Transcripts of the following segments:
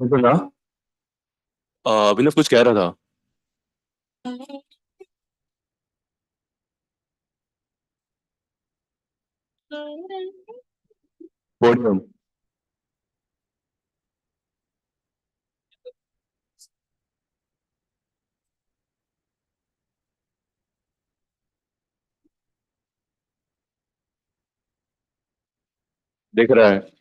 बोला। अभिनव कुछ कह रहा था। पोडियम। दिख रहा है।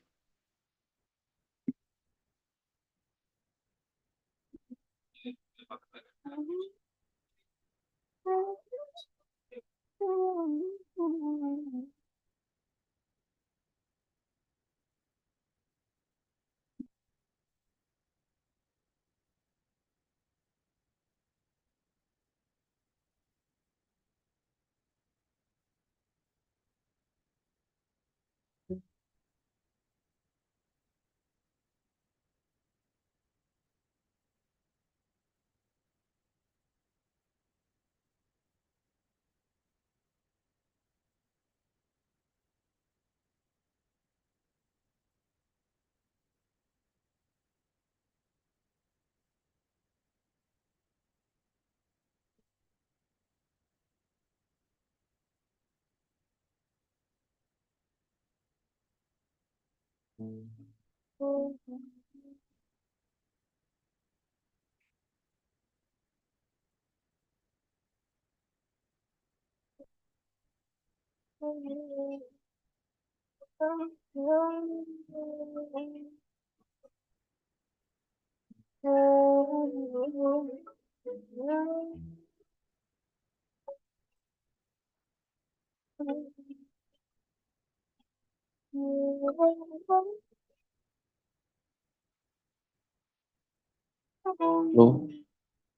हेलो।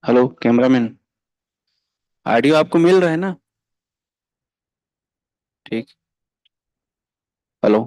Hello cameraman. ऑडियो आपको मिल रहा है ना? ठीक। Hello.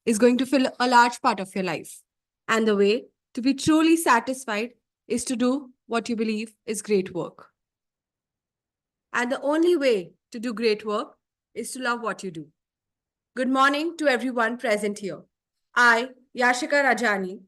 is going to fill a large part of your life. And the way to be truly satisfied is to do what you believe is great work. And the only way to do great work is to love what you do. Good morning to everyone present here. I, Yashika Rajani,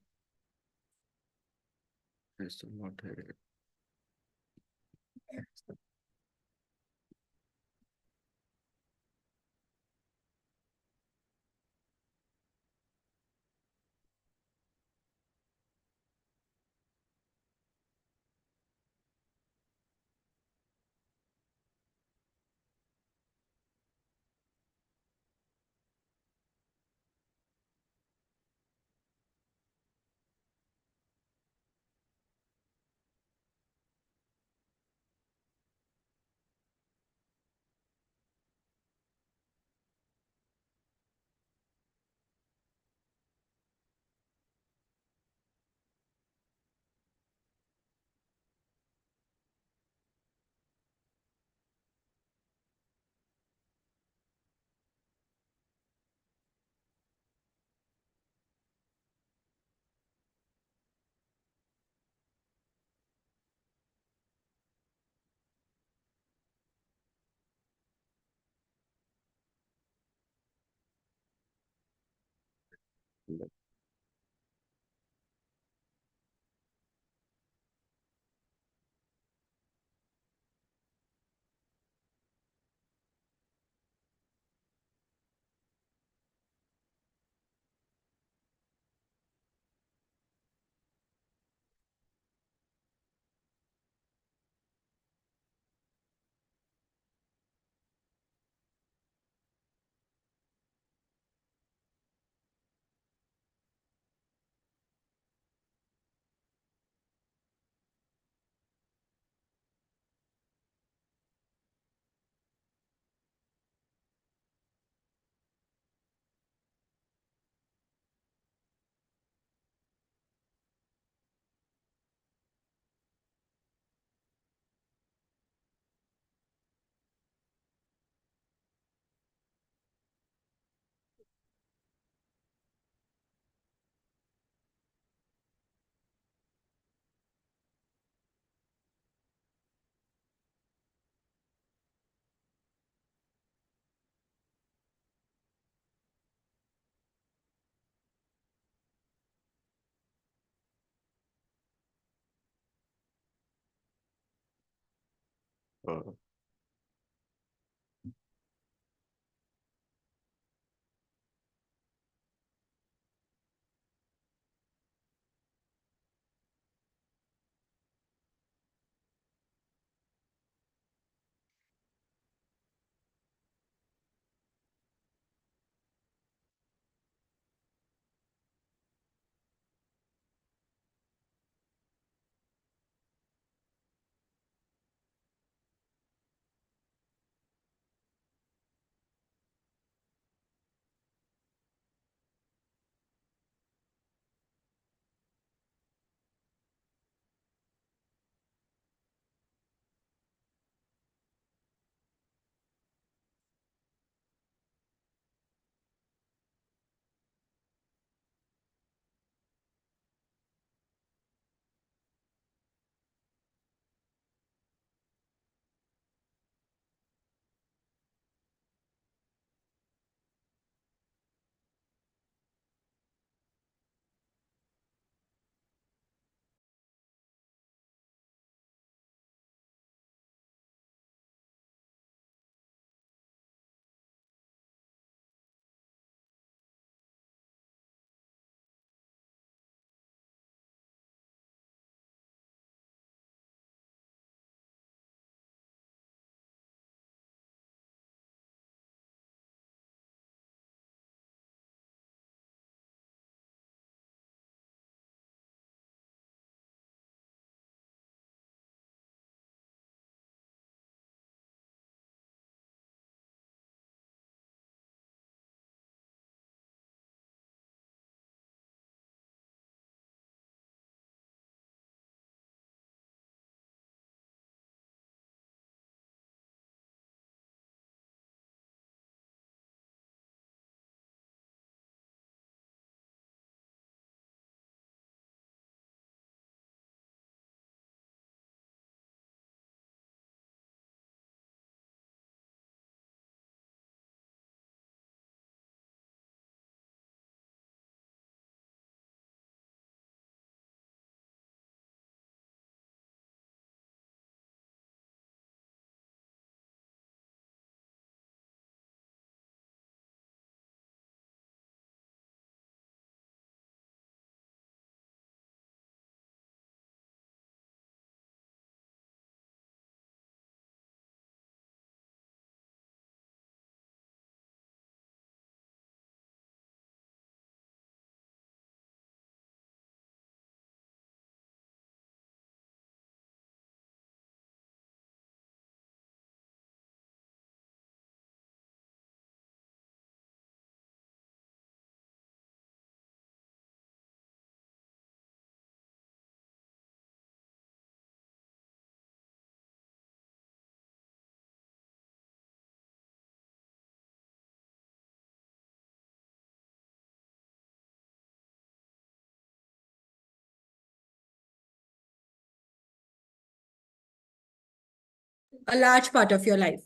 a large part of your life.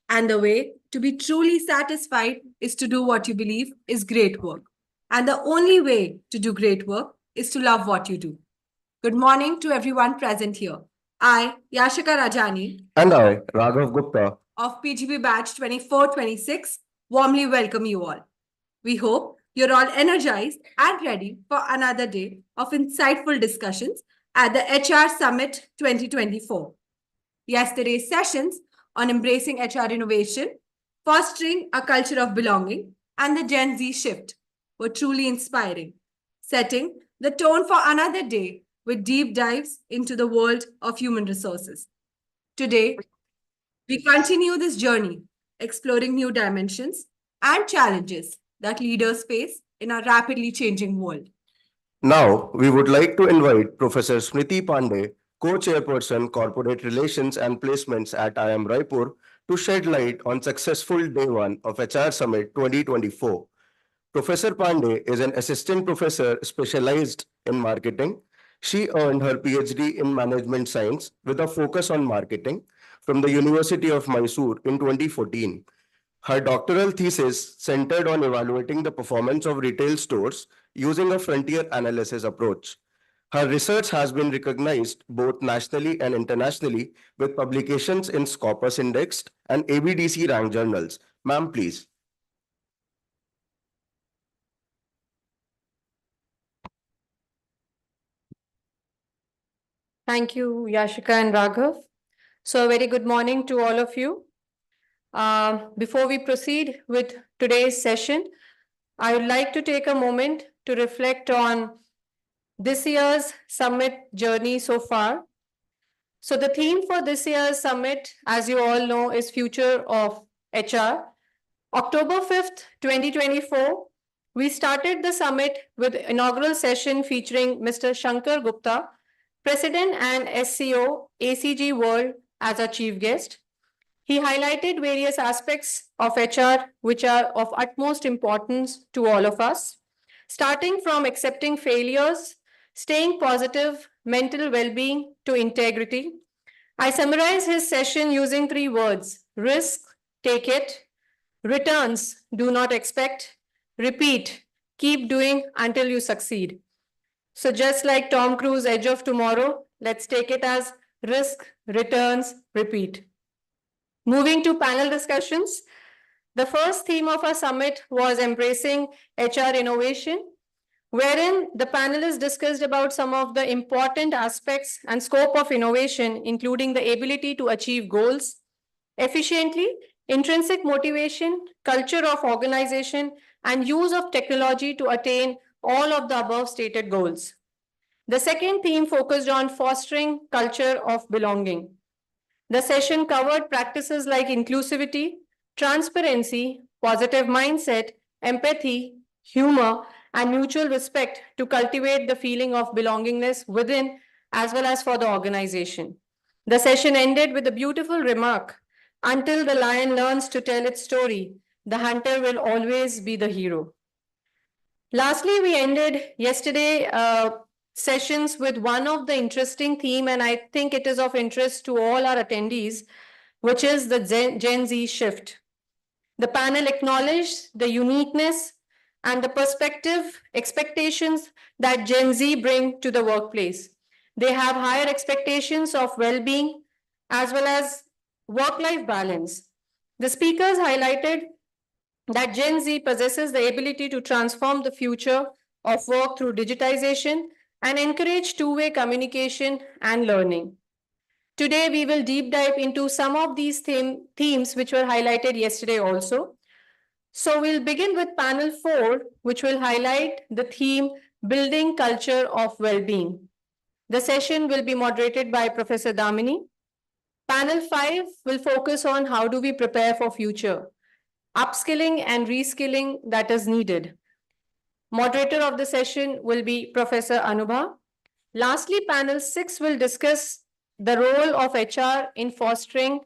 And the way to be truly satisfied is to do what you believe is great work. And the only way to do great work is to love what you do. Good morning to everyone present here. I, Yashika Rajani, And I, Raghav Gupta, of PGB Batch 24-26, warmly welcome you all. We hope you're all energized and ready for another day of insightful discussions at the HR Summit 2024. Yesterday's sessions on embracing HR innovation, fostering a culture of belonging, and the Gen Z shift were truly inspiring, setting the tone for another day with deep dives into the world of human resources. Today, we continue this journey, exploring new dimensions and challenges that leaders face in a rapidly changing world. now we would like to invite Professor Smriti Pandey, Co-Chairperson Corporate Relations and Placements at IIM Raipur, to shed light on successful Day 1 of HR Summit 2024. Professor Pandey is an assistant professor specialized in marketing. She earned her PhD in management science with a focus on marketing from the University of Mysore in 2014. Her doctoral thesis centered on evaluating the performance of retail stores using a frontier analysis approach. Her research has been recognized both nationally and internationally with publications in Scopus Indexed and ABDC ranked journals. Ma'am, please. Thank you, Yashika and Raghav. So a very good morning to all of you. Before we proceed with today's session, I would like to take a moment to reflect on this year's summit journey so far. So the theme for this year's summit, as you all know, is Future of HR. October 5th, 2024, we started the summit with inaugural session featuring Mr. Shankar Gupta, President and SCO, ACG World, as our chief guest. He highlighted various aspects of HR which are of utmost importance to all of us, starting from accepting failures, staying positive, mental well-being to integrity. I summarize his session using 3 words: risk, take it; returns, do not expect; repeat, keep doing until you succeed. So just like Tom Cruise Edge of Tomorrow, let's take it as risk, returns, repeat. Moving to panel discussions, the first theme of our summit was embracing HR innovation, wherein the panelists discussed about some of the important aspects and scope of innovation, including the ability to achieve goals efficiently, intrinsic motivation, culture of organization, and use of technology to attain all of the above stated goals. The second theme focused on fostering culture of belonging. The session covered practices like inclusivity, transparency, positive mindset, empathy, humor, and mutual respect to cultivate the feeling of belongingness within as well as for the organization. The session ended with a beautiful remark: until the lion learns to tell its story, the hunter will always be the hero. Lastly, we ended yesterday sessions with one of the interesting theme, and I think it is of interest to all our attendees, which is the Gen Z shift. The panel acknowledged the uniqueness and the perspective, expectations that Gen Z bring to the workplace. They have higher expectations of well-being as well as work-life balance. The speakers highlighted that Gen Z possesses the ability to transform the future of work through digitization and encourage two-way communication and learning. Today, we will deep dive into some of these themes which were highlighted yesterday also. So we'll begin with panel 4, which will highlight the theme Building Culture of Well-being. The session will be moderated by Professor Damini. Panel 5 will focus on how do we prepare for future, upskilling and reskilling that is needed. Moderator of the session will be Professor Anubha. Lastly, panel 6 will discuss the role of HR in fostering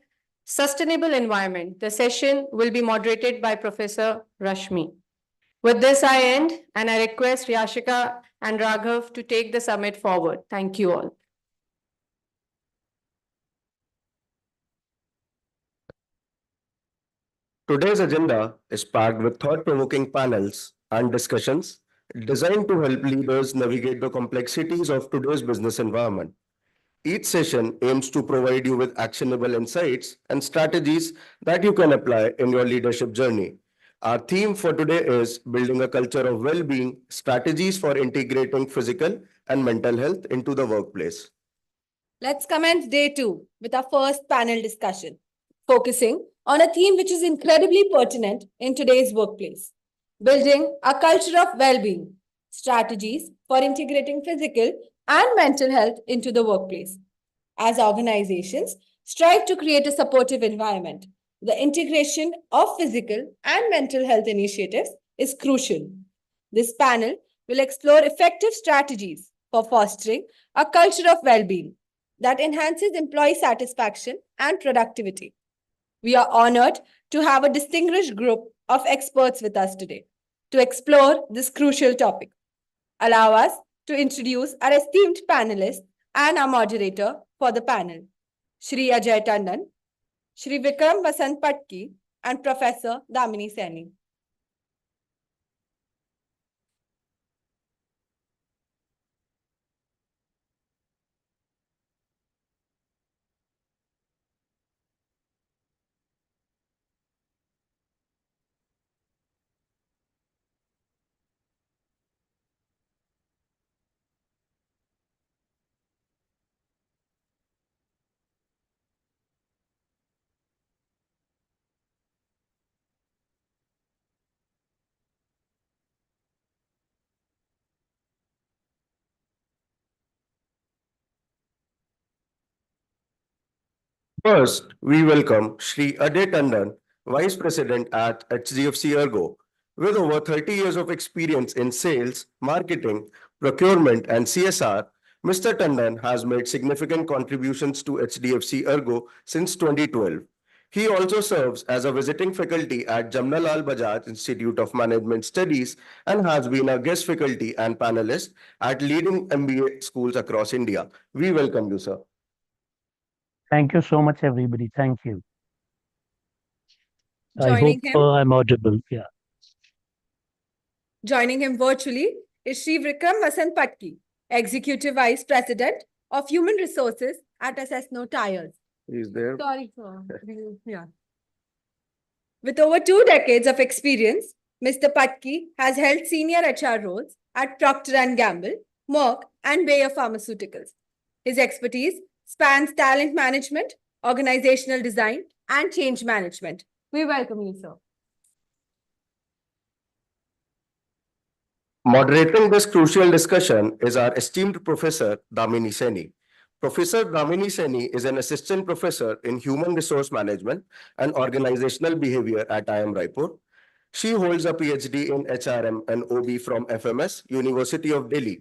sustainable environment. The session will be moderated by Professor Rashmi. With this, I end, and I request Yashika and Raghav to take the summit forward. Thank you all. Today's agenda is packed with thought-provoking panels and discussions designed to help leaders navigate the complexities of today's business environment. Each session aims to provide you with actionable insights and strategies that you can apply in your leadership journey. Our theme for today is building a culture of well-being, strategies for integrating physical and mental health into the workplace. Let's commence day 2 with our first panel discussion, focusing on a theme which is incredibly pertinent in today's workplace, building a culture of well-being, strategies for integrating physical and mental health into the workplace. As organizations strive to create a supportive environment, the integration of physical and mental health initiatives is crucial. This panel will explore effective strategies for fostering a culture of well-being that enhances employee satisfaction and productivity. We are honored to have a distinguished group of experts with us today to explore this crucial topic. Allow us to introduce our esteemed panelists and our moderator for the panel, Shri Ajay Tandon, Shri Vikram Vasant Patki, and Professor Damini Saini. First, we welcome Shri Ajay Tandon, Vice President at HDFC Ergo. With over 30 years of experience in sales, marketing, procurement, and CSR, Mr. Tandon has made significant contributions to HDFC Ergo since 2012. He also serves as a visiting faculty at Jamnalal Bajaj Institute of Management Studies and has been a guest faculty and panelist at leading MBA schools across India. We welcome you, sir. Thank you so much, everybody. Thank you. I hope Joining him, I'm audible. Yeah. joining him virtually is Shri Vikram Vasant Patki, Executive Vice President of Human Resources at Assessno Tires. He's there. Sorry, sir. Yeah. With over 2 decades of experience, Mr. Patki has held senior HR roles at Procter & Gamble, Merck, and Bayer Pharmaceuticals. His expertise spans talent management, organizational design, and change management. We welcome you, sir. Moderating this crucial discussion is our esteemed Professor Damini Saini. Professor Damini Saini is an assistant professor in human resource management and organizational behavior at IIM Raipur. She holds a PhD in HRM and OB from FMS, University of Delhi.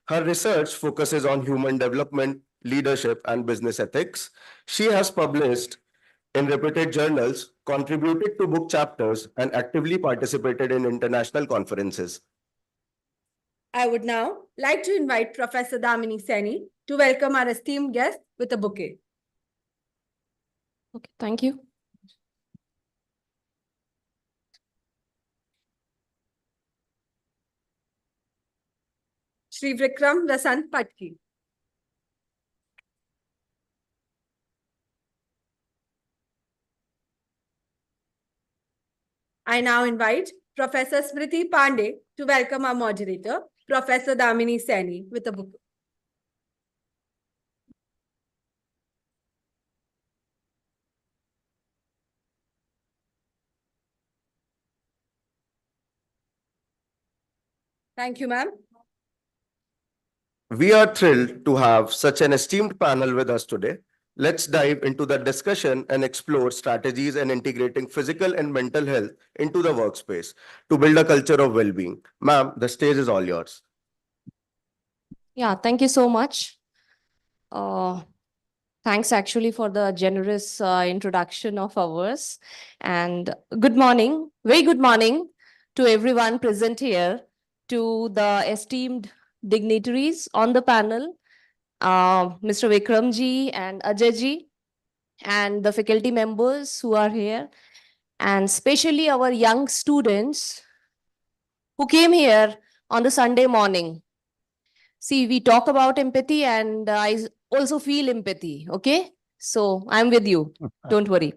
Her research focuses on human development, leadership, and business ethics. She has published in reputed journals, contributed to book chapters, and actively participated in international conferences. I would now like to invite Professor Damini Saini to welcome our esteemed guest with a bouquet. Okay, thank you. Shri Vikram Vasant Patki. I now invite Professor Smriti Pandey to welcome our moderator, Professor Damini Saini, with a bouquet. Thank you, ma'am. We are thrilled to have such an esteemed panel with us today. Let's dive into the discussion and explore strategies and integrating physical and mental health into the workspace to build a culture of well-being. Ma'am, the stage is all yours. Yeah, thank you so much. Thanks actually for the generous introduction of ours. And good morning, very good morning to everyone present here, to the esteemed dignitaries on the panel, Mr. Vikramji and Ajayji, and the faculty members who are here, and especially our young students who came here on the Sunday morning. See, we talk about empathy, and I also feel empathy. Okay. So I'm with you. Don't worry.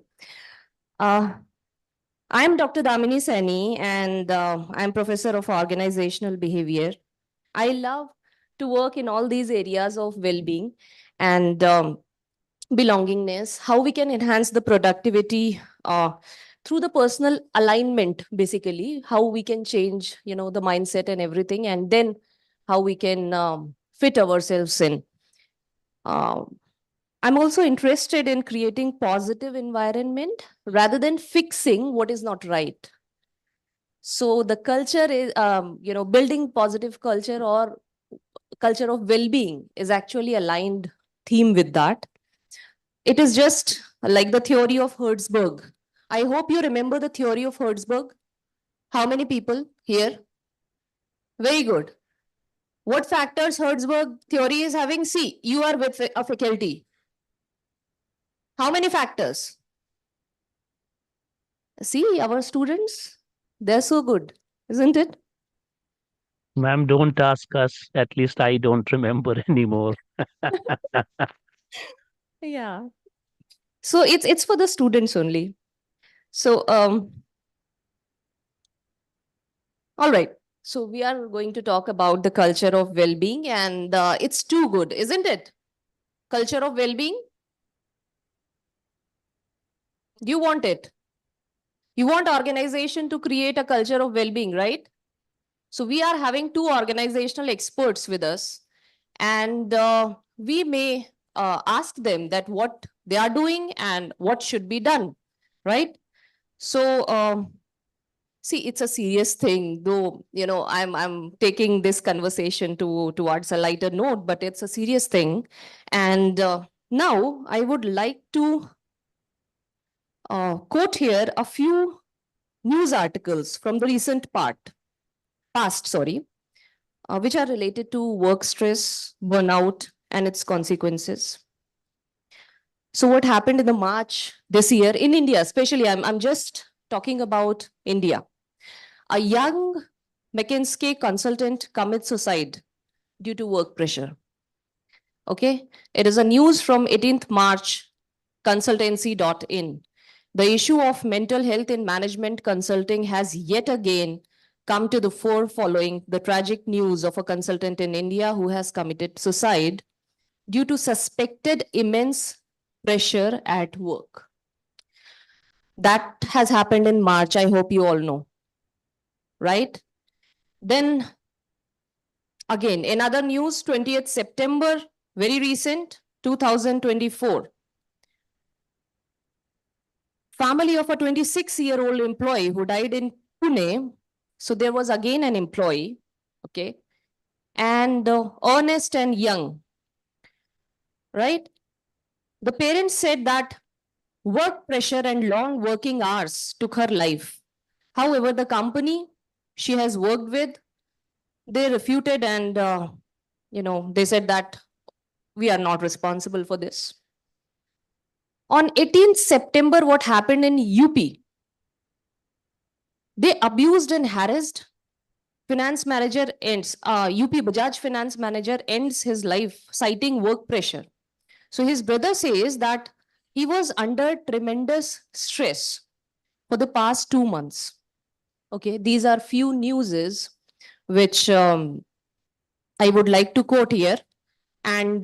Uh, I'm Dr. Damini Saini, and I'm professor of organizational behavior. I love to work in all these areas of well-being and belongingness, how we can enhance the productivity through the personal alignment, basically, how we can change, the mindset and everything, and then how we can fit ourselves in. Uh, I'm also interested in creating positive environment rather than fixing what is not right. So the culture is, building positive culture or culture of well-being is actually aligned theme with that. It is just like the theory of Hertzberg. I hope you remember the theory of Hertzberg. How many people here? Very good. What factors Hertzberg theory is having? See, you are with a faculty. How many factors? See, our students, they're so good, isn't it? Ma'am, don't ask us. At least I don't remember anymore. Yeah. So it's for the students only. So all right. So we are going to talk about the culture of well-being, and it's too good, isn't it? Culture of well-being. Do you want it? You want organization to create a culture of well-being, right? So we are having two organizational experts with us, and we may ask them that what they are doing and what should be done, right? So see, it's a serious thing, though. I'm taking this conversation towards a lighter note, but it's a serious thing. And now I would like to quote here a few news articles from the past, sorry, which are related to work stress, burnout, and its consequences. So what happened in the March this year in India, especially, I'm just talking about India. A young McKinsey consultant commits suicide due to work pressure. Okay, it is a news from 18th March, consultancy.in. The issue of mental health in management consulting has yet again come to the fore following the tragic news of a consultant in India who has committed suicide due to suspected immense pressure at work. That has happened in March. I hope you all know, right? Then again, another news, 20th September, very recent, 2024. Family of a 26-year-old employee who died in Pune. So there was again an employee, okay, and earnest and young, right? The parents said that work pressure and long working hours took her life. However, the company she has worked with, they refuted and, they said that we are not responsible for this. On 18th September, what happened in UP? They abused and harassed finance manager ends, UP Bajaj finance manager ends his life citing work pressure. So his brother says that he was under tremendous stress for the past 2 months. Okay, these are few newses which I would like to quote here. And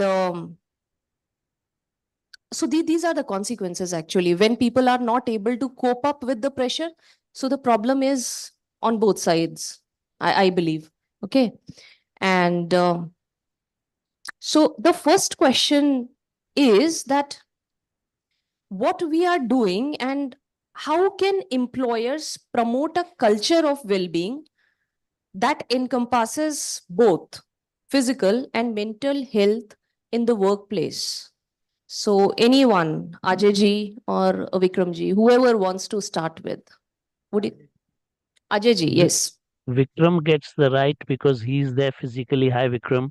so these are the consequences actually when people are not able to cope up with the pressure. So the problem is on both sides, I believe. Okay. And so the first question is that what we are doing and how can employers promote a culture of well-being that encompasses both physical and mental health in the workplace. So anyone, Ajay ji or Vikram ji, whoever wants to start with, would it? Ajay ji, yes. Vikram gets the right because he's there physically. Hi, Vikram.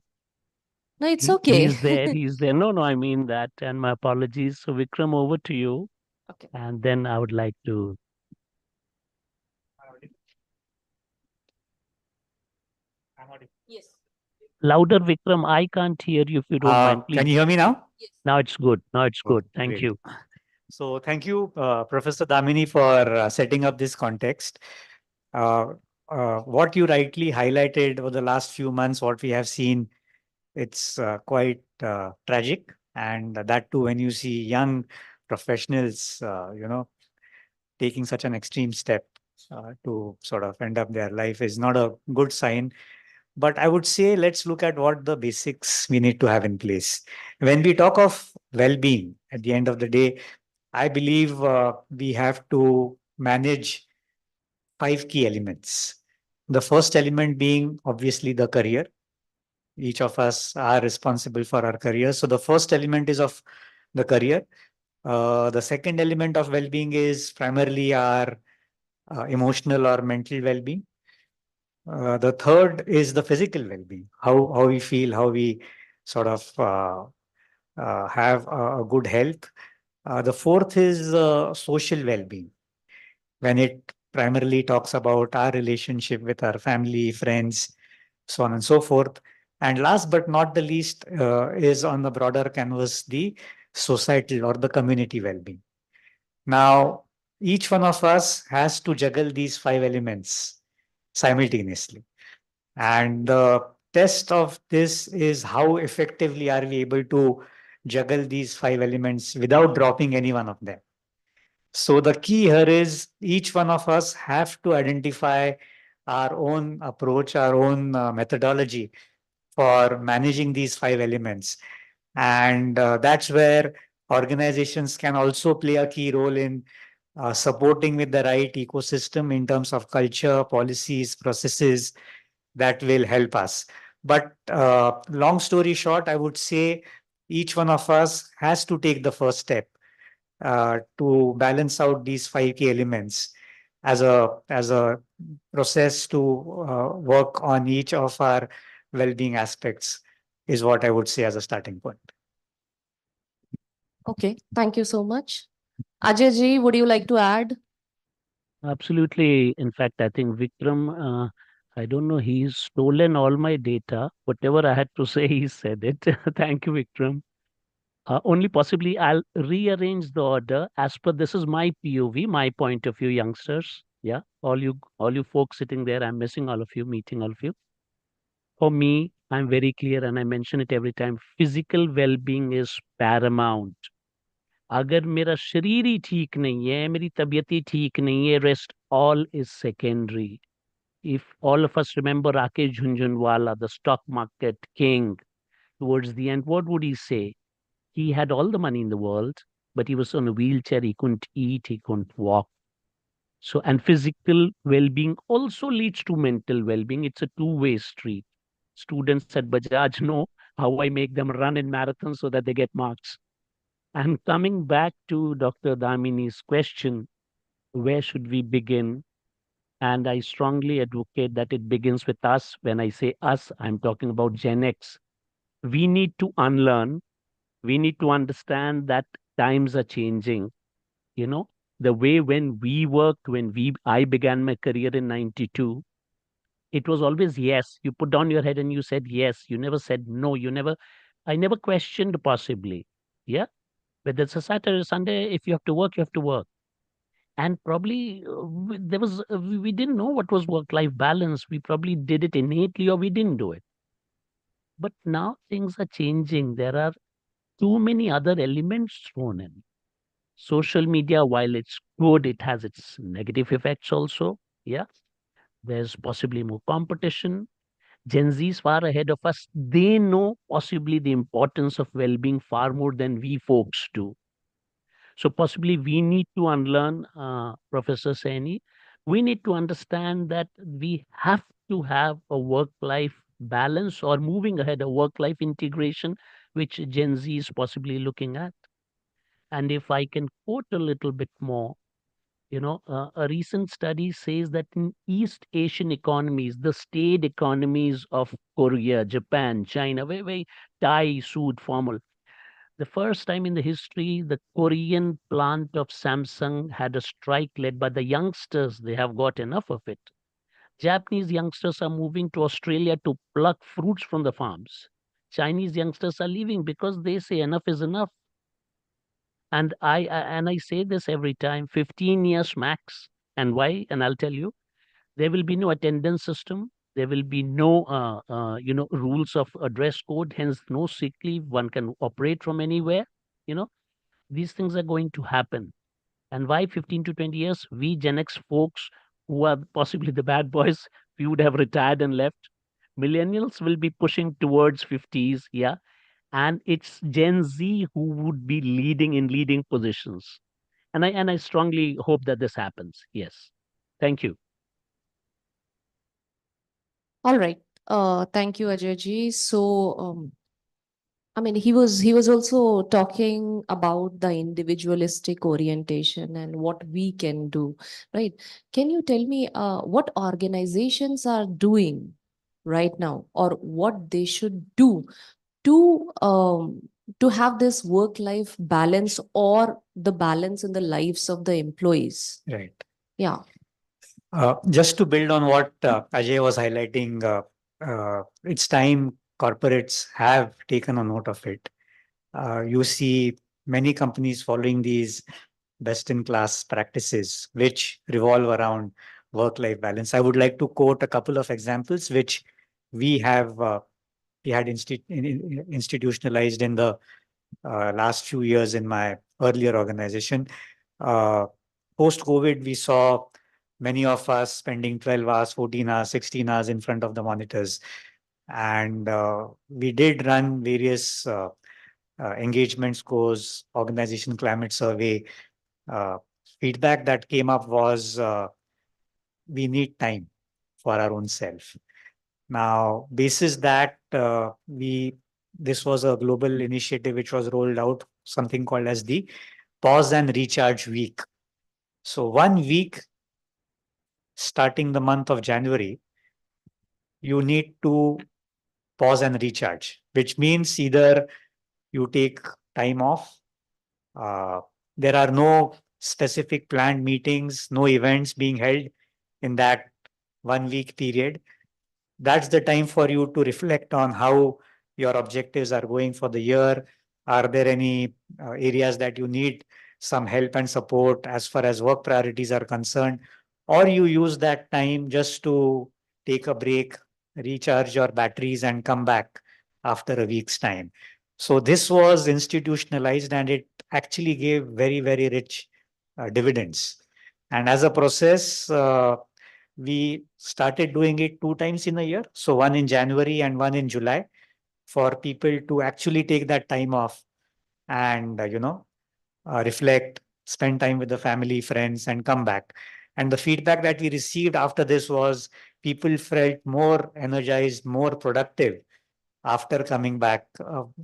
No, it's He, okay. he's there. He's there. No, no, I mean that. And my apologies. So, Vikram, over to you. Okay. And then I would like to Louder, Vikram. I can't hear you if you don't mind. Can Please. you hear me now? Now it's good. Now it's Oh, good. Thank great. you. So thank you, Professor Damini, for setting up this context. Uh, what you rightly highlighted over the last few months, what we have seen, it's quite tragic. And that too, when you see young professionals, taking such an extreme step to sort of end up their life is not a good sign. But I would say let's look at what the basics we need to have in place. When we talk of well-being, at the end of the day, I believe we have to manage five key elements. The first element being obviously the career. Each of us are responsible for our career. So the first element is of the career. The second element of well-being is primarily our emotional or mental well-being. The third is the physical well-being, how we feel, how we sort of have a good health. The fourth is social well-being, when it primarily talks about our relationship with our family, friends, so on and so forth. And last but not the least is on the broader canvas, the societal or the community well-being. Now, each one of us has to juggle these five elements simultaneously. And the test of this is how effectively are we able to juggle these five elements without dropping any one of them. So the key here is each one of us have to identify our own approach, our own methodology for managing these five elements. And that's where organizations can also play a key role in supporting with the right ecosystem in terms of culture, policies, processes that will help us. But long story short, I would say each one of us has to take the first step to balance out these five key elements as a process to work on each of our well-being aspects is what I would say as a starting point. Okay, thank you so much. Ajay ji, would you like to add? Absolutely. In fact, I think Vikram, I don't know, he's stolen all my data. Whatever I had to say, he said it. Thank you, Vikram. Only possibly I'll rearrange the order as per this is my POV, my point of view, youngsters. Yeah, all you folks sitting there, I'm missing all of you, meeting all of you. For me, I'm very clear and I mention it every time. Physical well-being is paramount. अगर मेरा शरीर ही ठीक नहीं है, मेरी तबीयत ही ठीक नहीं है, rest all is secondary. If all of us remember Rakesh Jhunjhunwala, the stock market king, towards the end, what would he say? He had all the money in the world, but he was on a wheelchair. He couldn't eat, he couldn't walk. So, and physical well being also leads to mental well being. It's a two-way street. Students at Bajaj know how I make them run in marathons so that they get marks. And coming back to Dr. Damini's question, where should we begin? And I strongly advocate that it begins with us. When I say us, I'm talking about Gen X. We need to unlearn. We need to understand that times are changing. You know, the way when we worked, I began my career in 92, it was always yes. You put down your head and you said yes. You never said no. I never questioned possibly. Yeah. Whether it's a Saturday, Sunday, if you have to work, you have to work. And probably we didn't know what was work-life balance. We probably did it innately or we didn't do it. But now things are changing. There are too many other elements thrown in. Social media, while it's good, it has its negative effects also. Yeah. There's possibly more competition. Gen Z is far ahead of us. They know possibly the importance of well-being far more than we folks do. So possibly we need to unlearn, Professor Saini. We need to understand that we have to have a work-life balance or moving ahead, a work-life integration, which Gen Z is possibly looking at. And if I can quote a little bit more, a recent study says that in East Asian economies, the state economies of Korea, Japan, China, very Thai, Sud, formal, the first time in the history, the Korean plant of Samsung had a strike led by the youngsters. They have got enough of it. Japanese youngsters are moving to Australia to pluck fruits from the farms. Chinese youngsters are leaving because they say enough is enough. And I say this every time, 15 years max. And why? And I'll tell you, there will be no attendance system. There will be no, rules of a dress code. Hence, no sick leave. One can operate from anywhere. You know, these things are going to happen. And why 15 to 20 years? We Gen X folks who are possibly the bad boys, we would have retired and left. Millennials will be pushing towards 50s, yeah. And it's Gen Z who would be leading in leading positions. And I strongly hope that this happens. Yes. Thank you. All right. Thank you, Ajay ji. So, I mean, he was also talking about the individualistic orientation and what we can do, right? Can you tell me what organizations are doing right now, or what they should do to have this work-life balance or the balance in the lives of the employees? Right. Yeah. Just to build on what Ajay was highlighting, it's time corporates have taken a note of it. You see many companies following these best-in-class practices, which revolve around work-life balance. I would like to quote a couple of examples which we have we had institutionalized in the last few years in my earlier organization. Uh, Post-COVID, we saw many of us spending 12 hours, 14 hours, 16 hours in front of the monitors. And we did run various engagement scores, organization climate survey. Uh, Feedback that came up was we need time for our own self. Now, basis that this was a global initiative which was rolled out, something called as the Pause and Recharge Week. So 1 week starting the month of January, you need to pause and recharge, which means either you take time off. There are no specific planned meetings, no events being held in that 1 week period. That's the time for you to reflect on how your objectives are going for the year. Are there any areas that you need some help and support as far as work priorities are concerned? Or you use that time just to take a break, recharge your batteries, and come back after a week's time. So this was institutionalized and it actually gave very, very rich dividends. And as a process, we started doing it 2 times in a year. So one in January and one in July for people to actually take that time off and, reflect, spend time with the family, friends, and come back. And the feedback that we received after this was people felt more energized, more productive after coming back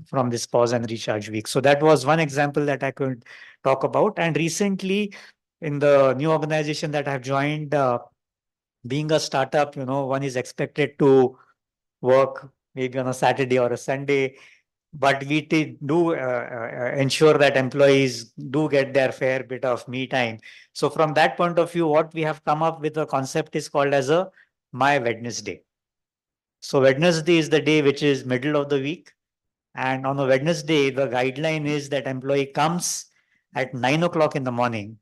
from this pause and recharge week. So that was one example that I could talk about. And recently, in the new organization that I've joined, being a startup, one is expected to work maybe on a Saturday or a Sunday, but we do ensure that employees do get their fair bit of me time. So from that point of view, what we have come up with a concept is called as a My Wednesday. So Wednesday is the day which is middle of the week. And on a Wednesday, the guideline is that employee comes at 9 o'clock in the morning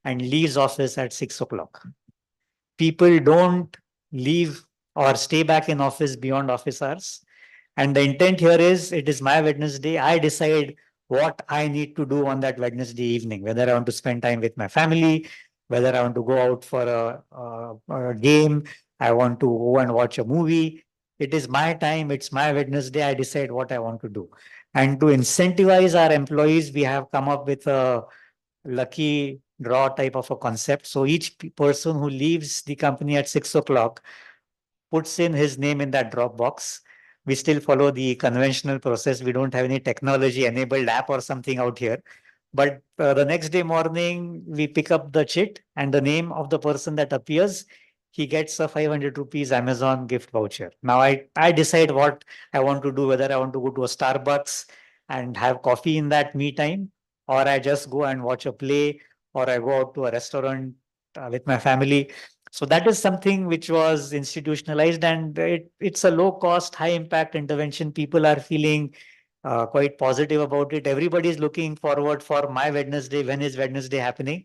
and leaves office at 6 o'clock. People don't leave or stay back in office beyond office hours. And the intent here is it is my Wednesday. I decide what I need to do on that Wednesday evening, whether I want to spend time with my family, whether I want to go out for a game, I want to go and watch a movie. It is my time. It's my Wednesday. I decide what I want to do. And to incentivize our employees, we have come up with a lucky draw type of a concept. So each person who leaves the company at 6 o'clock puts in his name in that drop box. We still follow the conventional process. We don't have any technology enabled app or something out here. But the next day morning, we pick up the chit and the name of the person that appears. He gets a 500 rupees Amazon gift voucher. Now I decide what I want to do, whether I want to go to a Starbucks and have coffee in that me time, or I just go and watch a play, or I go out to a restaurant with my family. So that is something which was institutionalized, and it's a low cost, high impact intervention. People are feeling quite positive about it. Everybody is looking forward for my Wednesday. When is Wednesday happening?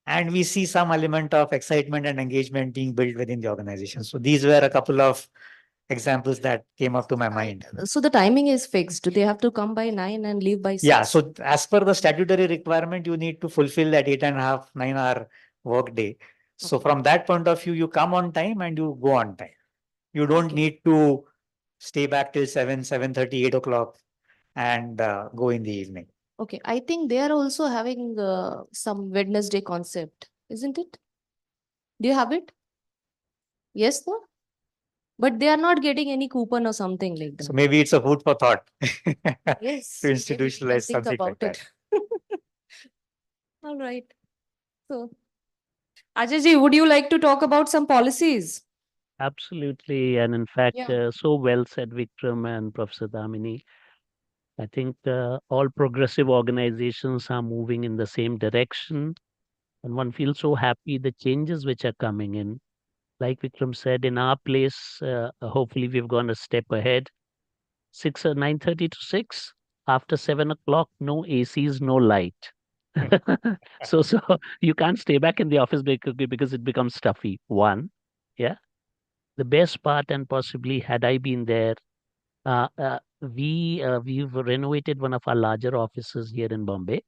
And we see some element of excitement and engagement being built within the organization. So these were a couple of examples that came up to my mind. So the timing is fixed. Do they have to come by 9 and leave by 6? Yeah. So as per the statutory requirement, you need to fulfill that 8.5, 9 hour work day. So Okay. from that point of view, you come on time and you go on time. You don't Okay. need to stay back till 7, 7:30, 8 o'clock and go in the evening. Okay, I think they are also having some Wednesday concept, isn't it? Do you have it? Yes, no? But they are not getting any coupon or something like So that. maybe it's a food for thought. Yes, To maybe we can institutionalize think something like about that. it. All right. So, Ajay ji, would you like to talk about some policies? Absolutely. And in fact, Yeah. so well said, Vikram and Professor Damini. I think all progressive organizations are moving in the same direction. And one feels so happy the changes which are coming in. Like Vikram said, in our place, hopefully we've gone a step ahead. 6 or 9:30 to 6. After 7 o'clock, no ACs, no light. So you can't stay back in the office because it becomes stuffy. One, yeah. The best part, and possibly had I been there, we've renovated one of our larger offices here in Bombay,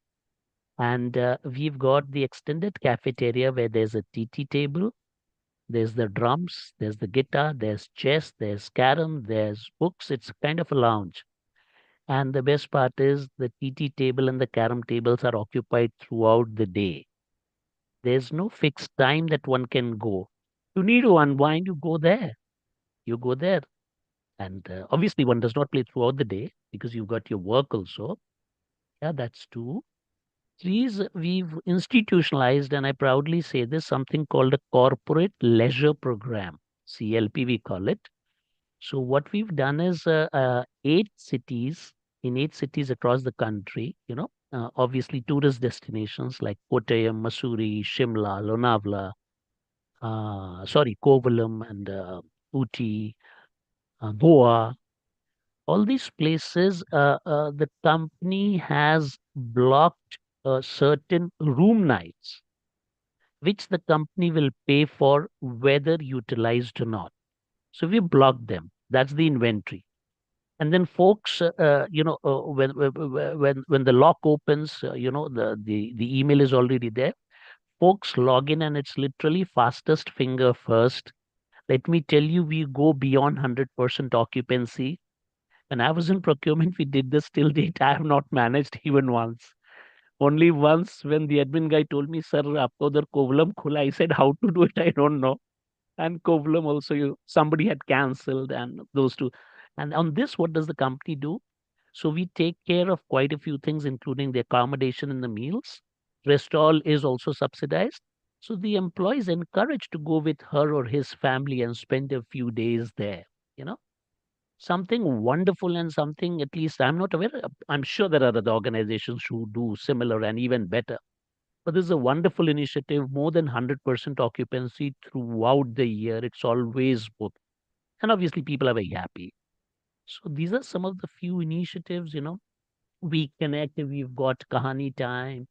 and we've got the extended cafeteria where there's a TT table, there's the drums, there's the guitar, there's chess, there's carom, there's books. It's kind of a lounge. And the best part is the TT table and the carom tables are occupied throughout the day. There's no fixed time that one can go. You need to unwind, you go there. You go there. And obviously, one does not play throughout the day because you've got your work also. Yeah, that's two. Three is we've institutionalized, and I proudly say this, something called a corporate leisure program. CLP, we call it. So what we've done is 8 cities, in 8 cities across the country, obviously tourist destinations like Kottayam, Mussoorie, Shimla, Lonavala, Kovalam and Ooty, Goa. All these places, the company has blocked certain room nights, which the company will pay for whether utilized or not. So we block them. That's the inventory. And then folks, when the lock opens, the email is already there. Folks log in and it's literally fastest finger first. Let me tell you, we go beyond 100% occupancy. When I was in procurement, we did this till date. I have not managed even once. Only once when the admin guy told me, sir, aapka udhar Kovalam khula. I said, how to do it, I don't know. And Kovalam also, somebody had cancelled and those two. And on this, what does the company do? So we take care of quite a few things, including the accommodation and the meals. Rest all is also subsidized. So the employee is encouraged to go with her or his family and spend a few days there. You know, something wonderful and something, at least I'm not aware. I'm sure there are other organizations who do similar and even better. But this is a wonderful initiative, more than 100% occupancy throughout the year. It's always booked. And obviously, people are very happy. So these are some of the few initiatives, we connect. We've got Kahani time.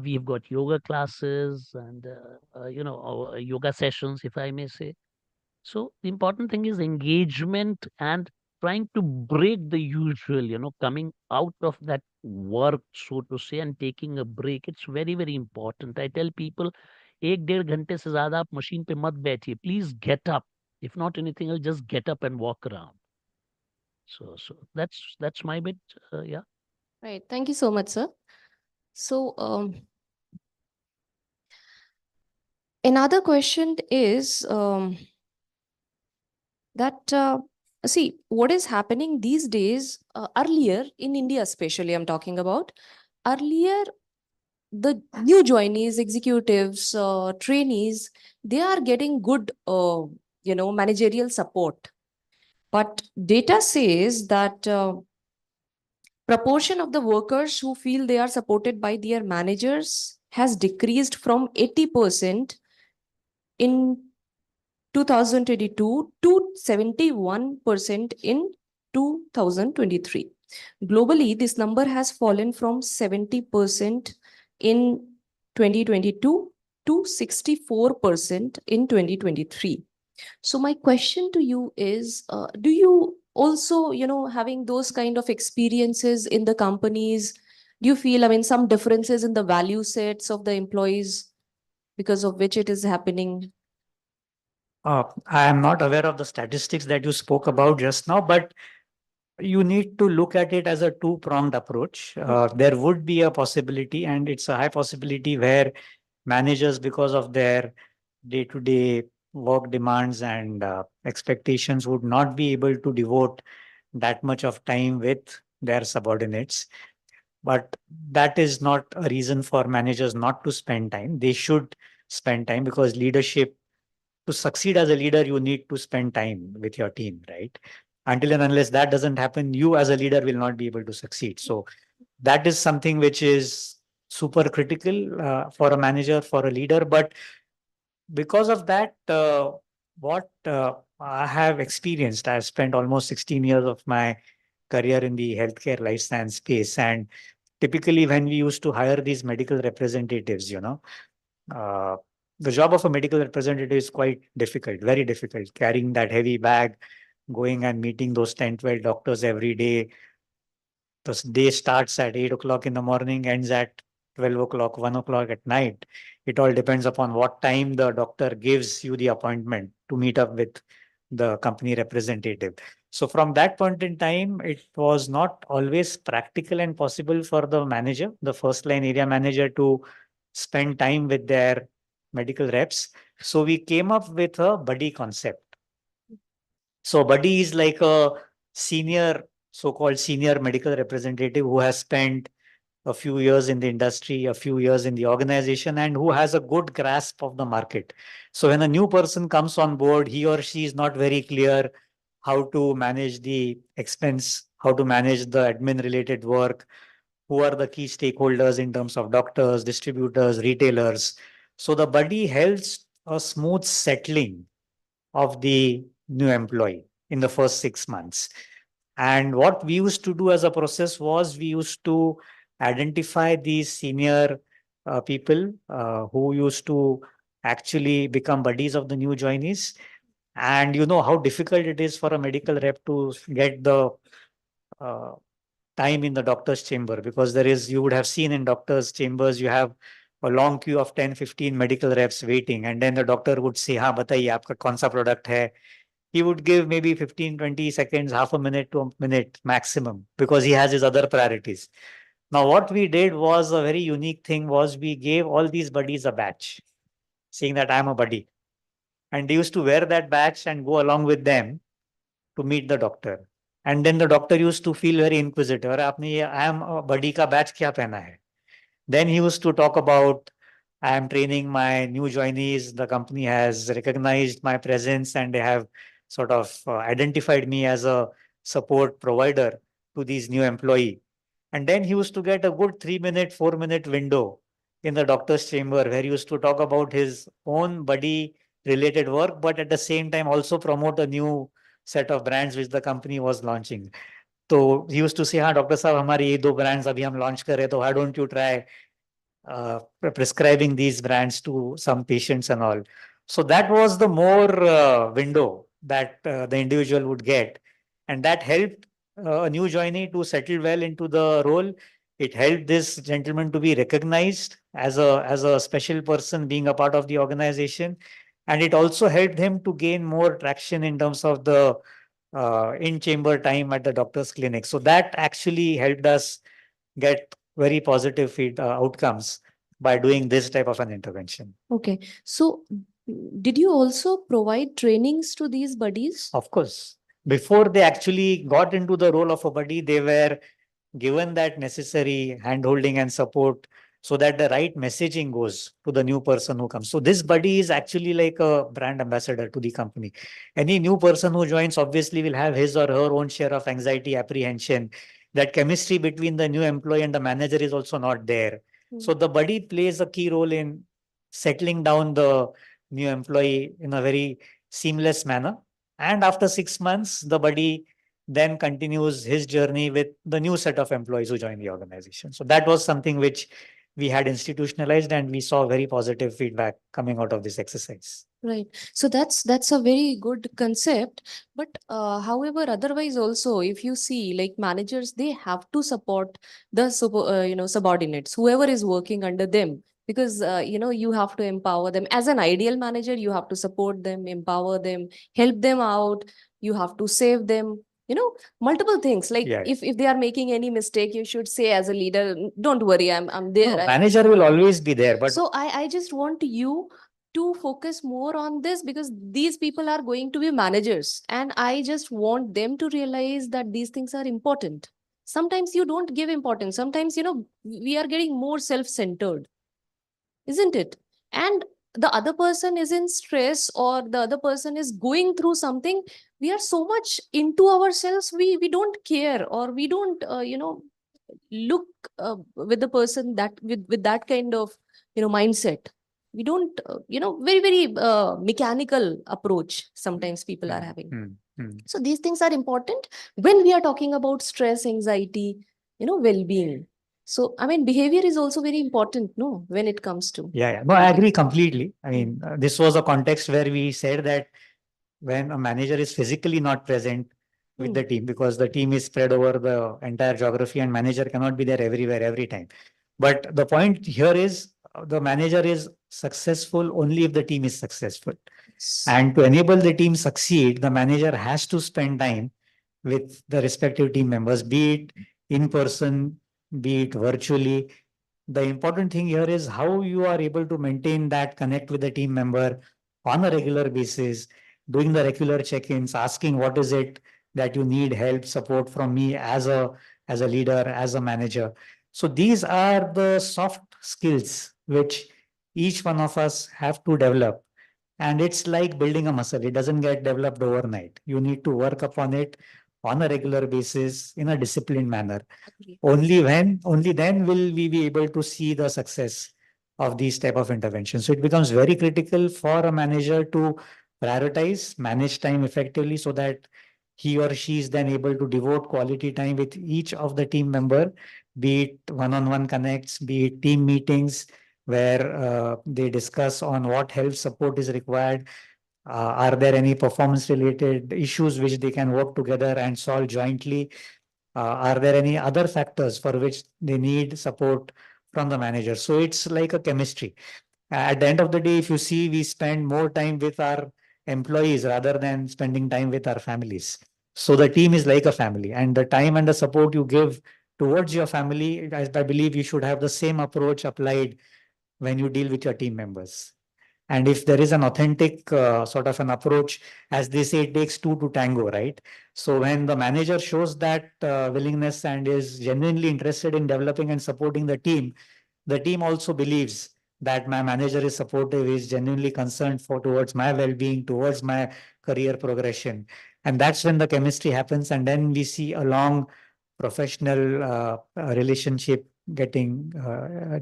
We've got yoga classes and, yoga sessions, if I may say. So the important thing is engagement and trying to break the usual, coming out of that work, so to say, and taking a break. It's very, very important. I tell people, 1-1.5 घंटे से ज़्यादा आप machine पे मत बैठिए. Please get up. If not anything else, just get up and walk around. So that's my bit. Yeah. Right. Thank you so much, sir. So, another question is that see what is happening these days. Earlier in India, especially, I'm talking about earlier. The new joinees, executives, trainees, they are getting good, managerial support. But data says that proportion of the workers who feel they are supported by their managers has decreased from 80% in 2022 to 71% in 2023. Globally, this number has fallen from 70% in 2022 to 64% in 2023. So my question to you is, do you also, having those kind of experiences in the companies, do you feel, some differences in the value sets of the employees because of which it is happening? I am not aware of the statistics that you spoke about just now, but you need to look at it as a two-pronged approach. There would be a possibility, and it's a high possibility, where managers, because of their day-to-day work demands and expectations, would not be able to devote that much of time with their subordinates. But that is not a reason for managers not to spend time. They should spend time, because leadership, to succeed as a leader, you need to spend time with your team, right? Until and unless that doesn't happen, you as a leader will not be able to succeed. So that is something which is super critical for a manager, for a leader. But because of that, what I have experienced, I've spent almost 16 years of my career in the healthcare life science space. And typically, when we used to hire these medical representatives, uh, the job of a medical representative is quite difficult, very difficult, carrying that heavy bag, going and meeting those 10, 12 doctors every day. The day starts at 8 o'clock in the morning, ends at 12 o'clock, 1 o'clock at night. It all depends upon what time the doctor gives you the appointment to meet up with the company representative. So from that point in time, it was not always practical and possible for the manager, the first line area manager, to spend time with their medical reps. So we came up with a buddy concept. So buddy is like a senior, so-called senior medical representative who has spent a few years in the industry, a few years in the organization, and who has a good grasp of the market. So when a new person comes on board, he or she is not very clear how to manage the expense, how to manage the admin related work, who are the key stakeholders in terms of doctors, distributors, retailers. So the buddy helps a smooth settling of the new employee in the first 6 months. And what we used to do as a process was, we used to identify these senior people who used to actually become buddies of the new joinees. And you know how difficult it is for a medical rep to get the uh, time in the doctor's chamber, because you would have seen in doctor's chambers, you have a long queue of 10, 15 medical reps waiting. And then the doctor would say, हाँ बताइए आपका कौन सा product है. He would give maybe 15, 20 seconds, half a minute to a minute maximum, because he has his other priorities. Now, what we did was a very unique thing, was we gave all these buddies a badge, saying that I'm a buddy. And they used to wear that badge and go along with them to meet the doctor. And then the doctor used to feel very inquisitive. अरे आपने ये I am a buddy का badge क्या पहना है? Then he used to talk about, I am training my new joinees. The company has recognized my presence and they have sort of identified me as a support provider to these new employee. And then he used to get a good 3-minute, 4-minute window in the doctor's chamber, where he used to talk about his own buddy related work, but at the same time also promote a new set of brands which the company was launching. So he used to say, हाँ doctor साहब हमारे ये 2 brands अभी हम launch कर रहे हैं, तो why don't you try prescribing these brands to some patients and all. So that was the more window that the individual would get. And that helped a new joinee to settle well into the role. It helped this gentleman to be recognized as a special person being a part of the organization. And it also helped him to gain more traction in terms of the in-chamber time at the doctor's clinic. So that actually helped us get very positive outcomes by doing this type of an intervention. Okay. So did you also provide trainings to these buddies? Of course, before they actually got into the role of a buddy, they were given that necessary handholding and support, so that the right messaging goes to the new person who comes. So this buddy is actually like a brand ambassador to the company. Any new person who joins obviously will have his or her own share of anxiety, apprehension. That chemistry between the new employee and the manager is also not there. So the buddy plays a key role in settling down the new employee in a very seamless manner. And after 6 months, the buddy then continues his journey with the new set of employees who join the organization. So that was something which we had institutionalized, and we saw very positive feedback coming out of this exercise. Right. So that's a very good concept. But however, otherwise also, if you see like managers, they have to support the subordinates, whoever is working under them, because you have to empower them. As an ideal manager, you have to support them, empower them, help them out. You have to save them. Multiple things. Like Yeah. if they are making any mistake, you should say as a leader, don't worry, I'm there. No, manager will always be there, but So I just want you to focus more on this, because these people are going to be managers, and I just want them to realize that these things are important. Sometimes you don't give importance. Sometimes, we are getting more self-centered, isn't it? And the other person is in stress, or the other person is going through something. We are so much into ourselves. We don't care, or we don't, look with the person that with that kind of mindset. We don't very very mechanical approach sometimes people are having. So these things are important when we are talking about stress, anxiety, well-being. So I mean, behavior is also very important, no, when it comes to. yeah. No, I agree completely. I mean, this was a context where we said that when a manager is physically not present with the team, because the team is spread over the entire geography and manager cannot be there everywhere, every time. But the point here is the manager is successful only if the team is successful. And to enable the team succeed, the manager has to spend time with the respective team members, be it in person, be it virtually. The important thing here is how you are able to maintain that connect with the team member on a regular basis, doing the regular check-ins, asking what is it that you need help, support from me as a leader, as a manager. So these are the soft skills which each one of us have to develop. And it's like building a muscle. It doesn't get developed overnight. You need to work upon it on a regular basis in a disciplined manner. Agree. Only then will we be able to see the success of these type of interventions. So it becomes very critical for a manager to prioritize, manage time effectively so that he or she is then able to devote quality time with each of the team member, be it one-on-one connects, be it team meetings, where they discuss on what help support is required. Are there any performance related issues which they can work together and solve jointly? Are there any other factors for which they need support from the manager? So it's like a chemistry. At the end of the day, if you see, we spend more time with our employees rather than spending time with our families. So the team is like a family, and the time and the support you give towards your family, I believe you should have the same approach applied when you deal with your team members. And if there is an authentic sort of an approach, as they say, it takes two to tango, right? So when the manager shows that willingness and is genuinely interested in developing and supporting the team also believes that my manager is supportive, is genuinely concerned for towards my well-being, towards my career progression. And that's when the chemistry happens. And then we see a long professional relationship getting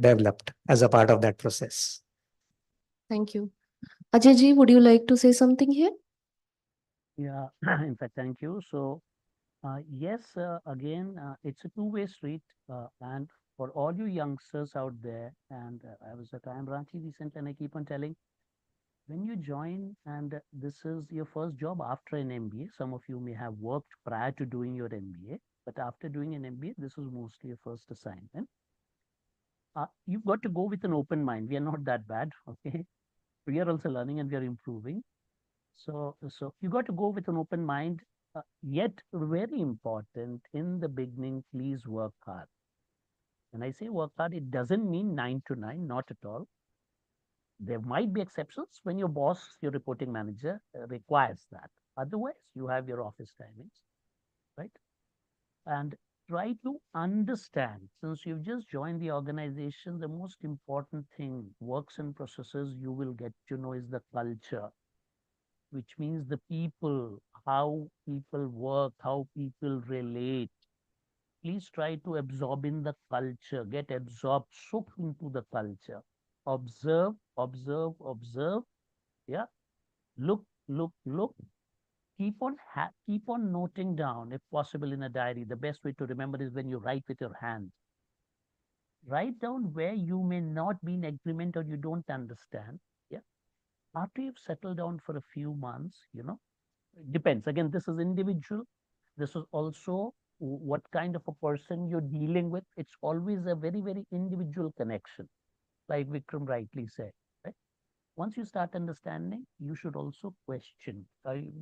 developed as a part of that process. Thank you. Ajay ji, would you like to say something here? Yeah, in fact, thank you. So, yes, again, it's a two-way street. And for all you youngsters out there, and I was at IIM Ranchi recently, and I keep on telling, when you join and this is your first job after an MBA, some of you may have worked prior to doing your MBA, but after doing an MBA, this was mostly your first assignment. You've got to go with an open mind. We are not that bad, okay? We are also learning and we are improving. So you got to go with an open mind. Yet, very important in the beginning, please work hard. When I say work hard, it doesn't mean 9 to 9, not at all. There might be exceptions when your boss, your reporting manager requires that. Otherwise, you have your office timings, right? And try to understand, since you've just joined the organization, the most important thing, works and processes you will get to know is the culture, which means the people, how people work, how people relate. Please try to absorb in the culture, get absorbed, soak into the culture. Observe, observe, observe. Yeah. Look look, keep on noting down, if possible, in a diary. The best way to remember is when you write with your hands. Write down where you may not be in agreement or you don't understand. Yeah. After you've settled down for a few months, it depends. Again, this is individual. This is also what kind of a person you're dealing with. It's always a very, very individual connection, like Vikram rightly said. Right? Once you start understanding, you should also question.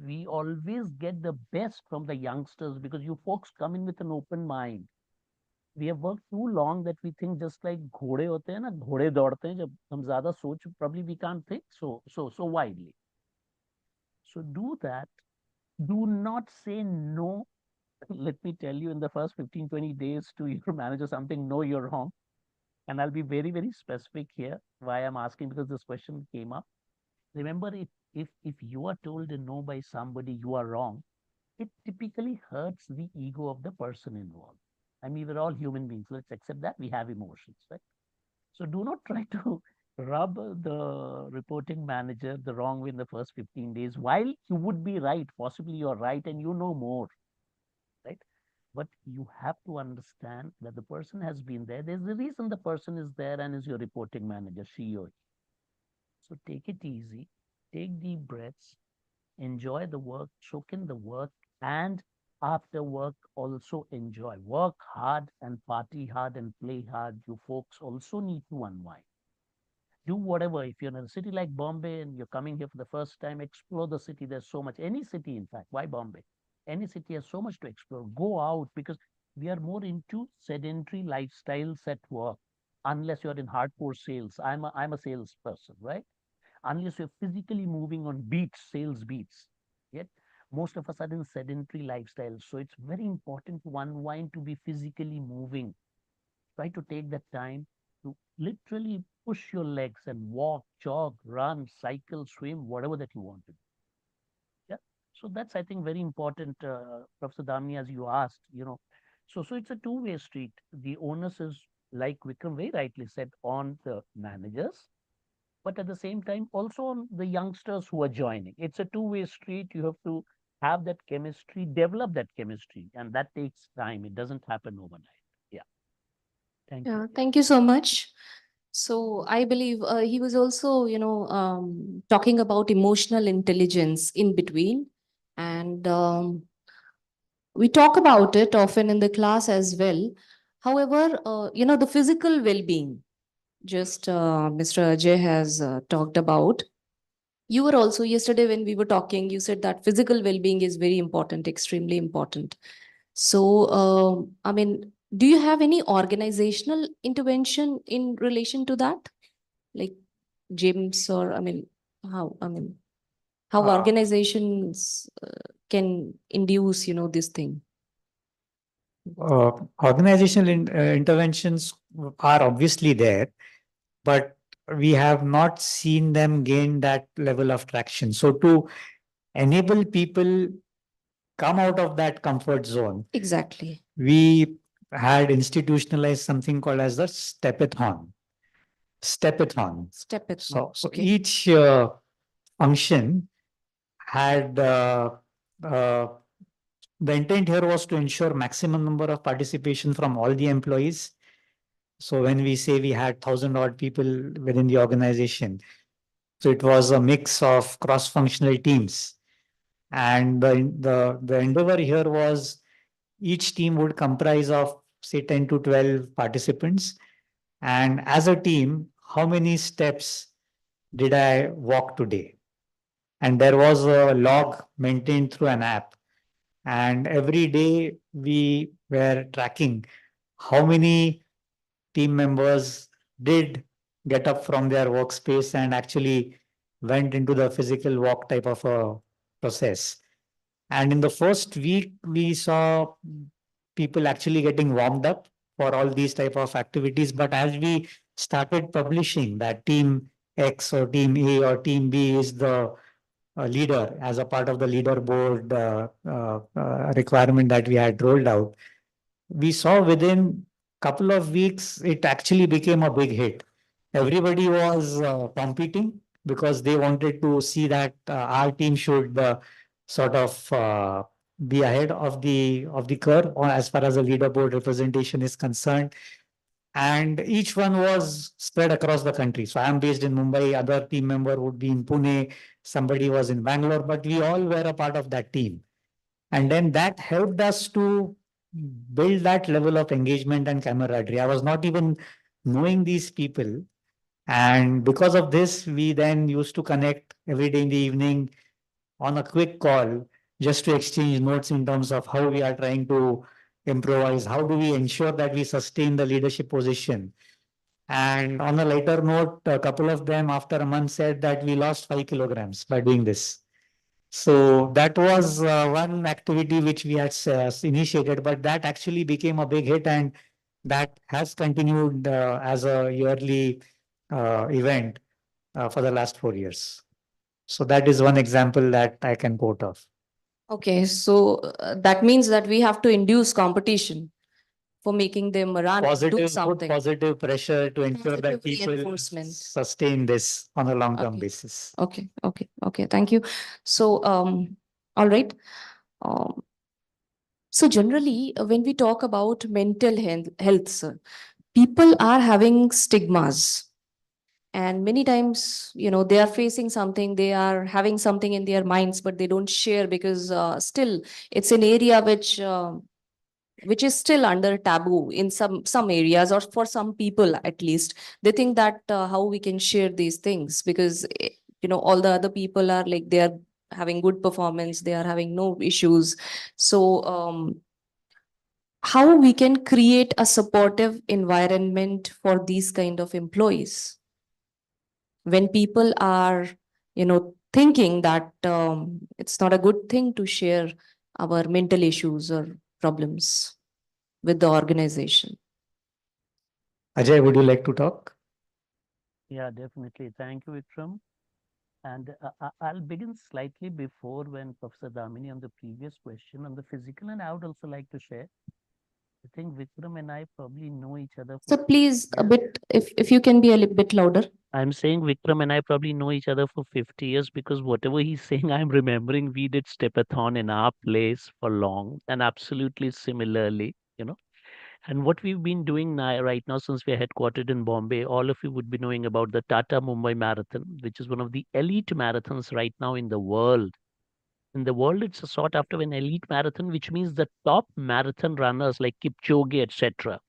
We always get the best from the youngsters because you folks come in with an open mind. We have worked too long that we think just like घोड़े होते हैं ना, घोड़े दौड़ते हैं, जब हम ज्यादा सोच, probably we can't think so widely. So do that. Do not say no. Let me tell you, in the first 15-20 days to your manager something, no, you're wrong. And I'll be very, very specific here why I'm asking, because this question came up. Remember, if you are told a no by somebody, you are wrong, it typically hurts the ego of the person involved. I mean, we're all human beings. Let's accept that we have emotions, right? So do not try to rub the reporting manager the wrong way in the first 15 days. While you would be right, possibly you're right and you know more, right? But you have to understand that the person has been there. There's a reason the person is there and is your reporting manager, she or he. So take it easy, take deep breaths, enjoy the work, soak in the work, and after work also enjoy. Work hard and party hard and play hard. You folks also need to unwind. Do whatever. If you're in a city like Bombay and you're coming here for the first time, explore the city. There's so much. Any city, in fact. Why Bombay? Any city has so much to explore. Go out, because we are more into sedentary lifestyles at work. Unless you're in hardcore sales. I'm a salesperson, right? Unless you're physically moving on beats, sales beats. Yet most of us are in sedentary lifestyles. So it's very important to unwind, to be physically moving. Try to take that time to literally push your legs and walk, jog, run, cycle, swim, whatever that you want to do. Yeah. So that's, I think, very important, Professor Damni, as you asked, So it's a two-way street. The onus is, like Vikram very rightly said, on the managers, but at the same time, also on the youngsters who are joining. It's a two-way street. You have to have that chemistry, develop that chemistry, and that takes time. It doesn't happen overnight. Yeah. Thank you. Yeah, thank you so much. So I believe he was also, talking about emotional intelligence in between. And we talk about it often in the class as well. However, the physical well-being, just Mr. Ajay has talked about. You were also yesterday when we were talking, you said that physical well-being is very important, extremely important. So, I mean, do you have any organizational intervention in relation to that? Like gyms or, how Uh, organizations can induce, this thing? Organizational interventions are obviously there, but we have not seen them gain that level of traction. So to enable people come out of that comfort zone, Exactly. we had institutionalized something called as the stepathon. Stepathon. Step it. So Okay. each function had the intent here was to ensure maximum number of participation from all the employees. So when we say we had 1,000 odd people within the organization, so it was a mix of cross-functional teams. And the endeavor here was each team would comprise of say 10 to 12 participants. And as a team, how many steps did I walk today? And there was a log maintained through an app. And every day we were tracking how many team members did get up from their workspace and actually went into the physical walk type of a process. And in the first week, we saw people actually getting warmed up for all these type of activities. But as we started publishing that team X or team A or team B is the leader as a part of the leaderboard requirement that we had rolled out, we saw within couple of weeks, it actually became a big hit. Everybody was competing because they wanted to see that our team should sort of be ahead of the curve as far as the leaderboard representation is concerned. And each one was spread across the country. So I'm based in Mumbai, other team member would be in Pune, somebody was in Bangalore, but we all were a part of that team. And then that helped us to build that level of engagement and camaraderie. I was not even knowing these people. And because of this, we then used to connect every day in the evening on a quick call just to exchange notes in terms of how we are trying to improvise, how do we ensure that we sustain the leadership position. And on a lighter note, a couple of them after a month said that we lost 5 kilograms by doing this. So that was one activity which we had initiated, but that actually became a big hit, and that has continued as a yearly event for the last 4 years. So that is one example that I can quote of. Okay, so that means that we have to induce competition for making them run, do Positive, put something. positive pressure to ensure that Positive people reinforcement. sustain this on a long-term Okay. basis. Okay, thank you. So, all right. Um, so generally, when we talk about mental health, sir, people are having stigmas. And many times, they are facing something, they are having something in their minds, but they don't share because still it's an area which is still under taboo in some areas, or for some people at least. They think that how we can share these things because all the other people are like they are having good performance, they are having no issues. So how we can create a supportive environment for these kind of employees when people are thinking that it's not a good thing to share our mental issues or problems with the organization. Ajay, would you like to talk? Yeah, definitely. Thank you, Vikram. And I'll begin slightly before when Professor Damini on the previous question on the physical, and I would also like to share. I think Vikram and I probably know each other So for please a 50 years. bit, if you can be a little bit louder. I'm saying Vikram and I probably know each other for 50 years because whatever he's saying, I'm remembering we did stepathon in our place for long and absolutely similarly, And what we've been doing now, right now, since we're headquartered in Bombay, all of you would be knowing about the Tata Mumbai Marathon, which is one of the elite marathons right now in the world. In the world, it's a sought after an elite marathon, which means the top marathon runners like Kipchoge, etc.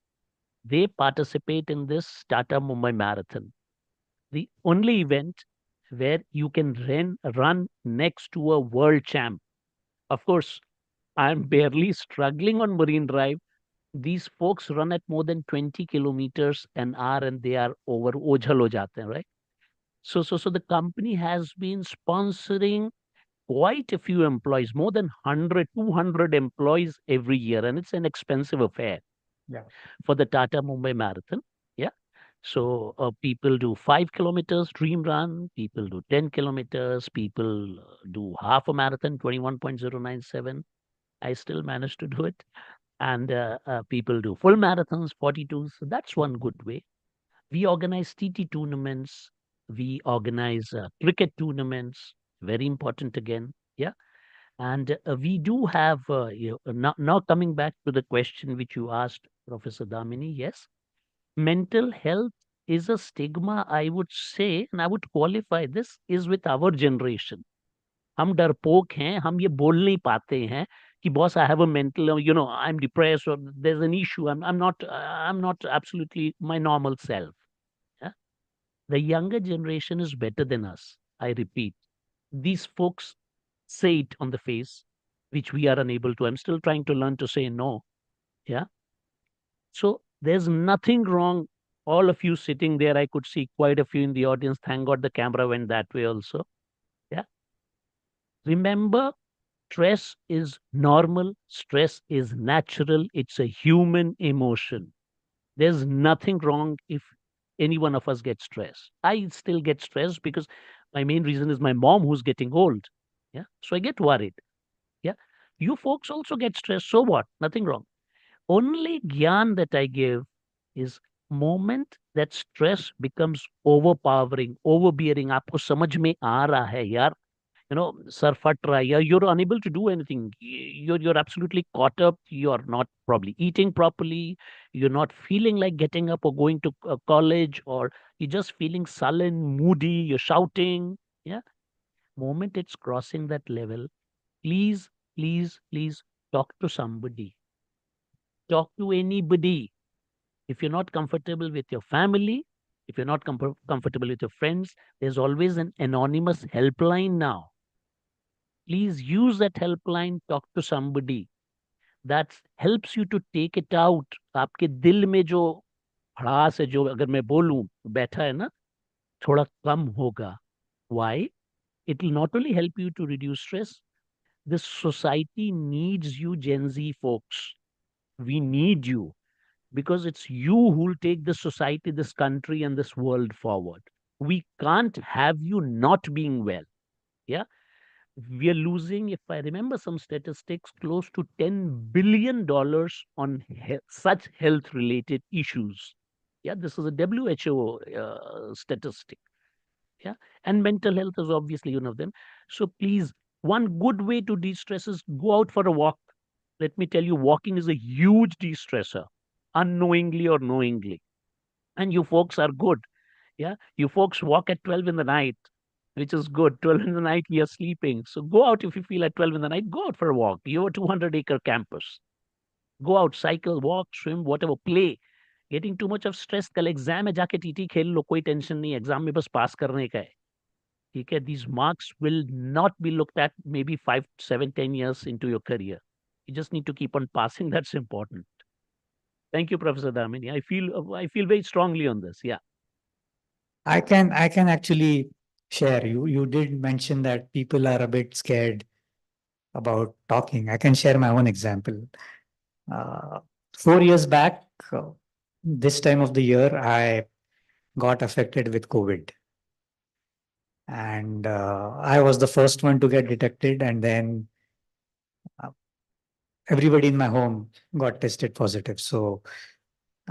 They participate in this Tata Mumbai Marathon, the only event where you can run next to a world champ. Of course, I'm barely struggling on Marine Drive. These folks run at more than 20 kilometers an hour and they are over ojhal ho jate hain, right? So the company has been sponsoring quite a few employees, more than 100, 200 employees every year. And it's an expensive affair for the Tata Mumbai Marathon. Yeah. So people do 5 kilometers dream run, people do 10 kilometers, people do half a marathon, 21.097. I still managed to do it. And people do full marathons, 42. So that's one good way. We organize TT tournaments. We organize cricket tournaments. Very important again. Yeah. And we do have, now coming back to the question which you asked, Professor Damini, yes, mental health is a stigma, I would say, and I would qualify this, is with our generation. हम डरपोक हैं, हम ये बोल नहीं पाते हैं कि boss, I have a mental, I'm depressed or there's an issue. I'm not absolutely my normal self. Yeah? The younger generation is better than us. I repeat, these folks say it on the face, which we are unable to. I'm still trying to learn to say no. Yeah. So there's nothing wrong. All of you sitting there, I could see quite a few in the audience. Thank God the camera went that way also. Yeah. Remember, stress is normal. Stress is natural. It's a human emotion. There's nothing wrong if any one of us gets stressed. I still get stressed because my main reason is my mom who's getting old. Yeah. So I get worried. Yeah. You folks also get stressed. So what? Nothing wrong. Only gyan that I give is moment that stress becomes overpowering, overbearing, आपको समझ में आ रहा है यार, sir fat raha hai, you're unable to do anything. You're absolutely caught up. You're not probably eating properly. You're not feeling like getting up or going to college, or you're just feeling sullen, moody. You're shouting. Yeah. Moment it's crossing that level, please, please, please talk to somebody. Talk to anybody. If you're not comfortable with your family, if you're not comfortable with your friends, there's always an anonymous helpline now. Please use that helpline, talk to somebody. That helps you to take it out. आपके दिल में जो भड़ास है, जो अगर मैं बोलूं बैठा है ना, थोड़ा कम होगा. Why? It will not only help you to reduce stress, this society needs you, Gen Z folks. We need you because it's you who will take this society, this country, and this world forward. We can't have you not being well. Yeah. We are losing, if I remember some statistics, close to $10 billion on such health related issues. Yeah, this is a WHO statistic. Yeah, and mental health is obviously one of them. So please, one good way to de-stress is go out for a walk. Let me tell you, walking is a huge de-stressor, unknowingly or knowingly. And you folks are good. Yeah, you folks walk at 12 in the night, which is good. 12 in the night, we are sleeping. So go out if you feel at 12 in the night, go out for a walk. You have a 200-acre campus. Go out, cycle, walk, swim, whatever, play. Getting too much of stress, कल exam में जाके TT खेल लो, कोई tension नहीं, exam में बस पास करने का है. ठीक है, these marks will not be looked at maybe 5, 7, 10 years into your career. You just need to keep on passing. That's important. Thank you, Professor Damini. I feel very strongly on this. Yeah. I can actually share. You did mention that people are a bit scared about talking. I can share my own example. 4 years back, this time of the year, I got affected with COVID. And I was the first one to get detected, and then everybody in my home got tested positive. So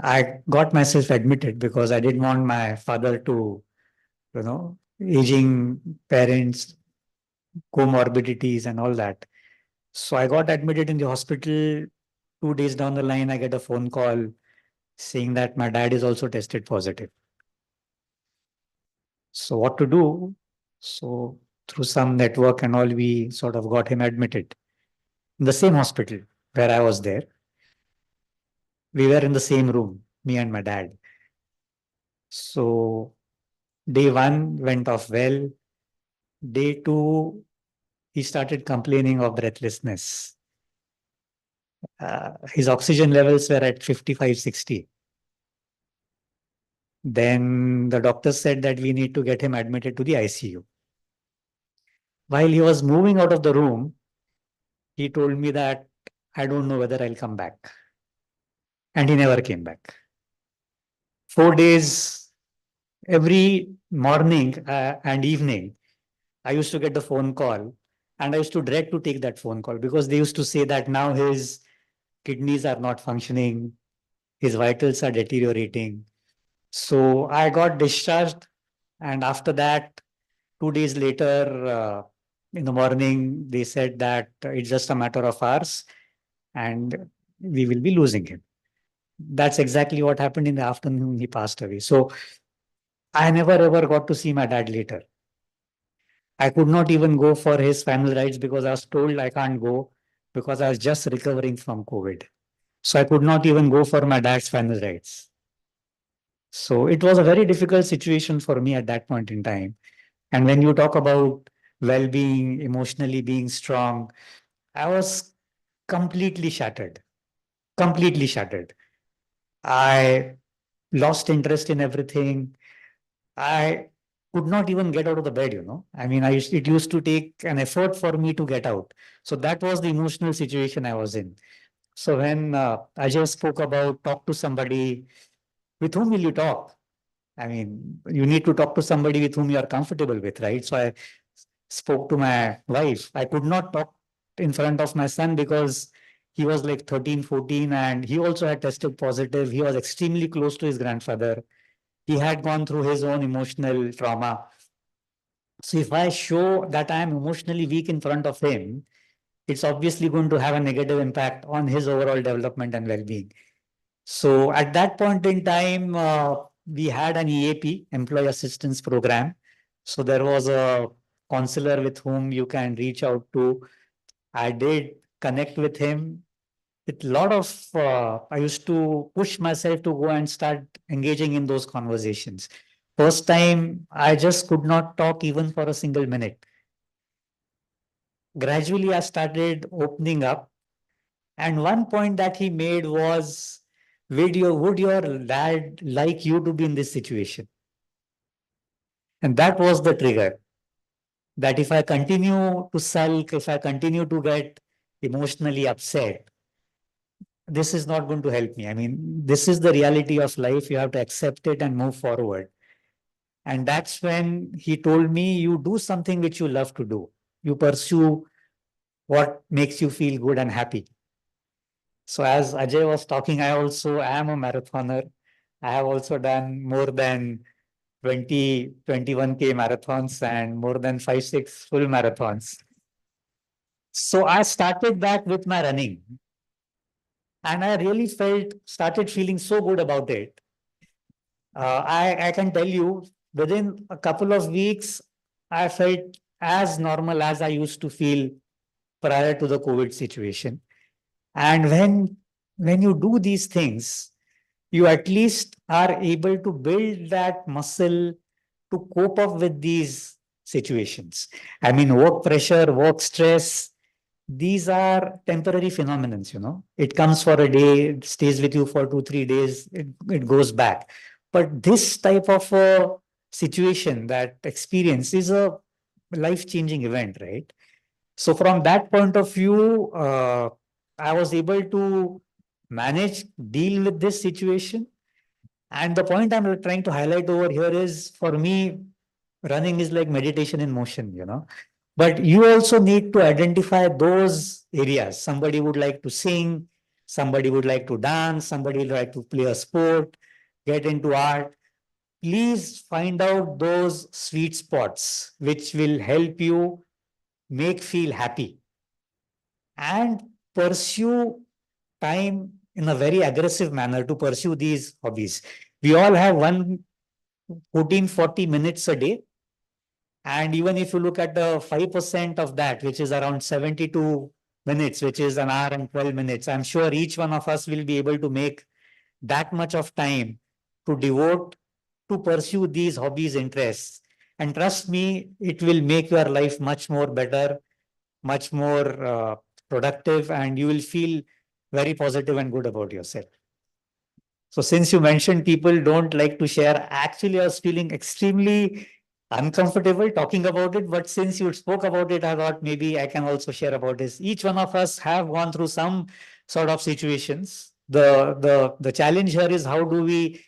I got myself admitted because I didn't want my father to, aging parents, comorbidities, and all that. So I got admitted in the hospital. 2 days down the line, I get a phone call saying that my dad is also tested positive. So what to do? So through some network and all, we sort of got him admitted in the same hospital where I was there. We were in the same room, me and my dad. So day one went off well. Day two, he started complaining of breathlessness. His oxygen levels were at 55, 60. Then the doctor said that we need to get him admitted to the ICU. While he was moving out of the room, he told me that I don't know whether I'll come back. And he never came back. 4 days, every morning and evening, I used to get the phone call, and I used to dread to take that phone call because they used to say that now his kidneys are not functioning, his vitals are deteriorating. So I got discharged, and after that, 2 days later, in the morning, they said that it's just a matter of hours and we will be losing him. That's exactly what happened in the afternoon. He passed away. So I never ever got to see my dad later. I could not even go for his final rites because I was told I can't go because I was just recovering from COVID. So I could not even go for my dad's final rites. So it was a very difficult situation for me at that point in time. And when you talk about well-being, emotionally being strong, I was completely shattered, completely shattered. I lost interest in everything. I could not even get out of the bed. I mean, it used to take an effort for me to get out. So that was the emotional situation I was in. So when Ajay spoke about talk to somebody, with whom will you talk? I mean, you need to talk to somebody with whom you are comfortable with, right? So I spoke to my wife. I could not talk in front of my son because He was like 13, 14, and he also had tested positive. He was extremely close to his grandfather. He had gone through his own emotional trauma. So if I show that I am emotionally weak in front of him, it's obviously going to have a negative impact on his overall development and well-being. So at that point in time, we had an EAP, Employee Assistance Program. So there was a counselor with whom you can reach out to. I did connect with him. With a lot of, I used to push myself to go and start engaging in those conversations. First time, I just could not talk even for a single minute. Gradually, I started opening up. And one point that he made was, would your dad like you to be in this situation? And that was the trigger. That if I continue to sulk, if I continue to get emotionally upset, this is not going to help me. I mean, this is the reality of life. You have to accept it and move forward. And that's when he told me, you do something which you love to do. You pursue what makes you feel good and happy. So as Ajay was talking, I also am a marathoner. I have also done more than 20, 21K marathons and more than 5, 6 full marathons. So I started that with my running. And I really started feeling so good about it. I can tell you, within a couple of weeks, I felt as normal as I used to feel prior to the COVID situation. And when you do these things, you at least are able to build that muscle to cope up with these situations. I mean, work pressure, work stress, these are temporary phenomenons, you know. It comes for a day, it stays with you for 2, 3 days, it goes back. But this type of a situation, that experience is a life-changing event, right? So from that point of view, I was able to manage, deal with this situation. And the point I'm trying to highlight over here is, for me, running is like meditation in motion, you know. But you also need to identify those areas. Somebody would like to sing, somebody would like to dance, somebody would like to play a sport, get into art. Please find out those sweet spots which will help you make feel happy and pursue time in a very aggressive manner to pursue these hobbies. We all have 40 minutes a day. And even if you look at the 5% of that, which is around 72 minutes, which is an hour and 12 minutes, I'm sure each one of us will be able to make that much of time to devote to pursue these hobbies, interests. And trust me, it will make your life much more better, much more productive, and you will feel very positive and good about yourself. So since you mentioned people don't like to share, actually I was feeling extremely uncomfortable talking about it, but since you spoke about it, I thought maybe I can also share about this. Each one of us have gone through some sort of situations. The challenge here is, how do we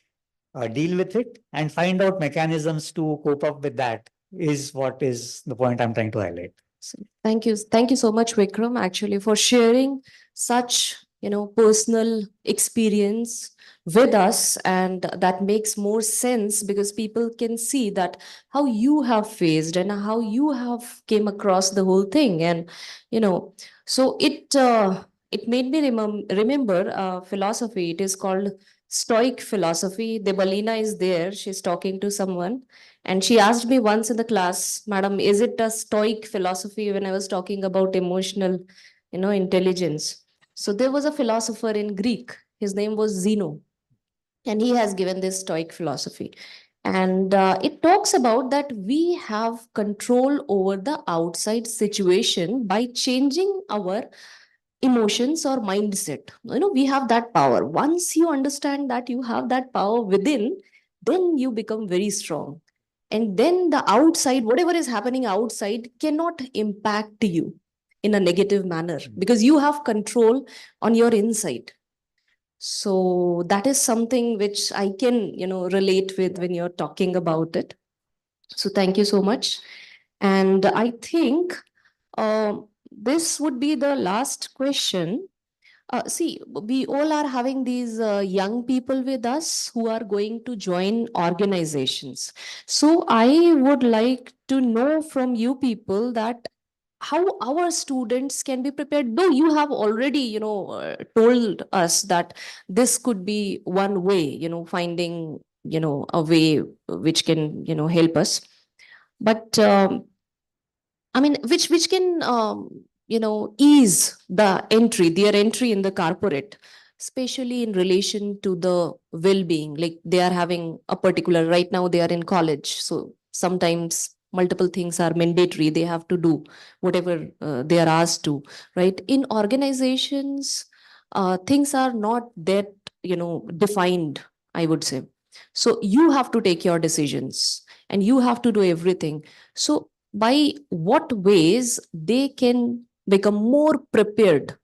deal with it and find out mechanisms to cope up with that, is what is the point I'm trying to highlight. So thank you. Thank you so much, Vikram, actually, for sharing such, personal experience with us. And that makes more sense because people can see that how you have faced and how you have came across the whole thing. And, so it made me remember philosophy. It is called Stoic philosophy. Debalina is there. She's talking to someone. And she asked me once in the class, Madam, is it a Stoic philosophy, when I was talking about emotional, intelligence? So there was a philosopher in Greek. His name was Zeno. And he has given this Stoic philosophy. And it talks about that we have control over the outside situation by changing our emotions or mindset. We have that power. Once you understand that you have that power within, then you become very strong. And then the outside, whatever is happening outside, cannot impact you in a negative manner because you have control on your inside. So that is something which I can, relate with when you're talking about it. So thank you so much. And I think this would be the last question. See, we all are having these young people with us who are going to join organizations. So I would like to know from you people that how our students can be prepared, though you have already, told us that this could be one way, finding, a way which can, help us. But I mean, which can ease their entry in the corporate, especially in relation to the well-being. Like they are having a particular right now they are in college, so sometimes multiple things are mandatory. They have to do whatever they are asked to. Right, in organizations, things are not that defined, I would say. So you have to take your decisions and you have to do everything. So by what ways they can become more prepared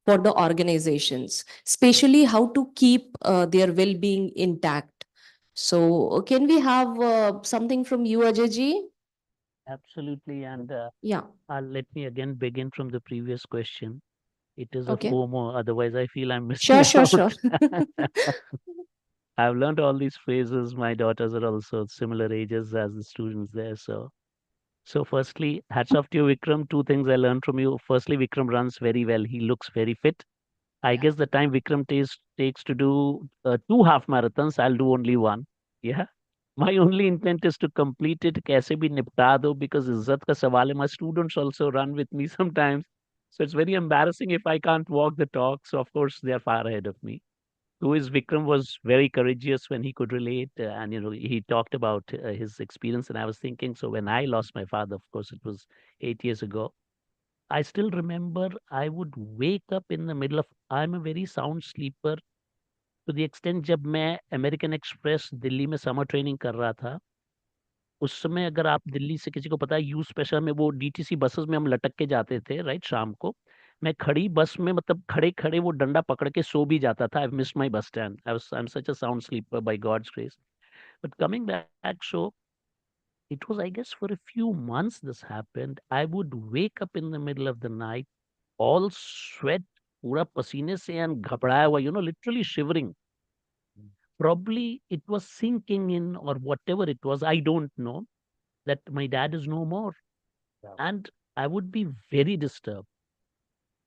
for the organizations, especially how to keep their well-being intact. So can we have something from you, Ajay? Absolutely. And Yeah. let me again begin from the previous question. It is a Okay. FOMO, otherwise I feel I'm missing Sure, sure, sure. out. I've learned all these phrases. My daughters are also similar ages as the students there. So firstly, hats off to you, Vikram. Two things I learned from you. Firstly, Vikram runs very well. He looks very fit. I guess the time Vikram takes to do two half marathons, I'll do only one. Yeah. My only intent is to complete it. कैसे भी निपटा दो, because इज्जत का सवाल है. My students also run with me sometimes. So it's very embarrassing if I can't walk the talk. So of course they are far ahead of me. Who is Vikram was very courageous when he could relate, and he talked about his experience. And I was thinking, so when I lost my father, of course it was 8 years ago, I still remember I would wake up in the middle of. I'm a very sound sleeper to the extent जब मैं American express Delhi में summer training कर रहा था, उस समय अगर आप दिल्ली से किसी को पता है यू स्पेशल में वो डीटीसी बसेस में हम लटक के जाते थे राइट शाम को. मैं खड़ी बस में मतलब खड़े खड़े वो डंडा पकड़ के सो भी जाता था. आई miss my bus stand. I am such a sound sleeper by God's grace. But coming back, so it was, I guess, for a few months this happened. I would wake up in the middle of the night, all sweat, पूरा पसीने से and घबराया हुआ, literally shivering. Probably it was sinking in or whatever it was, I don't know, that my dad is no more. Yeah. And I would be very disturbed.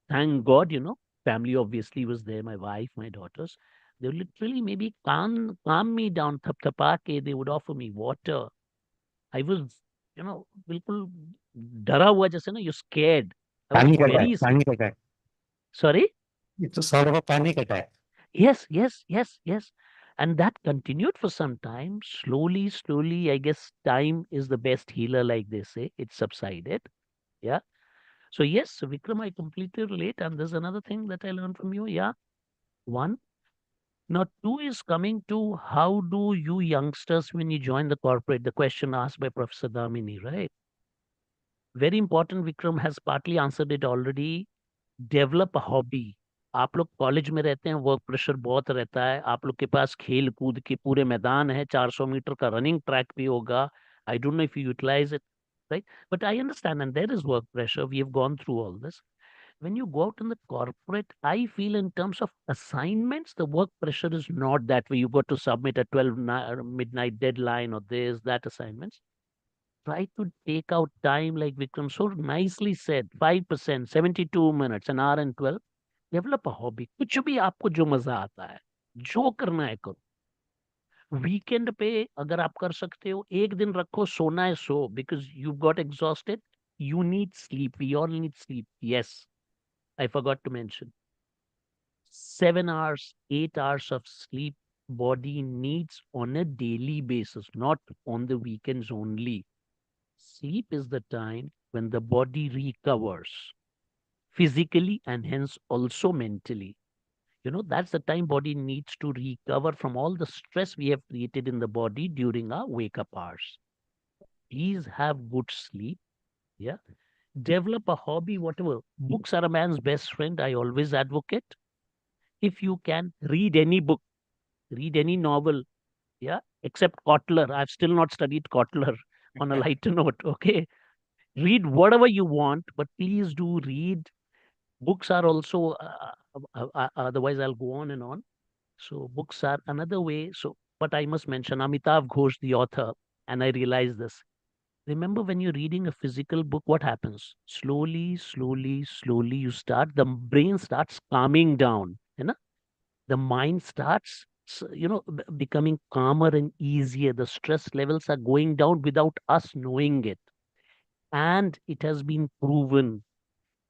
Thank God, family obviously was there, my wife, my daughters. They would literally maybe calm me down, thap thapake, they would offer me water. I was, बिल्कुल डरा हुआ जैसे ना, you're scared. I was Panic attack. very scared. Panic attack. Sorry? It's a sort of a panic attack. Yes, yes, yes, yes. And that continued for some time. Slowly, slowly, I guess time is the best healer, like they say. It subsided. Yeah. So, yes, Vikram, I completely relate. And there's another thing that I learned from you. Yeah. One. Now, two is coming to how do you youngsters, when you join the corporate, the question asked by Professor Damini, right? Very important. Vikram has partly answered it already. Develop hobby. आप लोग college में रहते हैं, work pressure बहुत रहता है, आप लोग के पास खेल कूद के पूरे मैदान है, 400 मीटर का रनिंग ट्रैक भी होगा. I don't know if you utilise it, right? But I understand, and there is work pressure. We have gone through all this. When you go out in the corporate, I feel in terms of assignments, the work pressure is not that way. You got to submit a 12 midnight deadline or this, that assignments. Try to take out time, like Vikram so nicely said, 5%, 72 minutes, an hour and 12. Develop a hobby. कुछ भी आपको जो मजा आता है, जो करना है करो. वीकेंड पे अगर आप कर सकते हो, एक दिन रखो, सोना है सो, because you got exhausted. You need sleep. We all need sleep. Yes, I forgot to mention. 7 hours, 8 hours of sleep body needs on a daily basis, not on the weekends only. Sleep is the time when the body recovers physically and hence also mentally. That's the time body needs to recover from all the stress we have created in the body during our wake up hours. Please have good sleep. Yeah. Develop a hobby, whatever. Books are a man's best friend. I always advocate. If you can read any book, read any novel. Yeah. Except Kotler. I've still not studied Kotler on a lighter note. Okay. Read whatever you want, but please do read. Books are also Otherwise, I'll go on and on. So books are another way. So, but I must mention Amitav Ghosh, the author, and I realized this. Remember, when you're reading a physical book, what happens? Slowly, slowly, slowly, the brain starts calming down. You know, the mind starts, becoming calmer and easier. The stress levels are going down without us knowing it. And it has been proven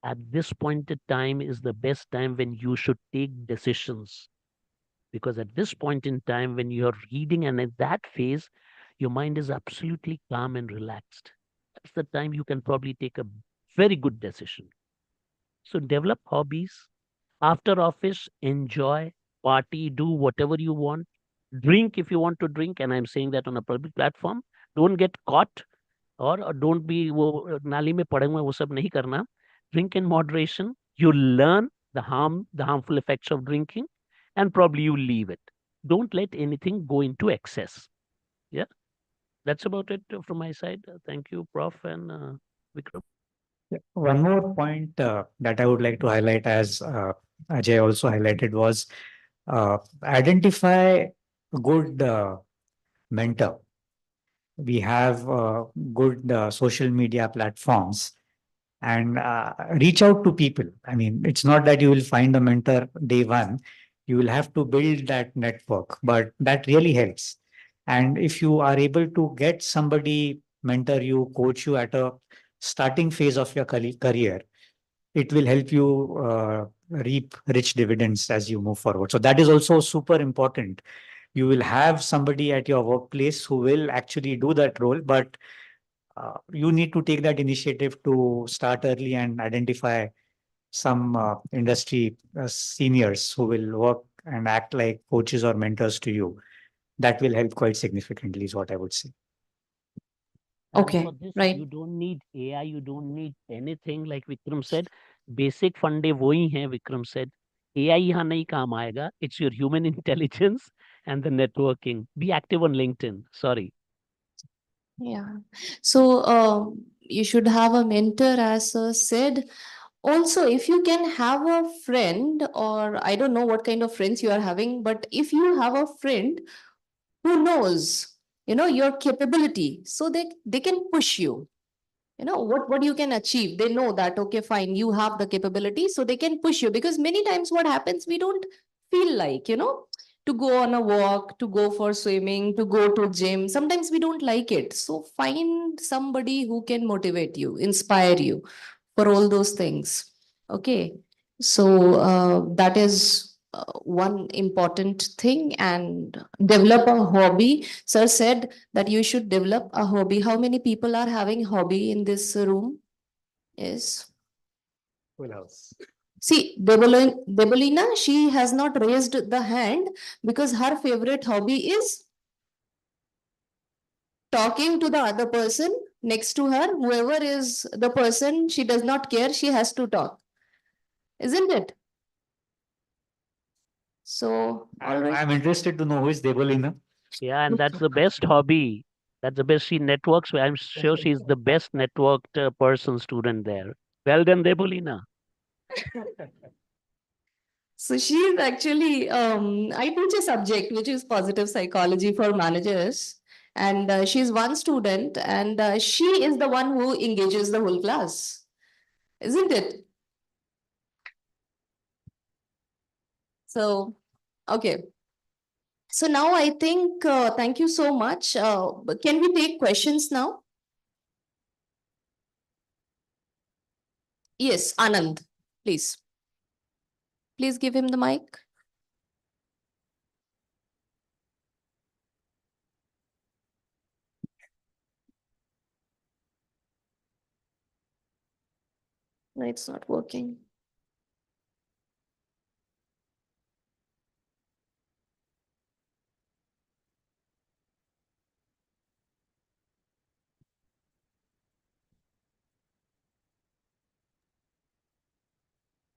at this point in time is the best time when you should take decisions, because at this point in time when you're reading and at that phase your mind is absolutely calm and relaxed, that's the time you can probably take a very good decision. So develop hobbies. After office, enjoy, party, do whatever you want, drink if you want to drink, and I'm saying that on a public platform. Don't get caught, और don't be वो नाली में पड़े हुए वो सब नहीं करना. Drink in moderation. You learn the harmful effects of drinking, and probably you leave it. Don't let anything go into excess. Yeah, that's about it from my side. Thank you, Prof. and Vikram. Yeah. One more point that I would like to highlight, as Ajay also highlighted, was identify a good mentor. We have good social media platforms, and reach out to people. I mean, it's not that you will find a mentor day one. You will have to build that network, but that really helps. And if you are able to get somebody mentor you, coach you at a starting phase of your career, it will help you reap rich dividends as you move forward. So that is also super important. You will have somebody at your workplace who will actually do that role, but you need to take that initiative to start early and identify some industry seniors who will work and act like coaches or mentors to you. That will help quite significantly, is what I would say. And Okay, for this, right. you don't need AI, you don't need anything, like Vikram said. Basic फंडे वही हैं, Vikram said. AI यहाँ नहीं काम आएगा. It's your human intelligence and the networking. Be active on LinkedIn. Sorry. Yeah. So you should have a mentor, as said. Also, if you can have a friend, or I don't know what kind of friends you are having, but if you have a friend who knows, your capability, so they can push you, what you can achieve. They know that, okay, fine, you have the capability, so they can push you. Because many times what happens, we don't feel like, to go on a walk, to go for swimming, to go to gym. Sometimes we don't like it. So find somebody who can motivate you, inspire you for all those things. Okay. So that is one important thing. And develop a hobby. Sir said that you should develop a hobby. How many people are having hobby in this room? Yes. Full house. See, Debolina, she has not raised the hand because her favorite hobby is talking to the other person next to her. Whoever is the person, she does not care. She has to talk. Isn't it? So, all right. I'm interested to know who is Debolina. Yeah, and that's the best hobby. That's the best. She networks. I'm sure she's the best networked person student there. Well done, Debolina. So she is actually, I teach a subject which is positive psychology for managers. And she's one student, and she is the one who engages the whole class. Isn't it? So, okay. So now I think, thank you so much. Can we take questions now? Yes, Anand, please. Please give him the mic. No, it's not working.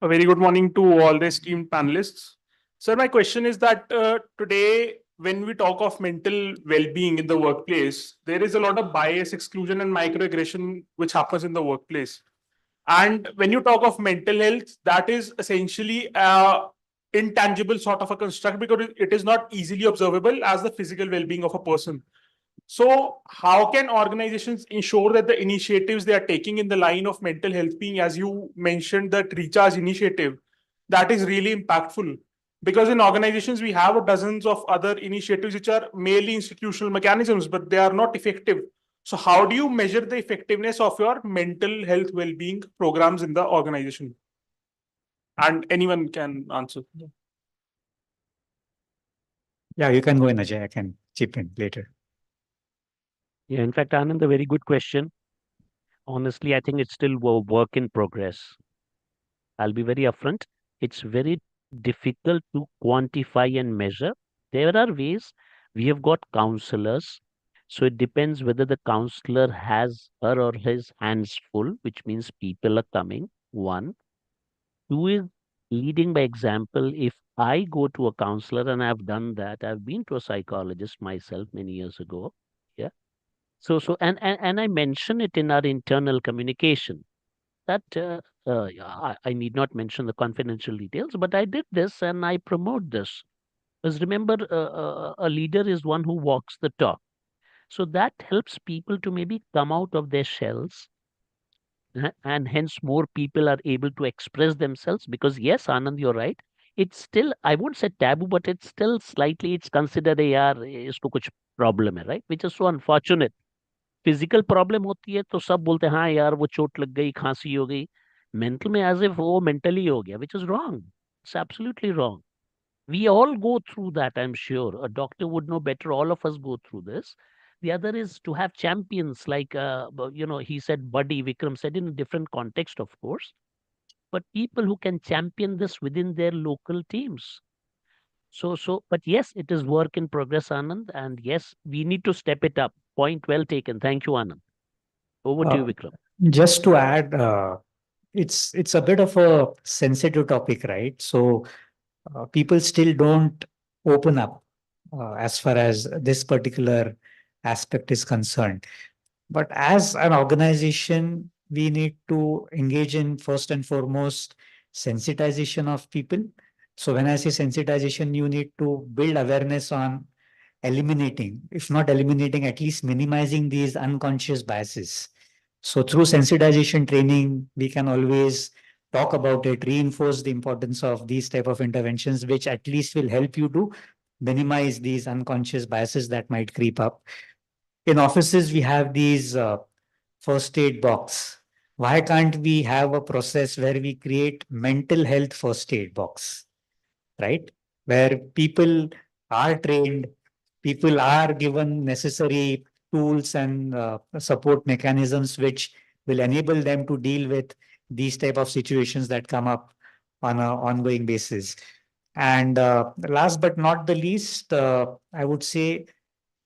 A very good morning to all the esteemed panelists. Sir, my question is that today, when we talk of mental well-being in the workplace, there is a lot of bias, exclusion, and microaggression which happens in the workplace. And when you talk of mental health, that is essentially a intangible sort of a construct because it is not easily observable as the physical well-being of a person. So how can organizations ensure that the initiatives they are taking in the line of mental health being, as you mentioned, that recharge initiative, that is really impactful? Because in organizations, we have dozens of other initiatives which are merely institutional mechanisms, but they are not effective. So how do you measure the effectiveness of your mental health well-being programs in the organization? And anyone can answer. Yeah, you can go in, Ajay. I can chip in later. Yeah, in fact, Anand, a very good question. Honestly, I think it's still a work in progress. I'll be very upfront. It's very difficult to quantify and measure. There are ways. We have got counselors. So it depends whether the counselor has her or his hands full, which means people are coming. One. Two is leading by example. If I go to a counselor, and I've done that, I've been to a psychologist myself many years ago. Yeah. And I mention it in our internal communication that yeah, I need not mention the confidential details, but I did this and I promote this. Because remember, a leader is one who walks the talk. So that helps people to maybe come out of their shells, and hence more people are able to express themselves. Because yes, Anand, you're right. It's still, I won't say taboo, but it's still slightly, it's considered a yaar, isko kuch problem hai, right? Which is so unfortunate. Physical problem होती है तो सब बोलते हैं हाँ यार वो चोट लग गई खांसी हो गई मेंटल में एज इफ वो मेंटली हो गया which is wrong it's absolutely wrong we all go through that, I'm sure a doctor would know better, all of us go through this. The other is to have champions like he said buddy, Vikram said in a different context of course, but people who can champion this within their local teams. But yes, it is work in progress, Anand, and yes, we need to step it up. Point well taken. Thank you, Anand. Over to you, Vikram. Just to add, it's a bit of a sensitive topic, right? So people still don't open up as far as this particular aspect is concerned. But as an organization, we need to engage in first and foremost sensitization of people. So when I say sensitization, you need to build awareness on eliminating, if not eliminating, at least minimizing these unconscious biases. So through sensitization training, we can always talk about it, reinforce the importance of these type of interventions, which at least will help you to minimize these unconscious biases that might creep up. In offices, we have these first aid box. Why can't we have a process where we create mental health first aid box, right? Where people are trained, people are given necessary tools and support mechanisms which will enable them to deal with these type of situations that come up on an ongoing basis. And last but not the least, I would say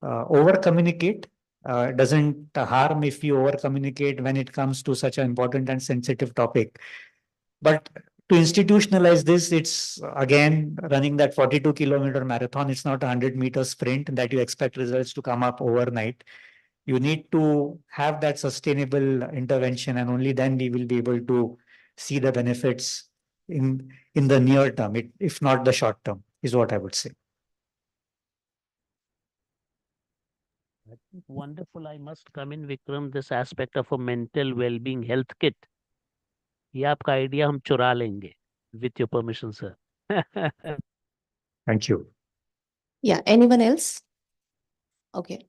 over communicate. Doesn't harm if you over communicate when it comes to such an important and sensitive topic. But to institutionalize this, it's again running that 42-kilometer marathon. It's not a 100-meter sprint that you expect results to come up overnight. You need to have that sustainable intervention, and only then we will be able to see the benefits in the near term, if not the short term, is what I would say. I think wonderful. I must come in, Vikram, this aspect of a mental well-being health kit. ये आपका idea हम चुरा लेंगे. With your permission, sir. Thank you. Yeah, anyone else? Okay.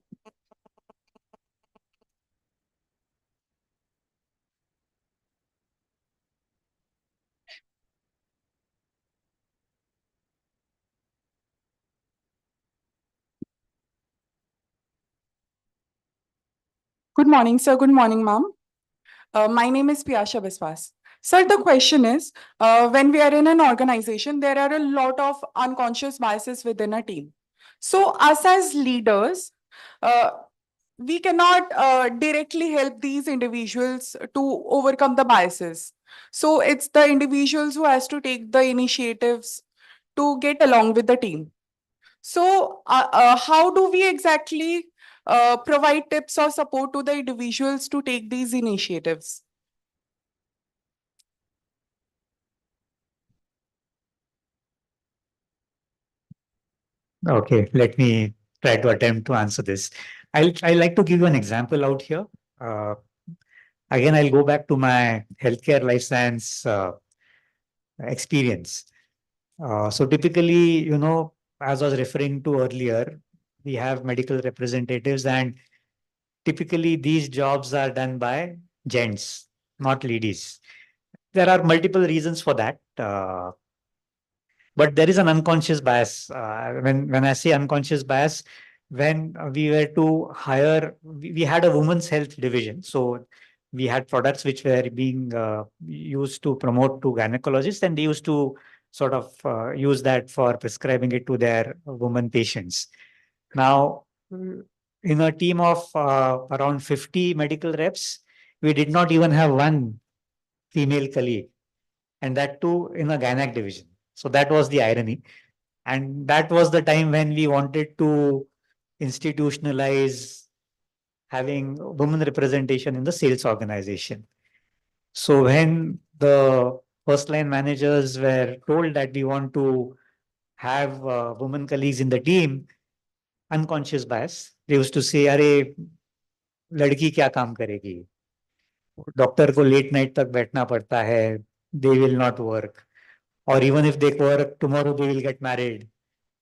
Good morning, sir. Good morning, ma'am. My name is Piyasha Biswas. Sir, the question is, when we are in an organization, there are a lot of unconscious biases within a team. So us as leaders, we cannot directly help these individuals to overcome the biases. So it's the individuals who has to take the initiatives to get along with the team. So how do we exactly provide tips or support to the individuals to take these initiatives? Okay, let me try to attempt to answer this. I'll like to give you an example out here. Uh, Again, I'll go back to my healthcare life science experience. So typically, as I was referring to earlier, we have medical representatives, and typically these jobs are done by gents, not ladies. There are multiple reasons for that. But there is an unconscious bias. When I say unconscious bias, when we were to hire, we had a women's health division. So we had products which were being used to promote to gynecologists, and they used to sort of use that for prescribing it to their women patients. Now, in a team of around 50 medical reps, we did not even have one female colleague, and that too in a gynec division. So that was the irony. And that was the time when we wanted to institutionalize having women representation in the sales organization. So when the first line managers were told that we want to have women colleagues in the team, unconscious bias, they used to say, "अरे लड़की क्या काम करेगी? Doctor को late night तक बैठना पड़ता है, they will not work. Or even if they work, tomorrow they will get married.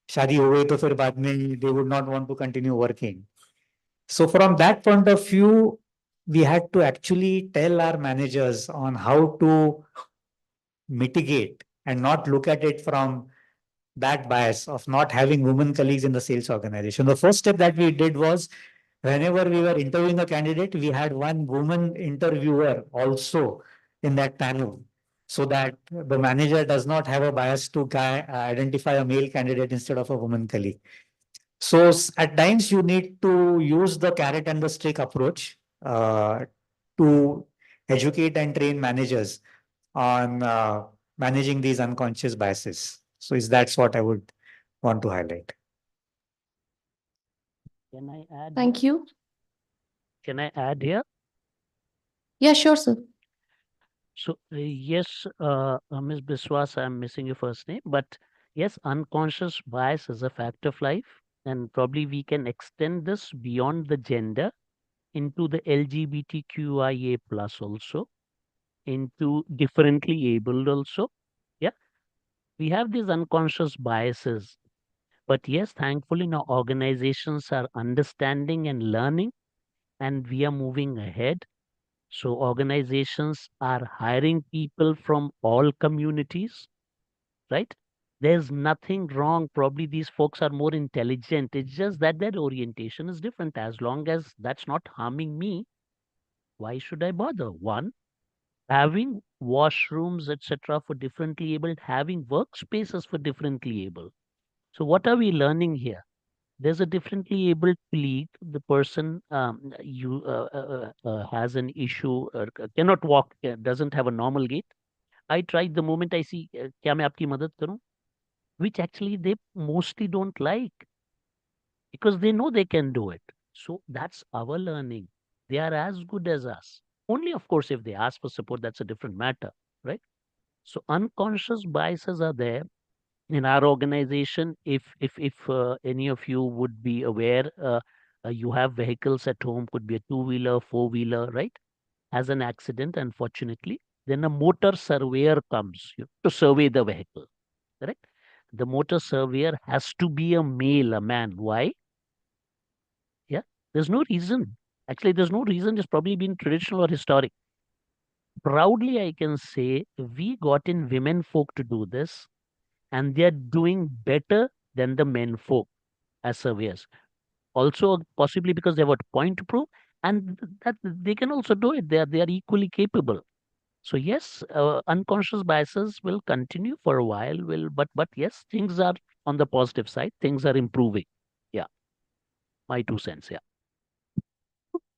शादी हो गई तो फिर बाद में they would not want to continue working." So from that point of view, we had to actually tell our managers on how to mitigate and not look at it from that bias of not having women colleagues in the sales organization. The first step that we did was whenever we were interviewing a candidate, we had one woman interviewer also in that panel so that the manager does not have a bias to identify a male candidate instead of a woman colleague. So at times you need to use the carrot and the stick approach to educate and train managers on managing these unconscious biases. So that's what I would want to highlight. Can I add? Thank you. Can I add here? Yeah, sure, sir. So yes, Ms. Biswas, I'm missing your first name, but yes, unconscious bias is a fact of life, and probably we can extend this beyond the gender into the LGBTQIA plus also, into differently abled also. Yeah, we have these unconscious biases, but yes, thankfully now organizations are understanding and learning, and we are moving ahead. So organizations are hiring people from all communities, right? There's nothing wrong. Probably these folks are more intelligent. It's just that their orientation is different. As long as that's not harming me, why should I bother? One, having washrooms, etc., for differently abled, having workspaces for differently abled. So what are we learning here? There's a differently abled colleague. The person you has an issue, cannot walk, doesn't have a normal gait. I tried the moment I see, क्या मैं आपकी मदद करूं? Which actually they mostly don't like because they know they can do it. So that's our learning. They are as good as us. Only, of course, if they ask for support, that's a different matter, right? So unconscious biases are there in our organization. If any of you would be aware, you have vehicles at home, could be a two-wheeler, four-wheeler, right? Has an accident, unfortunately, then a motor surveyor comes to survey the vehicle, correct? The motor surveyor has to be a male, a man. Why? Yeah, there's no reason. Actually, there's no reason. It's probably been traditional or historic. Proudly, I can say we got in women folk to do this, and they're doing better than the men folk as surveyors. Also, possibly because they have a point to prove, and that they can also do it. They are equally capable. So yes, unconscious biases will continue for a while. But yes, things are on the positive side. Things are improving. Yeah, my 2 cents. Yeah.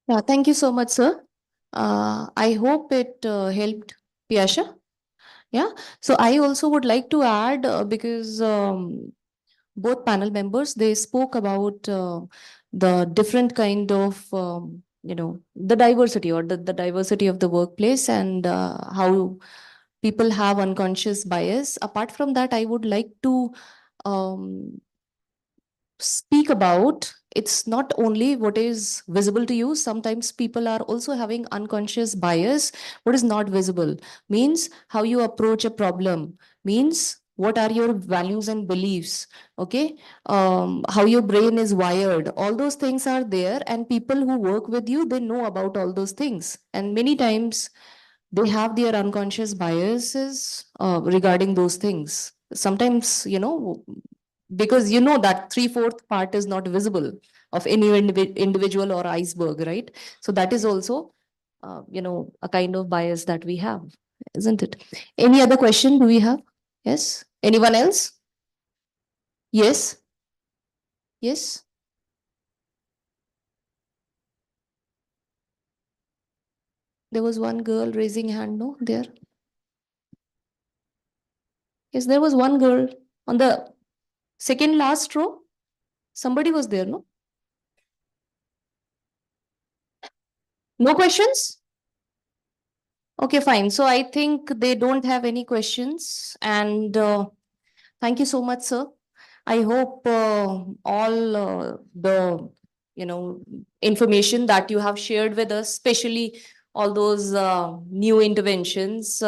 Yeah, thank you so much, sir. I hope it helped Piyasha. Yeah. So I also would like to add because both panel members they spoke about the different kind of the diversity or the diversity of the workplace and how people have unconscious bias. Apart from that, I would like to um, speak about, it's not only what is visible to you. Sometimes people are also having unconscious bias. What is not visible means how you approach a problem, means what are your values and beliefs, okay? How your brain is wired. All those things are there, and people who work with you, they know about all those things. And many times they have their unconscious biases regarding those things. Sometimes, because you know that three-fourth part is not visible of any individual or iceberg, right? So that is also, a kind of bias that we have, isn't it? Any other question do we have? Yes? Anyone else? Yes? Yes? There was one girl raising hand, no? There. Yes, there was one girl on the second last row. Somebody was there, no? No questions? Okay, fine. So I think they don't have any questions. And thank you so much, sir. I hope all the information that you have shared with us, especially all those new interventions,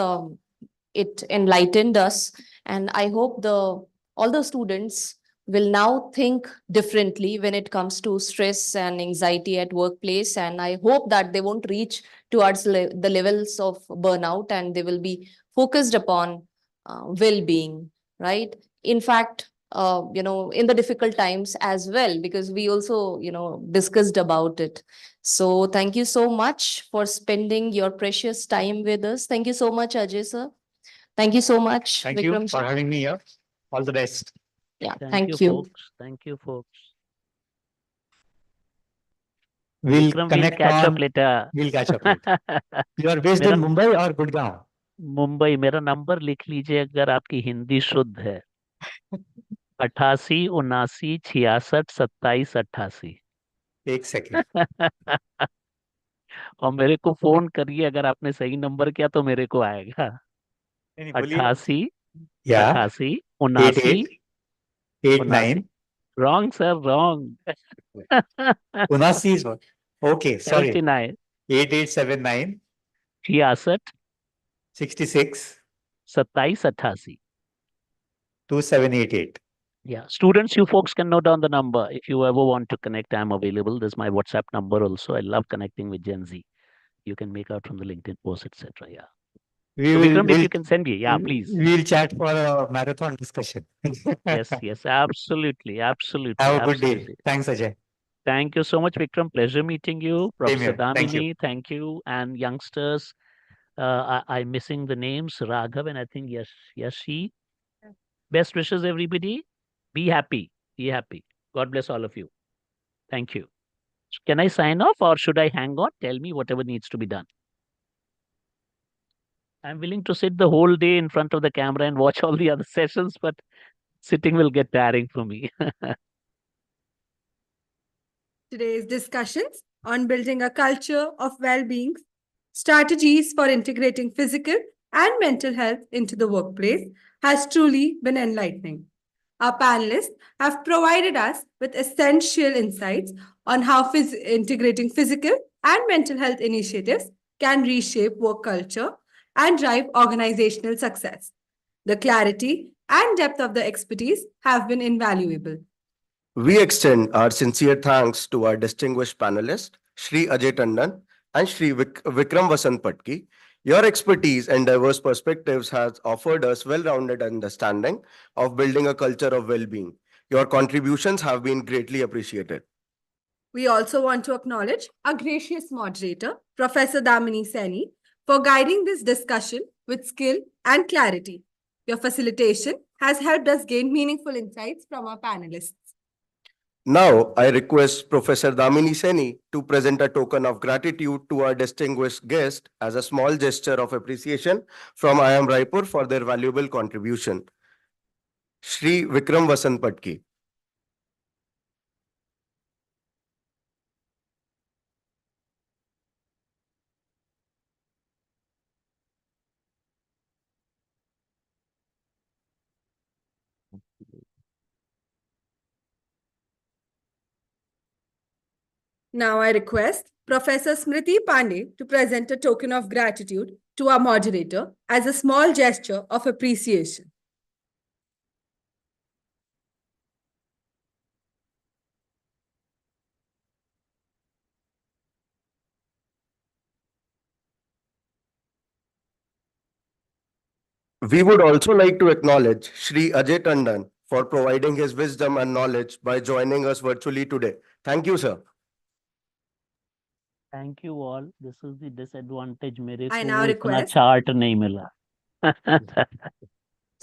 it enlightened us. And I hope all the students will now think differently when it comes to stress and anxiety at workplace. And I hope that they won't reach towards the levels of burnout, and they will be focused upon well-being, right? In fact, in the difficult times as well, because we also, discussed about it. So thank you so much for spending your precious time with us. Thank you so much, Ajay sir. Thank you so much, Thank you Vikram for sir. having me here. All the best. Yeah, Thank you, thank you. folks. Thank you, folks. We'll Vikram, we'll connect catch up on. later. We'll catch up later. You are based मेरा in Mumbai or Gurgaon? Mumbai, मेरा number लिख लीजिए अगर आपकी हिंदी शुद्ध है। 88 79 66 27 88। एक second. और मेरे को फोन करिए अगर आपने सही नंबर किया तो मेरे को आएगा। नहीं बोलिए। 88 या 88 eight 79 eight eight 79। Nine wrong sir, wrong. 79 okay sorry 79 8879 66 66 27 88। 2788। Yeah, students, you folks can note down the number. If you ever want to connect, I'm available. This is my WhatsApp number also. I love connecting with Gen Z. You can make out from the LinkedIn post, etc. Yeah. We So will Vikram, if you can send me, yeah, please. we'll chat for a marathon discussion. Yes, yes, absolutely, absolutely, Have a good day. absolutely. Thanks, Ajay. Thank you so much, Vikram. Pleasure meeting you. Same Professor here. Thank you. Damini, thank you. And youngsters, I'm missing the names, Raghav, and I think yes, Yashi. Best wishes, everybody. Be happy. Be happy. God bless all of you. Thank you. Can I sign off or should I hang on? Tell me whatever needs to be done. I'm willing to sit the whole day in front of the camera and watch all the other sessions, but sitting will get tiring for me. Today's discussions on building a culture of well-being, strategies for integrating physical and mental health into the workplace has truly been enlightening. Our panelists have provided us with essential insights on how integrating physical and mental health initiatives can reshape work culture and drive organizational success. The clarity and depth of the expertise have been invaluable. We extend our sincere thanks to our distinguished panelists, Shri Ajay Tandon and Shri Vikram Vasant Patki. Your expertise and diverse perspectives has offered us well-rounded understanding of building a culture of well-being. Your contributions have been greatly appreciated. We also want to acknowledge our gracious moderator, Professor Damini Seni, for guiding this discussion with skill and clarity. Your facilitation has helped us gain meaningful insights from our panelists. Now, I request Professor Damini Seni to present a token of gratitude to our distinguished guest as a small gesture of appreciation from IIM Raipur for their valuable contribution. Shri Vikram Vasant Patki. Now I request Professor Smriti Pandey to present a token of gratitude to our moderator as a small gesture of appreciation. We would also like to acknowledge Shri Ajay Tandon for providing his wisdom and knowledge by joining us virtually today. Thank you, sir. Thank you all. This is the disadvantage मेरे I को now वो इतना request chart नहीं मिला.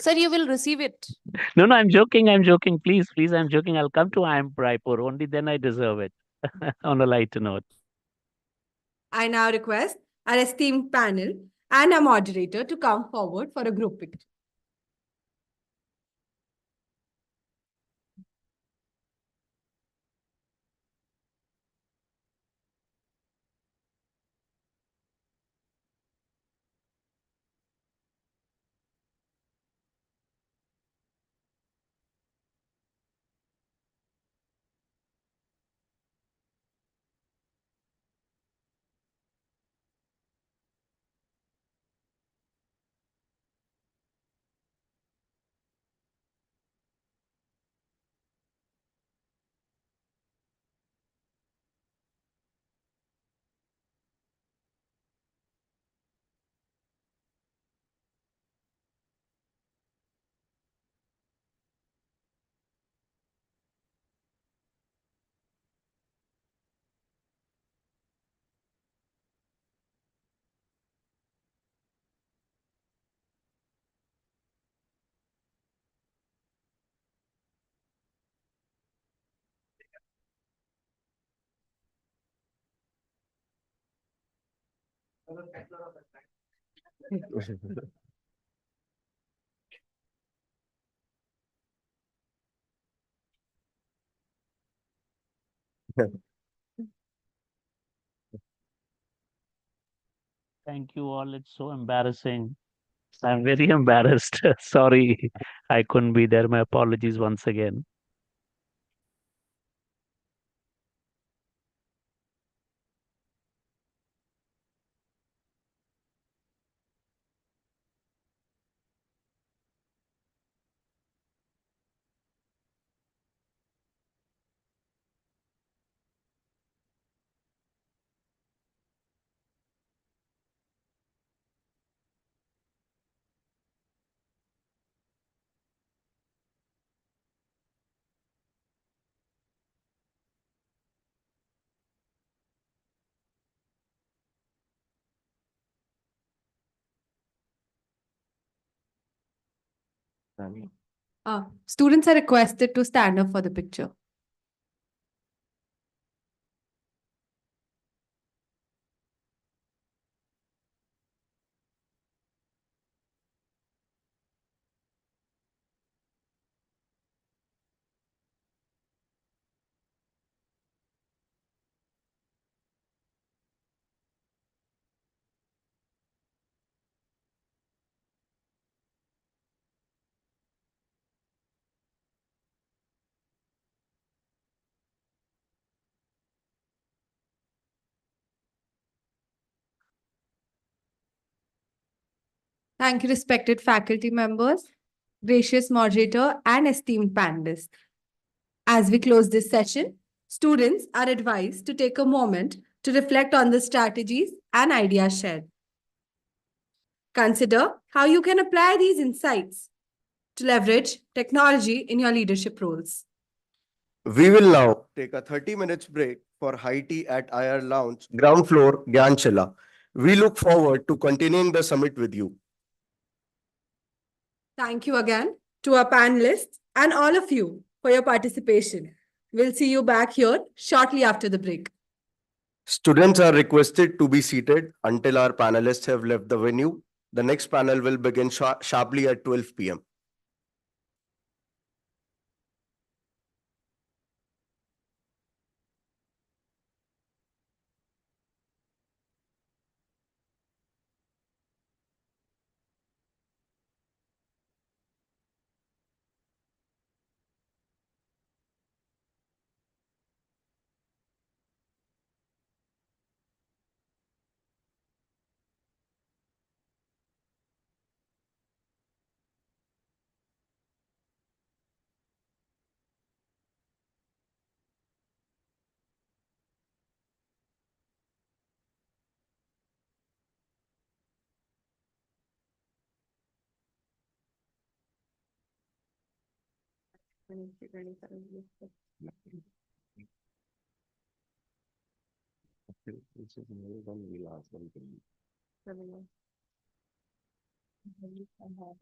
Sir, you will receive it. No, I'm joking. I'm joking. Please, I'm joking. I'll come to IIM Raipur. Only then I deserve it. On a lighter note. I now request our esteemed panel and our moderator to come forward for a group picture. Thank you all. It's so embarrassing. I'm very embarrassed. Sorry, I couldn't be there. My apologies once again. Students are requested to stand up for the picture. Thank you, respected faculty members, gracious moderator, and esteemed panelists. As we close this session, students are advised to take a moment to reflect on the strategies and ideas shared. Consider how you can apply these insights to leverage technology in your leadership roles. We will now take a 30 minutes break for high tea at IR Lounge, ground floor, Gyanchila. We look forward to continuing the summit with you. Thank you again to our panelists and all of you for your participation. We'll see you back here shortly after the break. Students are requested to be seated until our panelists have left the venue. The next panel will begin sharply at 12 p.m.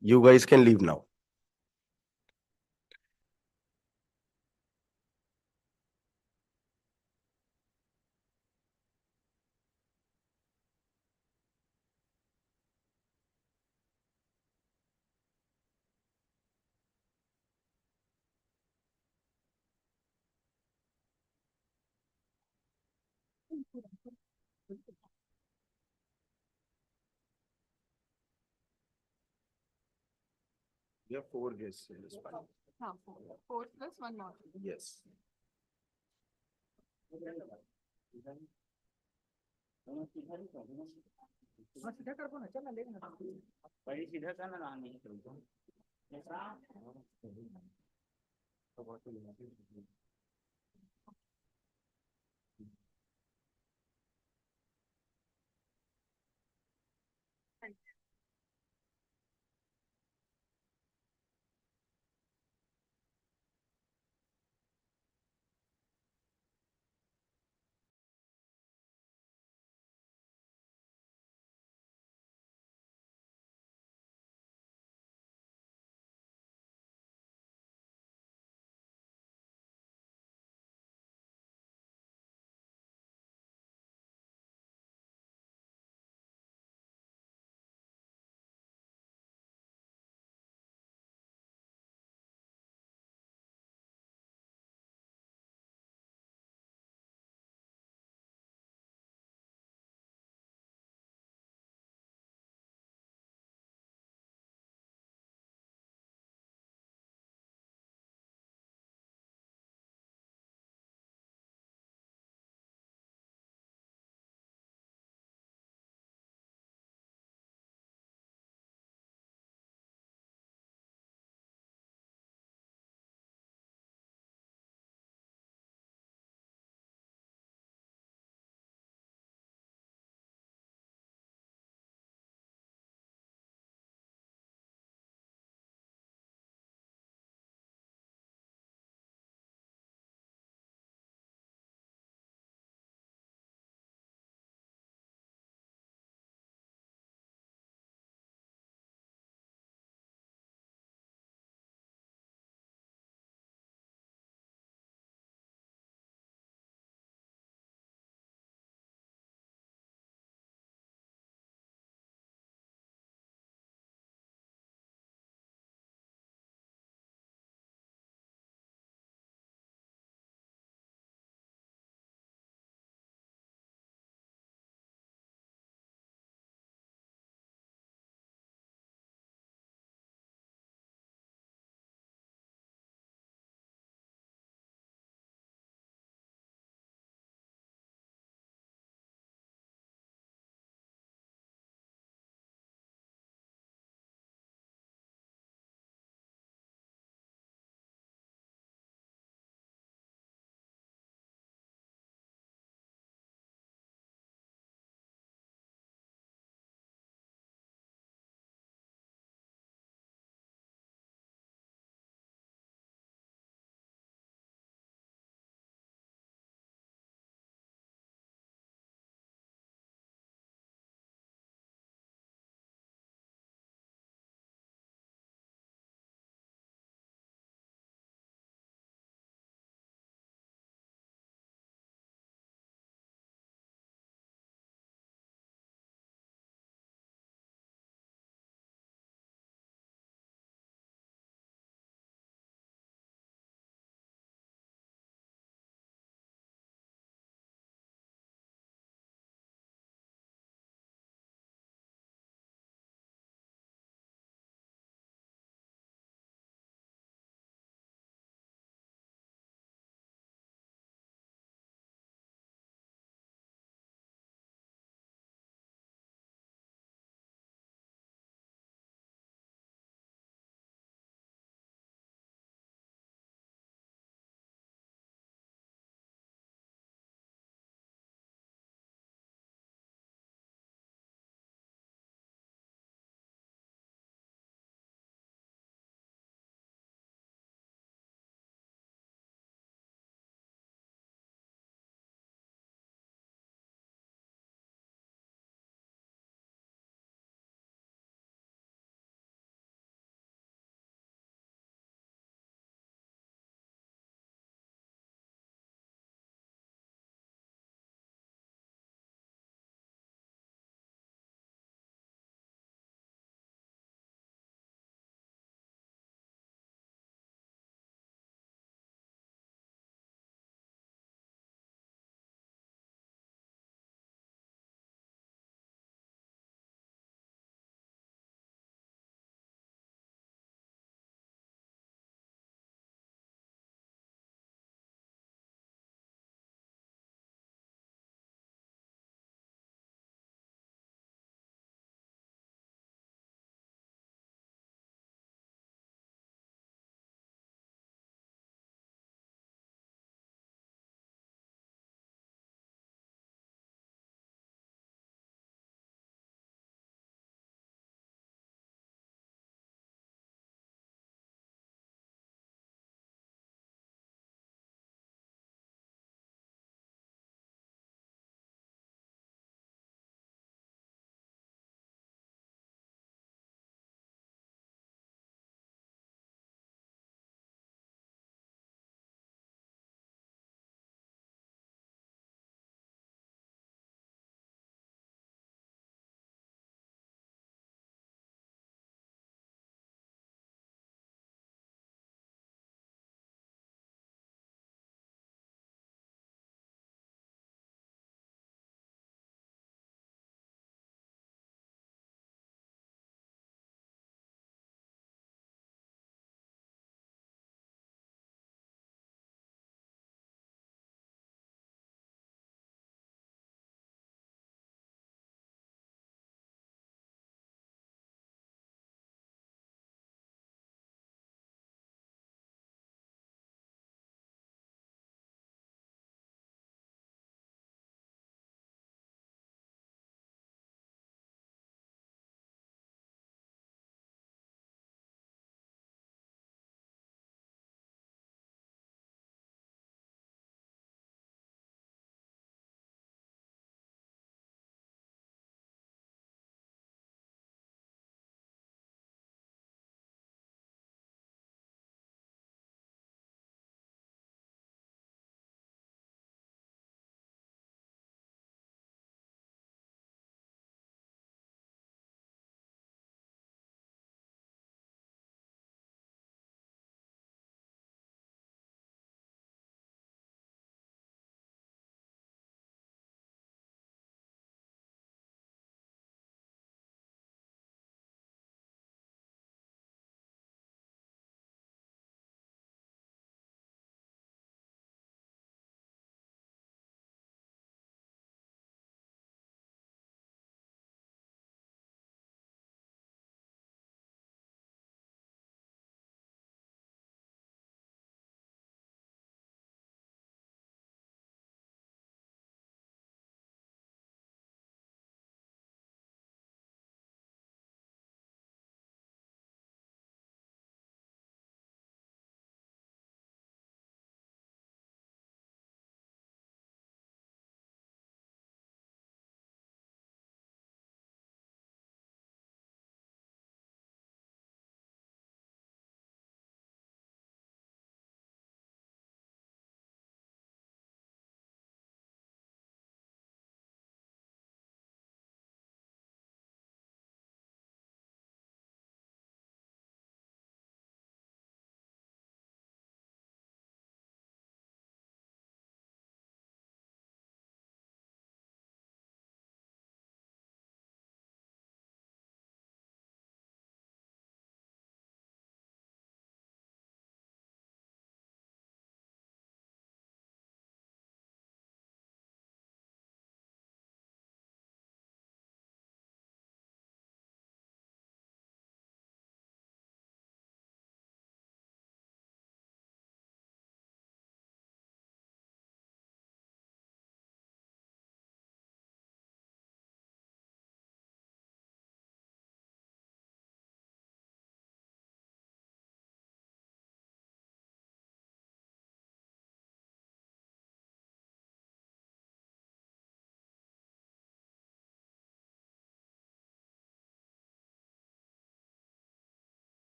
You guys can leave now. We have 4 guests in this panel. Four plus one more. Yes.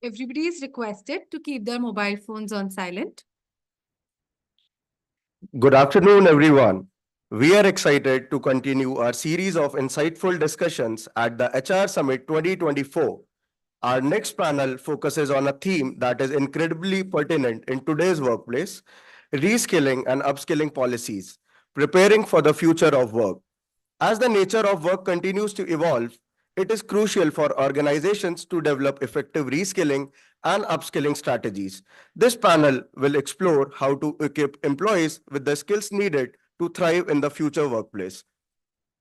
Everybody is requested to keep their mobile phones on silent. Good afternoon, everyone. We are excited to continue our series of insightful discussions at the HR Summit 2024. Our next panel focuses on a theme that is incredibly pertinent in today's workplace: reskilling and upskilling policies, preparing for the future of work. As the nature of work continues to evolve, it is crucial for organizations to develop effective reskilling and upskilling strategies. This panel will explore how to equip employees with the skills needed to thrive in the future workplace.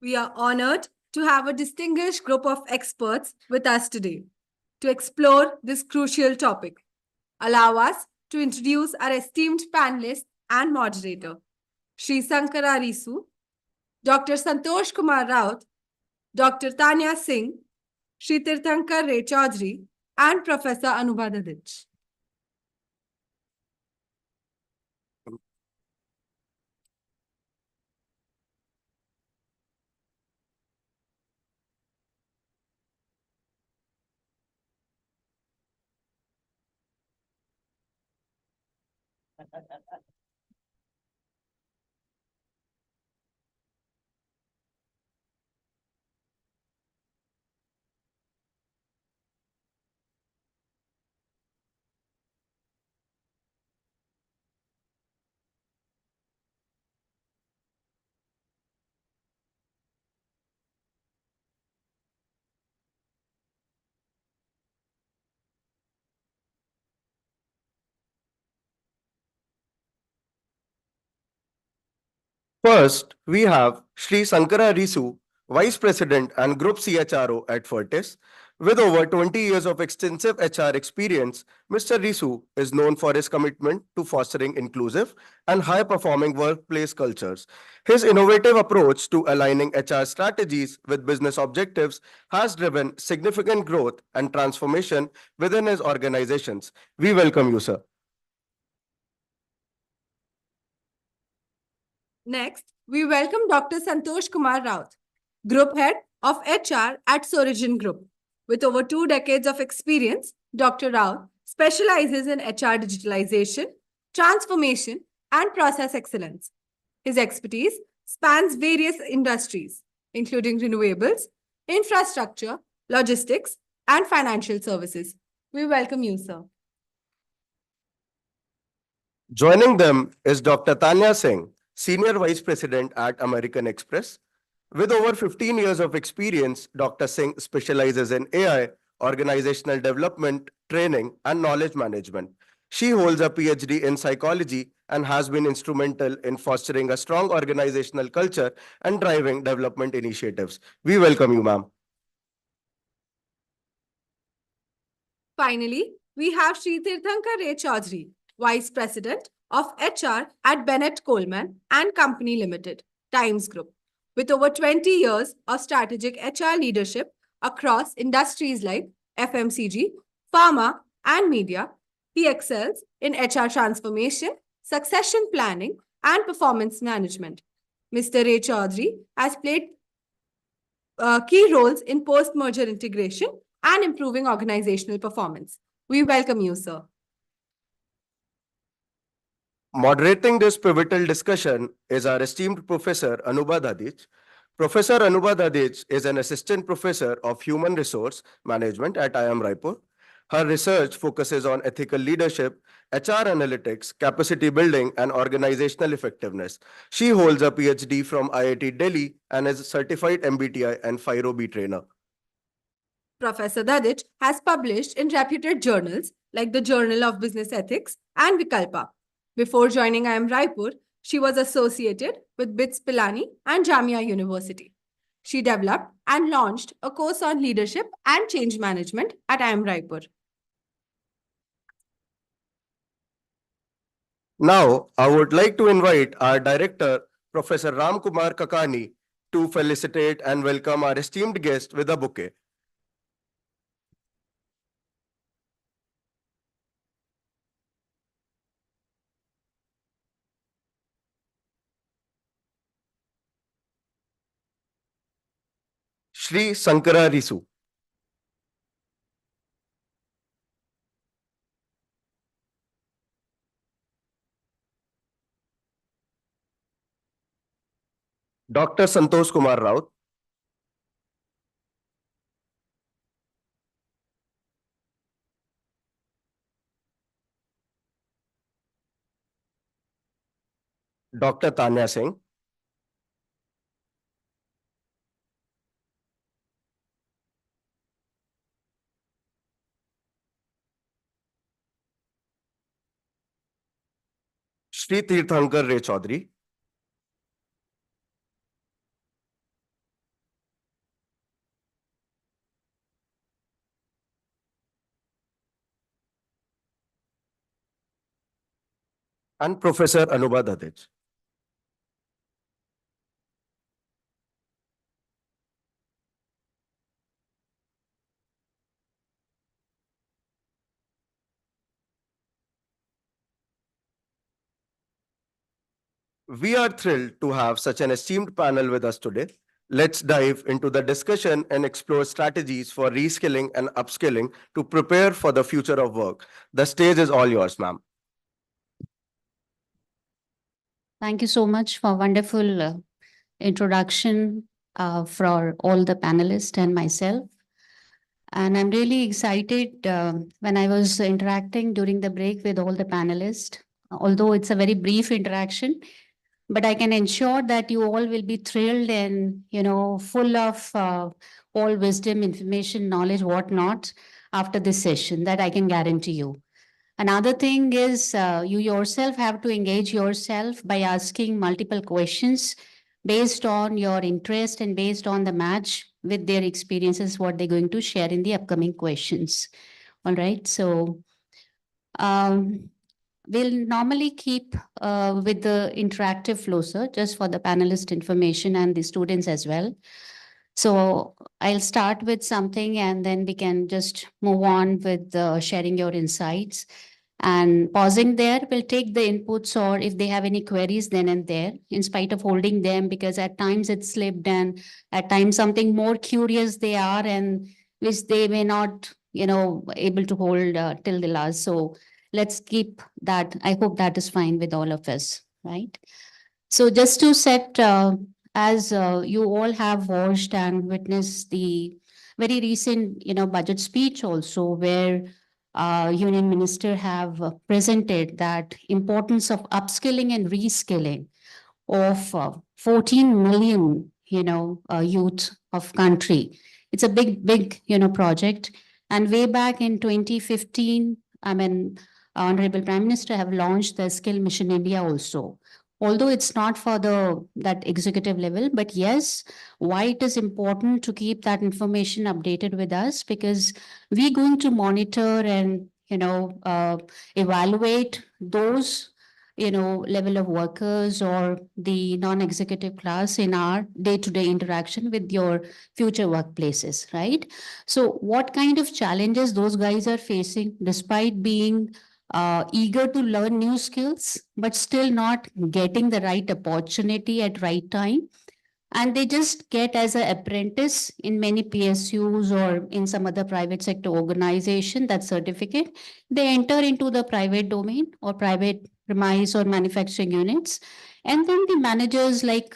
We are honored to have a distinguished group of experts with us today to explore this crucial topic. Allow us to introduce our esteemed panelist and moderator, Sri Sankara Risu, Dr. Santosh Kumar Raut, Dr. Tanya Singh, Sri Tirthankar Ray Chaudhary, and Professor Anubha Dadich. First, we have Sri Sankara Risu, Vice President and Group CHRO at Fortis. With over 20 years of extensive HR experience, Mr. Risu is known for his commitment to fostering inclusive and high-performing workplace cultures. His innovative approach to aligning HR strategies with business objectives has driven significant growth and transformation within his organizations. We welcome you, sir. Next, we welcome Dr. Santosh Kumar Raut, Group Head of HR at Sorigen Group. With over 2 decades of experience, Dr. Raut specializes in HR digitalization, transformation, and process excellence. His expertise spans various industries, including renewables, infrastructure, logistics, and financial services. We welcome you, sir. Joining them is Dr. Tanya Singh, Senior Vice President at American Express. With over 15 years of experience, Dr. Singh specializes in AI, organizational development, training, and knowledge management. She holds a PhD in psychology and has been instrumental in fostering a strong organizational culture and driving development initiatives. We welcome you, ma'am. Finally, we have Sri Tirthankar Ray Chaudhary, Vice President of HR at Bennett Coleman and Company Limited, Times Group. With over 20 years of strategic HR leadership across industries like FMCG, pharma, and media, he excels in HR transformation, succession planning, and performance management. Mr. Ray Chaudhary has played key roles in post-merger integration and improving organizational performance. We welcome you, sir. Moderating this pivotal discussion is our esteemed Professor Anubha Dadich. Professor Anubha Dadich is an Assistant Professor of Human Resource Management at IIM Raipur. Her research focuses on ethical leadership, HR analytics, capacity building, and organizational effectiveness. She holds a PhD from IIT Delhi and is a certified MBTI and FIRO-B trainer. Professor Dadich has published in reputed journals like the Journal of Business Ethics and Vikalpa. Before joining IIM Raipur, she was associated with BITS Pilani and Jamia University. She developed and launched a course on leadership and change management at IIM Raipur. Now, I would like to invite our director, Professor Ram Kumar Kakani, to felicitate and welcome our esteemed guest with a bouquet. Sri Sankara Risu. Dr. Santosh Kumar Raut, Dr. Tanya Singh, Shri Tirthankar Ray Chaudhary, and Professor Anubha Dadich. We are thrilled to have such an esteemed panel with us today. Let's dive into the discussion and explore strategies for reskilling and upskilling to prepare for the future of work. The stage is all yours, ma'am. Thank you so much for wonderful introduction for all the panelists and myself. And I'm really excited when I was interacting during the break with all the panelists, although it's a very brief interaction, but I can ensure that you all will be thrilled and, full of all wisdom, information, knowledge, whatnot after this session, that I can guarantee you. Another thing is you yourself have to engage yourself by asking multiple questions based on your interest and based on the match with their experiences, what they're going to share in the upcoming questions. All right. So we'll normally keep with the interactive flow, sir, just for the panelist information and the students as well. So I'll start with something and then we can just move on with sharing your insights. And pausing there, we'll take the inputs or if they have any queries then and there, in spite of holding them, because at times it's slipped and at times something more curious they are and which they may not, able to hold till the last. So let's keep that. I hope that is fine with all of us, right? So just to set, as you all have watched and witnessed the very recent, budget speech also, where Union Minister have presented that importance of upskilling and reskilling of 14 million, youth of country. It's a big, project. And way back in 2015, Honorable Prime Minister have launched the Skill Mission India also. Although it's not for that executive level, but yes, why it is important to keep that information updated with us, because we're going to monitor and, evaluate those level of workers or the non-executive class in our day-to-day interaction with your future workplaces, right? So what kind of challenges those guys are facing despite being eager to learn new skills, but still not getting the right opportunity at right time. And they just get as an apprentice in many PSUs or in some other private sector organization, that certificate. They enter into the private domain or private premise or manufacturing units. And then the managers like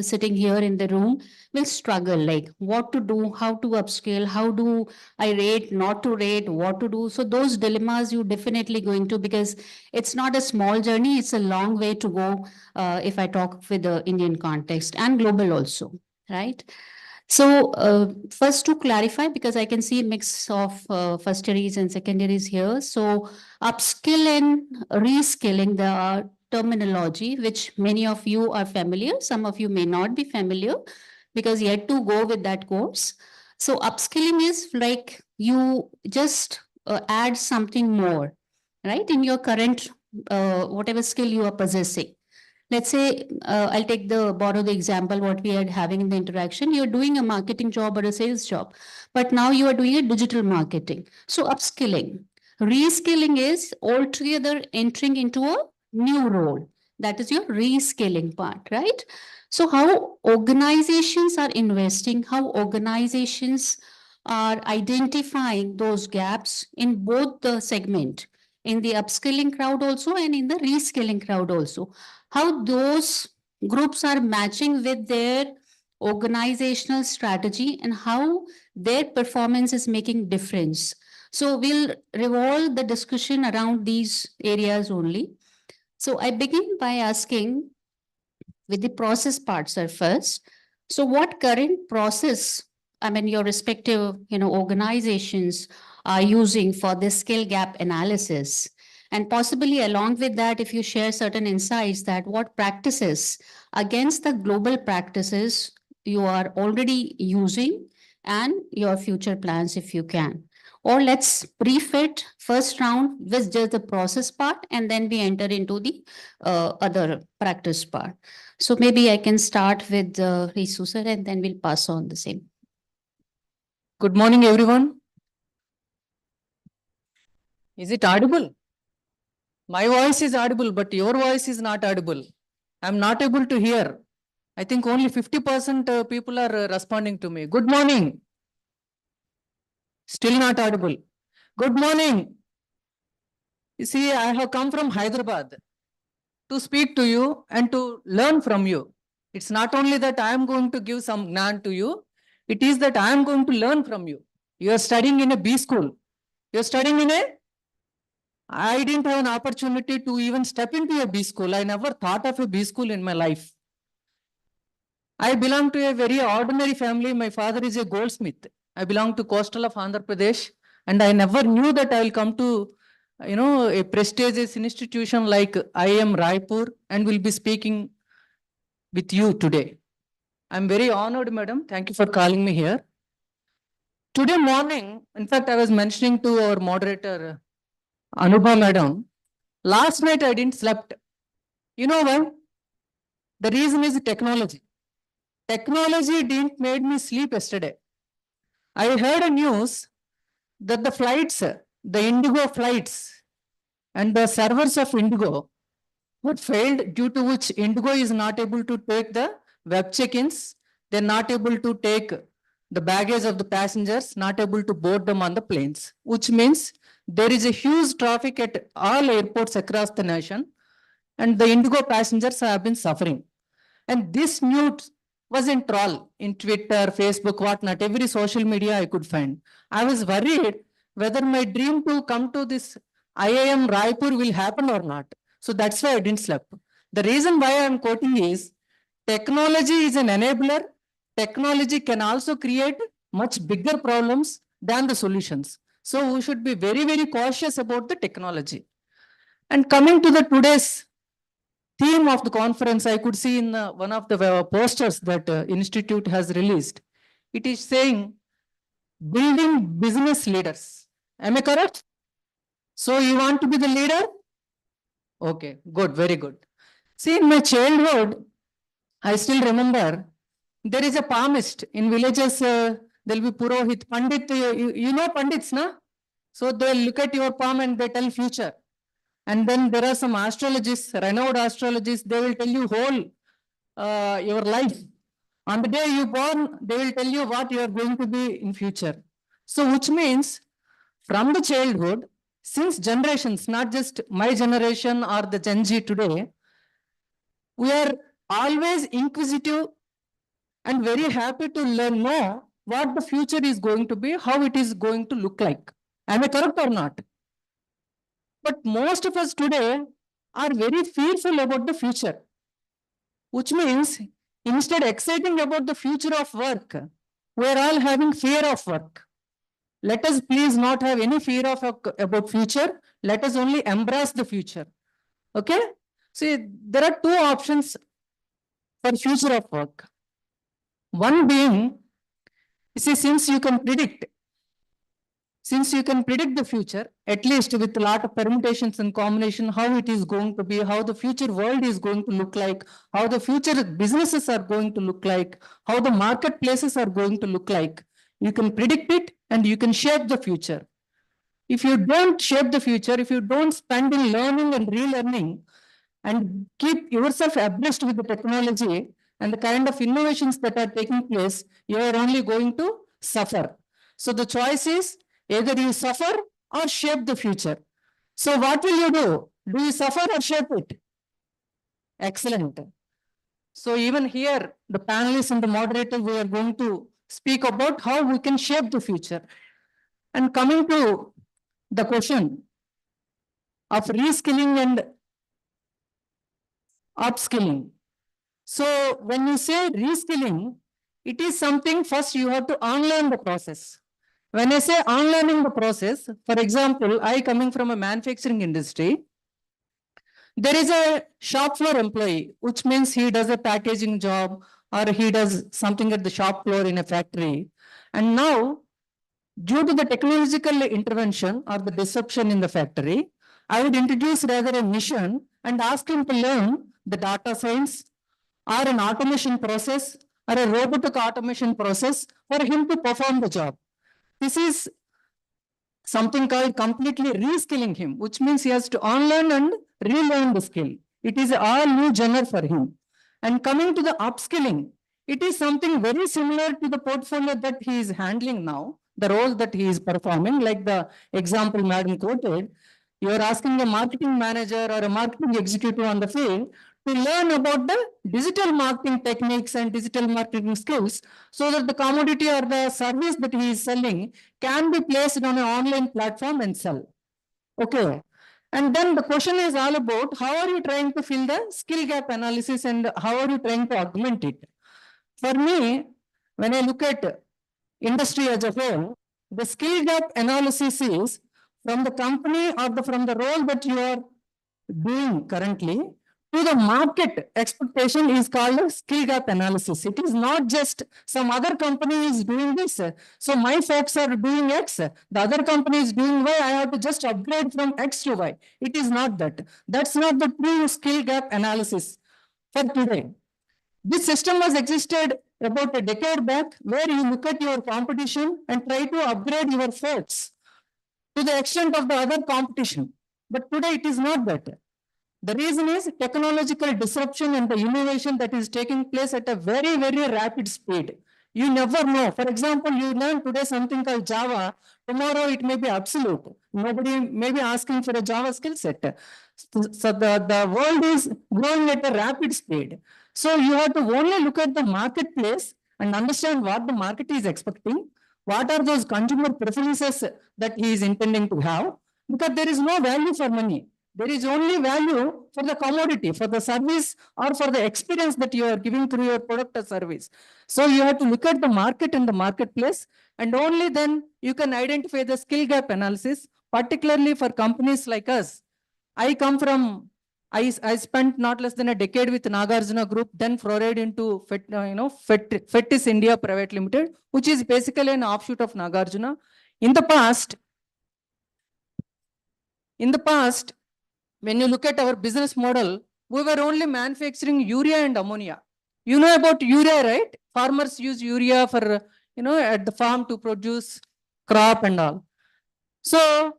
sitting here in the room will struggle like what to do, how to upskill, how do I rate, not to rate, what to do. So those dilemmas you definitely going to, because it's not a small journey, it's a long way to go if I talk with the Indian context and global also, right? So first to clarify, because I can see a mix of first-years and secondaries here. So upskill and reskilling, the terminology, which many of you are familiar, some of you may not be familiar because yet to go with that course. So upskilling is like you just add something more, right? In your current, whatever skill you are possessing. Let's say, I'll borrow the example what we are having in the interaction. You're doing a marketing job or a sales job, but now you are doing a digital marketing. So upskilling. Reskilling is altogether entering into a new role. That is your reskilling part, right? So how organizations are investing, how organizations are identifying those gaps in both the segment, in the upskilling crowd also and in the reskilling crowd also. How those groups are matching with their organizational strategy and how their performance is making difference. So we'll revolve the discussion around these areas only. So I begin by asking with the process part, sir, first. So what current process, I mean, your respective, organizations are using for this skill gap analysis? And possibly along with that, if you share certain insights that what practices against the global practices you are already using and your future plans if you can. Or let's brief it first round with just the process part and then we enter into the other practice part. So maybe I can start with Risu sir and then we'll pass on the same. Good morning, everyone. Is it audible? My voice is audible, but your voice is not audible. I'm not able to hear. I think only 50% people are responding to me. Good morning. Still not audible. Good morning. You see, I have come from Hyderabad to speak to you and to learn from you. It's not only that I am going to give some gnan to you, it is that I am going to learn from you. You are studying in a B school. You are studying in a I didn't have an opportunity to even step into a B school. I never thought of a B school in my life. I belong to a very ordinary family. My father is a goldsmith. I belong to coastal of Andhra Pradesh, and I never knew that I will come to, a prestigious institution like IIM Raipur and will be speaking with you today. I'm very honored, madam. Thank you for calling me here. Today morning, in fact, I was mentioning to our moderator, Anubha madam, last night I didn't slept. You know why? The reason is technology. Technology didn't made me sleep yesterday. I heard a news that the flights, the Indigo flights and the servers of Indigo were failed, due to which Indigo is not able to take the web check-ins. They're not able to take the baggage of the passengers, not able to board them on the planes, which means there is a huge traffic at all airports across the nation, and the Indigo passengers have been suffering. And this news was in troll in Twitter, Facebook, whatnot, every social media I could find. I was worried whether my dream to come to this IIM Raipur will happen or not. So that's why I didn't sleep. The reason why I'm quoting is technology is an enabler. Technology can also create much bigger problems than the solutions. So we should be very, very cautious about the technology. And coming to the today's theme of the conference, I could see in one of the posters that institute has released. It is saying building business leaders. Am I correct? So you want to be the leader? Okay, good, very good. See, in my childhood, I still remember there is a palmist in villages. There'll be Purohit, Pandit. You know Pandits, na? So they'll look at your palm and they tell future. And then there are some astrologists, renowned astrologists, they will tell you whole your life. On the day you born, they will tell you what you are going to be in future. So which means from the childhood, since generations, not just my generation or the Gen Z today, we are always inquisitive and very happy to know what the future is going to be, how it is going to look like. Am I correct or not? But most of us today are very fearful about the future, which means instead exciting about the future of work, we are all having fear of work. Let us please not have any fear of about future. Let us only embrace the future. Okay? See, there are two options for future of work. One being, see, since you can predict the future, at least with a lot of permutations and combination, how it is going to be, how the future world is going to look like, how the future businesses are going to look like, how the marketplaces are going to look like. You can predict it and you can shape the future. If you don't shape the future, if you don't spend in learning and relearning and keep yourself abreast with the technology and the kind of innovations that are taking place, you are only going to suffer. So the choice is either you suffer or shape the future. So what will you do? Do you suffer or shape it? Excellent. So even here, the panelists and the moderator, we are going to speak about how we can shape the future. And coming to the question of reskilling and upskilling. So when you say reskilling, it is something first you have to unlearn the process. When I say unlearning the process, for example, I coming from a manufacturing industry, there is a shop floor employee, which means he does a packaging job or he does something at the shop floor in a factory. And now, due to the technological intervention or the disruption in the factory, I would introduce rather a mission and ask him to learn the data science or an automation process or a robotic automation process for him to perform the job. This is something called completely reskilling him, which means he has to unlearn and relearn the skill. It is all new genre for him. And coming to the upskilling, it is something very similar to the portfolio that he is handling now, the role that he is performing, like the example Madam quoted. You are asking a marketing manager or a marketing executive on the field to learn about the digital marketing techniques and digital marketing skills so that the commodity or the service that he is selling can be placed on an online platform and sell. Okay. And then the question is all about how are you trying to fill the skill gap analysis and how are you trying to augment it? For me, when I look at industry as a whole, the skill gap analysis is from the company or from the role that you are doing currently to the market expectation is called a skill gap analysis. It is not just some other company is doing this. So my folks are doing X, the other company is doing Y, I have to just upgrade from X to Y. It is not that. That's not the true skill gap analysis for today. This system has existed about a decade back where you look at your competition and try to upgrade your folks to the extent of the other competition. But today it is not that. The reason is technological disruption and the innovation that is taking place at a very, very rapid speed. You never know. For example, you learn today something called Java. Tomorrow it may be obsolete. Nobody may be asking for a Java skill set. So the world is growing at a rapid speed. So you have to only look at the marketplace and understand what the market is expecting. What are those consumer preferences that he is intending to have? Because there is no value for money. There is only value for the commodity, for the service, or for the experience that you are giving through your product or service. So you have to look at the market and the marketplace, and only then you can identify the skill gap analysis, particularly for companies like us. I spent not less than a decade with Nagarjuna Group, then forayed into Fetis India Private Limited, which is basically an offshoot of Nagarjuna. In the past, when you look at our business model, we were only manufacturing urea and ammonia. You know about urea, right? Farmers use urea for, at the farm to produce crop and all. So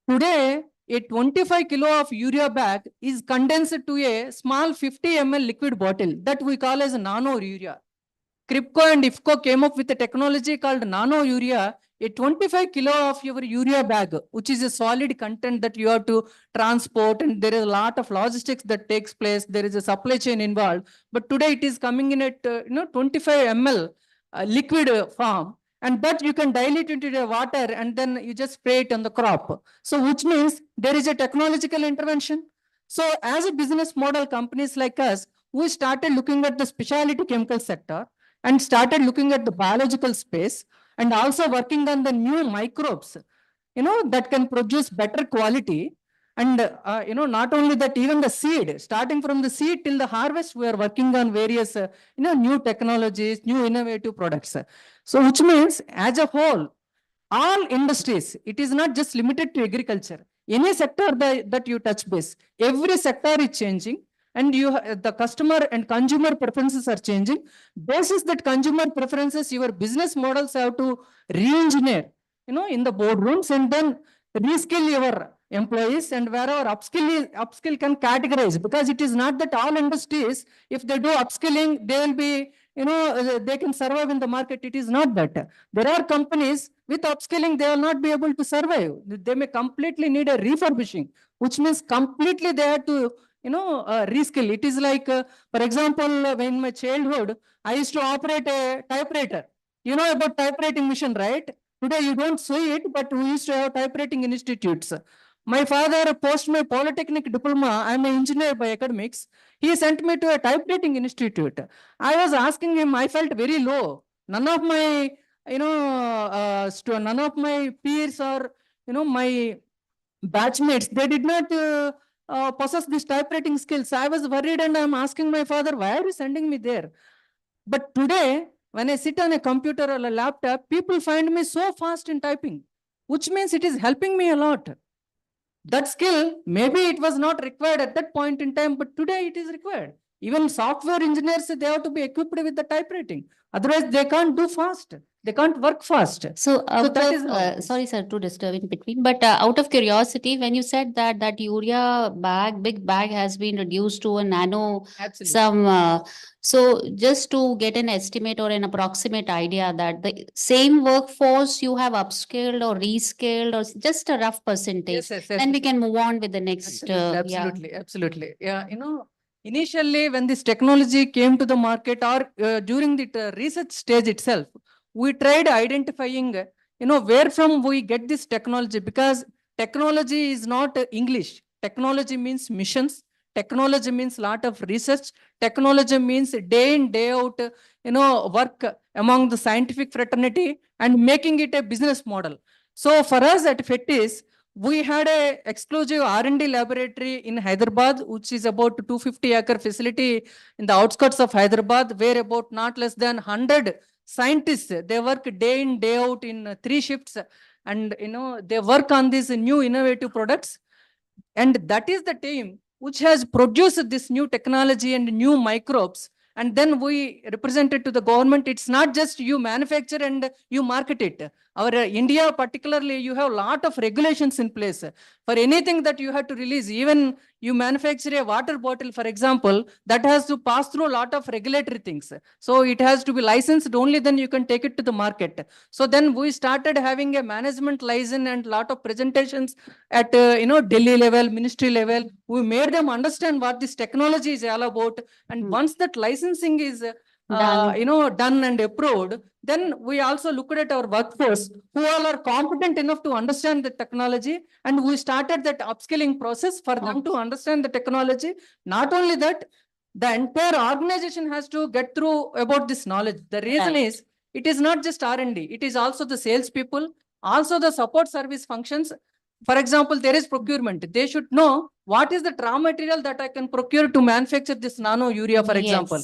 today, a 25 kilo of urea bag is condensed to a small 50 ml liquid bottle that we call as nano urea. Kripco and IFCO came up with a technology called nano urea, a 25 kilo of your urea bag, which is a solid content that you have to transport, and there is a lot of logistics that takes place. There is a supply chain involved. But today it is coming in at 25 ml liquid form, and that you can dilute into the water and then you just spray it on the crop. So which means there is a technological intervention. So as a business model, companies like us, we started looking at the specialty chemical sector and started looking at the biological space and also working on the new microbes, that can produce better quality. And, not only that, even the seed, starting from the seed till the harvest, we are working on various, new technologies, new innovative products. So which means as a whole, all industries, it is not just limited to agriculture. Any sector that you touch base, every sector is changing. And the customer and consumer preferences are changing. Basis that consumer preferences, your business models have to re-engineer, in the boardrooms, and then reskill your employees, and wherever upskill can categorize, because it is not that all industries, if they do upskilling, they will be, they can survive in the market. It is not that. There are companies with upskilling, they will not be able to survive. They may completely need a refurbishing, which means completely they have to reskill. It is like, for example, in my childhood, I used to operate a typewriter. You know about typewriting machine, right? Today you don't see it, but we used to have typewriting institutes. My father post my polytechnic diploma. I'm an engineer by academics. He sent me to a typewriting institute. I was asking him, I felt very low. None of my, none of my peers or, my batchmates, they did not possess this typewriting skills. I was worried and I'm asking my father, why are you sending me there? But today, when I sit on a computer or a laptop, people find me so fast in typing, which means it is helping me a lot. That skill, maybe it was not required at that point in time, but today it is required. Even software engineers, they have to be equipped with the typewriting. Otherwise, they can't do fast. They can't work fast. So out that of, is how- sorry, sir, to disturb in between, but out of curiosity, when you said that that urea bag, big bag has been reduced to a nano, Absolutely. some, so just to get an estimate or an approximate idea that the same workforce you have upscaled or rescaled or just a rough percentage, Yes, then we can move on with the next, Absolutely, absolutely. Yeah, initially when this technology came to the market or during the research stage itself, we tried identifying, where from we get this technology, because technology is not English. Technology means missions. Technology means lot of research. Technology means day in, day out, work among the scientific fraternity and making it a business model. So for us at FETIS, we had a exclusive R&D laboratory in Hyderabad, which is about 250-acre facility in the outskirts of Hyderabad, where about not less than 100 scientists, they work day in, day out in 3 shifts, and they work on these new innovative products. And that is the team which has produced this new technology and new microbes. And then we represent it to the government. It's not just you manufacture and you market it. Our India particularly, you have a lot of regulations in place. For anything that you have to release, even you manufacture a water bottle, for example, that has to pass through a lot of regulatory things. So it has to be licensed, only then you can take it to the market. So then we started having a management license and lot of presentations at Delhi level, ministry level. We made them understand what this technology is all about. And once that licensing is done and approved, then we also looked at our workforce who all are competent enough to understand the technology, and we started that upskilling process for them to understand the technology. Not only that, the entire organization has to get through about this knowledge. The reason is, it is not just R&D, it is also the sales people, also the support service functions. For example, there is procurement. They should know what is the raw material that I can procure to manufacture this nano urea, for example.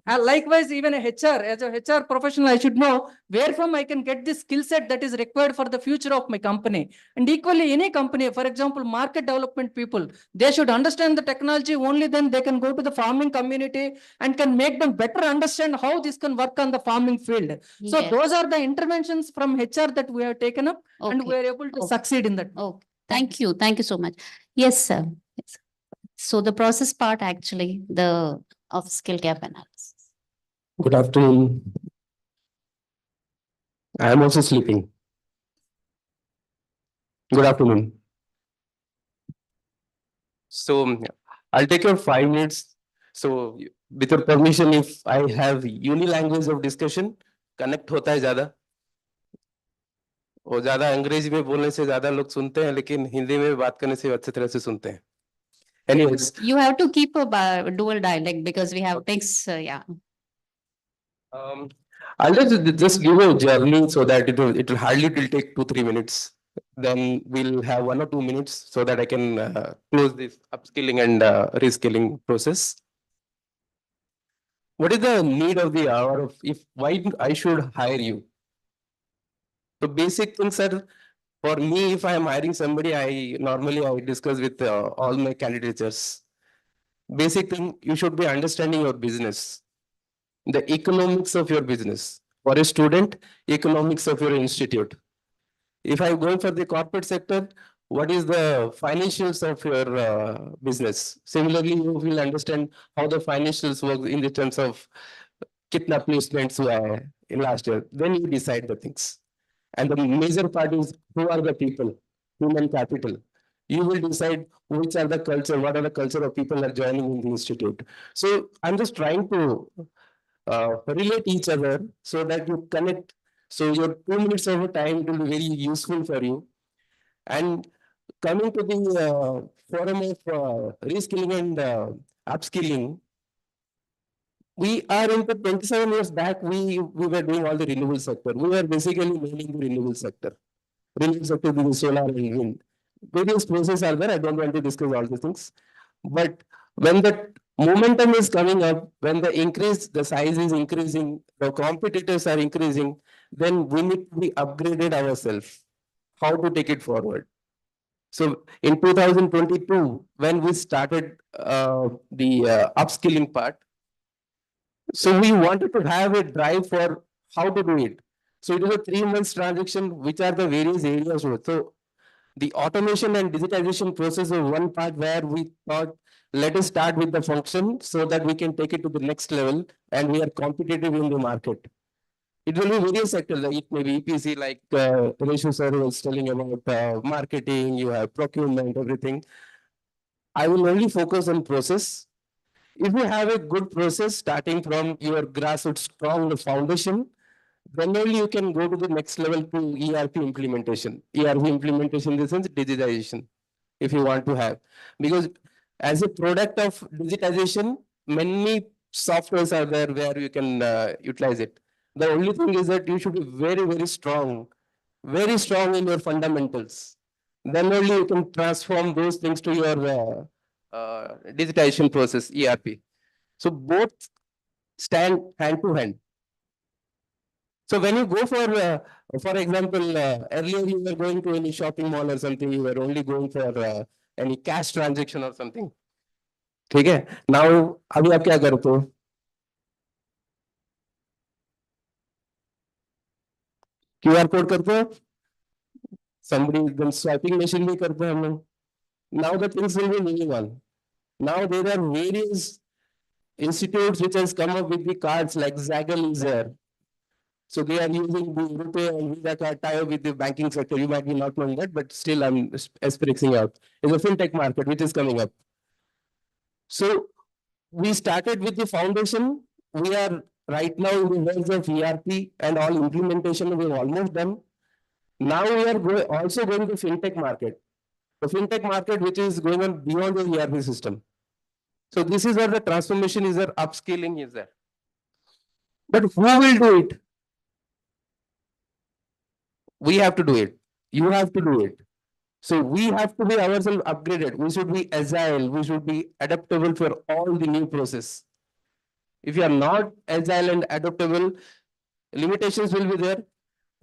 Likewise, even a HR, as a HR professional, I should know where from I can get this skill set that is required for the future of my company. And equally, any company, for example, market development people, they should understand the technology. Only then they can go to the farming community and can make them better understand how this can work on the farming field. So those are the interventions from HR that we have taken up, and we are able to succeed in that. Okay. Thank you. Thank you so much. Yes, sir. Yes. So the process part actually, the of skill gap analysis. Good afternoon. I am also sleeping. Good afternoon. So I'll take your 5 minutes. So with your permission, if I have uni language of discussion, connect होता है ज़्यादा. और ज़्यादा अंग्रेजी में बोलने से ज़्यादा लोग सुनते हैं, लेकिन हिंदी में बात करने से अच्छी तरह से सुनते हैं. Anyways, You have to keep a dual dialect because we have mix, yeah. I'll just give a journey so that it will hardly take 2-3 minutes. Then we'll have 1 or 2 minutes so that I can close this upskilling and reskilling process. What is the need of the hour of why I should hire you? The basic things are, for me, if I am hiring somebody, I normally discuss with all my candidates. Basic thing, you should be understanding your business, the economics of your business. For a student, economics of your institute. If I'm going for the corporate sector, what is the financials of your business? Similarly, you will understand how the financials work in the terms of kitna placements in last year. Then you decide the things. And the major part is, who are the people? Human capital. You will decide which are the culture, what are the culture of people are joining in the institute. So I'm just trying to relate each other so that you connect. So your 2 minutes of time will be very useful for you. And coming to the forum of reskilling and upskilling, we are into 27 years back, we were doing all the renewable sector. We were basically mainly the renewable sector. Renewable sector being solar and wind. Various processes are there. I don't want to discuss all these things. But when the momentum is coming up, when the size is increasing, the competitors are increasing, then we need to be upgraded ourselves. How to take it forward? So in 2022, when we started the upskilling part, so we wanted to have a drive for how to do it. So it is a 3 months transaction, which are the various areas. So the automation and digitization process is one part where we thought, let us start with the function so that we can take it to the next level and we are competitive in the market. It will be various sectors, like it may be EPC, like Reshu sir was telling about marketing, you have procurement, everything. I will only focus on process. If you have a good process starting from your grassroots strong foundation, then only you can go to the next level to ERP implementation. ERP implementation in the sense digitization, if you want to have. Because as a product of digitization, many softwares are there where you can utilize it. The only thing is that you should be very, very strong in your fundamentals. Then only you can transform those things to your digitization process, ERP. So both stand hand to hand. So when you go for example, earlier you were going to any shopping mall or something, you were only going for any cash transaction or something. ठीक है? Now अभी आप क्या करते हो? QR code करते हो? Somebody then swiping machine भी करते हैं हम लोग. Now the things will be moving on. Now there are various institutes which has come up with the cards like Zaggle is there. So they are using the RuPay and Visa card tie-up with the banking sector. You might be not knowing that, but still I'm expressing out. It's a fintech market which is coming up. So we started with the foundation. We are right now in the verge of ERP and all implementation we've almost done. Now we are also going to fintech market. The fintech market which is going on beyond the ERP system. So this is where the transformation is there, upscaling is there. But who will do it? We have to do it. You have to do it. So we have to be ourselves upgraded. We should be agile. We should be adaptable for all the new process. If you are not agile and adaptable, limitations will be there.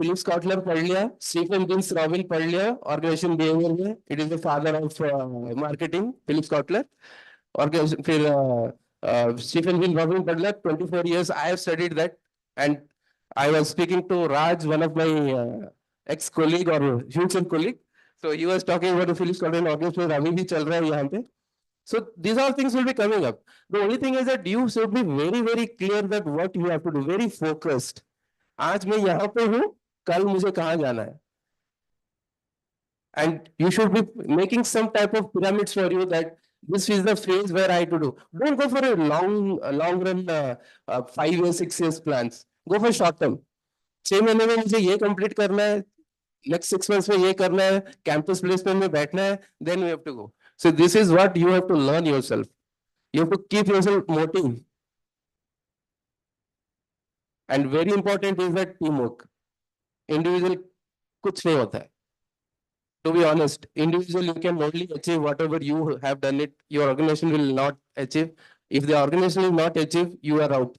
Philip Kotler पढ़ लिया, Stephen Vince Robin पढ़ लिया, organization behavior में. It is the father of marketing, Philip Kotler. Organization फिर Stephen Vince Robin पढ़ लिया. 24 years I have studied that, and I was speaking to Raj, one of my ex-colleague or future colleague. So he was talking about the Philip Kotler organization अभी भी चल रहा है यहाँ पे. So these all things will be coming up. The only thing is that you should be very clear that what you have to do, very focused. आज मैं यहाँ पे हूँ, कल मुझे कहाँ जाना है? And you should be making some type of pyramids for you that this is the phase where I have to do. Don't go for a long run 5 years, 6 years plans. Go for short term. 6 महीने में मुझे ये complete करना है, next 6 months में ये करना है, campus placement में बैठना है, then we have to go. So this is what you have to learn yourself. You have to keep yourself motivated. And very important is that teamwork. Individual कुछ नहीं होता है. To be honest, individual you can only achieve whatever you have done it. Your organization will not achieve. If the organization will not achieve, you are out.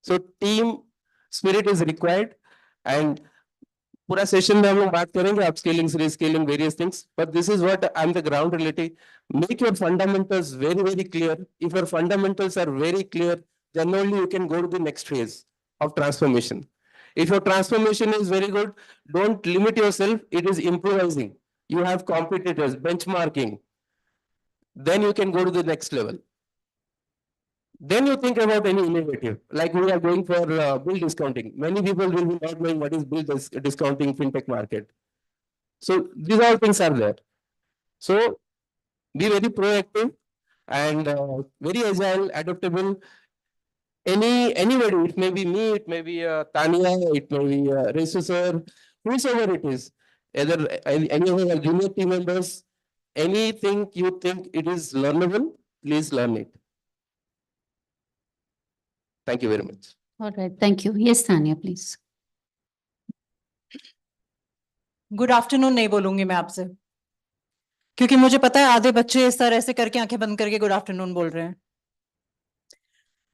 So team spirit is required, and पूरा session में हम लोग बात करेंगे upscaling, rescaling, various things, but this is what I am the ground reality. Make your fundamentals very clear. If your fundamentals are very clear, then only you can go to the next phase of transformation. If your transformation is very good, don't limit yourself. It is improvising. You have competitors, benchmarking. Then you can go to the next level. Then you think about any innovative, like we are going for bill discounting. Many people will be not knowing what is bill discounting fintech market. So these all things are there. So be very proactive and very agile, adaptable. Anybody, it may be me, it may be Tanya, it may be Resu sir, whosoever it is, either any of our junior team members, anything you think it is learnable, please learn it. Thank you very much. All right, thank you. Yes, Tanya, please. Good afternoon नहीं बोलूंगी मैं आपसे, क्योंकि मुझे पता है आधे बच्चे इस तरह से करके आंखें बंद करके गुड आफ्टरनून बोल रहे हैं.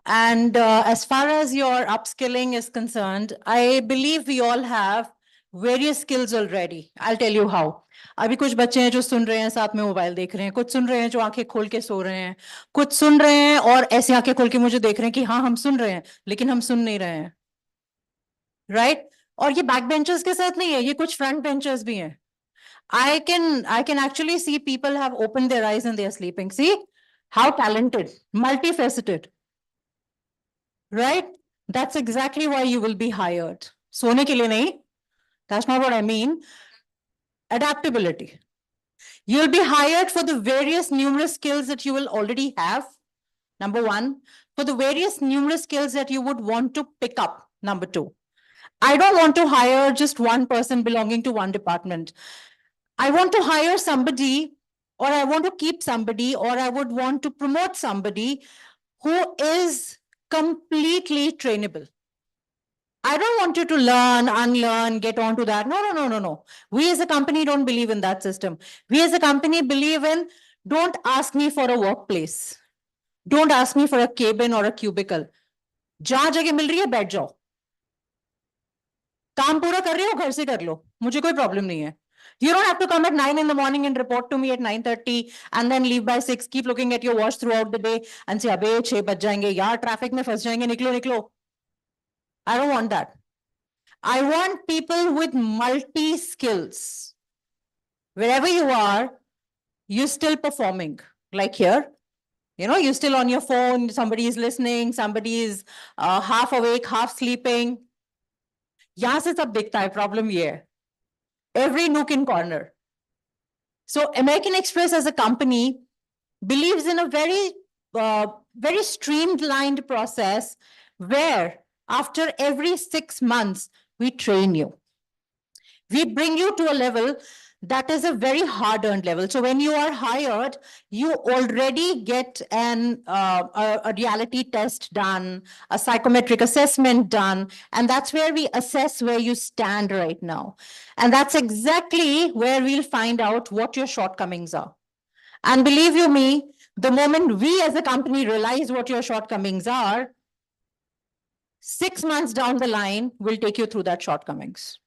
And as far as your upskilling is concerned, I believe we all have various skills already. I'll tell you how. अभी कुछ बच्चे हैं जो सुन रहे हैं, साथ में मोबाइल देख रहे हैं, कुछ सुन रहे हैं जो आंखें खोल के सो रहे हैं, कुछ सुन रहे हैं और ऐसे आंखें खोल के मुझे देख रहे हैं कि हाँ हम सुन रहे हैं लेकिन हम सुन नहीं रहे हैं. राइट? और ये बैक बेंचर्स के साथ नहीं है, ये कुछ फ्रंट बेंचर्स भी हैं. I can actually see people have opened their eyes and they are sleeping. See how talented, multifaceted. Right? That's exactly why you will be hired. सोने के लिए नहीं. That's not what I mean. Adaptability. You'll be hired for the various numerous skills that you will already have. Number one, for the various numerous skills that you would want to pick up. Number two, I don't want to hire just one person belonging to one department. I want to hire somebody, or I want to keep somebody, or I would want to promote somebody who is completely trainable. I don't want you to learn, unlearn, get onto that. No. We as a company don't believe in that system. We as a company believe in, don't ask me for a workplace. Don't ask me for a cabin or a cubicle. जहां जगह मिल रही है बैठ जाओ. काम पूरा कर रही हो घर से कर लो, मुझे कोई प्रॉब्लम नहीं है. You don't have to come at 9 in the morning and report to me at 9:30 and then leave by 6. Keep looking at your watch throughout the day and say, अबे 6 बज जाएंगे यार, ट्रैफिक में फंस जाएंगे, निकलो. I don't want that. I want people with multi skills. Wherever you are, you're still performing. Like here, you're still on your phone, somebody is listening, somebody is half awake, half sleeping. यहाँ से सब दिखता है, problem ये है. Every nook and corner. So American Express as a company believes in a very streamlined process where after every 6 months, we train you. We bring you to a level that is a very hard-earned level. So when you are hired, you already get a reality test done, a psychometric assessment done, and that's where we assess where you stand right now. And that's exactly where we'll find out what your shortcomings are. And believe you me, the moment we as a company realize what your shortcomings are, 6 months down the line, we'll take you through that shortcomings.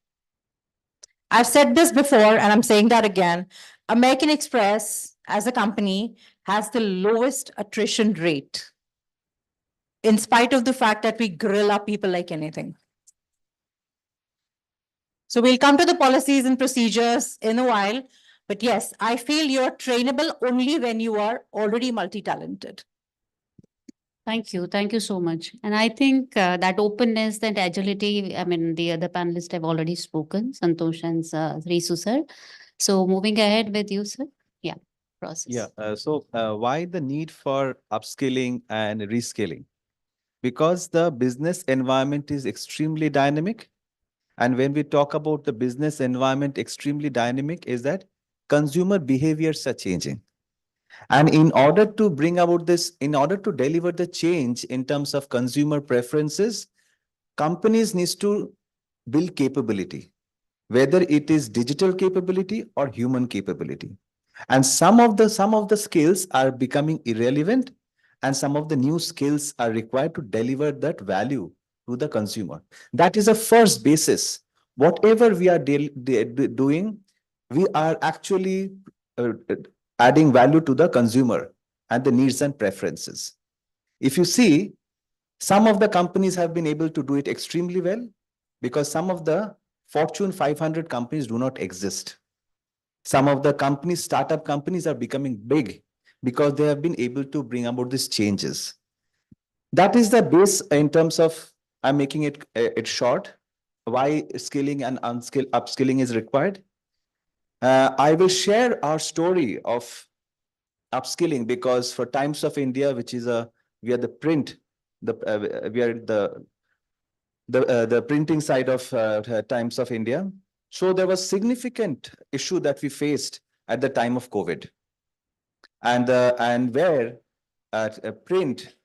I've said this before, and I'm saying that again. American Express as a company has the lowest attrition rate, in spite of the fact that we grill our people like anything. So we'll come to the policies and procedures in a while. But yes, I feel you're trainable only when you are already multi-talented. Thank you. Thank you so much. And I think that openness, that agility, I mean, the other panelists have already spoken, Santosh and Risu sir. So moving ahead with you, sir. Yeah, process. Yeah. So why the need for upskilling and reskilling? Because the business environment is extremely dynamic. And when we talk about the business environment extremely dynamic, is that consumer behaviors are changing. And in order to bring about this, in order to deliver the change in terms of consumer preferences, companies needs to build capability, whether it is digital capability or human capability. And some of the skills are becoming irrelevant, and some of the new skills are required to deliver that value to the consumer. That is a first basis. Whatever we are doing, we are actually adding value to the consumer and the needs and preferences. If you see, some of the companies have been able to do it extremely well because some of the Fortune 500 companies do not exist. Some of the companies, startup companies, are becoming big because they have been able to bring about these changes. That is the base in terms of, I'm making it short, why skilling and upskilling is required. I will share our story of upskilling because for Times of India, which is we are the print, we are the printing side of Times of India. So there was significant issue that we faced at the time of COVID, and where print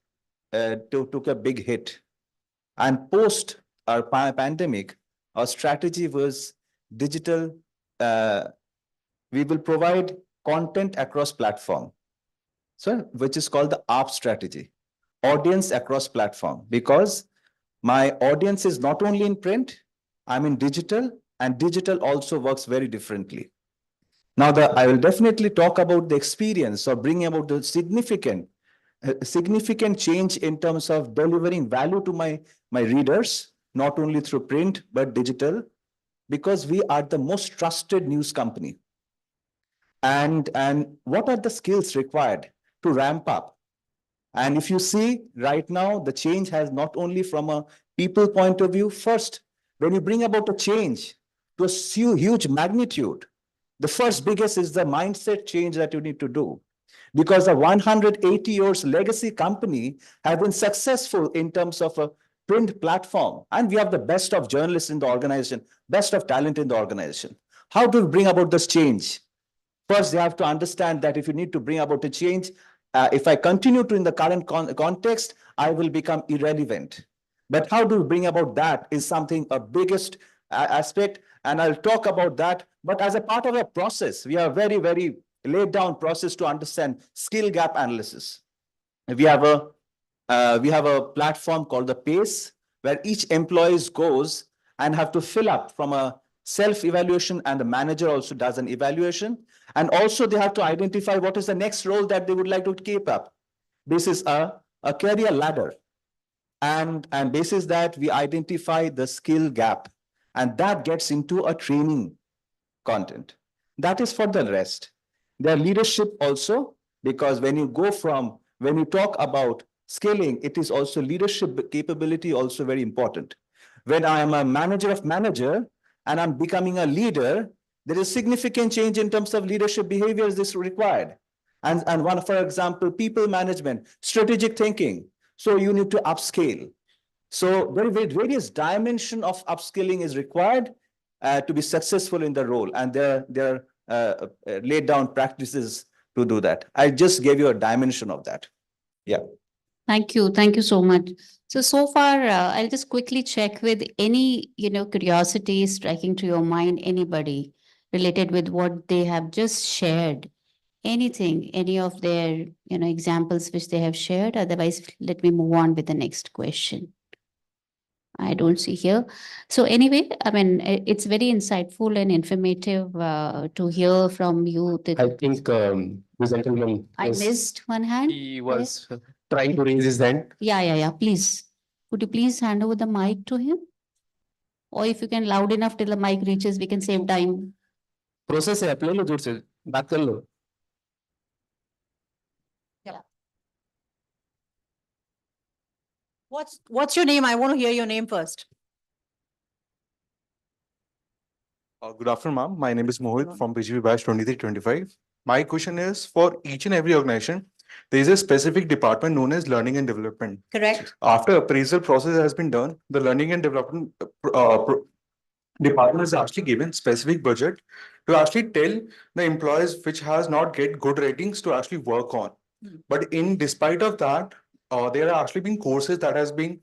took a big hit. And post our pandemic, our strategy was digital. We will provide content across platform, so which is called the ARP strategy, audience across platform, because my audience is not only in print, I'm in digital, and digital also works very differently. Now, I will definitely talk about the experience of bringing about the significant change in terms of delivering value to my readers, not only through print, but digital, because we are the most trusted news company. And what are the skills required to ramp up? And if you see right now, the change has not only from a people point of view. First, when you bring about a change to a huge magnitude, the first biggest is the mindset change that you need to do. Because a 180 years legacy company has been successful in terms of a print platform. And we have the best of journalists in the organization, best of talent in the organization. How do we bring about this change? First, you have to understand that if you need to bring about a change, if I continue to in the current context, I will become irrelevant. But how do we bring about that is something a biggest aspect, and I'll talk about that. But as a part of a process, we are very, very laid down process to understand skill gap analysis. We have a platform called the PACE, where each employee goes and have to fill up from a self-evaluation, and the manager also does an evaluation. And also they have to identify what is the next role that they would like to keep up. This is a career ladder. And basis that we identify the skill gap, and that gets into a training content. That is for the rest. Their leadership also, because when you talk about scaling, it is also leadership capability also very important. When I am a manager of manager and I'm becoming a leader, there is significant change in terms of leadership behaviors this required. And one, for example, people management, strategic thinking. So you need to upscale. So various dimension of upskilling is required to be successful in the role, and there are laid down practices to do that. I just gave you a dimension of that. Yeah. Thank you. Thank you so much. So far, I'll just quickly check with any, curiosity striking to your mind, anybody related with what they have just shared. Anything, any of their, examples which they have shared. Otherwise, let me move on with the next question. I don't see here. So anyway, I mean, it's very insightful and informative to hear from you. I think the gentleman I missed one hand. he was trying to raise his hand. Yeah. Please. Could you please hand over the mic to him? Or if you can loud enough till the mic reaches, we can save time. Process है, ले लो दूर से, बात कर लो. What's your name? I want to hear your name first. Good afternoon, ma'am. My name is Mohit from BGP Batch 2325. My question is, for each and every organization, there is a specific department known as learning and development. Correct. After appraisal process has been done, the learning and development department is actually given specific budget to actually tell the employees which has not get good ratings to actually work on. But despite of that, there are actually been courses that has been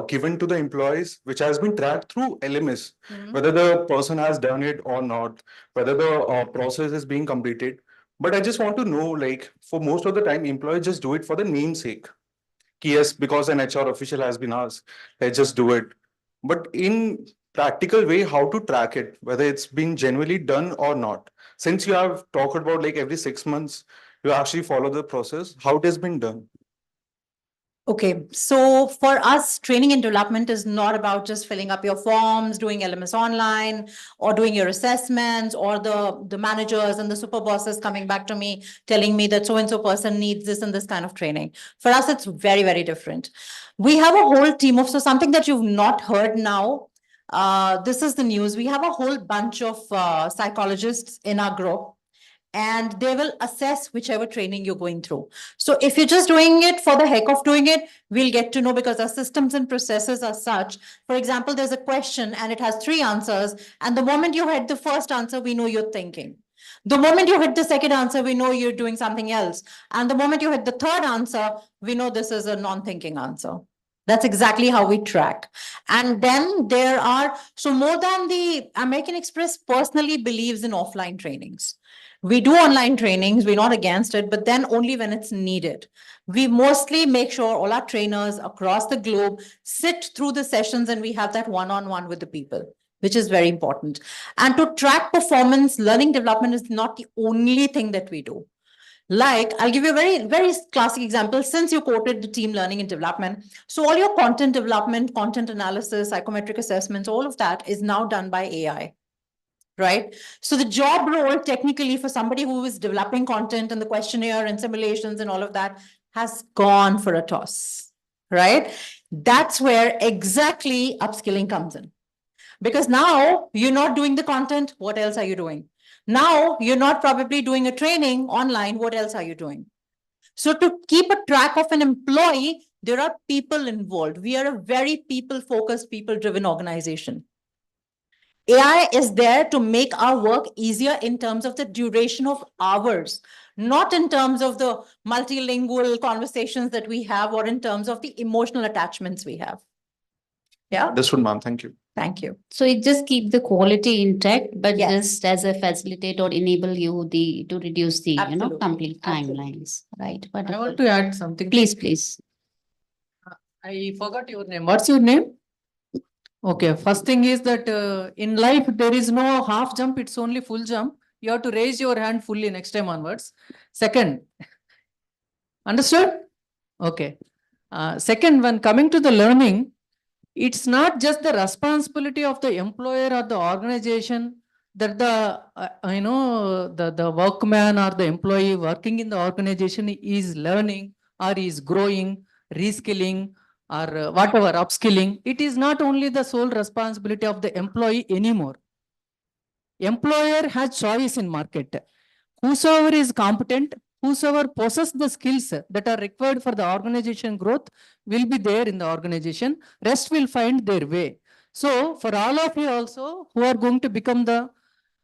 given to the employees, which has been tracked through LMS, whether the person has done it or not, whether the process is being completed. But I just want to know, like, for most of the time, employees just do it for the namesake. Yes, because an HR official has been asked, let's just do it. But in practical way, how to track it, whether it's been genuinely done or not. Since you have talked about like every 6 months, you actually follow the process, how it has been done. Okay, so for us, training and development is not about just filling up your forms, doing LMS online, or doing your assessments, or the managers and the super bosses coming back to me, telling me that so-and-so person needs this and this kind of training. For us, it's very, very different. We have a whole team of, so something that you've not heard now, this is the news. We have a whole bunch of psychologists in our group, and they will assess whichever training you're going through. So if you're just doing it for the heck of doing it, we'll get to know because our systems and processes are such. For example, there's a question and it has 3 answers. And the moment you hit the first answer, we know you're thinking. The moment you hit the second answer, we know you're doing something else. And the moment you hit the third answer, we know this is a non-thinking answer. That's exactly how we track. And then there are, so more than the American Express personally believes in offline trainings. We do online trainings, we're not against it, but then only when it's needed. We mostly make sure all our trainers across the globe sit through the sessions and we have that one-on-one with the people, which is very important. And to track performance, learning development is not the only thing that we do. Like, I'll give you a very, very classic example, since you quoted the team learning and development. So all your content development, content analysis, psychometric assessments, all of that is now done by AI. Right? So the job role technically for somebody who is developing content and the questionnaire and simulations and all of that has gone for a toss, right? That's where exactly upskilling comes in. Because now you're not doing the content, what else are you doing? Now you're not probably doing a training online, what else are you doing? So to keep a track of an employee, there are people involved. We are a very people-focused, people-driven organization. AI is there to make our work easier in terms of the duration of hours, not in terms of the multilingual conversations that we have or in terms of the emotional attachments we have. Yeah. Understood, ma'am. Thank you. Thank you. So it just keep the quality intact, but Yes. just as a facilitate or enable you to reduce the, Absolutely. complete Absolutely. timelines, right? I Wonderful. want to add something. Please, please. I forgot your name. What's your name? Okay, first thing is that in life, there is no half jump, it's only full jump. You have to raise your hand fully next time onwards. Second, understood? Okay. Second, when coming to the learning, it's not just the responsibility of the employer or the organization that the workman or the employee working in the organization is learning or is growing, reskilling, or whatever, upskilling. It is not only the sole responsibility of the employee anymore. Employer has choice in market. Whosoever is competent, whosoever possesses the skills that are required for the organization growth will be there in the organization. Rest will find their way. So for all of you also who are going to become the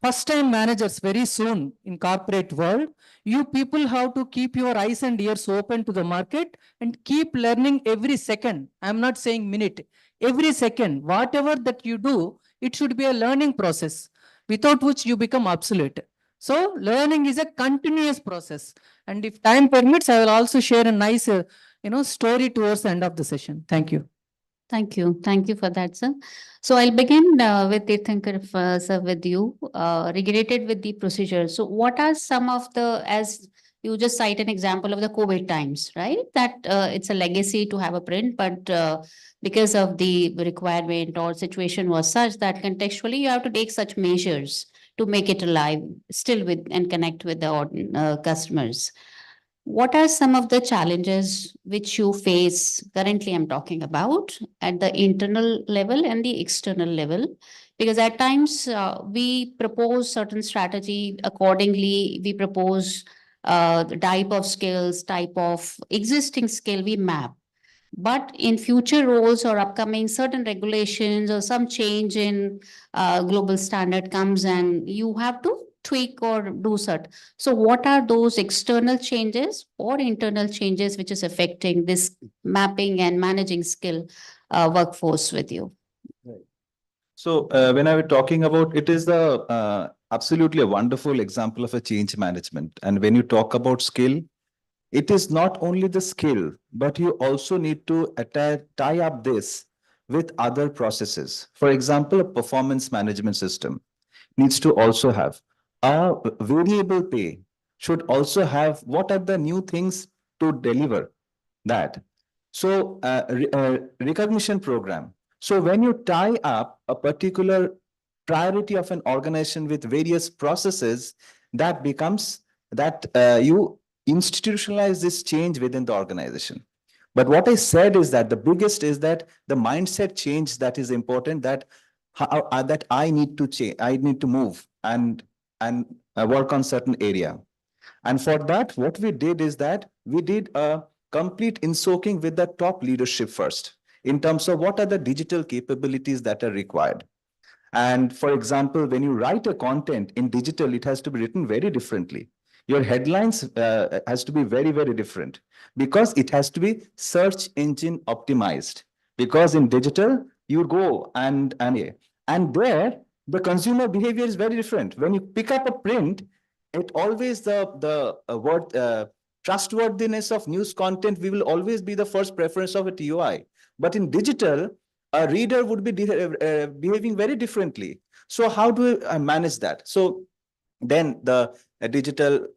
first-time managers very soon in corporate world, you people have to keep your eyes and ears open to the market and keep learning every second. I'm not saying minute. Every second, whatever that you do, it should be a learning process, without which you become obsolete. So learning is a continuous process. And if time permits, I will also share a nice, story towards the end of the session. Thank you. Thank you. Thank you for that, sir. So I'll begin with Tirthankar, sir, with you, related with the procedure. So what are some of the, as you just cite an example of the COVID times, right? That it's a legacy to have a print, but because of the requirement or situation was such that contextually you have to take such measures to make it alive, still with and connect with the customers. What are some of the challenges which you face currently? I'm talking about at the internal level and the external level, because at times we propose certain strategy accordingly. We propose the type of skills, type of existing skill we map. But in future roles or upcoming certain regulations or some change in global standard comes and you have to tweak or do certain. So what are those external changes or internal changes which is affecting this mapping and managing skill workforce with you? Right. So when I was talking about, it is the absolutely a wonderful example of a change management. And when you talk about skill, it is not only the skill, but you also need to tie up this with other processes. For example, a performance management system needs to also have a variable pay, should also have what are the new things to deliver that. So recognition program. So when you tie up a particular priority of an organization with various processes, that becomes that you institutionalize this change within the organization. But what I said is that the biggest is that the mindset change that is important, that that I need to change, I need to move and work on certain area. And for that, what we did is that we did a complete in-soaking with the top leadership first, in terms of what are the digital capabilities that are required. And for example, when you write a content in digital, it has to be written very differently. Your headlines has to be very, very different because it has to be search engine optimized. Because in digital, you go and there the consumer behavior is very different. When you pick up a print, it always the word trustworthiness of news content, we will always be the first preference of a TOI. But in digital, a reader would be behaving very differently. So how do I manage that? So then the digital,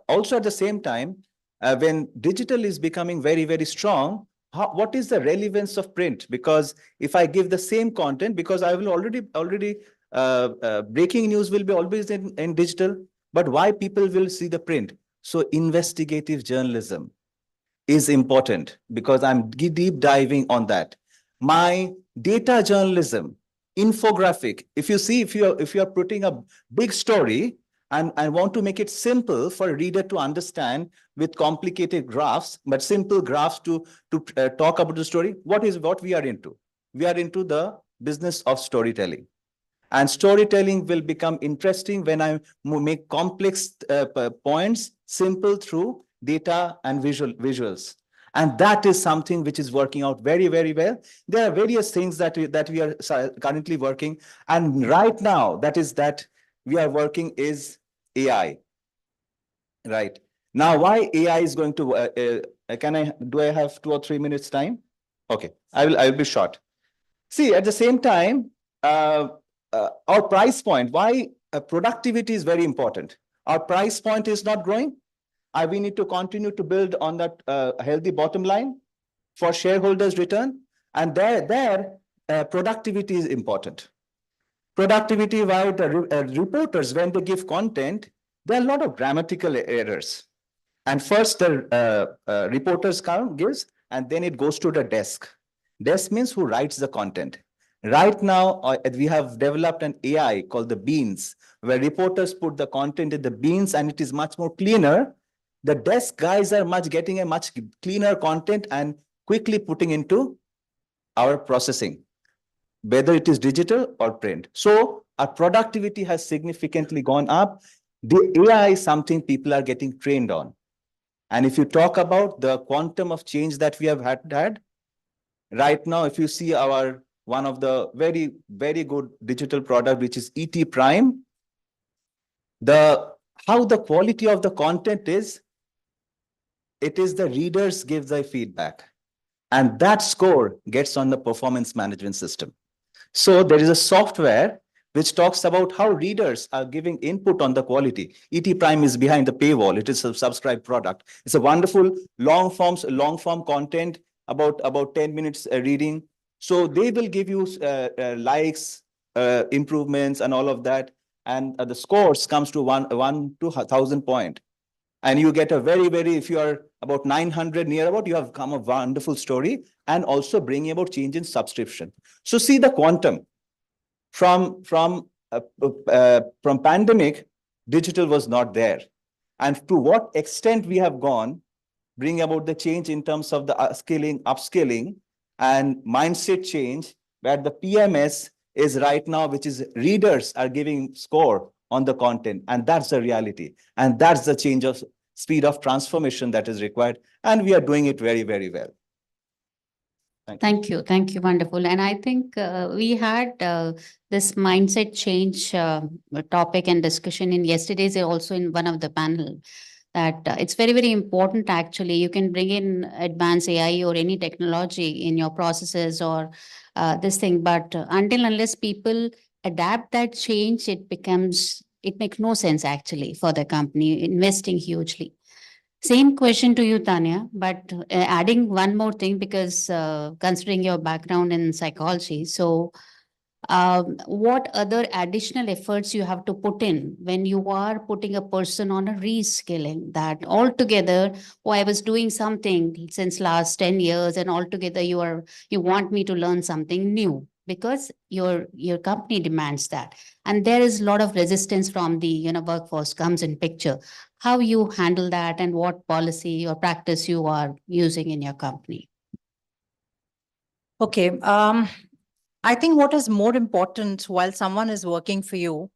also at the same time, when digital is becoming very, very strong, what is the relevance of print? Because if I give the same content, because I will already breaking news will be always in digital, but why people will see the print? So investigative journalism is important because I'm deep diving on that. My data journalism, infographic. If you see, if you are putting a big story and want to make it simple for a reader to understand with complicated graphs, but simple graphs to talk about the story, what we are into? We are into the business of storytelling. And storytelling will become interesting when I make complex points simple through data and visuals. And that is something which is working out very, very well. There are various things that we are currently working. And right now, that we are working is AI. Right. Now, why AI is going to, do I have 2 or 3 minutes time? Okay, I will be short. See, at the same time, our price point, why productivity is very important. Our price point is not growing. We need to continue to build on that healthy bottom line for shareholders' return. And there productivity is important. Productivity, why the reporters, when they give content, there are a lot of grammatical errors. And first the reporters gives, and then it goes to the desk. Desk means who writes the content. Right now, we have developed an AI called the Beans, where reporters put the content in the Beans and it is much more cleaner. The desk guys are getting a much cleaner content and quickly putting into our processing, whether it is digital or print. So our productivity has significantly gone up. The AI is something people are getting trained on. And if you talk about the quantum of change that we have had right now, if you see one of the very, very good digital product, which is ET Prime, how the quality of the content is, it is the readers give the feedback. And that score gets on the performance management system. So there is a software which talks about how readers are giving input on the quality. ET Prime is behind the paywall. It is a subscribed product. It's a wonderful long form content, about 10 minutes reading. So they will give you likes, improvements and all of that. And the scores comes to 1 to 1,000 point. And you get a very, very, if you are about 900 near about, you have come a wonderful story and also bringing about change in subscription. So see the quantum from pandemic, digital was not there. And to what extent we have gone, bring about the change in terms of the upskilling and mindset change, where the PMS is right now, which is readers are giving score on the content. And that's the reality. And that's the change of speed of transformation that is required. And we are doing it very, very well. Thank you. Thank you. Wonderful. And I think we had this mindset change topic and discussion in yesterday's, also in one of the panel, that it's very, very important. Actually, you can bring in advanced AI or any technology in your processes or this thing. But until unless people adapt that change, it makes no sense actually for the company investing hugely. Same question to you, Tanya, but adding one more thing, because considering your background in psychology, so what other additional efforts you have to put in when you are putting a person on a reskilling, that altogether, oh, I was doing something since last 10 years and altogether you want me to learn something new. because your company demands that. And there is a lot of resistance from the workforce comes in picture. How you handle that and what policy or practice you are using in your company? Okay, I think what is more important while someone is working for you.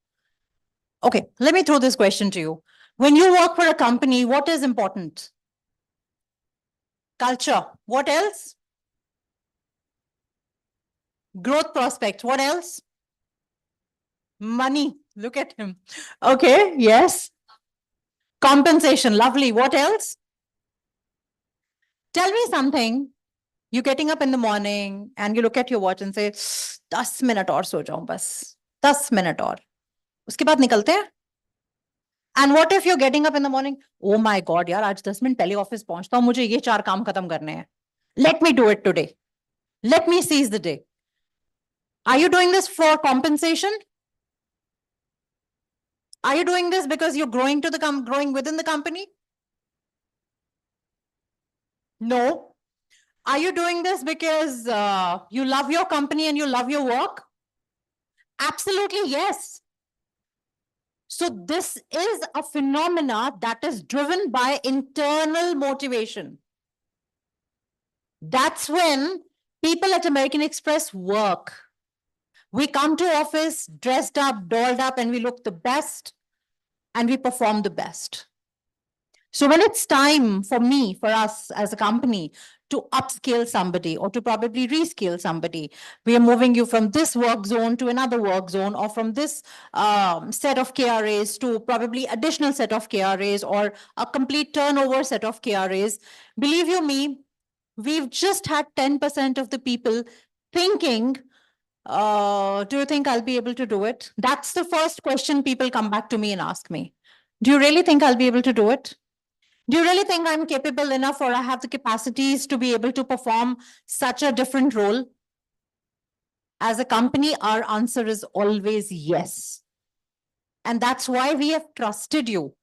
Okay, let me throw this question to you. When you work for a company, what is important? Culture. What else? Growth prospects. What else? Money. Look at him. Okay, yes. Compensation. Lovely. What else? Tell me something. You're getting up in the morning and you look at your watch and say, 10 minute और सो जाऊं बस 10 minute और उसके बाद निकलते हैं. And what if you're getting up in the morning? Oh my God, यार आज 10 मिनट पहले ऑफिस पहुंचता हूं मुझे ये 4 काम खत्म करने हैं. Let me do it today. Let me seize the day. Are you doing this for compensation? Are you doing this because you're growing growing within the company? No. Are you doing this because you love your company and you love your work? Absolutely, yes. So this is a phenomena that is driven by internal motivation. That's when people at American Express work. We come to office dressed up, dolled up, and we look the best and we perform the best. So when it's time for me, for us as a company to upskill somebody or to probably reskill somebody, we are moving you from this work zone to another work zone or from this set of KRAs to probably additional set of KRAs or a complete turnover set of KRAs. Believe you me, we've just had 10% of the people thinking, do you think I'll be able to do it? That's the first question people come back to me and ask me. Do you really think I'll be able to do it? Do you really think I'm capable enough or I have the capacities to be able to perform such a different role? As a company, our answer is always yes. And that's why we have trusted you.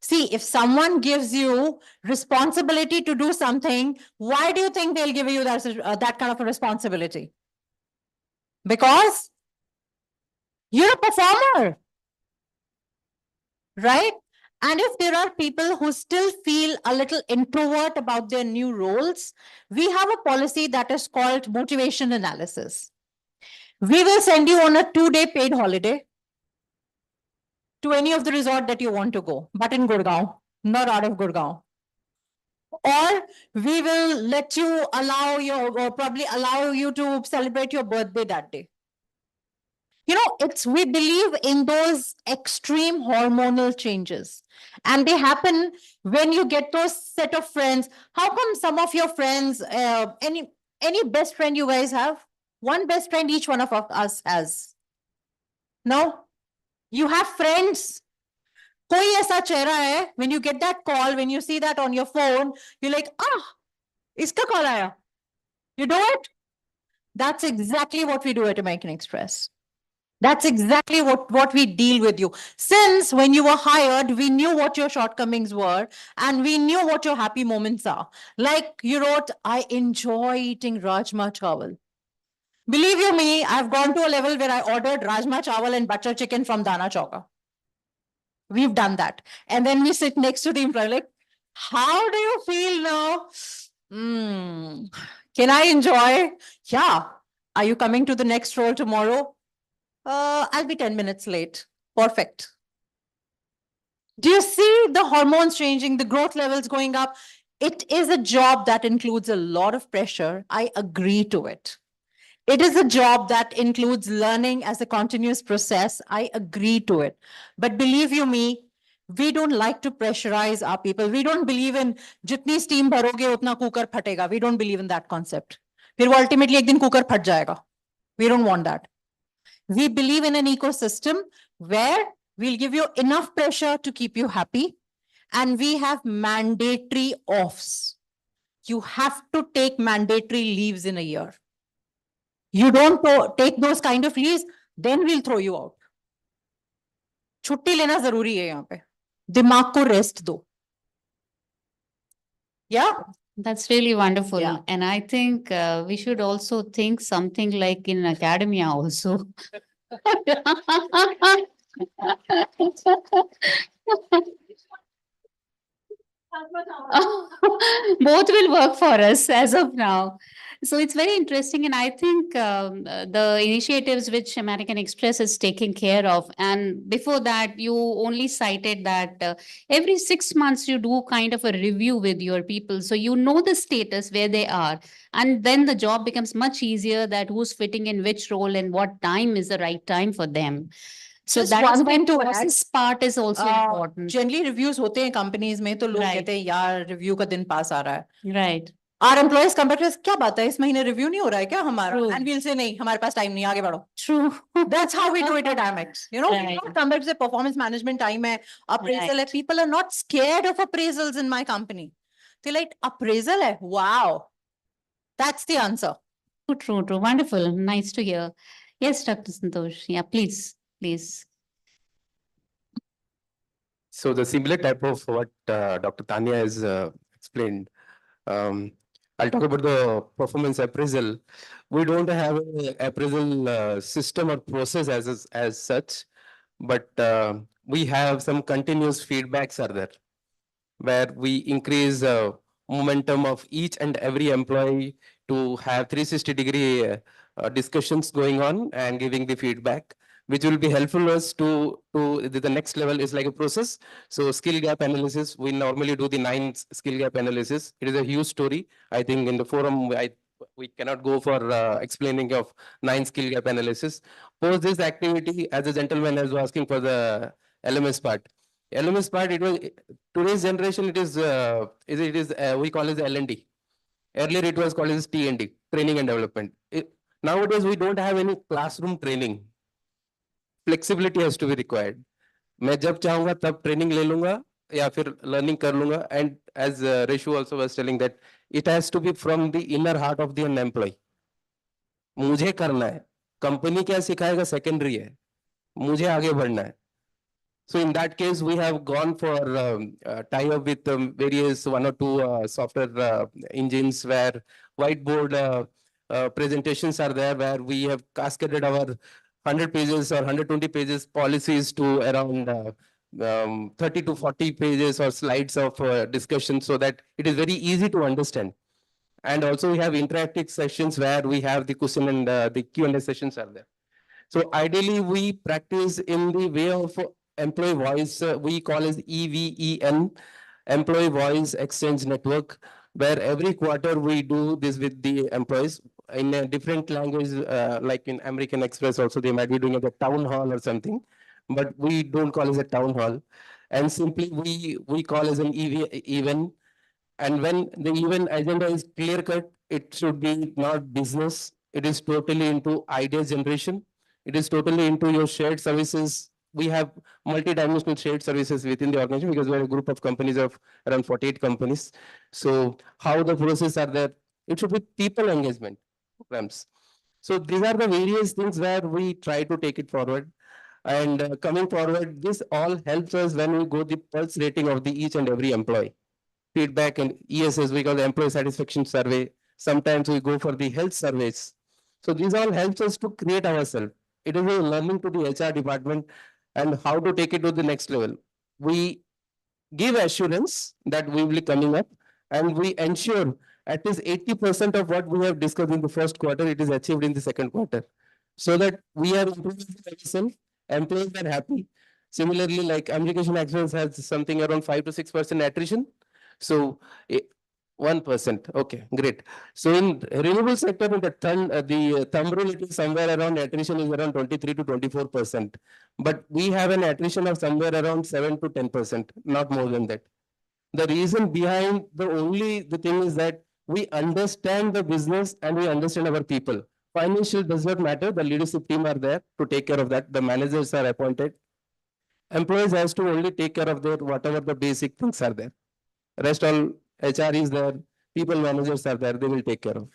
See, if someone gives you responsibility to do something, why do you think they'll give you that kind of a responsibility? Because you're a performer, right? And if there are people who still feel a little introvert about their new roles, we have a policy that is called motivation analysis. We will send you on a 2-day paid holiday to any of the resort that you want to go, but in Gurgaon, not out of Gurgaon. Or we will let you or probably allow you to celebrate your birthday that day. You know, we believe in those extreme hormonal changes. And they happen when you get those set of friends. How come some of your friends, any best friend you guys have? One best friend each one of us has. No? You have friends. कोई ऐसा चेहरा है, when you get that call, when you see that on your phone, you're like, इसका call आया. You do it? That's exactly what we do at American Express. That's exactly what we deal with you. Since when you were hired, we knew what your shortcomings were and we knew what your happy moments are. Like you wrote, I enjoy eating Rajma Chawal. Believe you me, I've gone to a level where I ordered Rajma Chawal and butter chicken from Dana Chowka. We've done that. And then we sit next to the employee like, how do you feel now? Can I enjoy? Yeah. Are you coming to the next role tomorrow? I'll be 10 minutes late. Perfect. Do you see the hormones changing, the growth levels going up? It is a job that includes a lot of pressure. I agree to it. It is a job that includes learning as a continuous process. I agree to it. But believe you me, we don't like to pressurize our people. We don't believe in jitni steam bharoge utna cooker phatega. We don't believe in that concept. फिर वो ultimately एक दिन cooker फट जाएगा. We don't want that. We believe in an ecosystem where we'll give you enough pressure to keep you happy, and we have mandatory offs. You have to take mandatory leaves in a year. You don't take those kind of leaves, then we'll throw you out. छुट्टी लेना जरूरी है यहाँ पे. दिमाग को rest दो. Yeah? That's really wonderful. Yeah. And I think we should also think something like in academia also. Both will work for us as of now. So it's very interesting, and I think the initiatives which American Express is taking care of. And before that, you only cited that every 6 months you do kind of a review with your people, so you know the status where they are, and then the job becomes much easier. That who's fitting in which role and what time is the right time for them. So Just that is one why thing to add. process part is also important. Generally reviews होते हैं companies में तो लोग Right. कहते हैं यार review का दिन पास आ रहा है. Right. Our employees come back to us, क्या बात है इस महीने review नहीं हो रहा है क्या हमारा? True. And we'll say नहीं हमारे पास time नहीं आगे बढ़ो. True. That's how we do it at Amex. You know, we Right. don't come back to say performance management time hai, appraisal hai. People are not scared of appraisals in my company. They're like, appraisal hai? Wow. That's the answer. True. Wonderful. Nice to hear. Yes, Dr. Santosh. Yeah, please. So the similar type of what Dr. Tanya has explained, I'll talk about the performance appraisal. We don't have an appraisal system or process as such, but we have some continuous feedbacks are there, where we increase momentum of each and every employee to have 360-degree discussions going on and giving the feedback, which will be helpful us to the next level is like a process. So skill gap analysis, we normally do the 9 skill gap analysis. It is a huge story. I think in the forum, we cannot go for explaining of 9 skill gap analysis. Post this activity, as a gentleman was asking for the LMS part. LMS part, it was today's generation. It is we call it L&D. Earlier it was called as T&D, training and development. Nowadays we don't have any classroom training. Flexibility has to be required. मैं जब चाहूंगा तब training ले लूंगा या फिर learning कर लूंगा. And as Reshu also was telling that it has to be from the inner heart of the employee. मुझे करना है. कंपनी क्या सिखाएगा सेकेंडरी है. मुझे आगे बढ़ना है. So in that case, we have gone for tie-up with various 1 or 2 software engines where whiteboard presentations are there, where we have cascaded our 100 pages or 120 pages policies to around 30 to 40 pages or slides of discussion, so that it is very easy to understand. And also we have interactive sessions where we have the question and the Q&A sessions are there. So ideally, we practice in the way of employee voice, we call as EVEN, Employee Voice Exchange Network, where every quarter we do this with the employees in a different language, like in American Express also, they might be doing it a town hall or something, but we don't call it a town hall. And simply we call as an even. And when the even agenda is clear cut, it should be not business. It is totally into idea generation. It is totally into your shared services. We have multi-dimensional shared services within the organization because we're a group of companies of around 48 companies. So how the processes are there, it should be people engagement programs. So these are the various things where we try to take it forward. And coming forward, this all helps us when we go the pulse rating of the each and every employee. Feedback and ESS, we call the employee satisfaction survey. Sometimes we go for the health surveys. So these all helps us to create ourselves. It is a learning to the HR department and how to take it to the next level. We give assurance that we will be coming up, and we ensure at least 80% of what we have discussed in the first quarter, it is achieved in the second quarter. So that we are improving ourselves, employees are happy. Similarly, like Communication Excellence has something around 5 to 6% attrition. So 1%. Okay, great. So in renewable sector, in the thumb rule, it is somewhere around attrition is around 23 to 24%. But we have an attrition of somewhere around 7 to 10%, not more than that. The reason behind the thing is that we understand the business and we understand our people. Financial does not matter. The leadership team are there to take care of that. The managers are appointed. Employees has to only take care of their whatever the basic things are there. Rest all HR is there, people managers are there, they will take care of.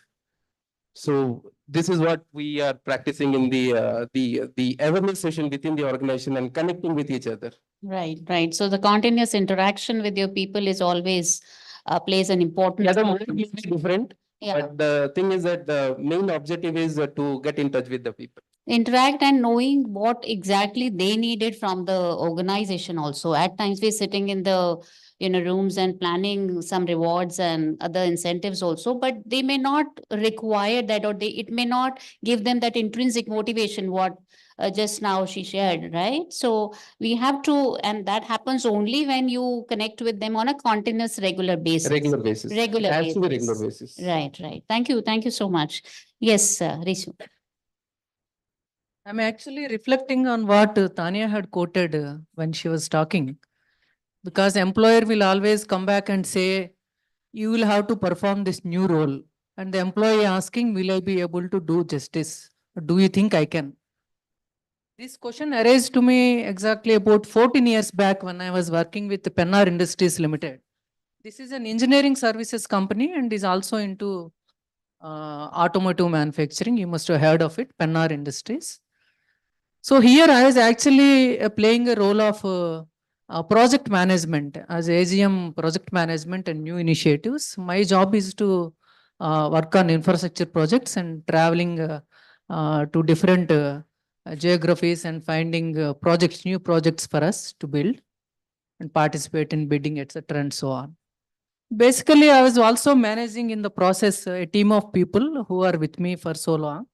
So this is what we are practicing in the awareness session within the organization and connecting with each other. Right. So the continuous interaction with your people is always plays an important Yeah, the role. model will be different, Yeah. but the thing is that the main objective is to get in touch with the people. Interact and knowing what exactly they needed from the organization also. At times we're sitting in the rooms and planning some rewards and other incentives also, but they may not require that, or it may not give them that intrinsic motivation what just now she shared, right? So we have to, and that happens only when you connect with them on a continuous regular basis. Regular basis. Regular It has to be regular basis. basis. Right. Thank you so much. Yes, Rishu. I'm actually reflecting on what Tanya had quoted when she was talking, because employer will always come back and say, you will have to perform this new role. And the employee asking, will I be able to do justice? Do you think I can? This question arose to me exactly about 14 years back when I was working with Pennar Industries Limited. This is an engineering services company and is also into automotive manufacturing. You must have heard of it, Pennar Industries. So here I was actually playing a role of project management as AGM project management and new initiatives. My job is to work on infrastructure projects and traveling to different geographies and finding projects, new projects for us to build and participate in bidding, etc. and so on. Basically, I was also managing in the process a team of people who are with me for so long.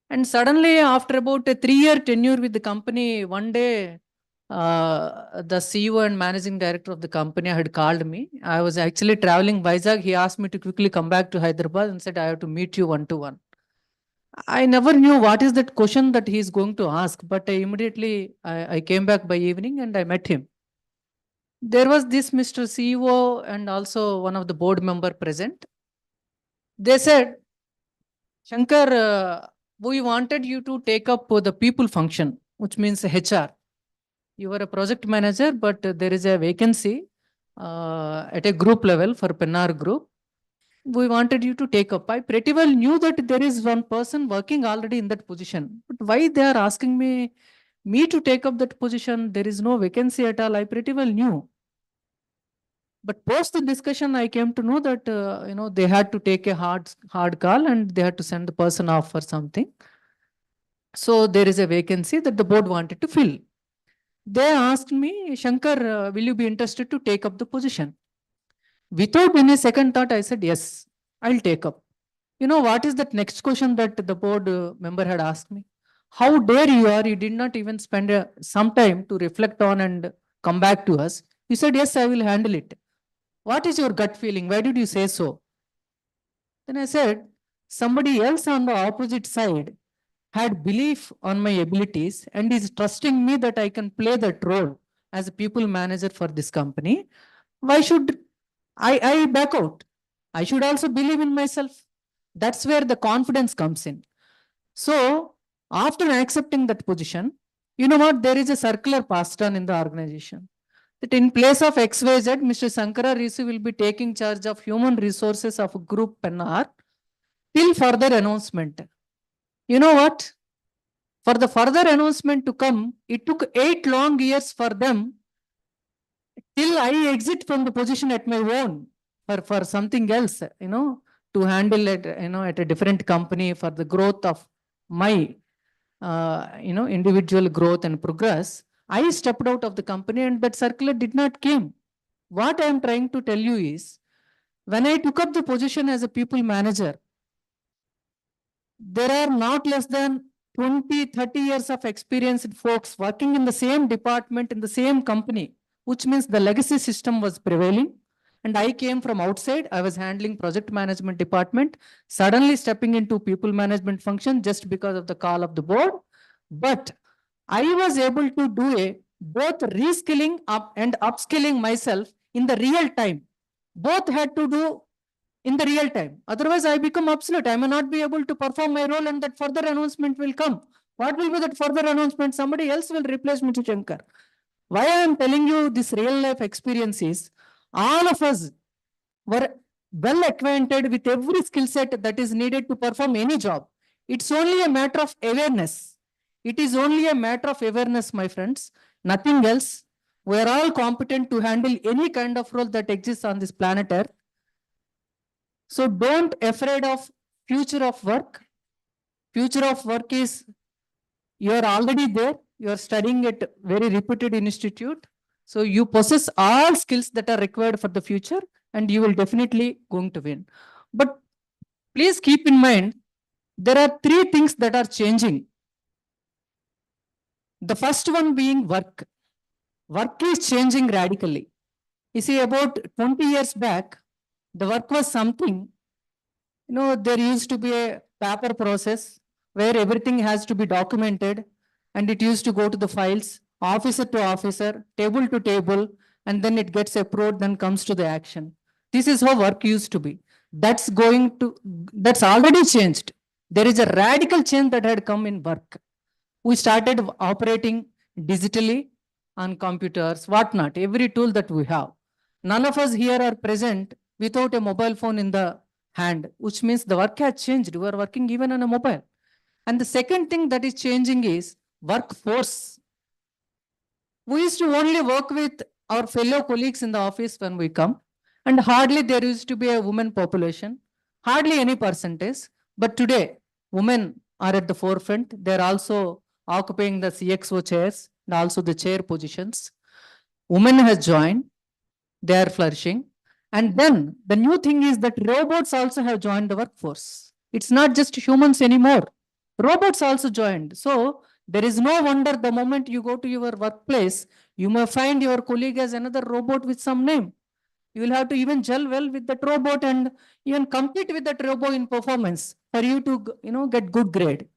And suddenly, after about a 3-year tenure with the company, one day, the CEO and managing director of the company had called me. I was actually traveling Vizag. He asked me to quickly come back to Hyderabad and said, I have to meet you one-to-one. I never knew what is that question that he is going to ask, but immediately I came back by evening and I met him. There was this Mr. CEO and also one of the board member present. They said, Shankar, we wanted you to take up the people function, which means HR. You were a project manager, but there is a vacancy at a group level for Pennar Group. We wanted you to take up. I pretty well knew that there is one person working already in that position. But why they are asking me to take up that position? There is no vacancy at all. I pretty well knew. But post the discussion, I came to know that they had to take a hard call and they had to send the person off for something. So there is a vacancy that the board wanted to fill. They asked me, Shankar, will you be interested to take up the position? Without any second thought, I said, yes, I'll take up. You know, what is that next question that the board member had asked me? How dare you are, you did not even spend some time to reflect on and come back to us. You said, yes, I will handle it. What is your gut feeling? Why did you say so? Then I said, somebody else on the opposite side had belief on my abilities and is trusting me that I can play that role as a people manager for this company. Why should I back out? I should also believe in myself. That's where the confidence comes in. So after accepting that position, you know what? There is a circular passed on in the organization that in place of XYZ, Mr. Sankara Rishi will be taking charge of human resources of Group Pennar till further announcement. You know what? For the further announcement to come, it took 8 long years for them till I exit from the position at my own for something else, to handle it, at a different company for the growth of my, individual growth and progress. I stepped out of the company and that circular did not came. What I am trying to tell you is, when I took up the position as a people manager, there are not less than 20, 30 years of experienced folks working in the same department, in the same company, which means the legacy system was prevailing. And I came from outside. I was handling project management department, suddenly stepping into people management function just because of the call of the board. But I was able to do both reskilling up and upskilling myself in the real time. Both had to do in the real time. Otherwise, I become obsolete. I may not be able to perform my role and that further announcement will come. What will be that further announcement? Somebody else will replace Mr. Shankar. Why I am telling you this real life experience is, all of us were well acquainted with every skill set that is needed to perform any job. It's only a matter of awareness. It is only a matter of awareness, my friends. Nothing else. We are all competent to handle any kind of role that exists on this planet Earth. So don't afraid of future of work. Future of work is you are already there. You are studying at very reputed institute. So you possess all skills that are required for the future and you will definitely going to win. But please keep in mind, there are three things that are changing. The first one being work. Work is changing radically. You see, about 20 years back, the work was something, there used to be a paper process where everything has to be documented and it used to go to the files, officer to officer, table to table, and then it gets approved, then comes to the action. This is how work used to be. That's already changed. There is a radical change that had come in work. We started operating digitally on computers, whatnot, every tool that we have. None of us here are present without a mobile phone in the hand, which means the work has changed. We are working even on a mobile. And the second thing that is changing is workforce. We used to only work with our fellow colleagues in the office when we come, and hardly there used to be a women population, hardly any percentage. But today, women are at the forefront. They're also occupying the CXO chairs and also the chair positions. Women has joined, they are flourishing. And then the new thing is that robots also have joined the workforce. It's not just humans anymore. Robots also joined. So there is no wonder the moment you go to your workplace, you may find your colleague as another robot with some name. You will have to even gel well with that robot and even compete with that robot in performance for you to get good grade.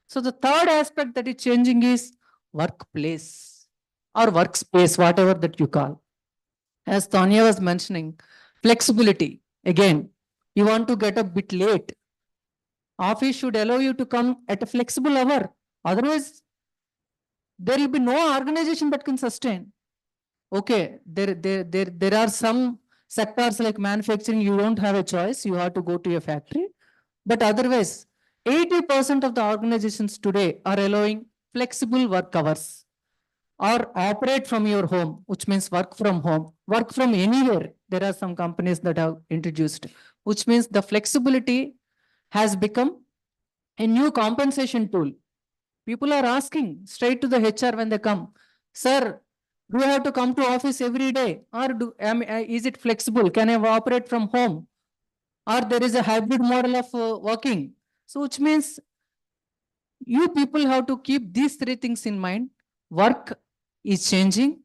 So the third aspect that is changing is workplace or workspace, whatever that you call. As Tanya was mentioning, flexibility. Again, you want to get a bit late. Office should allow you to come at a flexible hour. Otherwise, there will be no organization that can sustain. Okay, there are some sectors like manufacturing, you don't have a choice. You have to go to a factory. But otherwise, 80% of the organizations today are allowing flexible work hours or operate from your home, which means work from home, work from anywhere. There are some companies that have introduced, which means the flexibility has become a new compensation tool. People are asking straight to the HR when they come, sir, do I have to come to office every day? Or is it flexible? Can I operate from home? Or there is a hybrid model of working. So which means you people have to keep these three things in mind. Work is changing.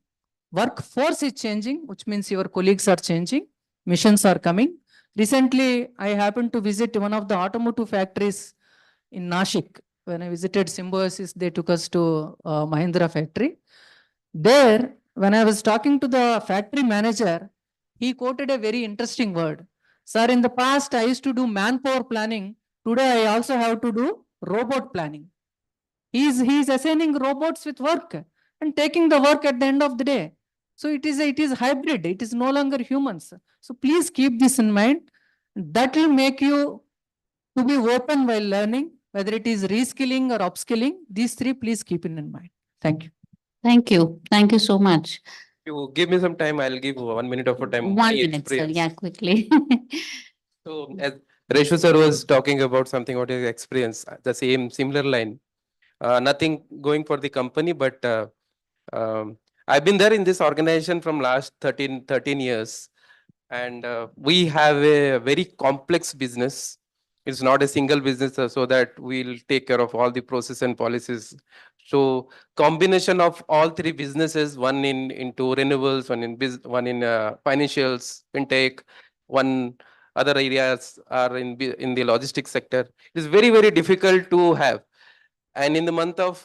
Workforce is changing, which means your colleagues are changing. Missions are coming. Recently, I happened to visit one of the automotive factories in Nashik. When I visited Symbiosis, they took us to Mahindra factory. There, when I was talking to the factory manager, he quoted a very interesting word. Sir, in the past, I used to do manpower planning. Today, I also have to do robot planning. He's assigning robots with work and taking the work at the end of the day. So it is hybrid. It is no longer humans. So please keep this in mind. That will make you to be open while learning, whether it is reskilling or upskilling. These three, please keep in mind. Thank you. Thank you. Thank you so much. You give me some time, I'll give 1 minute of a time. 1 minute, sir. Yeah, quickly. So as Reshu sir was talking about something about his experience, the similar line. Nothing going for the company, but I've been there in this organization from last 13 years. And we have a very complex business. It's not a single business, so that we'll take care of all the process and policies. So combination of all three businesses, one into renewables, one in financials, fintech, one other areas are in the logistics sector. It is very, very difficult to have. And in the month of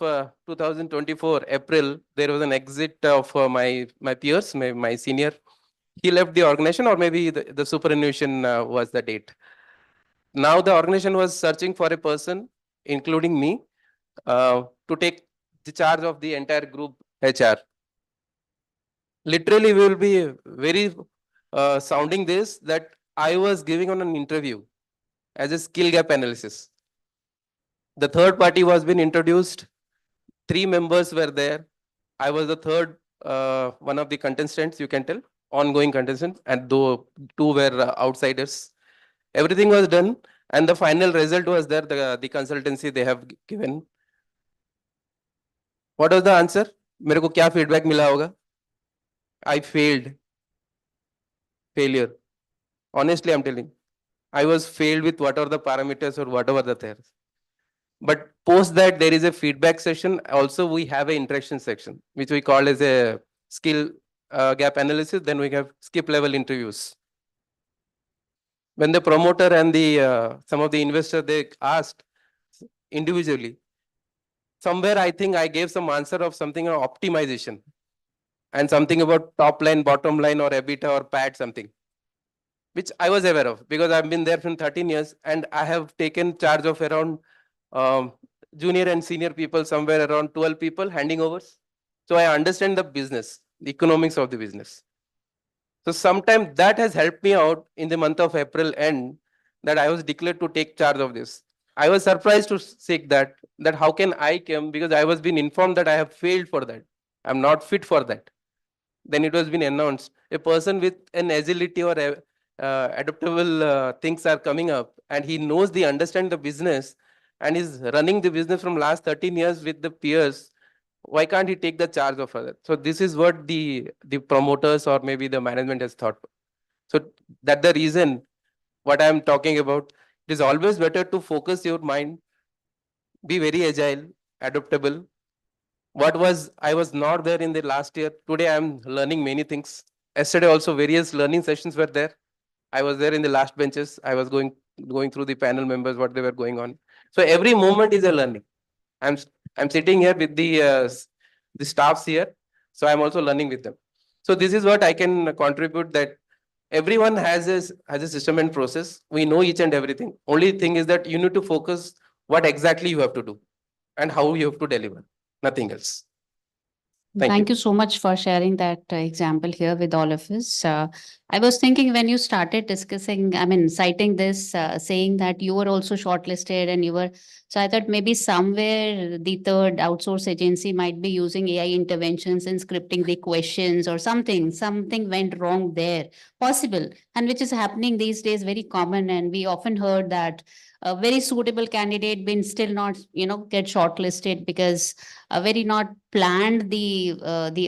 2024, April, there was an exit of my peers, my senior. He left the organization, or maybe the superannuation was the date. Now the organization was searching for a person, including me, to take the charge of the entire group HR. Literally, we will be very sounding this that I was giving on an interview as a skill gap analysis. The third party was being introduced. 3 members were there. I was the third one of the contestants, you can tell, ongoing contestants, and though two were outsiders. Everything was done, and the final result was there, the consultancy they have given. What was the answer? मेरे को क्या feedback मिला होगा? I failed. Failure. Honestly, I'm telling. I was failed with whatever the parameters or whatever the things. But post that, there is a feedback session. Also, we have an interaction section, which we call as a skill gap analysis. Then we have skip level interviews. When the promoter and the some of the investors, they asked individually, somewhere I think I gave some answer of something on optimization and something about top line, bottom line, or EBITDA or PAT something, which I was aware of because I've been there for 13 years and I have taken charge of around junior and senior people, somewhere around 12 people handing overs. So I understand the business, the economics of the business. So sometimes that has helped me out in the month of April end, that I was declared to take charge of this. I was surprised to see that how can I come, because I was being informed that I have failed for that. I'm not fit for that. Then it was been announced, a person with an agility or adaptable things are coming up, and he knows the understand the business and is running the business from last 13 years with the peers. Why can't he take the charge of it? So this is what the promoters or maybe the management has thought. So that's the reason what I'm talking about. It is always better to focus your mind, be very agile, adaptable. What was I was not there in the last year. Today I'm learning many things. Yesterday also various learning sessions were there. I was there in the last benches. I was going through the panel members, what they were going on. So every moment is a learning. I'm sitting here with the staffs here, so I'm also learning with them. So this is what I can contribute, that everyone has a system and process. We know each and everything. Only thing is that you need to focus what exactly you have to do and how you have to deliver. Nothing else. Thank you so much for sharing that example here with all of us. I was thinking when you started discussing, I mean, citing this, saying that you were also shortlisted and you were, so I thought maybe somewhere the third outsource agency might be using AI interventions in scripting the questions or something went wrong there, possible, and which is happening these days, very common. And we often heard that a very suitable candidate been still not, get shortlisted because very not planned the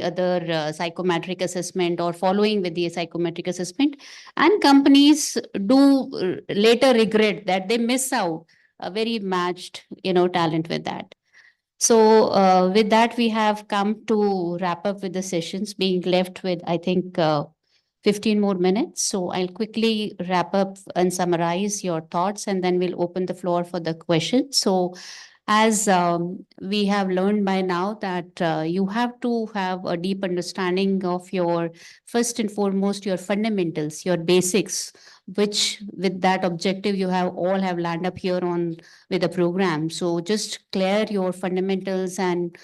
other psychometric assessment or following with the psychometric assessment, and companies do later regret that they miss out a very matched talent with that. So with that, we have come to wrap up with the sessions, being left with, I think, 15 more minutes. So I'll quickly wrap up and summarize your thoughts, and then we'll open the floor for the questions. So as we have learned by now that you have to have a deep understanding of your, first and foremost, your fundamentals, your basics, which with that objective you have all have landed up here on with the program. So just clear your fundamentals and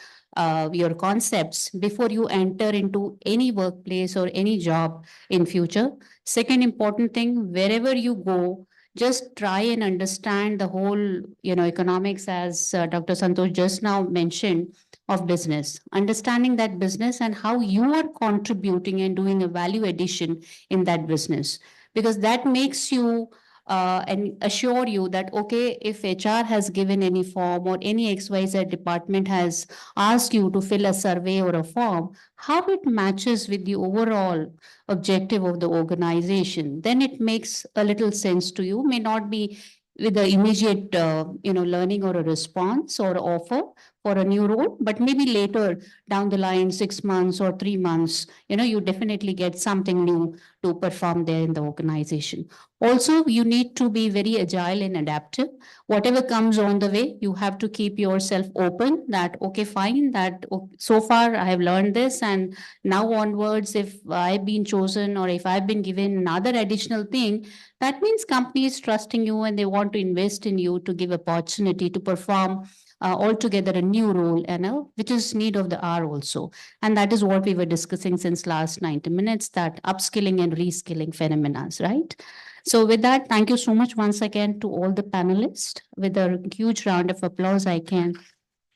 your concepts before you enter into any workplace or any job in future. Second important thing, wherever you go, just try and understand the whole, economics, as Dr. Santosh just now mentioned, of business, understanding that business and how you are contributing and doing a value addition in that business, because that makes you and assure you that, okay, if HR has given any form or any XYZ department has asked you to fill a survey or a form, how it matches with the overall objective of the organization, then it makes a little sense to you. May not be with the immediate, learning or a response or offer for a new role, but maybe later down the line, 6 months or 3 months, you definitely get something new to perform there in the organization. Also, you need to be very agile and adaptive. Whatever comes on the way, you have to keep yourself open that, okay, fine, that so far I have learned this, and now onwards, if I've been chosen or if I've been given another additional thing, that means company is trusting you and they want to invest in you to give opportunity to perform altogether a new role, which is need of the hour also. And that is what we were discussing since last 90 minutes, that upskilling and reskilling phenomena, right? So with that, thank you so much once again to all the panelists. With a huge round of applause, I can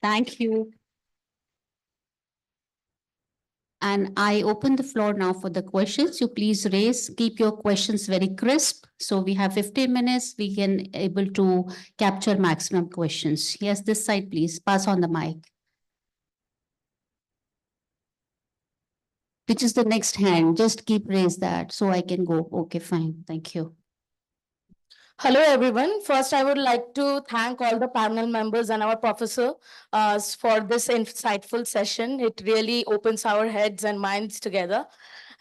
thank you. And I open the floor now for the questions. You please keep your questions very crisp. So we have 15 minutes. We can able to capture maximum questions. Yes, this side, please. Pass on the mic. Which is the next hand? Just keep raise that so I can go. Okay, fine. Thank you. Hello, everyone. First, I would like to thank all the panel members and our professor for this insightful session. It really opens our heads and minds together.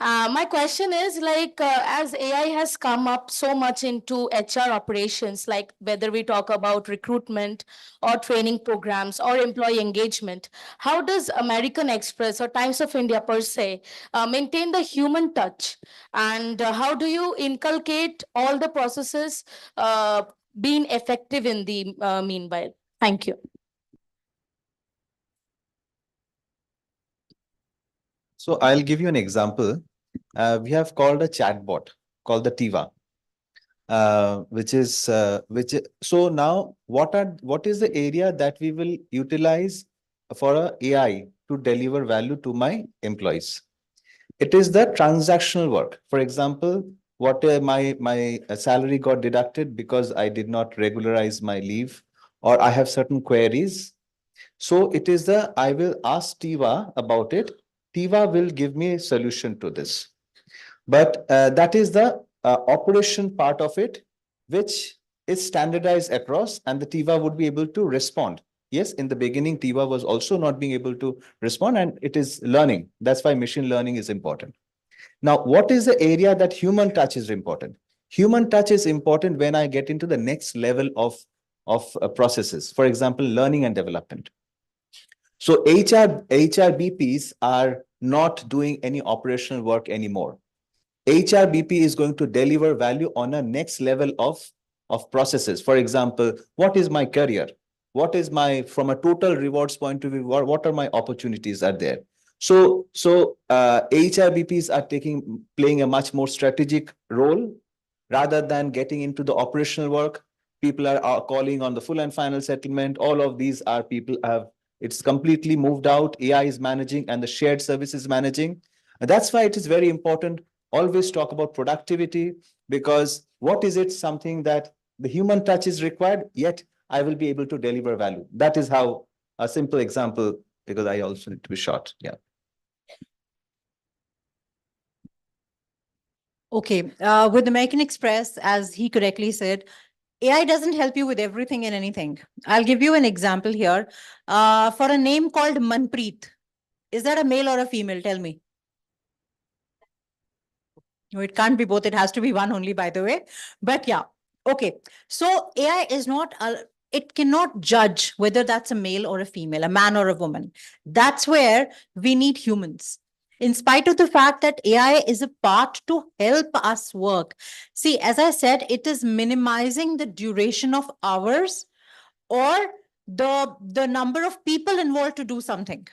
My question is as AI has come up so much into HR operations, like whether we talk about recruitment or training programs or employee engagement, how does American Express or Times of India per se maintain the human touch? And how do you inculcate all the processes being effective in the meanwhile? Thank you. So I'll give you an example. We have called a chatbot called the Tiva, so now what is the area that we will utilize for a AI to deliver value to my employees? It is the transactional work. For example, what my salary got deducted because I did not regularize my leave, or I have certain queries. So it is I will ask Tiva about it. Tiva will give me a solution to this. But that is the operation part of it, which is standardized across, and the Tiva would be able to respond. Yes, in the beginning, Tiva was also not being able to respond, and it is learning. That's why machine learning is important. Now, what is the area that human touch is important? Human touch is important when I get into the next level of processes. For example, learning and development. So HRBPs are not doing any operational work anymore. HRBP is going to deliver value on a next level of processes. For example, what is my career? What is from a total rewards point of view, what are my opportunities are there? So HRBPs are playing a much more strategic role rather than getting into the operational work. People are calling on the full and final settlement. All of these are it's completely moved out. AI is managing and the shared service is managing. And that's why it is very important. Always talk about productivity, because what is it? Something that the human touch is required, yet I will be able to deliver value. That is how a simple example, because I also need to be short. Yeah. Okay, with American Express, as he correctly said, AI doesn't help you with everything and anything. I'll give you an example here. For a name called Manpreet, is that a male or a female? Tell me. No, it can't be both. It has to be one only, by the way. But yeah, okay. So AI is not, it cannot judge whether that's a male or a female, a man or a woman. That's where we need humans. In spite of the fact that AI is a part to help us work. See, as I said, it is minimizing the duration of hours or the number of people involved to do something.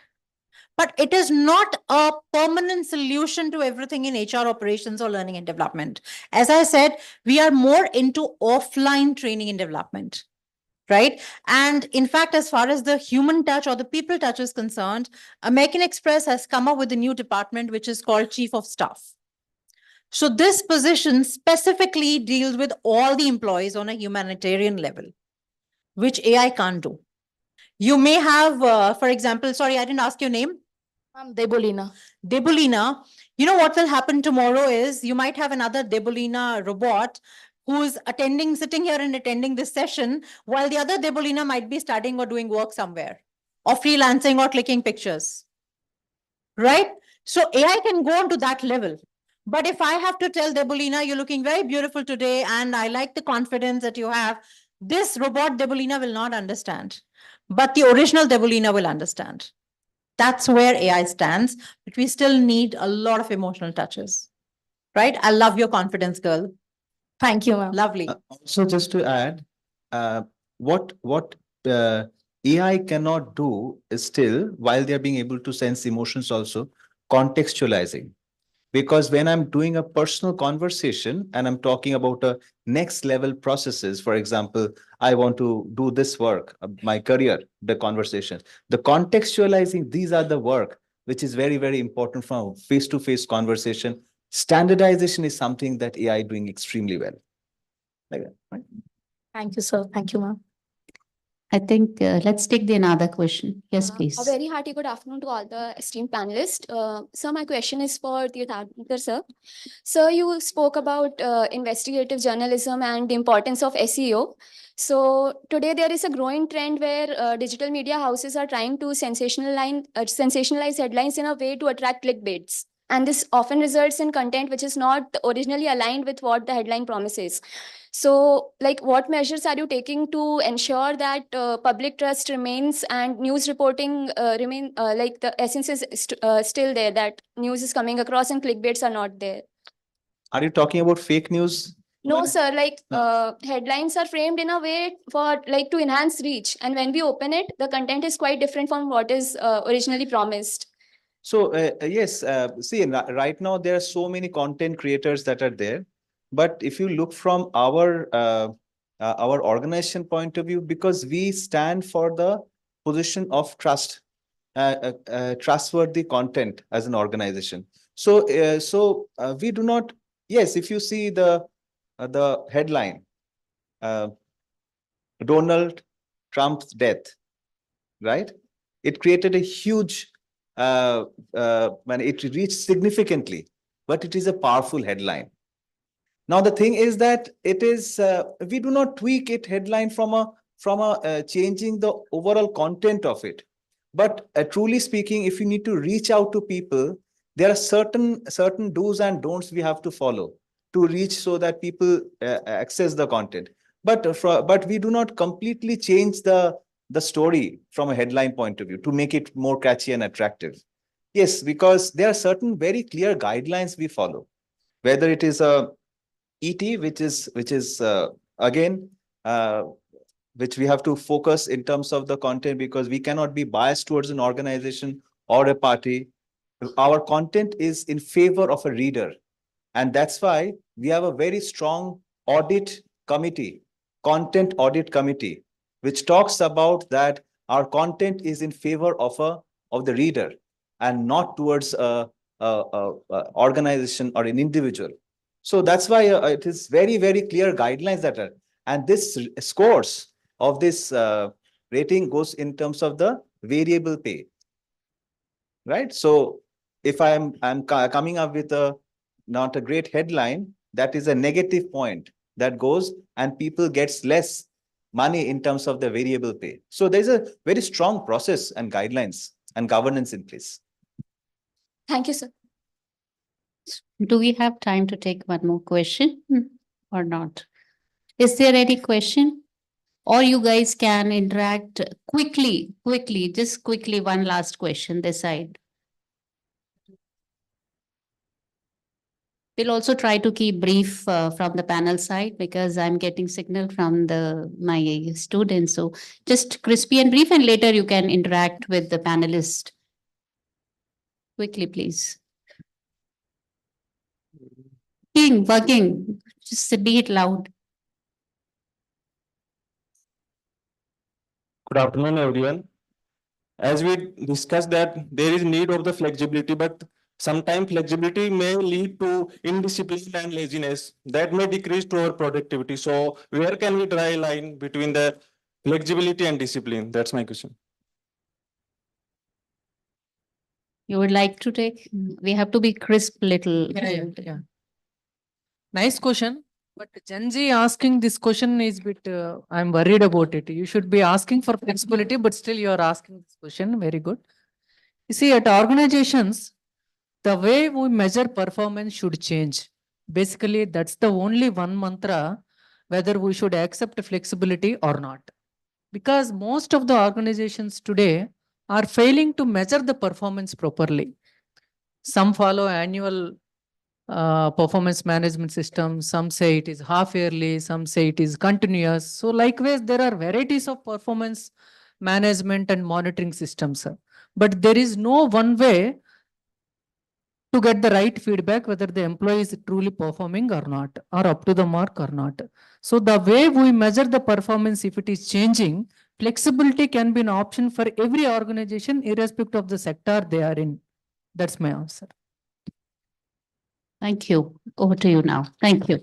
But it is not a permanent solution to everything in HR operations or learning and development. As I said, we are more into offline training and development, right? And in fact, as far as the human touch or the people touch is concerned, American Express has come up with a new department, which is called Chief of Staff. So this position specifically deals with all the employees on a humanitarian level, which AI can't do. You may have, for example, sorry, I didn't ask your name. Debolina. Debolina, you know what will happen tomorrow is you might have another Debolina robot who's sitting here and attending this session, while the other Debolina might be studying or doing work somewhere, or freelancing or clicking pictures, right? So AI can go on to that level. But if I have to tell Debolina, you're looking very beautiful today, and I like the confidence that you have, this robot Debolina will not understand. But the original Debolina will understand. That's where AI stands, but we still need a lot of emotional touches, right? I love your confidence, girl. Thank you, ma'am. Lovely. So just to add, what AI cannot do is still, while they're being able to sense emotions also, contextualizing. Because when I'm doing a personal conversation and I'm talking about a next level processes, for example, I want to do this work, my career, the conversation, the contextualizing, these are the work which is very, very important from face-to-face conversation. Standardization is something that AI doing extremely well. Like that, right? Thank you, sir. Thank you, ma'am. I think let's take the another question. Yes, A please. very hearty good afternoon to all the esteemed panelists. So my question is for Tirthankar sir. Sir, you spoke about investigative journalism and the importance of SEO. So today there is a growing trend where digital media houses are trying to sensationalize headlines in a way to attract clickbaits. And this often results in content which is not originally aligned with what the headline promises. So, like, what measures are you taking to ensure that public trust remains and news reporting like the essence is still there, that news is coming across and clickbaits are not there? Are you talking about fake news? No, sir, like headlines are framed in a way for like to enhance reach. And when we open it, the content is quite different from what is originally promised. So yes, see, right now there are so many content creators that are there, but if you look from our organization point of view, because we stand for the position of trust, trustworthy content as an organization. So we do not. Yes, if you see the headline, Donald Trump's death, right? It created a huge, it reached significantly, but it is a powerful headline. Now, the thing is that it is, we do not tweak it headline from changing the overall content of it. But truly speaking, if you need to reach out to people, there are certain do's and don'ts we have to follow to reach so that people access the content. But we do not completely change the story from a headline point of view to make it more catchy and attractive. Yes, because there are certain very clear guidelines we follow, whether it is a ET, which is again which we have to focus in terms of the content, because we cannot be biased towards an organization or a party. Our content is in favor of a reader, and that's why we have a very strong audit committee, content audit committee, which talks about that our content is in favor of the reader and not towards a organization or an individual. So that's why it is very, very clear guidelines that are, and this scores of this rating goes in terms of the variable pay, right? So if I'm coming up with not a great headline, that is a negative point that goes, and people gets less money in terms of the variable pay. So there's a very strong process and guidelines and governance in place. Thank you, sir. Do we have time to take one more question or not? Is there any question? Or you guys can interact quickly, just quickly, one last question this side. We'll also try to keep brief from the panel side, because I'm getting signal from my students. So just crispy and brief, and later you can interact with the panelist. Quickly, please. Working, just be it loud. Good afternoon, everyone. As we discussed that there is need of the flexibility, but sometimes flexibility may lead to indiscipline and laziness that may decrease to our productivity. So where can we draw a line between the flexibility and discipline? That's my question. You would like to take? We have to be crisp little. Yeah. Nice question. But Gen Z asking this question is bit, I'm worried about it. You should be asking for flexibility, but still you are asking this question. Very good. You see, at organizations, the way we measure performance should change. Basically, that's the only one mantra, whether we should accept flexibility or not. Because most of the organizations today are failing to measure the performance properly. Some follow annual performance management system, some say it is half yearly, some say it is continuous. So likewise, there are varieties of performance management and monitoring systems. But there is no one way to get the right feedback whether the employee is truly performing or not, or up to the mark or not. So the way we measure the performance, if it is changing, flexibility can be an option for every organization irrespective of the sector they are in. That's my answer. Thank you. Over to you now. Thank you.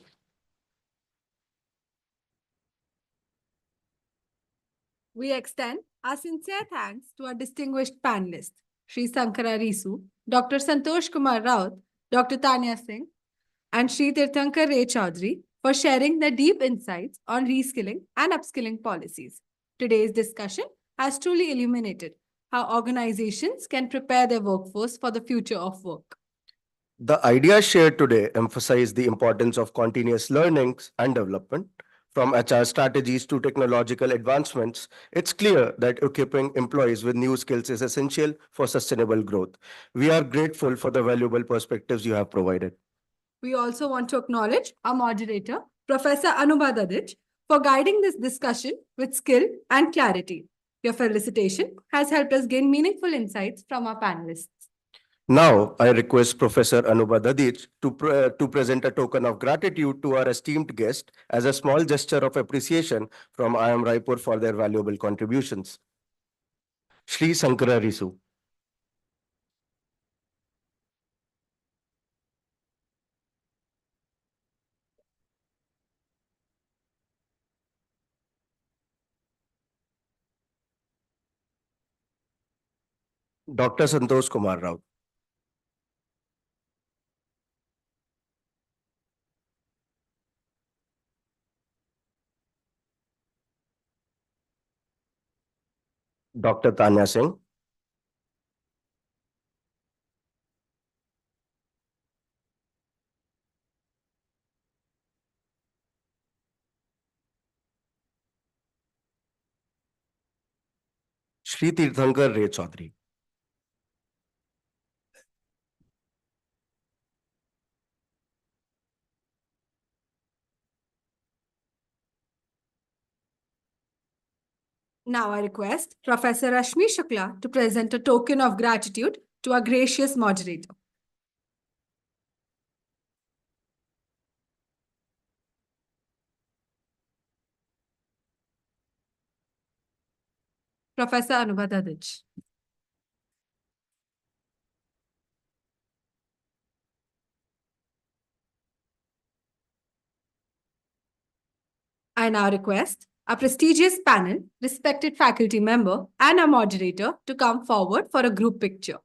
We extend our sincere thanks to our distinguished panelists, Sri Sankara Risu, Dr. Santosh Kumar Raut, Dr. Tanya Singh, and Sri Tirthankar Ray Chaudhary for sharing their deep insights on reskilling and upskilling policies. Today's discussion has truly illuminated how organizations can prepare their workforce for the future of work. The ideas shared today emphasize the importance of continuous learnings and development. From HR strategies to technological advancements, it's clear that equipping employees with new skills is essential for sustainable growth. We are grateful for the valuable perspectives you have provided. We also want to acknowledge our moderator, Professor Anubha Dadich, for guiding this discussion with skill and clarity. Your felicitation has helped us gain meaningful insights from our panelists. Now, I request Professor Anubha Dadich to present a token of gratitude to our esteemed guest as a small gesture of appreciation from IIM Raipur for their valuable contributions. Shri Sankara Risu. Dr. Santosh Kumar Rao. Dr. Tanya Singh. Shri Tirthankar Ray Chaudhary. Now I request Professor Rashmi Shukla to present a token of gratitude to our gracious moderator. Professor Anubha Dadich. I now request our prestigious panel, respected faculty member, and our moderator to come forward for a group picture.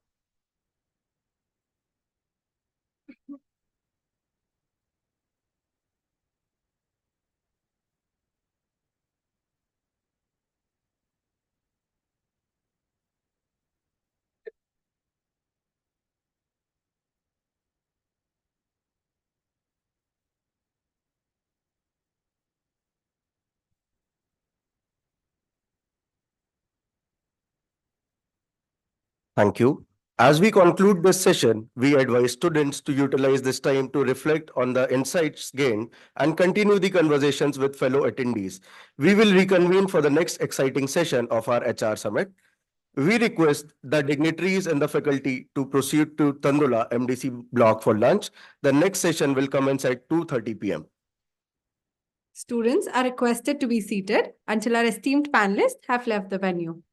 Thank you. As we conclude this session, we advise students to utilize this time to reflect on the insights gained and continue the conversations with fellow attendees. We will reconvene for the next exciting session of our HR Summit. We request the dignitaries and the faculty to proceed to Tandula MDC block for lunch. The next session will commence at 2:30 p.m. Students are requested to be seated until our esteemed panelists have left the venue.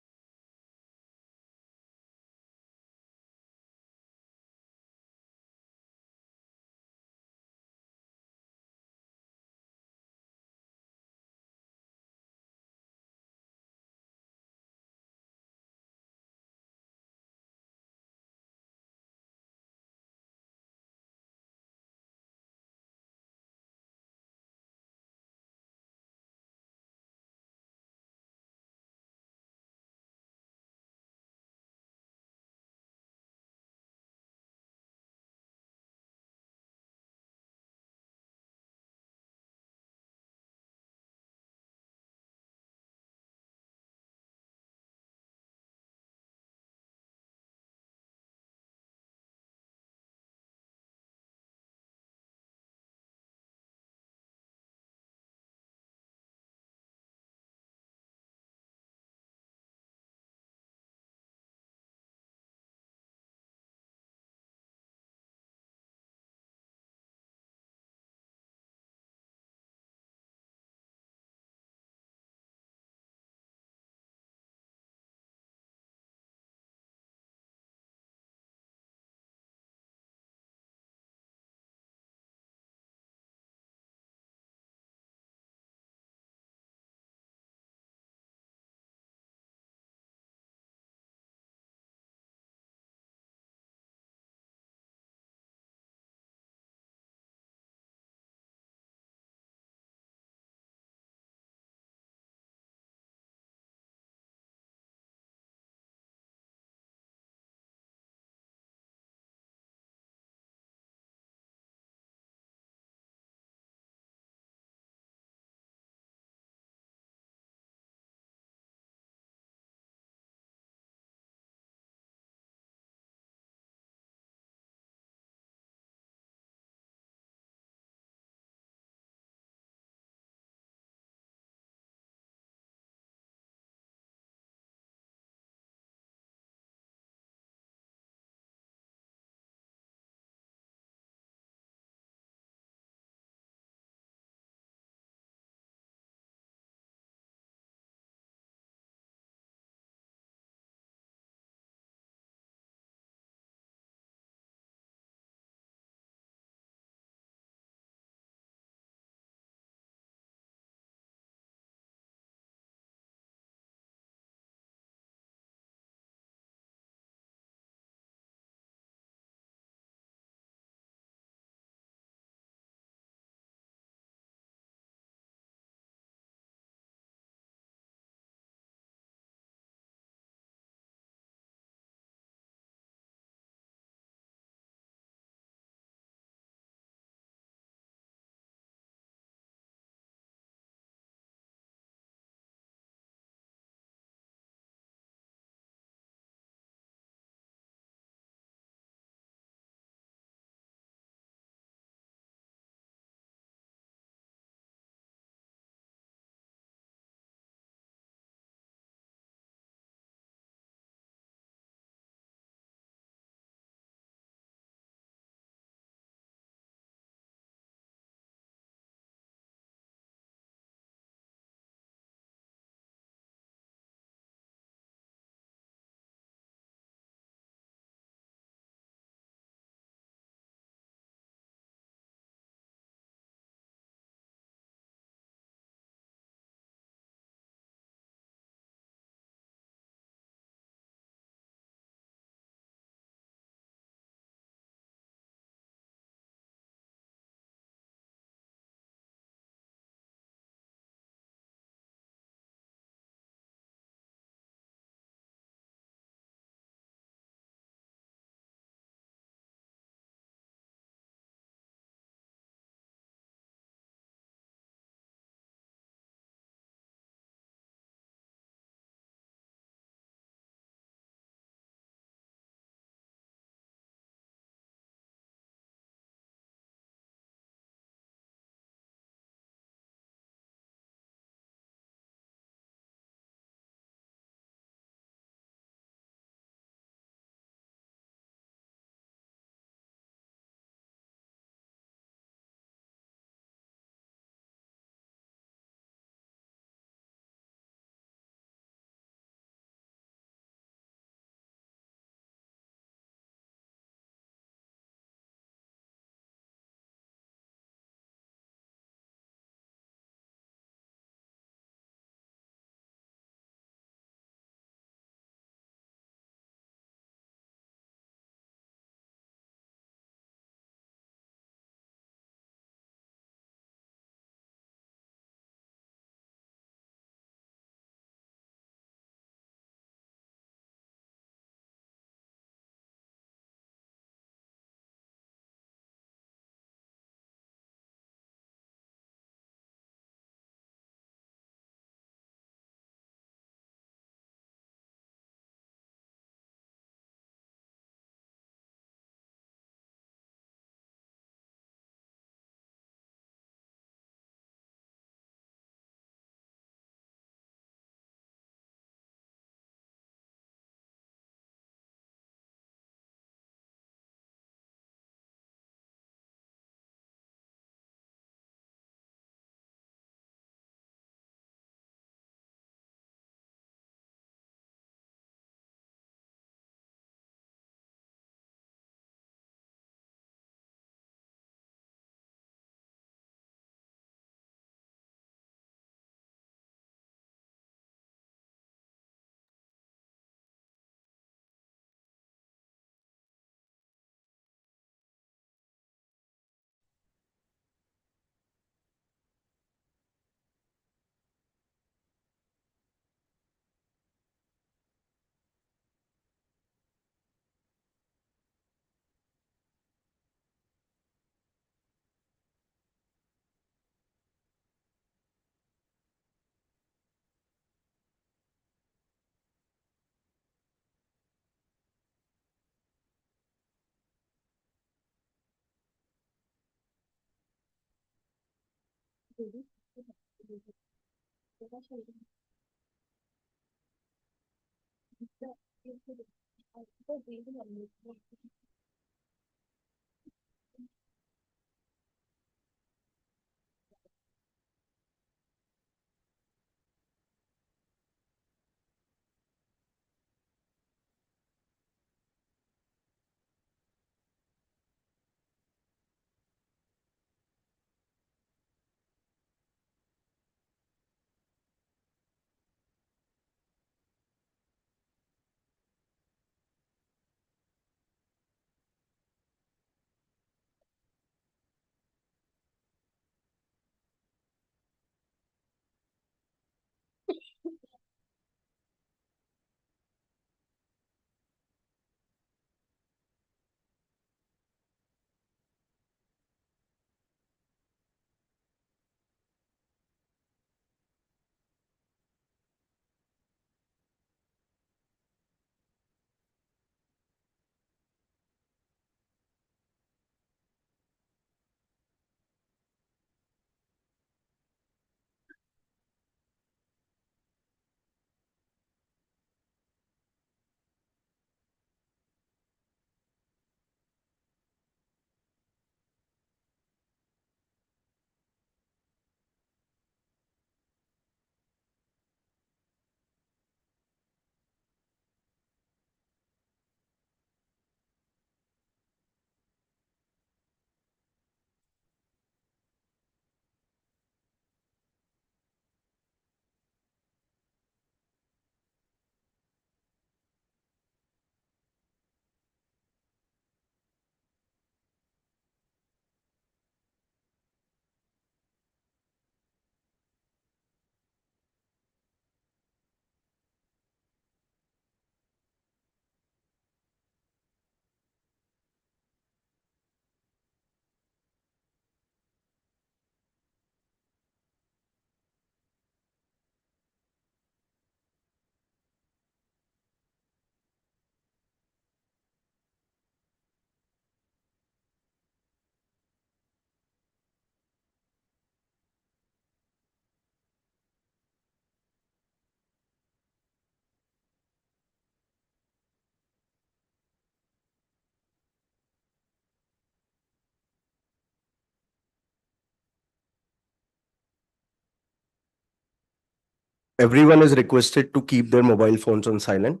Everyone is requested to keep their mobile phones on silent.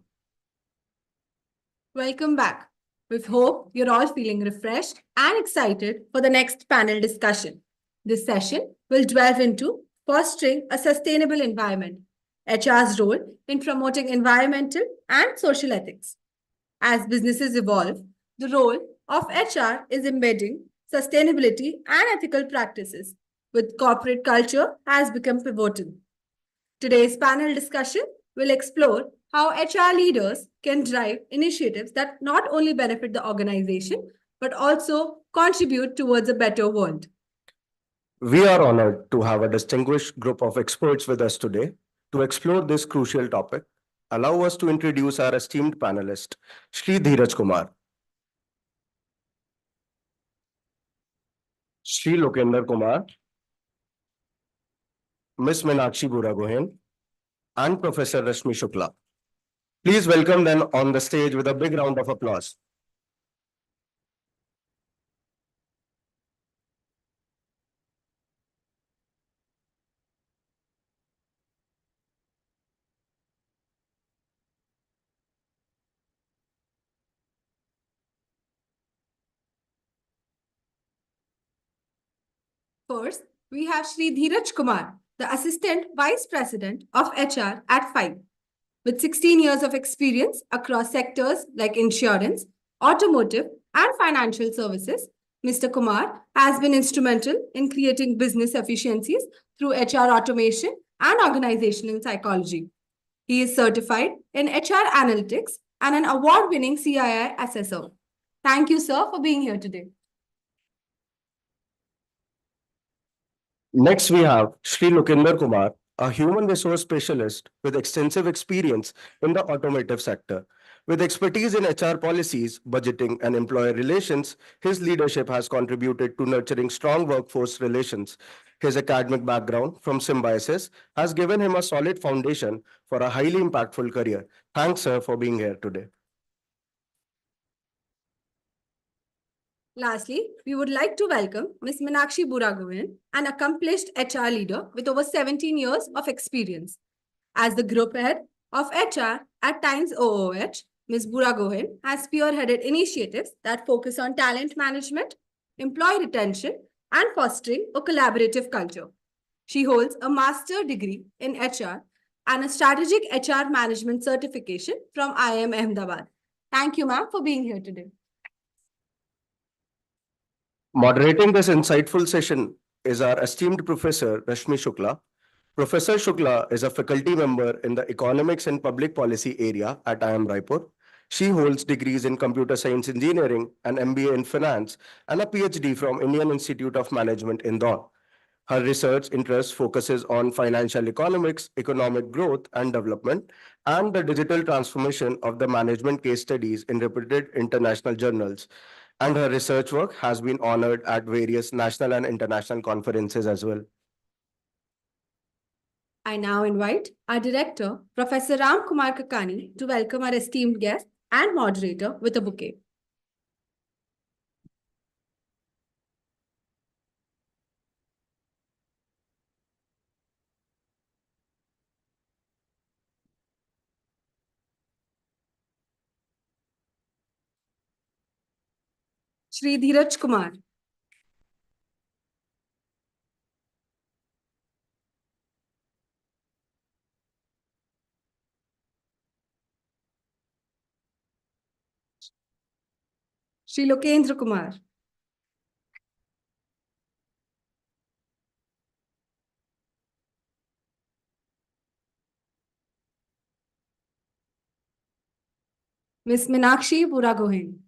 Welcome back. We hope you're all feeling refreshed and excited for the next panel discussion. This session will delve into fostering a sustainable environment, HR's role in promoting environmental and social ethics. As businesses evolve, the role of HR is embedding sustainability and ethical practices, with corporate culture has become pivotal. Today's panel discussion will explore how HR leaders can drive initiatives that not only benefit the organization, but also contribute towards a better world. We are honored to have a distinguished group of experts with us today to explore this crucial topic. Allow us to introduce our esteemed panelist, Shri Dheeraj Kumar, Shri Lokender Kumar, Ms. Meenakshi Buragohen, and Professor Rashmi Shukla. Please welcome them on the stage with a big round of applause. First, we have Shri Dheeraj Kumar, the Assistant Vice President of HR at FIVE. With 16 years of experience across sectors like insurance, automotive, and financial services, Mr. Kumar has been instrumental in creating business efficiencies through HR automation and organizational psychology. He is certified in HR analytics and an award-winning CII assessor. Thank you, sir, for being here today. Next, we have Shri Lokender Kumar, a human resource specialist with extensive experience in the automotive sector. With expertise in HR policies, budgeting, and employer relations, his leadership has contributed to nurturing strong workforce relations. His academic background from Symbiosis has given him a solid foundation for a highly impactful career. Thanks, sir, for being here today. Lastly, we would like to welcome Ms. Meenakshi Buragovian, an accomplished HR leader with over 17 years of experience. As the group head of HR at Times OOH, Ms. Buragovian has spearheaded initiatives that focus on talent management, employee retention, and fostering a collaborative culture. She holds a master's degree in HR and a strategic HR management certification from IIM Ahmedabad. Thank you, ma'am, for being here today. Moderating this insightful session is our esteemed Professor Rashmi Shukla. Professor Shukla is a faculty member in the Economics and Public Policy area at IIM Raipur. She holds degrees in Computer Science Engineering, an MBA in Finance, and a PhD from Indian Institute of Management, Indore. Her research interest focuses on financial economics, economic growth and development, and the digital transformation of the management case studies in reputed international journals. And her research work has been honored at various national and international conferences as well. I now invite our director, Professor Ram Kumar Kakani, to welcome our esteemed guest and moderator with a bouquet. Shri Dheeraj Kumar. Shri Lokendra Kumar. Ms. Meenakshi Buragovian.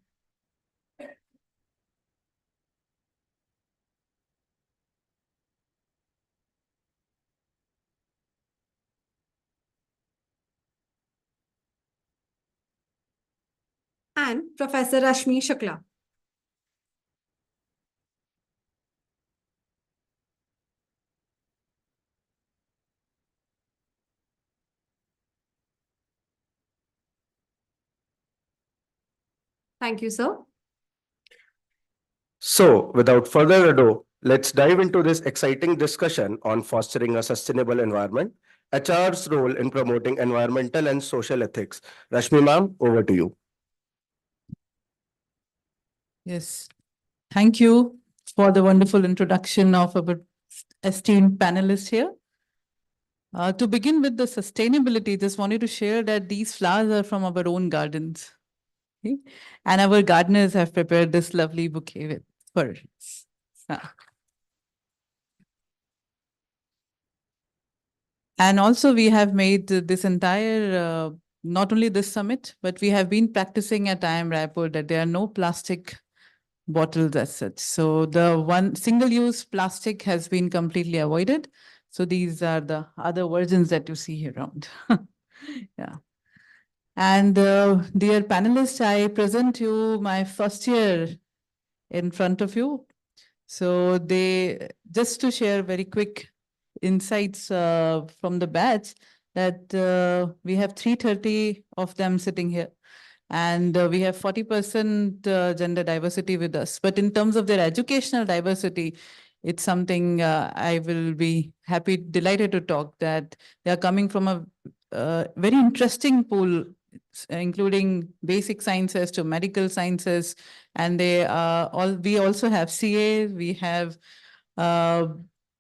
And Professor Rashmi Shukla. Thank you, sir. So, without further ado, let's dive into this exciting discussion on fostering a sustainable environment, HR's role in promoting environmental and social ethics. Rashmi ma'am, over to you. Yes, thank you for the wonderful introduction of our esteemed panelists here. To begin with the sustainability, just wanted to share that these flowers are from our own gardens. Okay? And our gardeners have prepared this lovely bouquet for us. And also we have made this entire, not only this summit, but we have been practicing at IIM Raipur that there are no plastic bottles as such. So the one single-use plastic has been completely avoided. So these are the other versions that you see here around. Yeah. And dear panelists, I present you my first year in front of you. So just to share very quick insights from the batch, that we have 330 of them sitting here. And we have 40% gender diversity with us. But in terms of their educational diversity, it's something I will be delighted to talk that they are coming from a very interesting pool, including basic sciences to medical sciences. And we also have CA, we have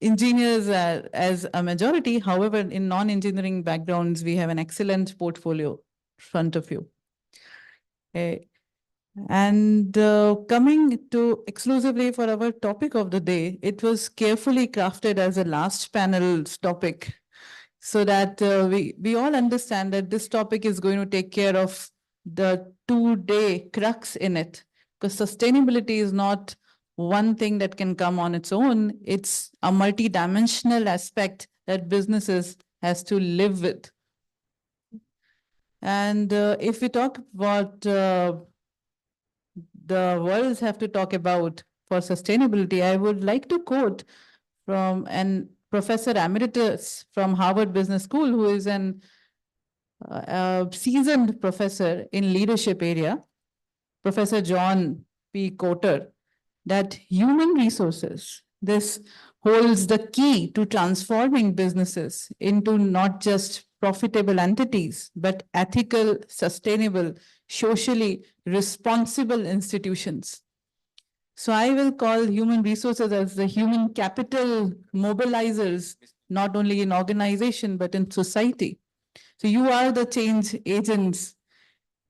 engineers as a majority. However, in non-engineering backgrounds, we have an excellent portfolio in front of you. And coming to exclusively for our topic of the day, it was carefully crafted as a last panel's topic so that we all understand that this topic is going to take care of the two-day crux in it, because sustainability is not one thing that can come on its own. It's a multi-dimensional aspect that businesses has to live with. And if we talk what the worlds have to talk about for sustainability, I would like to quote from an professor emeritus from Harvard Business School, who is an seasoned professor in leadership area, Professor John P. Cotter, that human resources, this holds the key to transforming businesses into not just profitable entities, but ethical, sustainable, socially responsible institutions. So I will call human resources as the human capital mobilizers, not only in organization, but in society. So you are the change agents.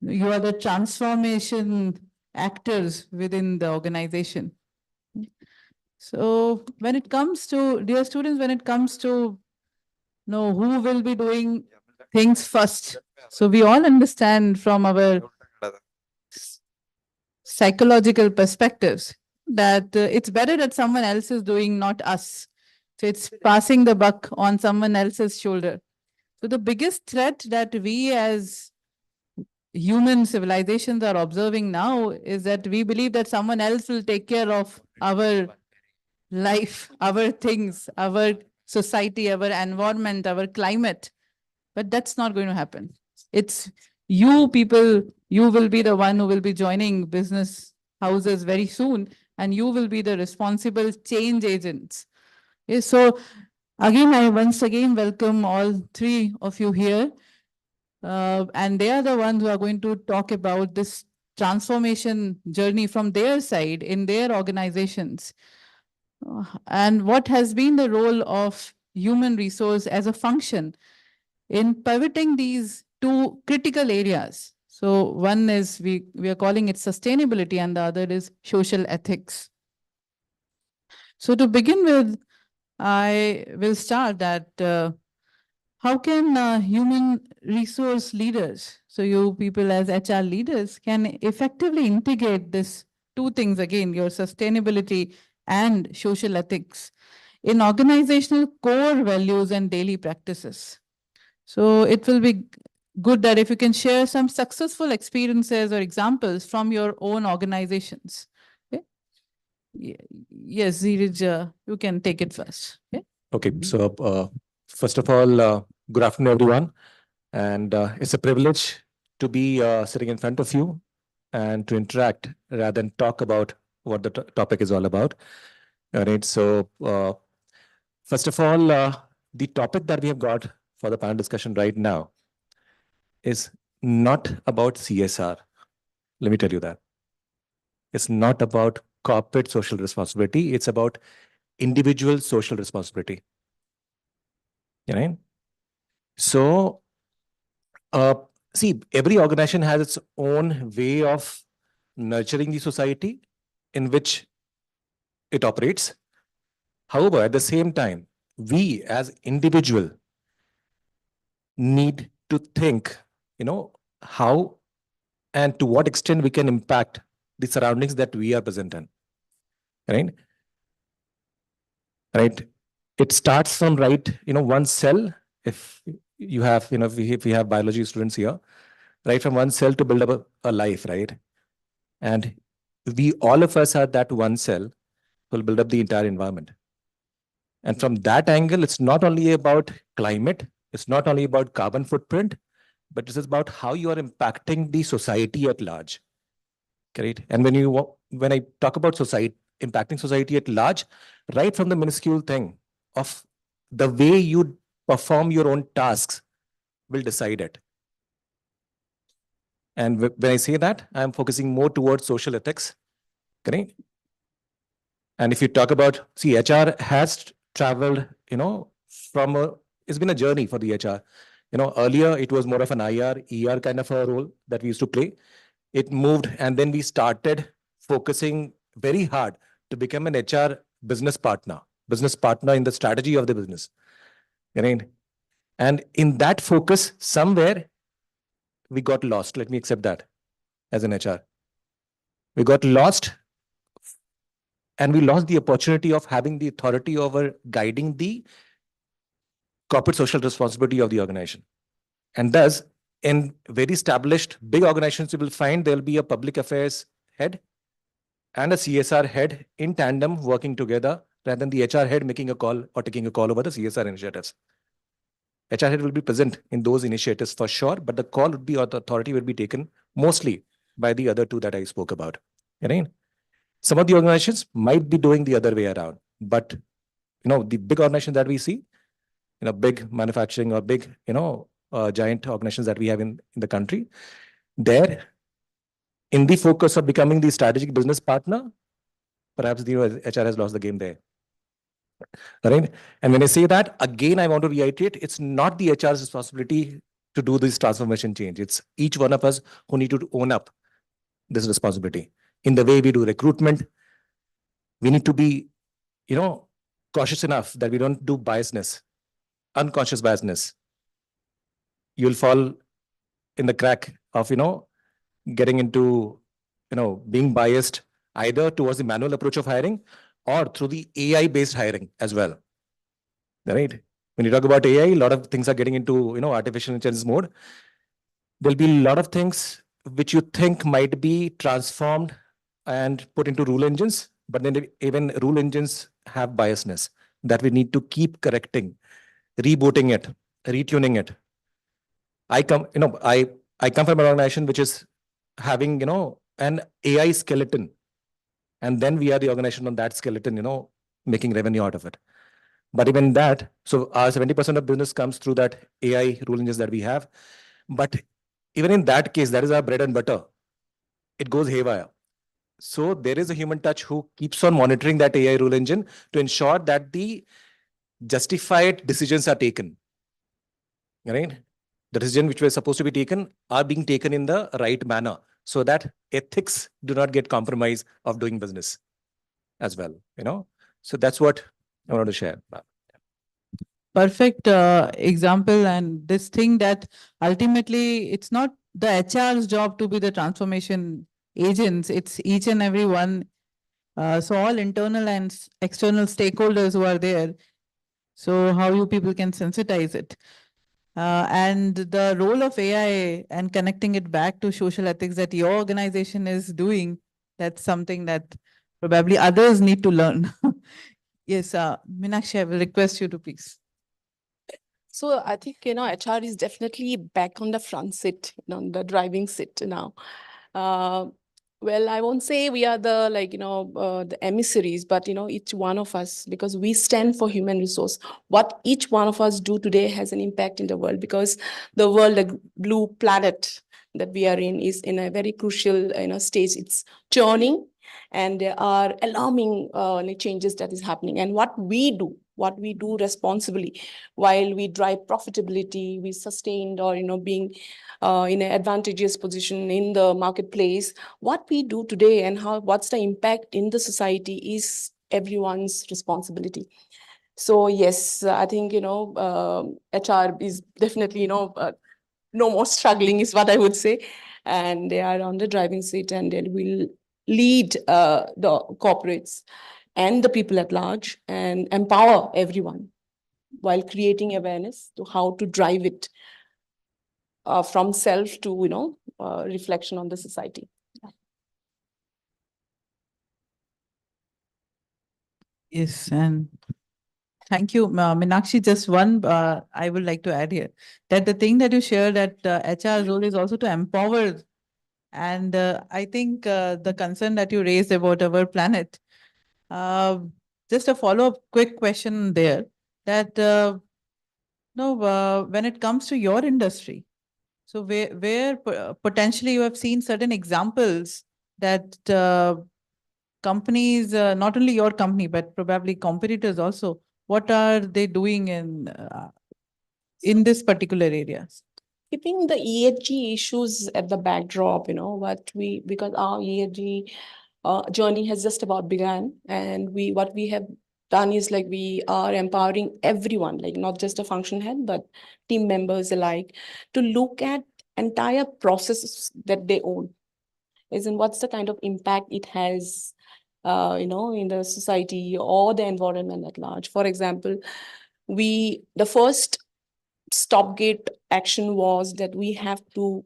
You are the transformation actors within the organization. So when it comes to, dear students, when it comes to know who will be doing things first. So we all understand from our psychological perspectives that it's better that someone else is doing, not us. So it's passing the buck on someone else's shoulder. So the biggest threat that we as human civilizations are observing now is that we believe that someone else will take care of our life, our things, our society, our environment, our climate. But that's not going to happen. It's you people, you will be the one who will be joining business houses very soon, and you will be the responsible change agents. Okay, so again, I once again welcome all three of you here. And they are the ones who are going to talk about this transformation journey from their side in their organizations. And what has been the role of human resource as a function in pivoting these two critical areas. So one is we are calling it sustainability and the other is social ethics. So to begin with, I will start that how can human resource leaders, so you people as HR leaders, can effectively integrate this two things again, your sustainability and social ethics in organizational core values and daily practices? So it will be good that if you can share some successful experiences or examples from your own organizations. Okay? Yes, Zeeraj, you can take it first. Okay. Okay, so first of all, good afternoon, everyone. And it's a privilege to be sitting in front of you and to interact rather than talk about what the topic is all about. All right, so first of all, the topic that we have got for the panel discussion right now is not about CSR. Let me tell you that. It's not about corporate social responsibility. It's about individual social responsibility. Right? So, see, every organization has its own way of nurturing the society in which it operates. However, at the same time, we as individual need to think, how and to what extent we can impact the surroundings that we are present in. Right? Right. It starts from one cell. If you have, if we have biology students here, right, from one cell to build up a life, right? And we, all of us are that one cell will build up the entire environment. And from that angle, it's not only about climate, it's not only about carbon footprint, but this is about how you are impacting the society at large. Correct? And when I talk about society, impacting society at large, right from the minuscule thing of the way you perform your own tasks will decide it. And when I say that, I'm focusing more towards social ethics. Correct? And if you talk about, see, HR has traveled, it's been a journey for the HR. Earlier it was more of an IR, ER kind of a role that we used to play. It moved, and then we started focusing very hard to become an HR business partner in the strategy of the business. Right? And in that focus, somewhere we got lost. Let me accept that as an HR. We got lost, and we lost the opportunity of having the authority over guiding the corporate social responsibility of the organization. And thus, In very established big organizations, you will find there'll be a public affairs head and a CSR head in tandem working together rather than the HR head making a call or taking a call over the CSR initiatives. HR head will be present in those initiatives for sure, but the call would be, or the authority will be taken mostly by the other two that I spoke about. Right? Some of the organizations might be doing the other way around, but the big organization that we see, big manufacturing or big, giant organizations that we have in the country, there, in the focus of becoming the strategic business partner, perhaps the HR has lost the game there. Right? And when I say that, again, I want to reiterate, it's not the HR's responsibility to do this transformation change. It's each one of us who need to own up this responsibility. In the way we do recruitment, we need to be, cautious enough that we don't do biasness, unconscious biasness. You'll fall in the crack of, getting into, being biased either towards the manual approach of hiring or through the AI-based hiring as well. Right? When you talk about AI, a lot of things are getting into, artificial intelligence mode. There'll be a lot of things which you think might be transformed and put into rule engines, but then even rule engines have biasness that we need to keep correcting, rebooting it, retuning it. I come from an organization which is having, an AI skeleton. And then we are the organization on that skeleton, making revenue out of it. But even that, so our 70% of business comes through that AI rule engines that we have. But even in that case, that is our bread and butter. It goes haywire. So there is a human touch who keeps on monitoring that AI rule engine to ensure that the justified decisions are taken. Right? The decisions which were supposed to be taken are being taken in the right manner so that ethics do not get compromised of doing business as well. So that's what I wanted to share. Perfect example, and this thing that ultimately it's not the HR's job to be the transformation agents, it's each and every one. So all internal and external stakeholders who are there. So how you people can sensitize it. And the role of AI and connecting it back to social ethics that your organization is doing, that's something that probably others need to learn. Yes, Meenakshi, I will request you to please. So I think, HR is definitely back on the front seat, on the driving seat now. Well, I won't say we are the the emissaries, but each one of us, because we stand for human resource. What each one of us do today has an impact in the world, because the world, the blue planet that we are in, is in a very crucial stage. It's churning, and there are alarming changes that is happening. And what we do responsibly, while we drive profitability, we sustained or being in an advantageous position in the marketplace, what we do today and what's the impact in the society is everyone's responsibility. So yes, I think HR is definitely no more struggling is what I would say, and they are on the driving seat, and they will lead the corporates and the people at large and empower everyone while creating awareness to how to drive it from self to reflection on the society. Yes, and thank you, Meenakshi. Just one, I would like to add here that the thing that you shared, that HR's role is also to empower. And I think the concern that you raised about our planet, just a follow-up quick question there, that when it comes to your industry, so where potentially you have seen certain examples that companies, not only your company, but probably competitors also, what are they doing in this particular area? Keeping the ESG issues at the backdrop, because our ESG journey has just about begun, and what we have done is we are empowering everyone, not just a function head, but team members alike, to look at entire processes that they own. Isn't what's the kind of impact it has, in the society or the environment at large. For example, the first stopgate action was that we have to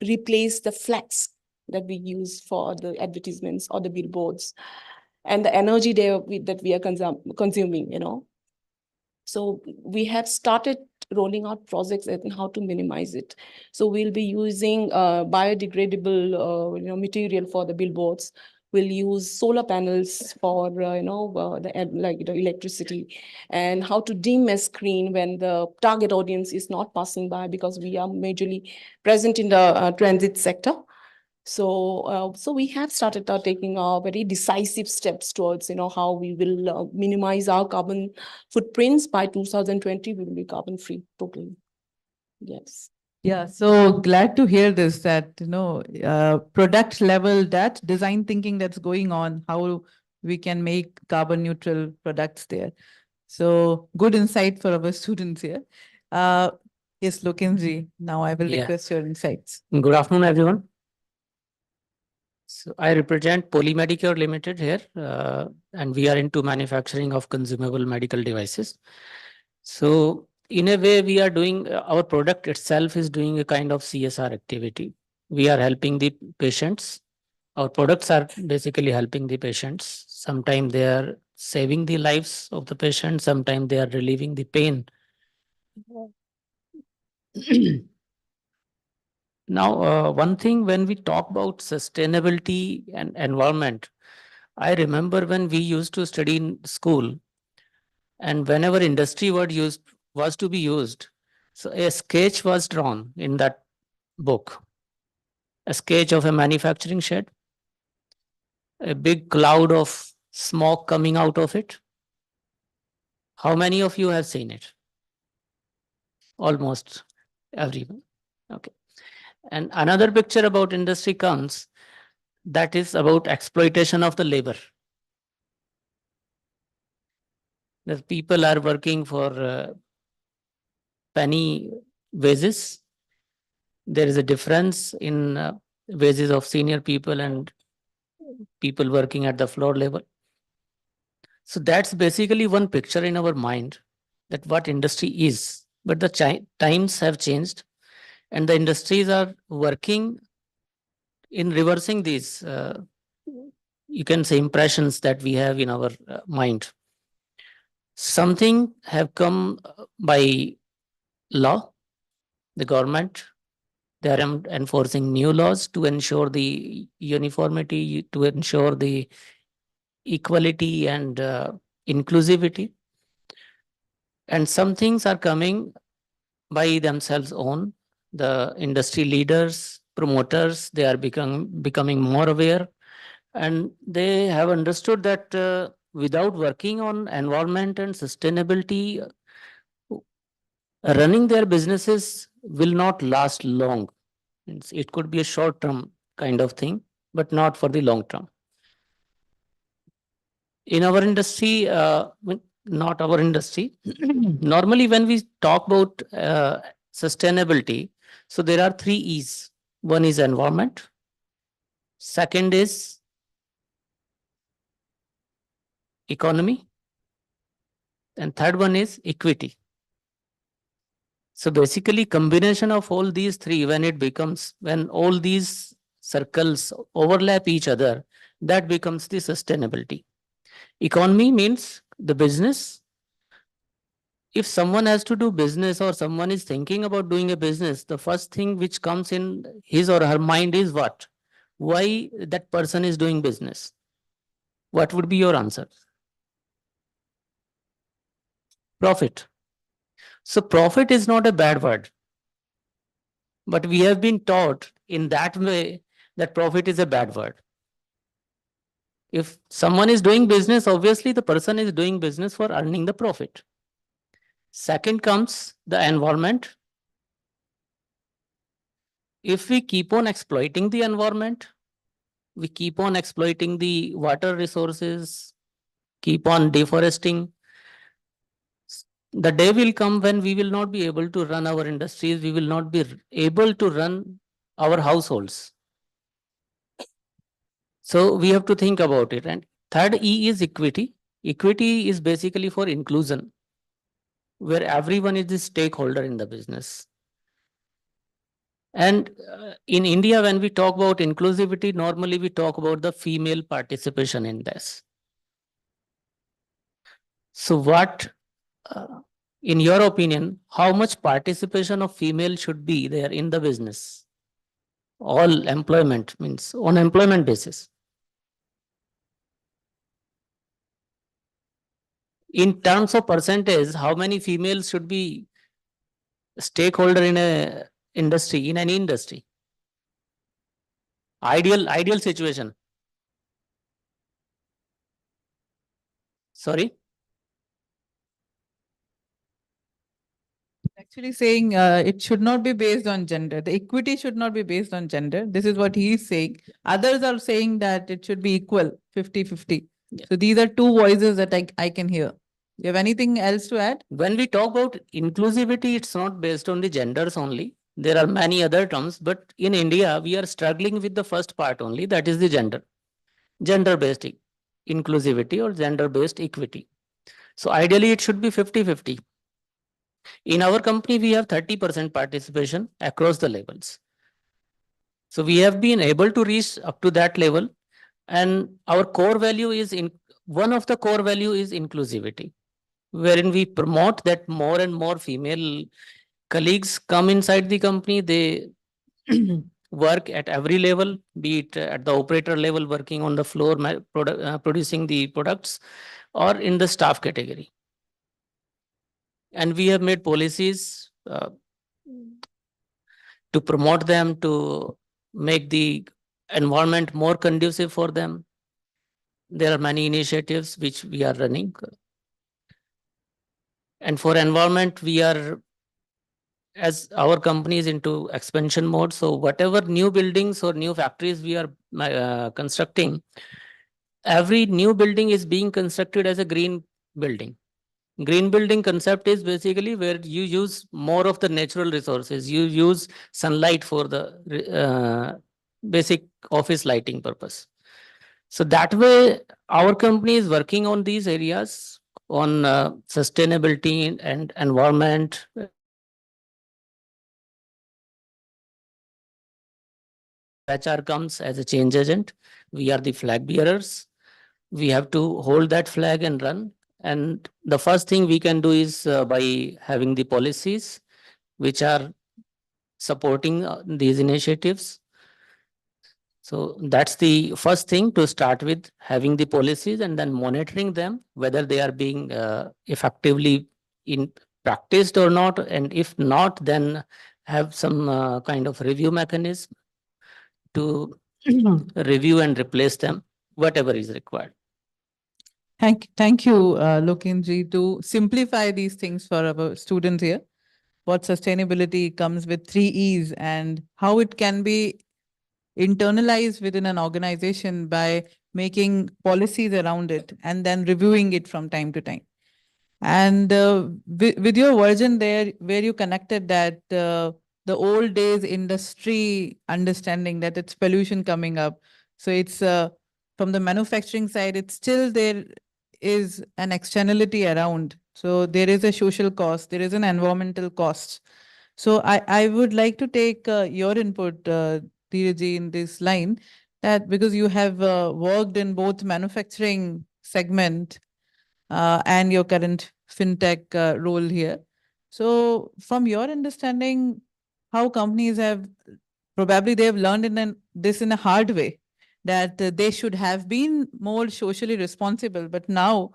replace the flex that we use for the advertisements or the billboards and the energy there that we are consuming, you know. So we have started rolling out projects and how to minimize it. So we'll be using biodegradable material for the billboards. We'll use solar panels for the electricity, and how to dim a screen when the target audience is not passing by, because we are majorly present in the transit sector. So we have started taking very decisive steps towards, how we will minimize our carbon footprints. By 2020, we will be carbon free totally. Yes. Yeah, so glad to hear this, that, product level, that design thinking that's going on, how we can make carbon neutral products there. So good insight for our students here. Yes, Lokenji, now I will request your insights. Good afternoon, everyone. So I represent Polymedicure Limited here, and we are into manufacturing of consumable medical devices. So in a way, we are doing, our product itself is doing a kind of CSR activity. We are helping the patients. Our products are basically helping the patients. Sometimes they are saving the lives of the patient. Sometimes they are relieving the pain. Now, one thing when we talk about sustainability and environment, I remember when we used to study in school, and whenever industry word was to be used, so a sketch was drawn in that book, a sketch of a manufacturing shed, a big cloud of smoke coming out of it. How many of you have seen it? Almost everyone. Okay. And another picture about industry comes, that is about exploitation of the labor. The people are working for penny wages. There is a difference in wages of senior people and people working at the floor level. So that's basically one picture in our mind, that what industry is. But the times have changed, and the industries are working in reversing these, you can say, impressions that we have in our mind. Something have come by law, the government. They are enforcing new laws to ensure the uniformity, to ensure the equality and inclusivity. And some things are coming by themselves own. The industry leaders, promoters, they are becoming more aware, and they have understood that without working on environment and sustainability, running their businesses will not last long. It could be a short-term kind of thing, but not for the long term. In our industry, not our industry, normally when we talk about sustainability, so there are 3 E's. One is environment. Second is economy. And third one is equity. So basically combination of all these 3, when all these circles overlap each other, that becomes the sustainability. Economy means the business. If someone has to do business or someone is thinking about doing a business, the first thing which comes in his or her mind is what? Why that person is doing business? What would be your answer? Profit. So profit is not a bad word. But we have been taught in that way that profit is a bad word. If someone is doing business, obviously the person is doing business for earning the profit. Second comes the environment. If we keep on exploiting the environment, we keep on exploiting the water resources, keep on deforesting, the day will come when we will not be able to run our industries, we will not be able to run our households. So we have to think about it. And third E is equity. Equity is basically for inclusion. where everyone is a stakeholder in the business. And in India, when we talk about inclusivity, normally we talk about the female participation in this. So what, in your opinion, how much participation of female should be there in the business? All employment means on employment basis. In terms of percentage, how many females should be stakeholder in a industry, in any industry? Ideal situation. Sorry? Actually saying it should not be based on gender. The equity should not be based on gender. This is what he is saying. Others are saying that it should be equal, 50-50. So these are two voices that I can hear. You have anything else to add? When we talk about inclusivity, it's not based on the genders only. There are many other terms, but in India, we are struggling with the first part only, that is the gender. Gender-based inclusivity or gender-based equity. So ideally, it should be 50-50. In our company, we have 30% participation across the levels. So we have been able to reach up to that level. And our core value is one of the core value is inclusivity, wherein we promote that more and more female colleagues come inside the company. They work at every level, be it at the operator level, working on the floor, producing the products, or in the staff category. And we have made policies to promote them, to make the environment more conducive for them. There are many initiatives which we are running. And for environment, we are, as our company is into expansion mode, so whatever new buildings or new factories we are constructing, every new building is being constructed as a green building. Green building concept is basically where you use more of the natural resources. You use sunlight for the basic office lighting purpose. So that way, our company is working on these areas on sustainability and environment. HR comes as a change agent. We are the flag bearers. We have to hold that flag and run. And the first thing we can do is by having the policies which are supporting these initiatives. So that's the first thing to start with, having the policies and then monitoring them, whether they are being effectively practiced or not. And if not, then have some kind of review mechanism to review and replace them, whatever is required. Thank you, Lokinji, to simplify these things for our students here. What sustainability comes with 3 E's and how it can be internalized within an organization by making policies around it and then reviewing it from time to time. And with your version there, where you connected that the old days industry understanding that it's pollution coming up. So it's from the manufacturing side, it's still there is an externality around. So there is a social cost, there is an environmental cost. So I would like to take your input, Dheeraj, in this line, that because you have worked in both manufacturing segment and your current fintech role here. So from your understanding, how companies have probably they have learned this in a hard way, that they should have been more socially responsible, but now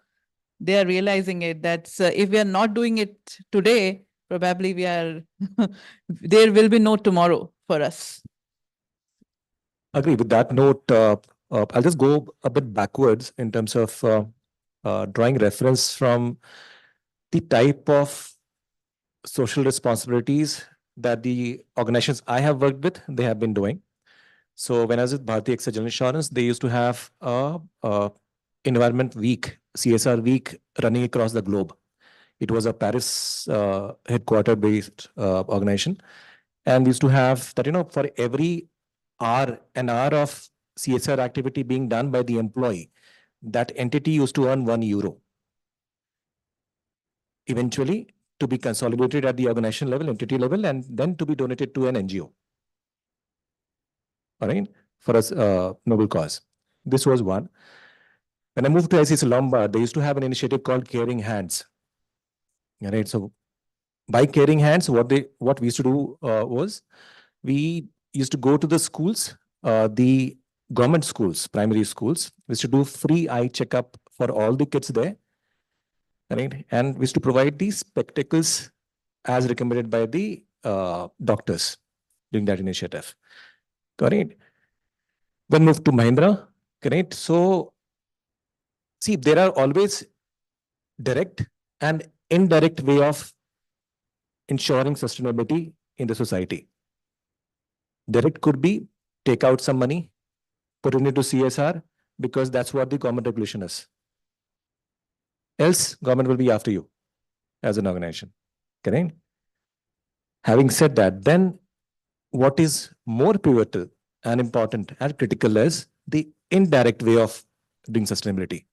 they are realizing it that if we are not doing it today, probably we are there will be no tomorrow for us. Agree with that note. I'll just go a bit backwards in terms of drawing reference from the type of social responsibilities that the organizations I have worked with, they have been doing. So when I was with Bharti AXA General Insurance, they used to have a environment week, CSR week running across the globe. It was a Paris headquarter based organization. And used to have that, for every an hour of CSR activity being done by the employee, that entity used to earn €1. Eventually, to be consolidated at the organization level, entity level, and then to be donated to an NGO. All right, for a noble cause. This was one. When I moved to ICC Lombard, they used to have an initiative called Caring Hands. All right, so by Caring Hands, what we used to do was we used to go to the schools, the government schools, primary schools. We used to do free eye checkup for all the kids there. Right? And we used to provide these spectacles as recommended by the doctors during that initiative. Correct. Then moved to Mahindra. Correct. So, see, there are always direct and indirect way of ensuring sustainability in the society. Direct could be take out some money, put it into CSR, because that's what the government regulation is. Else, government will be after you as an organization. Correct? Having said that, then what is more pivotal and important and critical is the indirect way of doing sustainability,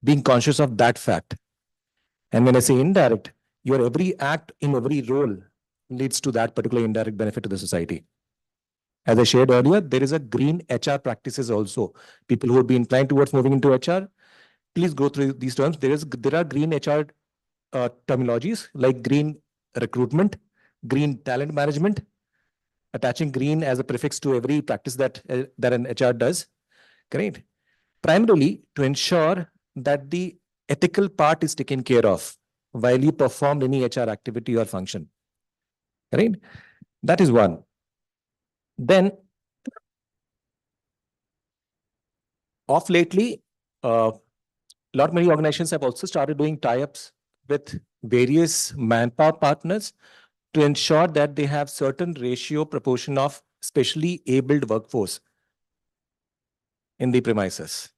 being conscious of that fact. And when I say indirect, your every act in every role leads to that particular indirect benefit to the society. As I shared earlier, there is a green HR practices also. People who would be inclined towards moving into HR, please go through these terms. There are green HR terminologies like green recruitment, green talent management, attaching green as a prefix to every practice that an HR does. Great. Primarily to ensure that the ethical part is taken care of while you perform any HR activity or function. Right? That is one. Then, of lately, many organizations have also started doing tie-ups with various manpower partners to ensure that they have certain ratio proportion of specially abled workforce in the premises.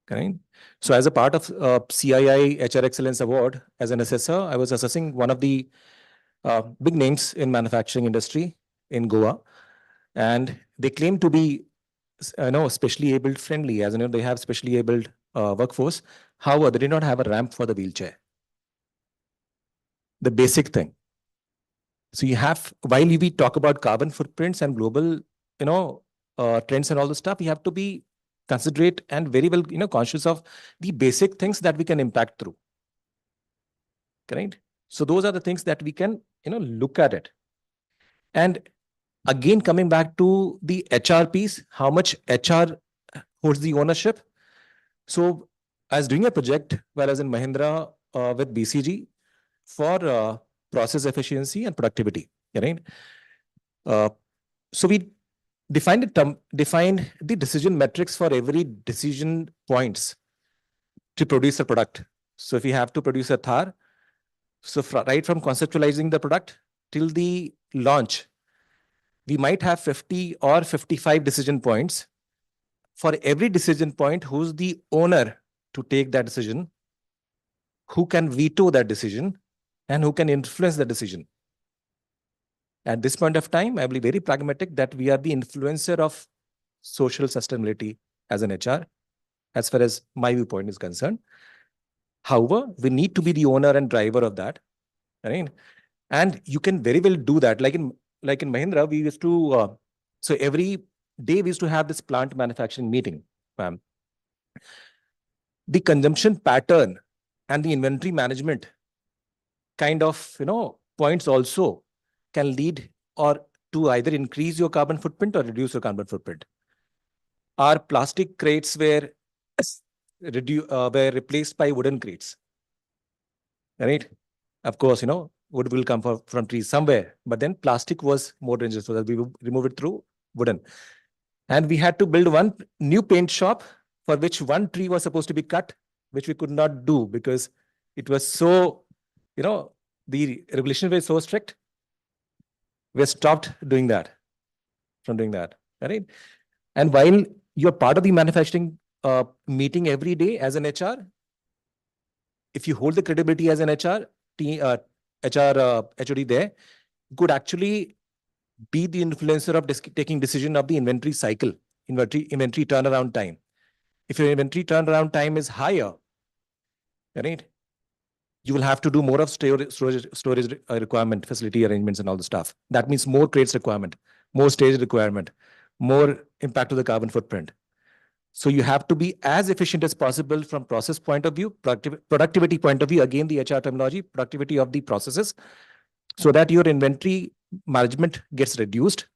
Correct? So as a part of CII HR Excellence Award, as an assessor, I was assessing one of the big names in manufacturing industry in Goa. And they claim to be specially abled friendly, as they have specially abled workforce. However, they did not have a ramp for the wheelchair. The basic thing. So you have, while we talk about carbon footprints and global, trends and all the stuff, we have to be considerate and very well, conscious of the basic things that we can impact through. Correct? So those are the things that we can, look at it. And again, coming back to the HR piece, how much HR holds the ownership? So I was doing a project while I was in Mahindra with BCG for process efficiency and productivity. Right? So we defined the decision metrics for every decision points to produce a product. So if you have to produce a Thar, so right from conceptualizing the product till the launch, we might have 50 or 55 decision points. For every decision point, who's the owner to take that decision, who can veto that decision, and who can influence the decision. At this point of time, I will be very pragmatic that we are the influencer of social sustainability as an HR, as far as my viewpoint is concerned. However, we need to be the owner and driver of that. Right? And you can very well do that. Like in Mahindra, we used to, so every day we used to have this plant manufacturing meeting. The consumption pattern and the inventory management kind of, points also can lead or to either increase your carbon footprint or reduce your carbon footprint. Our plastic crates were replaced by wooden crates. Right? Of course, wood will come from trees somewhere, but then plastic was more dangerous, so that we remove it through wooden. And we had to build one new paint shop for which one tree was supposed to be cut, which we could not do because it was so, the regulations were so strict. We stopped doing that, right? And while you're part of the manufacturing meeting every day as an HR, if you hold the credibility as an HR, HOD there, could actually be the influencer of taking decision of the inventory cycle, inventory turnaround time. If your inventory turnaround time is higher, right, You will have to do more of storage requirement, facility arrangements and all the stuff. That means more crates requirement, more storage requirement, more impact to the carbon footprint. So you have to be as efficient as possible from process point of view, productivity point of view, again, the HR terminology, productivity of the processes, so that your inventory management gets reduced.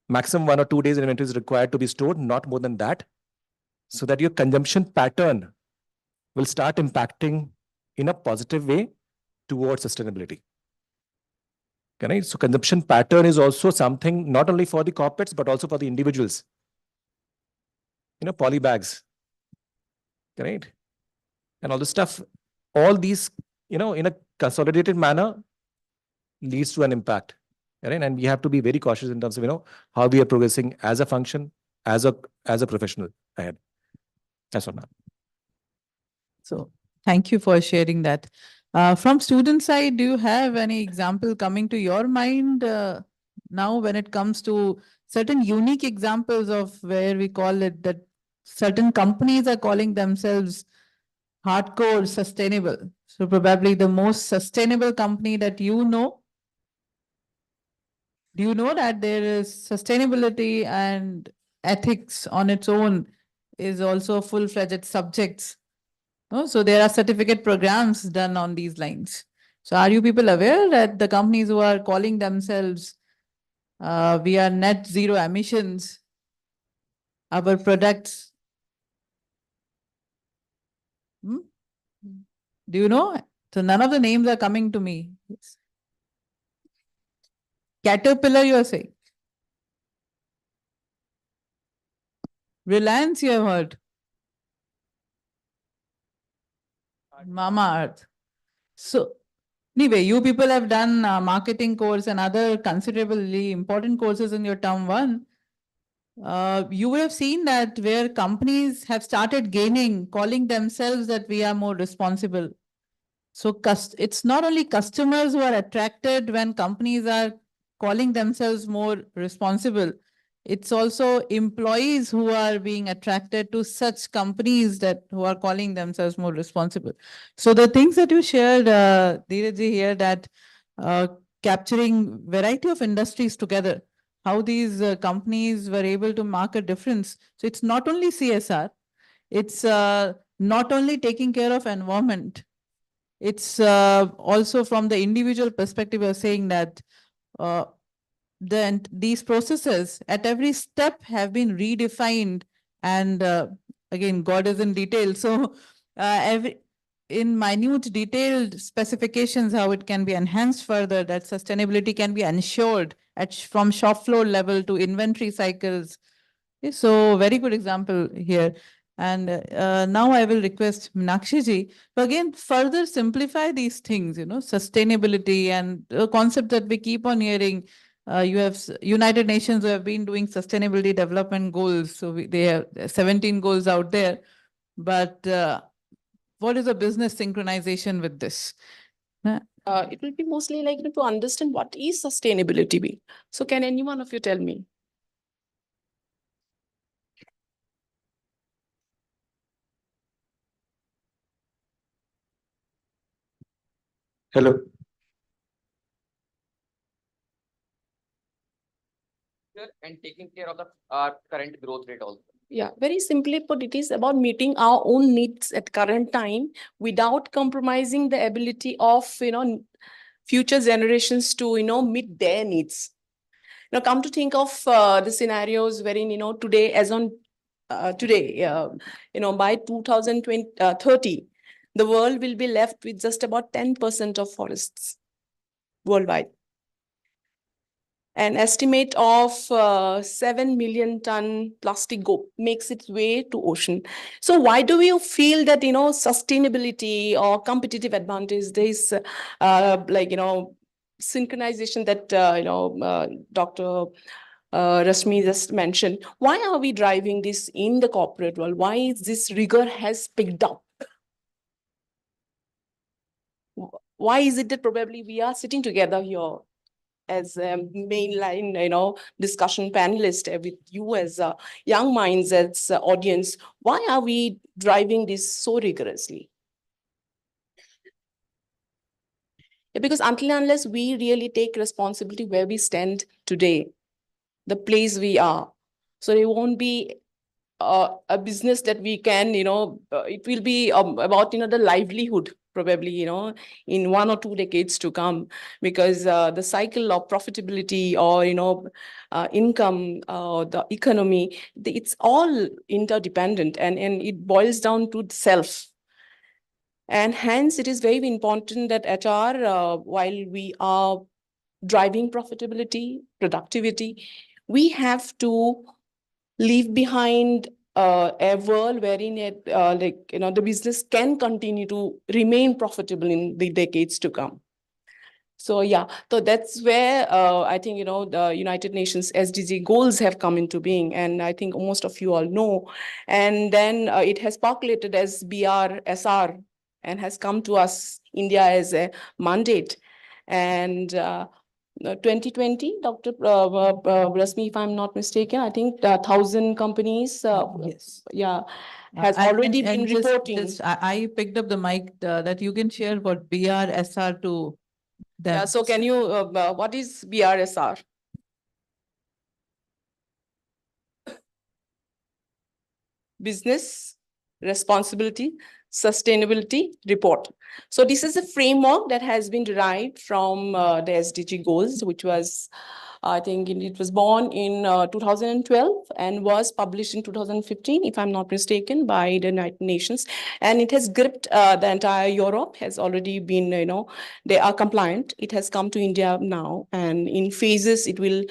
Maximum 1 or 2 days inventory is required to be stored, not more than that, so that your consumption pattern will start impacting in a positive way towards sustainability. Correct? So consumption pattern is also something not only for the corporates, but also for the individuals. Poly bags, correct? And all this stuff, all these, in a consolidated manner leads to an impact. Right? And we have to be very cautious in terms of, how we are progressing as a function, as a professional ahead. That's all, ma'am. So thank you for sharing that. From student side, do you have any example coming to your mind now when it comes to certain unique examples of where we call it that certain companies are calling themselves hardcore sustainable? So probably the most sustainable company that you know. Do you know that there is sustainability and ethics on its own is also full-fledged subjects? So there are certificate programs done on these lines. So are you people aware that the companies who are calling themselves we are net zero emissions, our products? Do you know? So none of the names are coming to me. Yes. Caterpillar, you are saying? Reliance, you have heard? Mama Earth. So anyway, you people have done marketing course and other considerably important courses in your term one. You would have seen that where companies have started calling themselves that we are more responsible. So it's not only customers who are attracted when companies are calling themselves more responsible. It's also employees who are being attracted to such companies who are calling themselves more responsible. So the things that you shared, Dheerajji, here, that capturing variety of industries together, how these companies were able to mark a difference. So it's not only CSR, it's not only taking care of environment, it's also from the individual perspective of saying that these processes at every step have been redefined, and again, God is in detail. So in minute detailed specifications, how it can be enhanced further, that sustainability can be ensured from shop floor level to inventory cycles. So very good example here. And now I will request Meenakshi ji to again further simplify these things, sustainability and a concept that we keep on hearing. You have United Nations who have been doing sustainability development goals. So they have 17 goals out there. But what is a business synchronization with this? It will be mostly like to understand what is sustainability be. So can any one of you tell me? Hello. And taking care of the current growth rate also. Yeah, very simply put, it is about meeting our own needs at current time without compromising the ability of, future generations to, meet their needs. Now, come to think of the scenarios wherein, today, as on today, by 2030, the world will be left with just about 10% of forests worldwide. An estimate of 7 million ton plastic makes its way to ocean. So why do you feel that, sustainability or competitive advantage, this synchronization that, Dr. Rashmi just mentioned, why are we driving this in the corporate world? Why is this rigor has picked up? Why is it that probably we are sitting together here as a mainline, discussion panelist with you as young minds, as audience? Why are we driving this so rigorously? Because until and unless we really take responsibility where we stand today, the place we are, so there won't be a business that we can, it will be about, the livelihood probably, in 1 or 2 decades to come, because the cycle of profitability or, income, the economy, it's all interdependent, and it boils down to self. And hence, it is very important that HR, while we are driving profitability, productivity, we have to leave behind a world wherein the business can continue to remain profitable in the decades to come. So yeah, so that's where I think, the United Nations SDG goals have come into being, and I think most of you all know. And then it has percolated as BRSR and has come to us, India, as a mandate. And 2020, Dr. Rasmi, if I'm not mistaken, I think 1,000 companies, yes, yeah, has already been reporting. I picked up the mic that you can share what BRSR to them. Yeah, so can you, what is BRSR? Business Responsibility Sustainability Report. So this is a framework that has been derived from the SDG goals, which was, I think it was born in 2012 and was published in 2015, if I'm not mistaken, by the United Nations. And it has gripped the entire Europe, has already been, they are compliant. It has come to India now, and in phases it will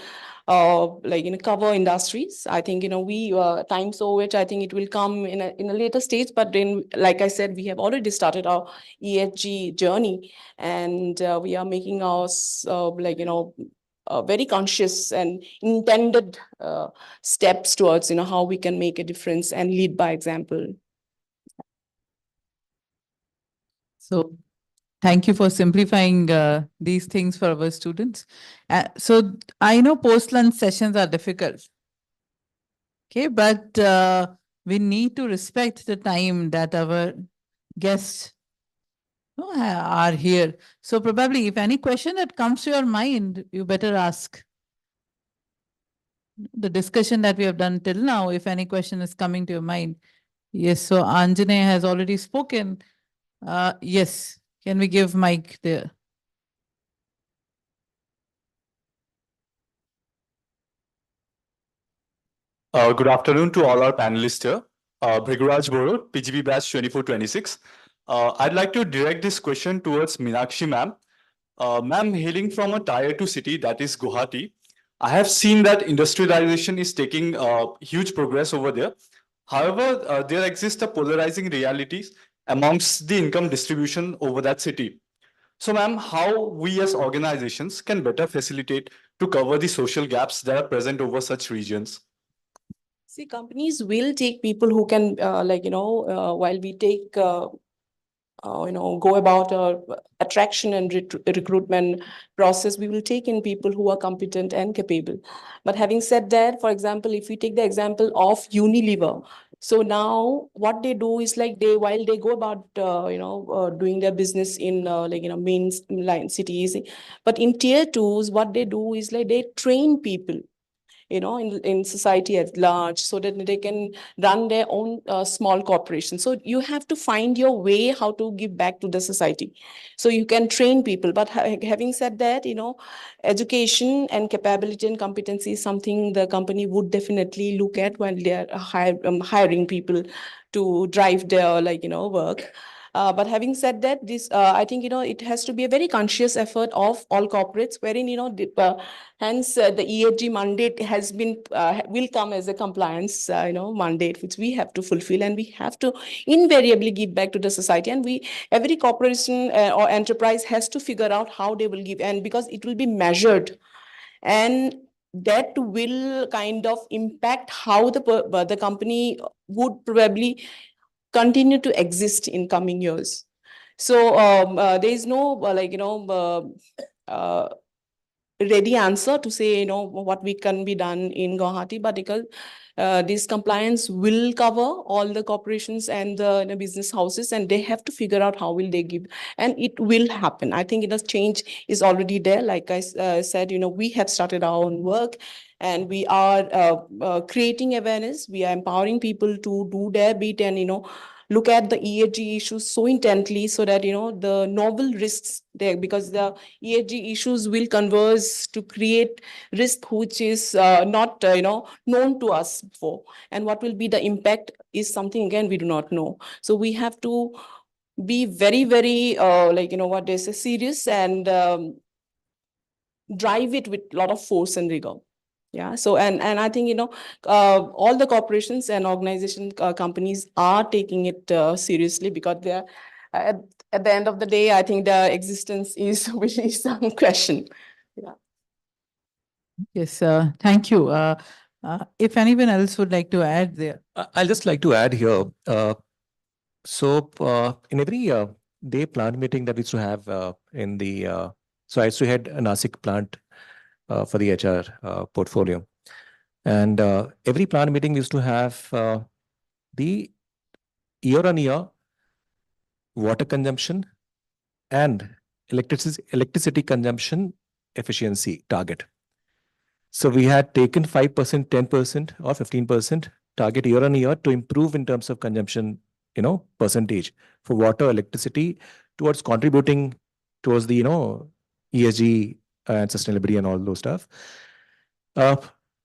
cover industries. I think, we time so which I think it will come in a later stage, but then, like I said, we have already started our ESG journey, and we are making our very conscious and intended steps towards, how we can make a difference and lead by example. So thank you for simplifying these things for our students. So I know post-lunch sessions are difficult. Okay, but we need to respect the time that our guests are here. So probably if any question that comes to your mind, you better ask. The discussion that we have done till now, if any question is coming to your mind. Yes, so Anjane has already spoken. Yes, can we give mic there? Good afternoon to all our panelists here. Bhriguraj Boro, PGB batch 2426. I'd like to direct this question towards Meenakshi ma'am. Ma'am, hailing from a tier 2 city, that is Guwahati, I have seen that industrialization is taking huge progress over there. However, there exists a polarizing realities amongst the income distribution over that city. So ma'am, how we as organizations can better facilitate to cover the social gaps that are present over such regions? See, companies will take people who can, while we take, go about our attraction and recruitment process, we will take in people who are competent and capable. But having said that, for example, if we take the example of Unilever, so now what they do is while they go about, doing their business in mainline cities, but in tier 2s, what they do is they train people, in society at large, so that they can run their own small corporation. So you have to find your way how to give back to the society. So you can train people, but having said that, education and capability and competency is something the company would definitely look at when they are hiring people to drive their work. But having said that, this I think it has to be a very conscious effort of all corporates, wherein hence the ESG mandate has been will come as a compliance mandate, which we have to fulfill, and we have to invariably give back to the society. And every corporation or enterprise has to figure out how they will give, and because it will be measured, and that will kind of impact how the company would probably continue to exist in coming years. So there is no ready answer to say what we can be done in Guwahati, but because this compliance will cover all the corporations and the business houses, and they have to figure out how will they give, and it will happen. I think change is already there. Like I said, we have started our own work, and we are creating awareness. We are empowering people to do their bit and, look at the ESG issues so intently, so that, the novel risks there, because the ESG issues will converge to create risk which is not, known to us before. And what will be the impact is something, again, we do not know. So we have to be very, very, what they say, serious, and drive it with a lot of force and rigor. Yeah. So, and I think, all the corporations and organization companies are taking it seriously, because they're at the end of the day, I think their existence is really some question. Yeah. Yes, thank you. If anyone else would like to add there. I'll just like to add here. In every day plant meeting that we used to have in the, so I used to head a Nasik plant for the HR portfolio. And every plant meeting we used to have the year-on-year water consumption and electricity consumption efficiency target. So we had taken 5%, 10% or 15% target year-on-year to improve in terms of consumption, percentage for water, electricity, towards contributing towards the, ESG and sustainability and all those stuff.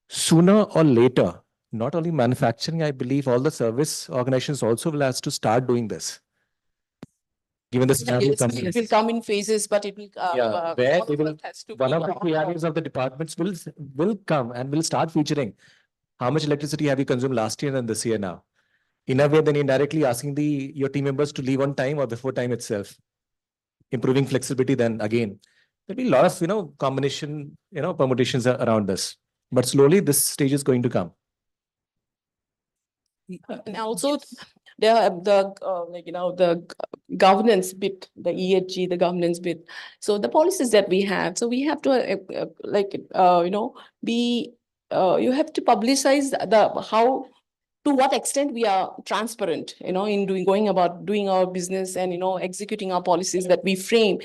Sooner or later, not only manufacturing, I believe all the service organizations also will have to start doing this. Given the scenario It will come in phases, but it will. Where they will, one of the key areas of the departments will come and will start featuring how much electricity have you consumed last year and this year now. In a way, then indirectly asking your team members to leave on time or before time itself, improving flexibility. Then again, there'll be a lot of combination, permutations around this. But slowly, this stage is going to come. And also, there are the governance bit, the ESG, the governance bit. So the policies that we have, so we have to be. You have to publicize how, to what extent we are transparent, in going about doing our business and, executing our policies that we frame.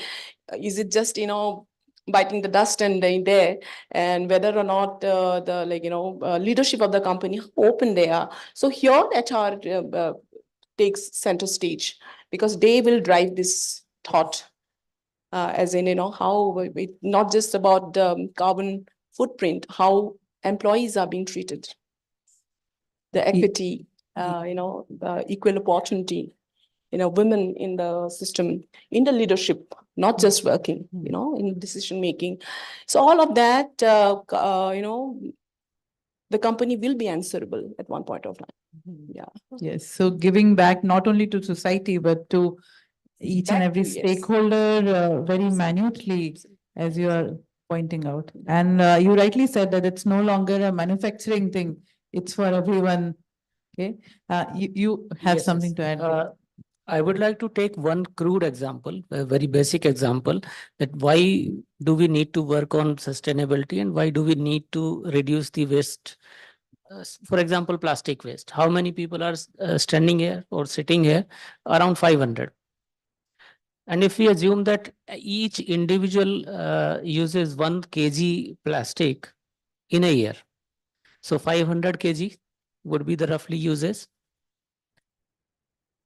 Is it just, biting the dust and there, and whether or not the leadership of the company, how open they are. So here HR takes center stage, because they will drive this thought, as in, how not just about the carbon footprint, how employees are being treated, the equity, the equal opportunity, women in the system, in the leadership, not just working, in decision making. So all of that, the company will be answerable at one point of time. Yeah. Yes. So giving back not only to society, but to each and every stakeholder very minutely, as you are pointing out. And you rightly said that it's no longer a manufacturing thing. It's for everyone. Okay. You have something to add. I would like to take one crude example, a very basic example, that why do we need to work on sustainability and why do we need to reduce the waste? For example, plastic waste. How many people are standing here or sitting here? Around 500. And if we assume that each individual uses 1 kg plastic in a year, so 500 kg would be the roughly uses.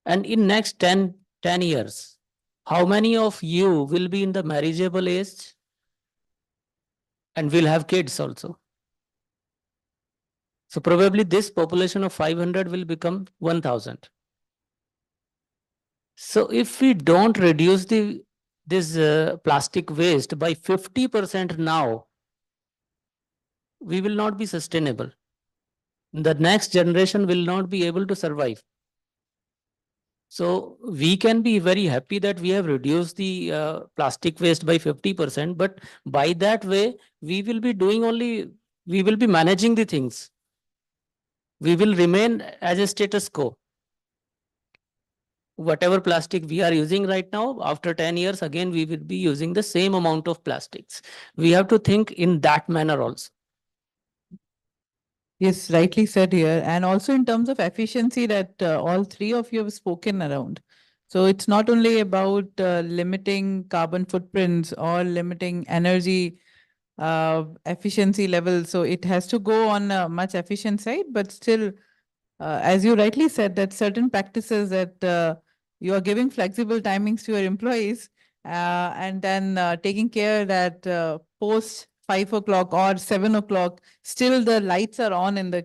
And in next 10 years, how many of you will be in the marriageable age and will have kids also? So probably this population of 500 will become 1000. So if we don't reduce this plastic waste by 50% now, we will not be sustainable. The next generation will not be able to survive. So we can be very happy that we have reduced the plastic waste by 50%, but by that way, we will be managing the things. We will remain as a status quo. Whatever plastic we are using right now, after 10 years, again, we will be using the same amount of plastics. We have to think in that manner also. Yes, rightly said here. And also in terms of efficiency that all three of you have spoken around. So it's not only about limiting carbon footprints or limiting energy efficiency levels. So it has to go on a much efficient side, but still, as you rightly said, that certain practices that you are giving flexible timings to your employees and then taking care that post 5 o'clock or 7 o'clock, still the lights are on in the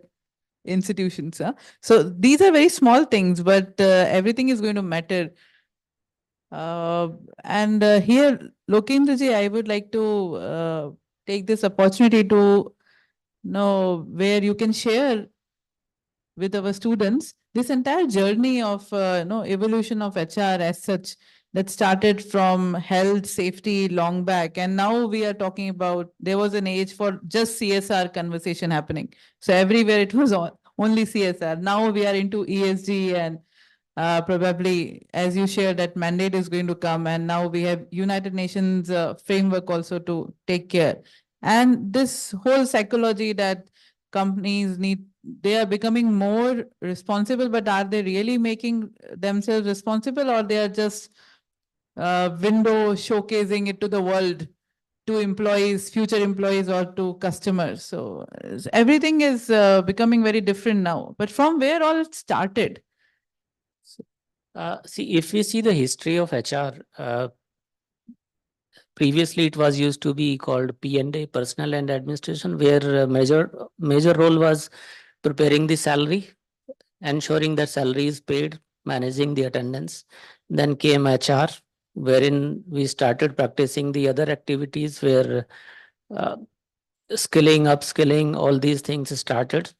institutions. So these are very small things, but everything is going to matter. And here, Lokendraji, I would like to take this opportunity to know where you can share with our students this entire journey of evolution of HR as such that started from health safety long back, and now we are talking about there was an age for just CSR conversation happening, so everywhere it was only CSR. Now we are into ESG, and probably as you shared that mandate is going to come, and now we have United Nations framework also to take care, and this whole psychology that companies need, they are becoming more responsible, but are they really making themselves responsible, or they are just window showcasing it to the world, to employees, future employees, or to customers? So everything is becoming very different now, but from where all it started? See, if we see the history of HR, previously it was used to be called P&A, Personnel and Administration, where major role was preparing the salary, ensuring that salary is paid, managing the attendance. Then came HR, wherein we started practicing the other activities where skilling, upskilling, all these things started.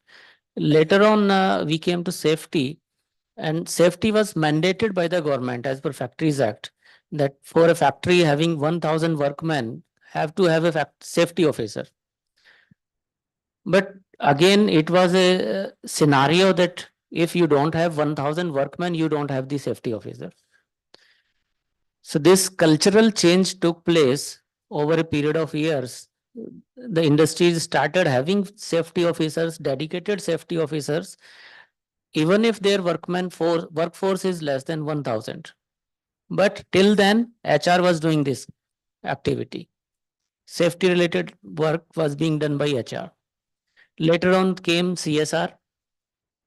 Later on, we came to safety, and safety was mandated by the government as per Factories Act, that for a factory having 1,000 workmen have to have a safety officer. But again, it was a scenario that if you don't have 1,000 workmen, you don't have the safety officer. So this cultural change took place over a period of years. The industries started having safety officers, dedicated safety officers, even if their workforce is less than 1,000. But till then, HR was doing this activity. Safety related work was being done by HR. Later on came CSR.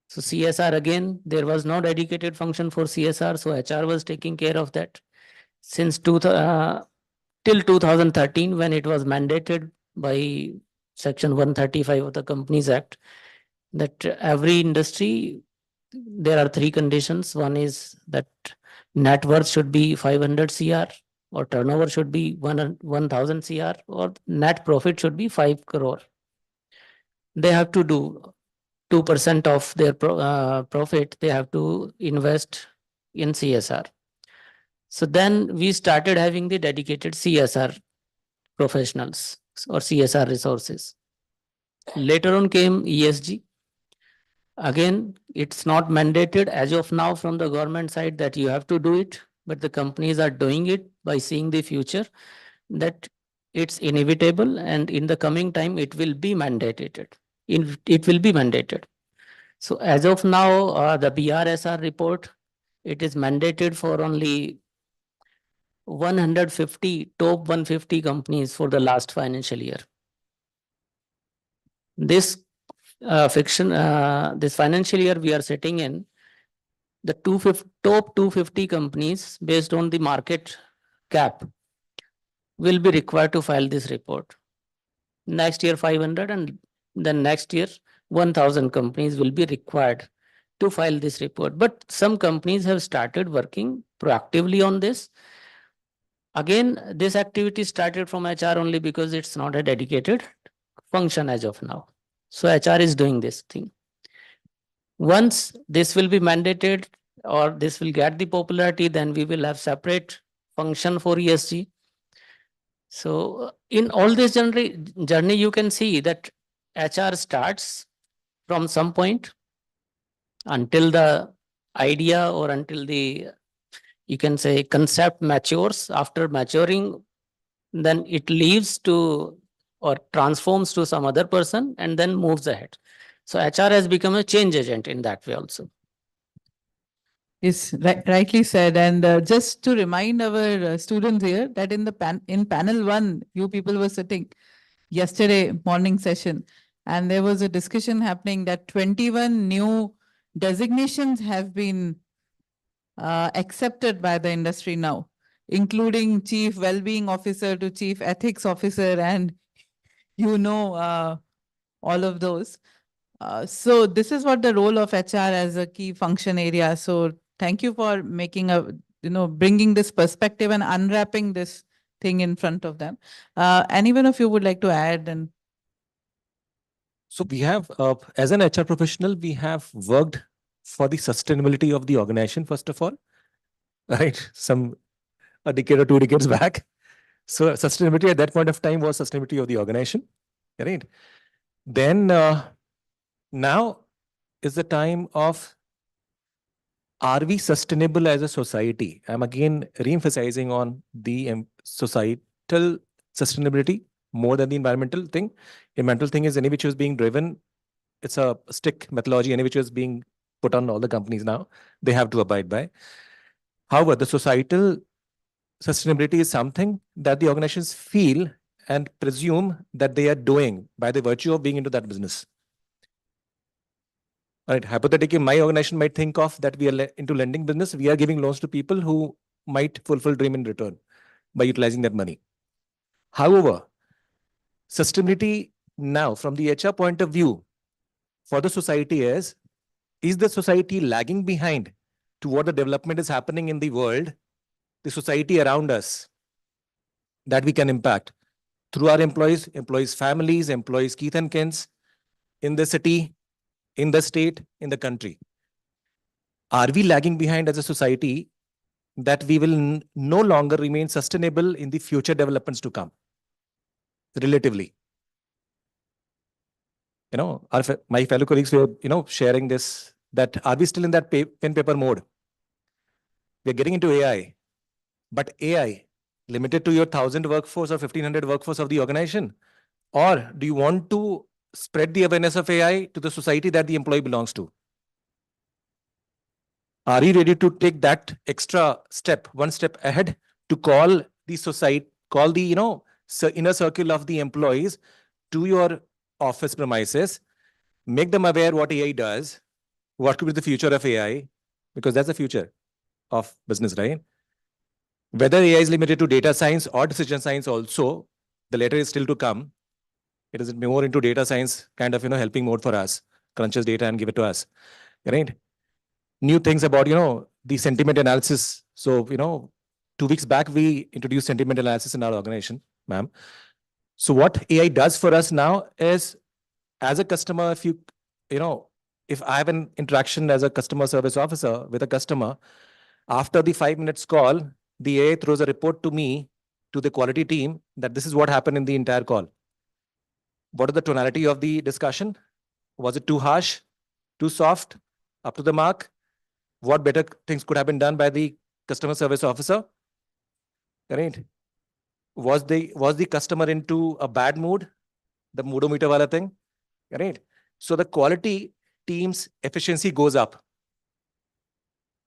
So CSR again, there was no dedicated function for CSR, so HR was taking care of that. Since till 2013, when it was mandated by Section 135 of the Companies Act, that every industry, there are three conditions. One is that net worth should be 500 CR, or turnover should be 1,000 CR, or net profit should be 5 crore. They have to do 2% of their profit, they have to invest in CSR. So then we started having the dedicated CSR professionals or CSR resources. Later on came ESG. Again, it's not mandated as of now from the government side that you have to do it, but the companies are doing it by seeing the future, that it's inevitable, and in the coming time it will be mandated. It will be mandated. So as of now, the BRSR report, it is mandated for only 150 top 150 companies for the last financial year. This this financial year we are sitting in, the top 250 companies based on the market cap will be required to file this report. Next year 500, and then next year 1,000 companies will be required to file this report. But some companies have started working proactively on this. Again, this activity started from HR only because it's not a dedicated function as of now. So HR is doing this thing. Once this will be mandated or this will get the popularity, then we will have separate function for ESG. So in all this journey, you can see that HR starts from some point until the idea or until the, you can say, concept matures. After maturing, then it leaves to or transforms to some other person and then moves ahead. So HR has become a change agent in that way also. Is rightly said. And just to remind our students here that in the panel 1, you people were sitting yesterday morning session, and there was a discussion happening that 21 new designations have been accepted by the industry now, including chief well-being officer to chief ethics officer, and all of those. So this is what the role of HR as a key function area. So thank you for making bringing this perspective and unwrapping this thing in front of them. Anyone of you would like to add? And So we have, as an HR professional, we have worked for the sustainability of the organization, first of all, right? A decade or 2 decades back. So sustainability at that point of time was sustainability of the organization, right? Then now is the time of, are we sustainable as a society? I'm again re-emphasizing on the societal sustainability more than the environmental thing. Environmental thing is any which is being driven. It's a stick methodology, any which is being put on all the companies now. They have to abide by. However, the societal sustainability is something that the organizations feel and presume that they are doing by the virtue of being into that business. Right. Hypothetically, my organization might think of that we are into lending business. We are giving loans to people who might fulfill dream in return by utilizing that money. However, sustainability now from the HR point of view for the society is the society lagging behind to what the development is happening in the world, the society around us that we can impact through our employees, families, employees, Keith and Kins in the city, in the state, in the country. Are we lagging behind as a society that we will no longer remain sustainable in the future developments to come? Relatively. My fellow colleagues were, sharing this, that are we still in that pen paper mode? We're getting into AI, but AI limited to your 1,000 workforce or 1,500 workforce of the organization? Or do you want to spread the awareness of AI to the society that the employee belongs to? Are you ready to take that extra step, one step ahead, to call the society, call the inner circle of the employees to your office premises, make them aware what AI does, what could be the future of AI, because that's the future of business, right? Whether AI is limited to data science or decision science also, the latter is still to come. It is more into data science kind of, helping mode for us, crunches data and give it to us, right? New things about, the sentiment analysis. So, 2 weeks back, we introduced sentiment analysis in our organization, ma'am. So what AI does for us now is, as a customer, if I have an interaction as a customer service officer with a customer, after the 5 minutes call, the AI throws a report to me, to the quality team, that this is what happened in the entire call. What is the tonality of the discussion? Was it too harsh, too soft, up to the mark? What better things could have been done by the customer service officer? Right? Was the customer into a bad mood? The moodometer wala thing? Right? So the quality team's efficiency goes up.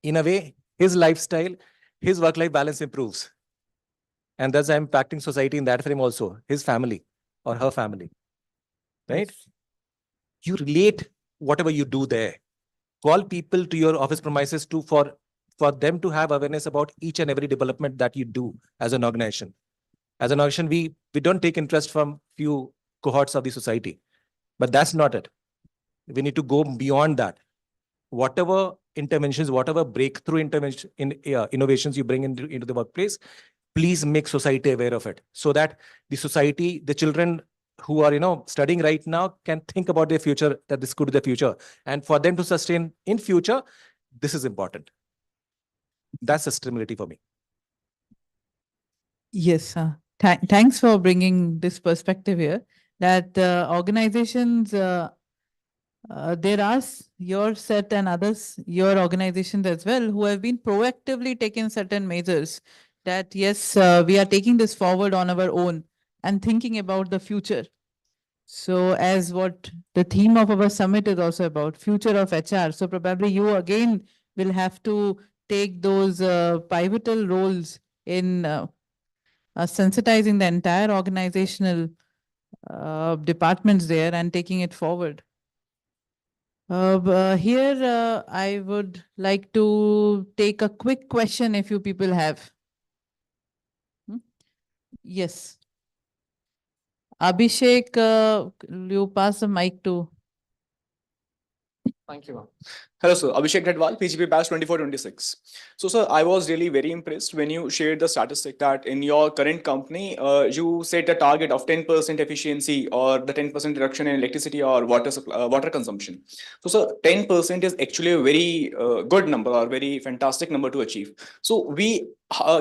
In a way, his lifestyle, his work-life balance improves. And thus impacting society in that frame also, his family or her family. Right? You relate whatever you do there. Call people to your office premises for them to have awareness about each and every development that you do as an organization. As an organization, we don't take interest from few cohorts of the society, but that's not it. We need to go beyond that. Whatever interventions, whatever breakthrough intervention innovations you bring into the workplace, please make society aware of it, so that the society, the children who are studying right now can think about their future, that this could be the future, and for them to sustain in future, this is important. That's sustainability for me. yes, thanks for bringing this perspective here, that organizations, there are your set and others, your organizations as well, who have been proactively taking certain measures that, yes, we are taking this forward on our own and thinking about the future. So as what the theme of our summit is also about, future of HR. So probably you again will have to take those pivotal roles in sensitizing the entire organizational departments there and taking it forward. Here, I would like to take a quick question if you people have. Yes. Abhishek, you pass the mic to. Thank you, ma'am. Hello, sir. Abhishek Redwal, PGP batch 2426. So, sir, I was really very impressed when you shared the statistic that in your current company, you set a target of 10% efficiency or the 10% reduction in electricity or water supply, water consumption. So, sir, 10% is actually a very good number or very fantastic number to achieve. So,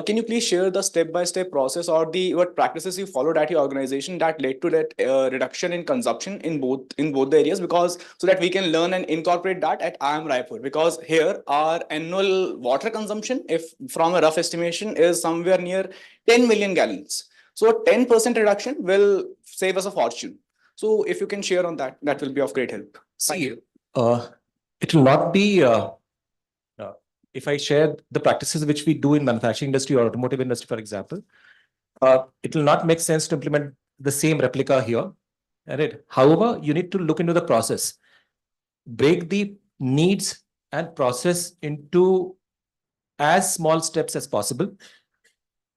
can you please share the step-by-step process or the what practices you followed at your organization that led to that reduction in consumption in both the areas, because so that we can learn and incorporate that at IIM Raipur, because here our annual water consumption, if from a rough estimation, is somewhere near 10 million gallons. So a 10% reduction will save us a fortune. So if you can share on that, that will be of great help. Thank you. It will not be if I share the practices which we do in manufacturing industry or automotive industry, for example, it will not make sense to implement the same replica here. Right? However, you need to look into the process, break the needs and process into as small steps as possible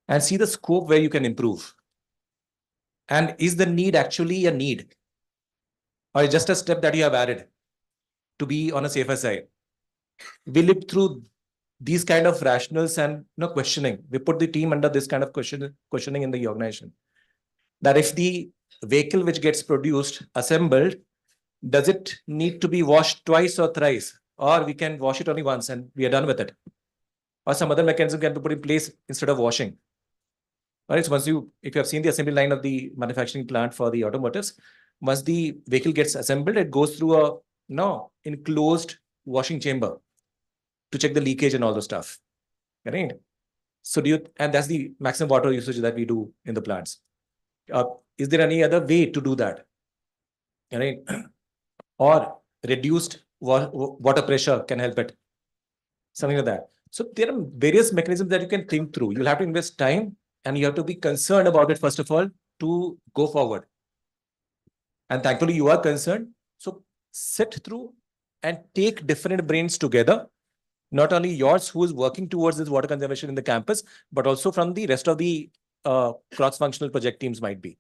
and see the scope where you can improve. And is the need actually a need or just a step that you have added to be on a safer side? We lived through these kind of rationals and questioning. We put the team under this kind of questioning in the organization. That if the vehicle which gets produced, assembled, does it need to be washed twice or thrice? Or we can wash it only once and we are done with it. Or some other mechanism can be put in place instead of washing. All right, so if you have seen the assembly line of the manufacturing plant for the automotives, once the vehicle gets assembled, it goes through a enclosed washing chamber to check the leakage and all the stuff. Right? So and that's the maximum water usage that we do in the plants. Is there any other way to do that? Right? Or reduced water pressure can help it. Something like that. So there are various mechanisms that you can think through. You'll have to invest time and you have to be concerned about it, first of all, to go forward. And thankfully, you are concerned. So sit through and take different brains together. Not only yours, who is working towards this water conservation in the campus, but also from the rest of the cross-functional project teams might be.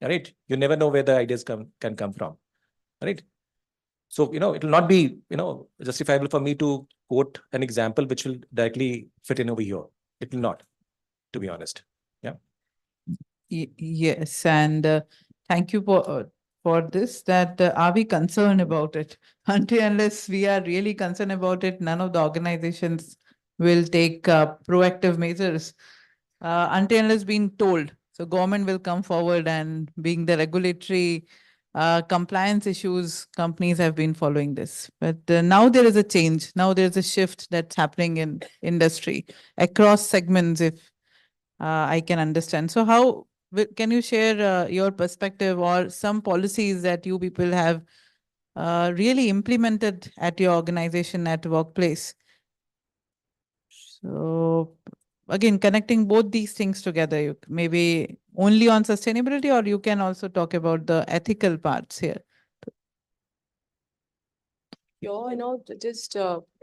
All right. You never know where the ideas can come from. All right. So, it will not be, justifiable for me to quote an example which will directly fit in over here. It will not, to be honest. Yeah. Yes. And thank you for this, that are we concerned about it? Until unless we are really concerned about it, none of the organizations will take proactive measures until unless being told. So government will come forward, and being the regulatory compliance issues, companies have been following this. But now there is a change. Now there's a shift that's happening in industry across segments, if I can understand. So how can you share your perspective or some policies that you people have really implemented at your organization, at workplace? So again, connecting both these things together, you maybe only on sustainability, or you can also talk about the ethical parts here. Yeah, just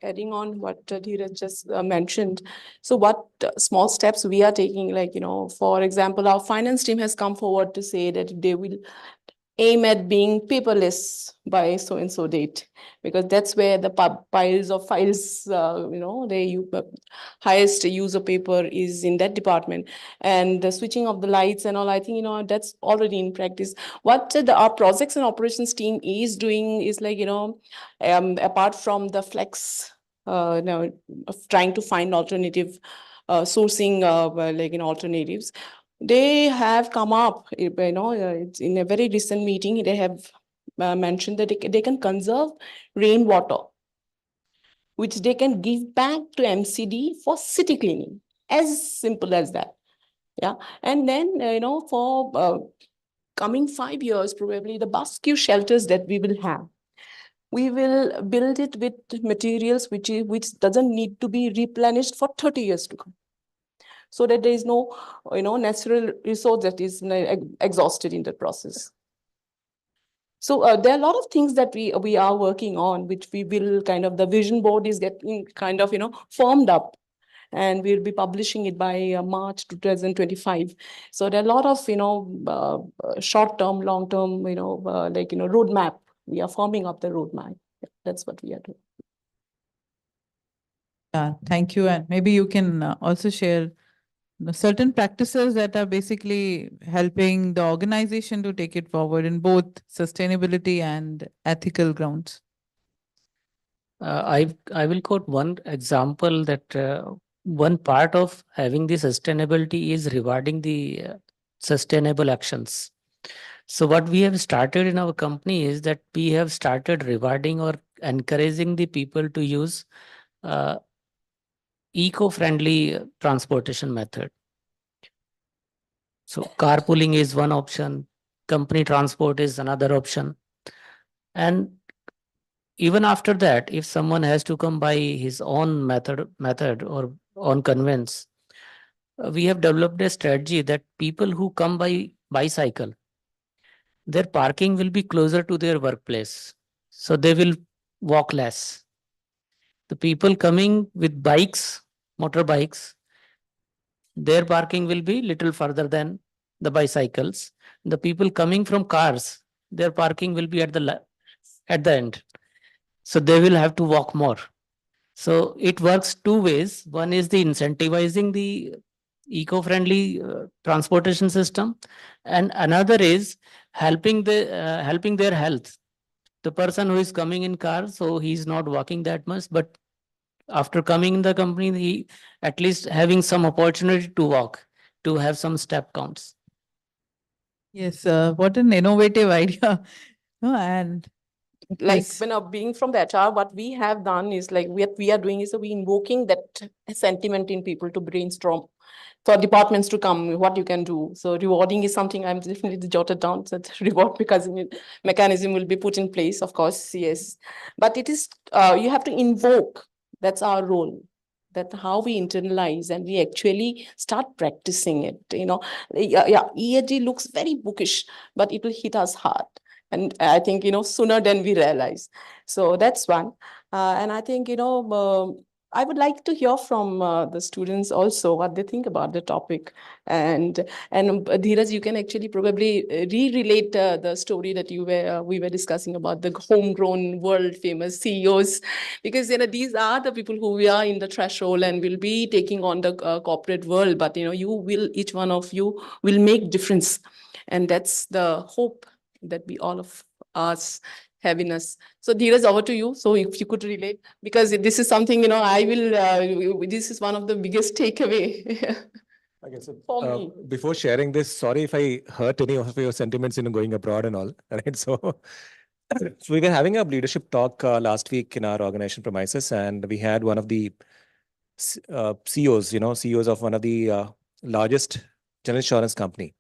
adding on what Dheeraj just mentioned. So what small steps we are taking, like, for example, our finance team has come forward to say that they will aim at being paperless by so and so date, because that's where the piles of files, highest use of paper is in that department. And the switching of the lights and all, I think, that's already in practice. What our projects and operations team is doing is like, apart from the flex, of trying to find alternative sourcing, alternatives, they have come up, it's in a very recent meeting, they have mentioned that they can conserve rainwater, which they can give back to MCD for city cleaning. As simple as that. Yeah. And then, for coming 5 years, probably the bus queue shelters that we will have, we will build it with materials which doesn't need to be replenished for 30 years to come, so that there is no, natural resource that is exhausted in the process. So there are a lot of things that we are working on, which we will kind of, the vision board is getting kind of, formed up, and we'll be publishing it by March 2025. So there are a lot of, short-term, long-term, roadmap. We are forming up the roadmap. That's what we are doing. Yeah, thank you. And maybe you can also share certain practices that are basically helping the organization to take it forward in both sustainability and ethical grounds. I will quote one example that one part of having the sustainability is rewarding the sustainable actions. So what we have started in our company is that we have started rewarding or encouraging the people to use eco-friendly transportation method. So carpooling is one option, company transport is another option. And even after that, if someone has to come by his own method or on conveyance, we have developed a strategy that people who come by bicycle, their parking will be closer to their workplace. So they will walk less. The people coming with bikes, motorbikes, their parking will be little further than the bicycles. The people coming from cars, their parking will be at the end. So they will have to walk more. So it works two ways. One is the incentivizing the eco-friendly transportation system, and another is helping their health. The person who is coming in car, so he's not walking that much, but after coming in the company, he at least having some opportunity to walk, to have some step counts. Yes, what an innovative idea. No, and Like yes. when being from the HR, what we have done is like what we are doing is we invoking that sentiment in people to brainstorm for departments to come, what you can do. So rewarding is something I'm definitely jotted down, so that reward mechanism will be put in place, of course, yes. But it is, you have to invoke, that's our role. That how we internalize and we actually start practicing it, yeah, ESG looks very bookish, but it will hit us hard. And I think, sooner than we realize. So that's one. And I think, I would like to hear from the students also what they think about the topic. And Dheeraj, you can actually probably re-relate the story that we were discussing about the homegrown world famous CEOs, because these are the people who we are in the threshold and will be taking on the corporate world. But each one of you will make difference, and that's the hope that we all of us have in us. So Dheeraj, over to you. So if you could relate, because this is something, this is one of the biggest takeaway. Okay, so For me. before sharing this, sorry if I hurt any of your sentiments in going abroad and all, right? So we were having a leadership talk last week in our organization premises, and we had one of the CEOs, CEOs of one of the largest general insurance company,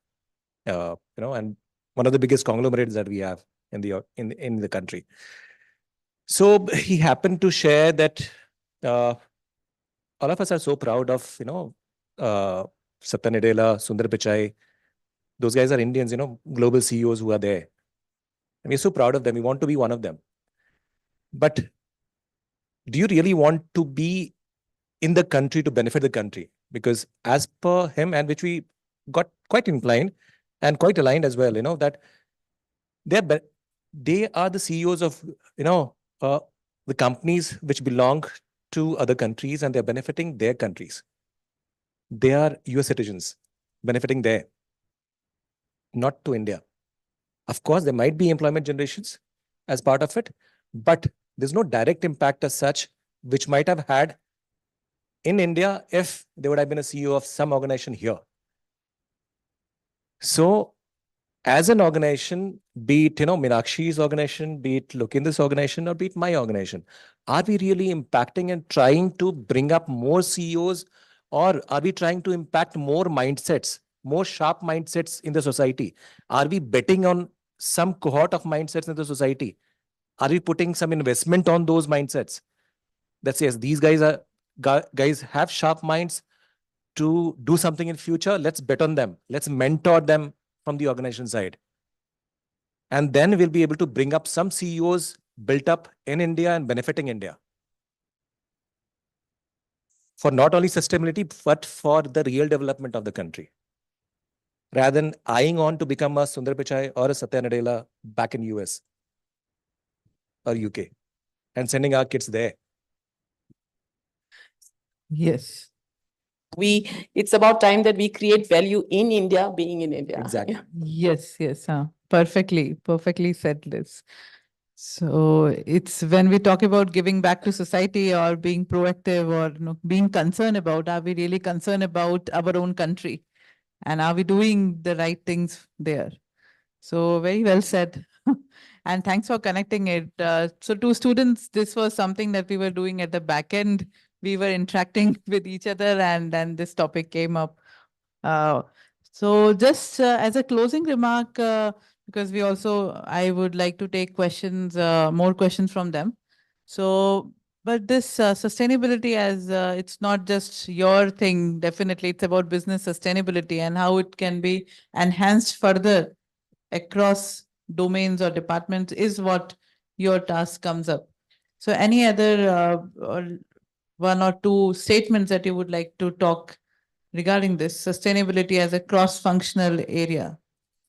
and one of the biggest conglomerates that we have in the country. So he happened to share that all of us are so proud of Satya Nadella, Sundar Pichai. Those guys are Indians, global CEOs who are there. And we're so proud of them. We want to be one of them. But do you really want to be in the country to benefit the country? Because as per him, and which we got quite inclined and quite aligned as well, that they are the CEOs of, the companies which belong to other countries, and they're benefiting their countries. They are US citizens benefiting there, not to India. Of course, there might be employment generations as part of it, but there's no direct impact as such, which might have had in India if there would have been a CEO of some organization here. So as an organization, be it, Meenakshi's organization, be it Lokendra's organization, or be it my organization, are we really impacting and trying to bring up more CEOs, or are we trying to impact more mindsets, more sharp mindsets in the society? Are we betting on some cohort of mindsets in the society? Are we putting some investment on those mindsets? That yes, these guys have sharp minds to do something in future. Let's bet on them. Let's mentor them from the organization side. And then we'll be able to bring up some CEOs built up in India and benefiting India for not only sustainability, but for the real development of the country. Rather than eyeing on to become a Sundar Pichai or a Satya Nadella back in US or UK and sending our kids there. Yes. It's about time that we create value in India, being in India. Exactly. Yeah. Yes. Perfectly said, Liz. So it's when we talk about giving back to society or being proactive or being concerned about, are we really concerned about our own country? And are we doing the right things there? So very well said. And thanks for connecting it. So to students, this was something that we were doing at the back end. We were interacting with each other and then this topic came up. So just as a closing remark, because I would like to take questions, more questions from them. So, but this sustainability as it's not just your thing, definitely it's about business sustainability and how it can be enhanced further across domains or departments is what your task comes up. So any other or one or two statements that you would like to talk regarding this sustainability as a cross-functional area?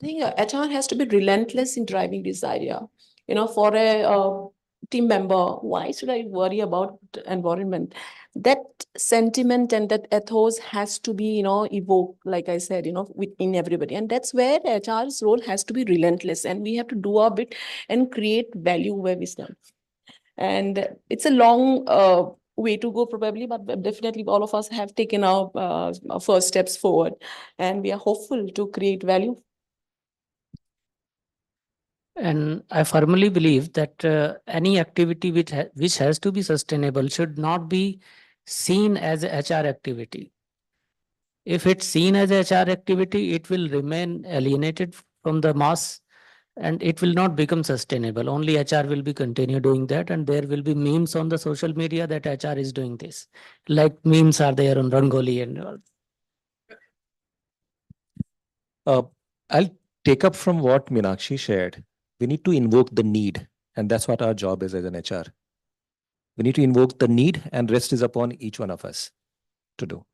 I think HR has to be relentless in driving this idea. For a team member, why should I worry about environment? That sentiment and that ethos has to be, evoked, like I said, within everybody. And that's where HR's role has to be relentless. And we have to do our bit and create value where we stand. And it's a long way to go probably, but definitely all of us have taken our first steps forward. And we are hopeful to create value. And I firmly believe that any activity which has to be sustainable should not be seen as a HR activity. If it's seen as a HR activity, it will remain alienated from the mass and it will not become sustainable. Only HR will be continue doing that, and there will be memes on the social media that HR is doing this. Like memes are there on Rangoli and all. I'll take up from what Meenakshi shared. We need to invoke the need, and that's what our job is as an HR. We need to invoke the need, and rest is upon each one of us to do.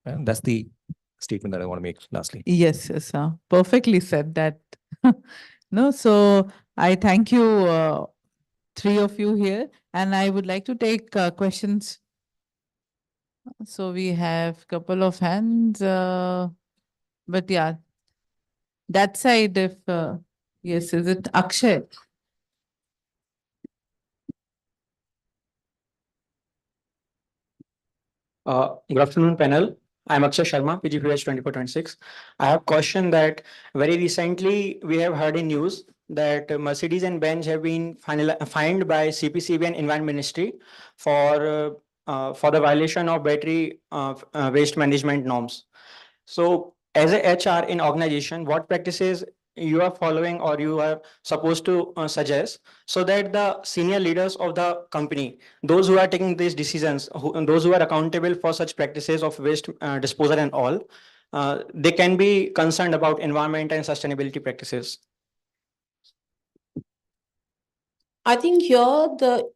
And that's the statement that I want to make lastly. Yes, perfectly said that. No, so I thank you, three of you here, and I would like to take questions. So we have a couple of hands, but yeah, that side, if yes, is it Akshay? Good afternoon, panel. I'm Akshay Sharma, PGPH 2426. I have question that very recently we have heard in news that Mercedes and Benz have been fined by CPCB and Environment Ministry for the violation of battery waste management norms. So as a HR in organization, what practices you are following or you are supposed to suggest so that the senior leaders of the company, those who are taking these decisions, those who are accountable for such practices of waste disposal and all, they can be concerned about environment and sustainability practices? I think here the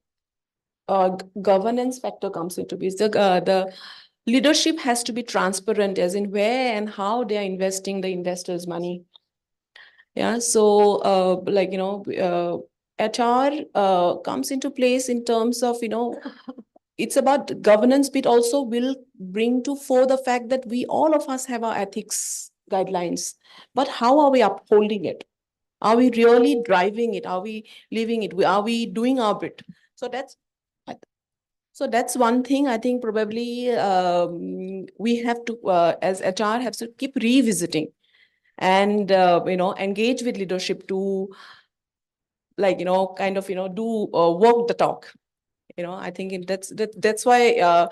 governance factor comes into this. The leadership has to be transparent, as in where and how they are investing the investors' money. Yeah, so HR comes into place in terms of, it's about governance, but also will bring to fore the fact that we all of us have our ethics guidelines, but how are we upholding it? Are we really driving it? Are we living it? Are we doing our bit? So that's one thing I think probably we have to, as HR, have to keep revisiting and engage with leadership to do walk the talk. I think that's why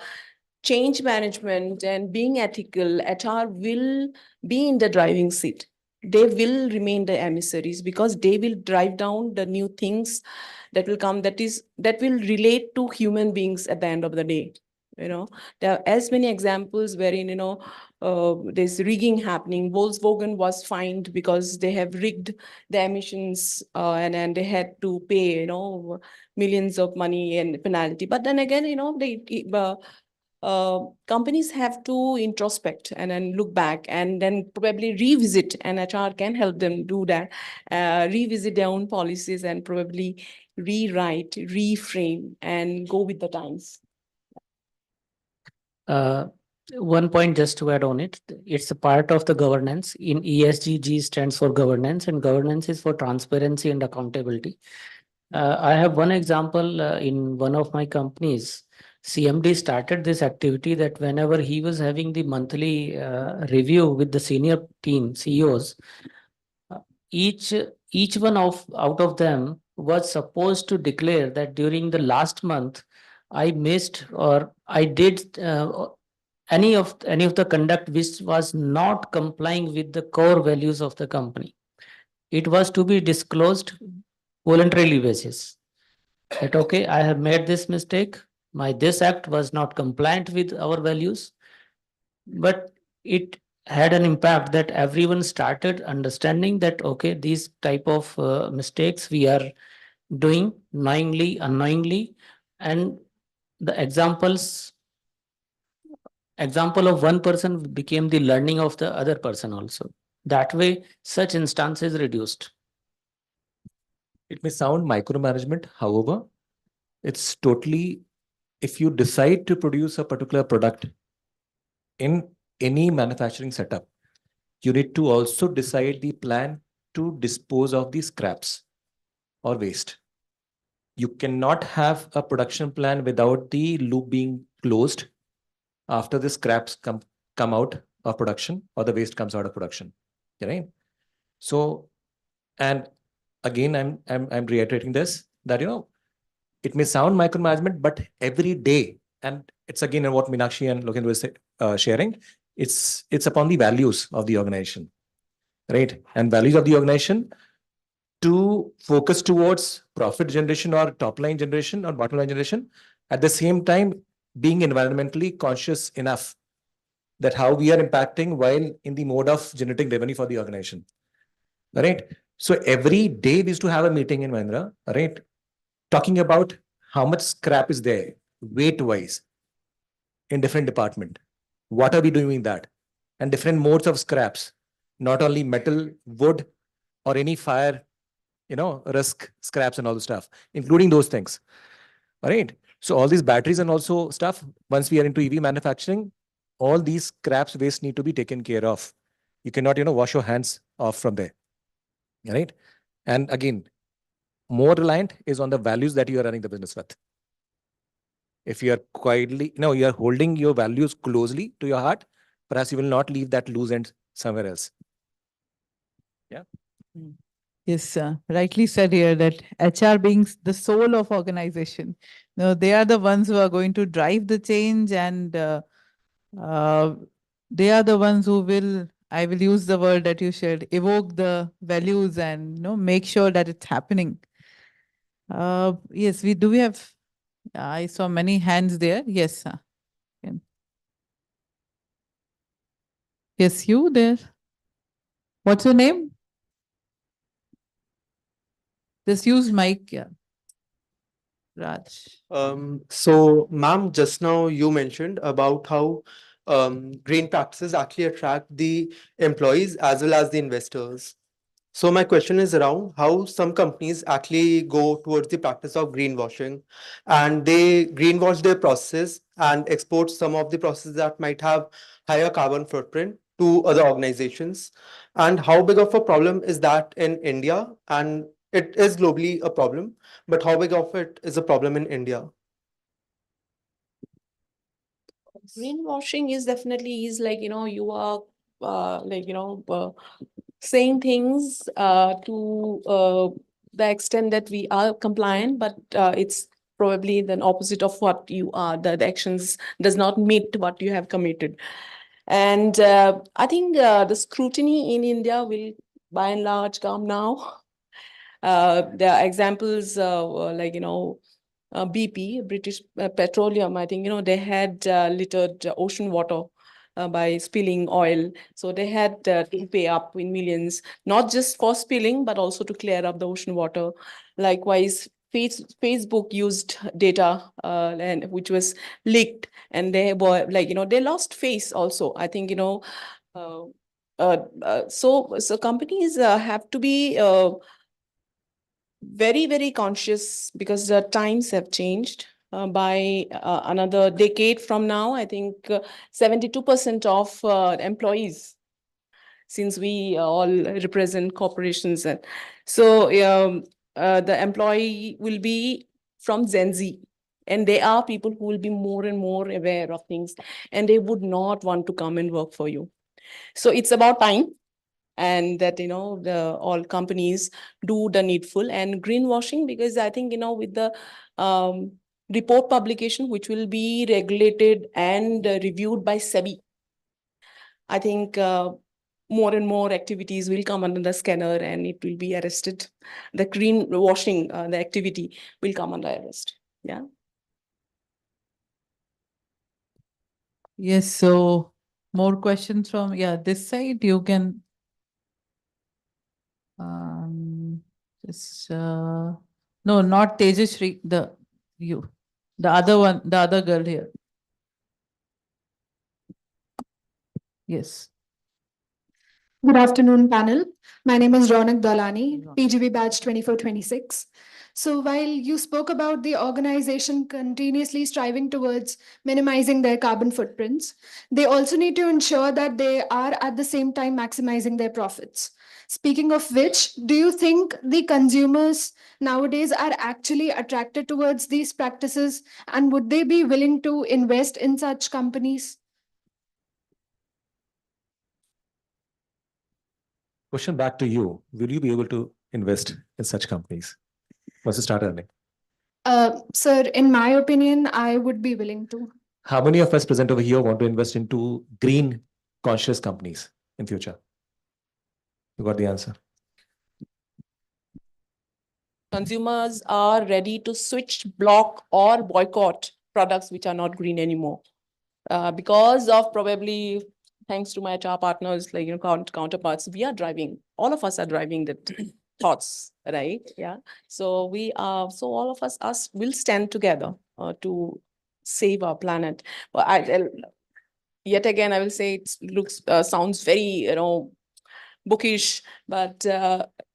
change management and being ethical, HR will be in the driving seat. They will remain the emissaries because they will drive down the new things that will come, that will relate to human beings at the end of the day. There are as many examples wherein there's rigging happening. Volkswagen was fined because they have rigged the emissions, and they had to pay millions of money and penalty. But then again, companies have to introspect and then look back and then probably revisit, and HR can help them do that, revisit their own policies and probably rewrite, reframe, and go with the times. One point just to add on it, it's a part of the governance. In ESG, G stands for governance, and governance is for transparency and accountability. I have one example in one of my companies. CMD started this activity that whenever he was having the monthly review with the senior team, CEOs, uh, each one of out of them was supposed to declare that during the last month I missed or I did any of the conduct which was not complying with the core values of the company. It was to be disclosed voluntarily basis. That okay, I have made this mistake. This act was not compliant with our values, but it had an impact that everyone started understanding that okay, these type of mistakes we are doing knowingly, unknowingly, and the example of one person became the learning of the other person also. That way, such instances reduced. It may sound micromanagement, however, it's totally, if you decide to produce a particular product in any manufacturing setup, you need to also decide the plan to dispose of the scraps or waste. You cannot have a production plan without the loop being closed after the scraps come out of production or the waste comes out of production. Right? So, and again, I'm reiterating this, that it may sound micromanagement, but every day, and it's again what Meenakshi and Lokendra was sharing, it's upon the values of the organization, right? And values of the organization to focus towards profit generation or top line generation or bottom line generation, at the same time being environmentally conscious enough that how we are impacting while in the mode of generating revenue for the organization, right? So every day we used to have a meeting in Mahindra, right? Talking about how much scrap is there, weight-wise, in different department. What are we doing with that? And different modes of scraps, not only metal, wood, or any fire, risk scraps and all the stuff, including those things. All right. So all these batteries and also stuff, once we are into EV manufacturing, all these scraps waste need to be taken care of. You cannot, wash your hands off from there. Right. And again, more reliant is on the values that you are running the business with. If you are quietly, you are holding your values closely to your heart, perhaps you will not leave that loose end somewhere else. Yeah. Yes, rightly said here that HR being the soul of organization. They are the ones who are going to drive the change, and they are the ones who will, I will use the word that you shared, evoke the values and make sure that it's happening. Yes, we have, I saw many hands there. Yes, sir. Yes, you there. What's your name? Just use mic, yeah. Raj. So, ma'am, just now you mentioned about how green practices actually attract the employees as well as the investors. So my question is around how some companies actually go towards the practice of greenwashing, and they greenwash their processes and export some of the processes that might have higher carbon footprint to other organizations. And how big of a problem is that in India? And it is globally a problem, but how big of it is a problem in India? Greenwashing is definitely like, you are saying things to the extent that we are compliant, but it's probably the opposite of what you are. The actions does not meet what you have committed. And I think the scrutiny in India will by and large come now. There are examples like, BP, British Petroleum, I think, they had littered ocean water by spilling oil. So they had to pay up in millions, not just for spilling, but also to clear up the ocean water. Likewise, Facebook used data and which was leaked, and they were like, they lost face also. I think, so companies have to be very, very conscious because the times have changed. By another decade from now, I think 72% of employees, since we all represent corporations, and so the employee will be from Gen Z. And they are people who will be more and more aware of things, and they would not want to come and work for you. So it's about time, and that all companies do the needful. And greenwashing, because I think with the report publication, which will be regulated and reviewed by SEBI, I think more and more activities will come under the scanner and it will be arrested. The greenwashing, the activity will come under arrest. Yeah. Yes, so more questions from, this side, you can just no, not Tejashri, the other one, the other girl here. Yes. Good afternoon, panel. My name is Ronak Dalani, PGB batch 2426. So while you spoke about the organization continuously striving towards minimizing their carbon footprints, they also need to ensure that they are at the same time maximizing their profits. Speaking of which, do you think the consumers nowadays are actually attracted towards these practices, and would they be willing to invest in such companies? Question back to you. Will you be able to invest in such companies once you start earning? Sir, in my opinion, I would be willing to. How many of us present over here want to invest into green conscious companies in future? You got the answer. Consumers are ready to switch, block, or boycott products which are not green anymore. Because of probably, thanks to my HR partners, like counterparts, we are driving. All of us are driving the thoughts, right? Yeah. So we are. So all of us will stand together to save our planet. But yet again, I will say it sounds very bookish, but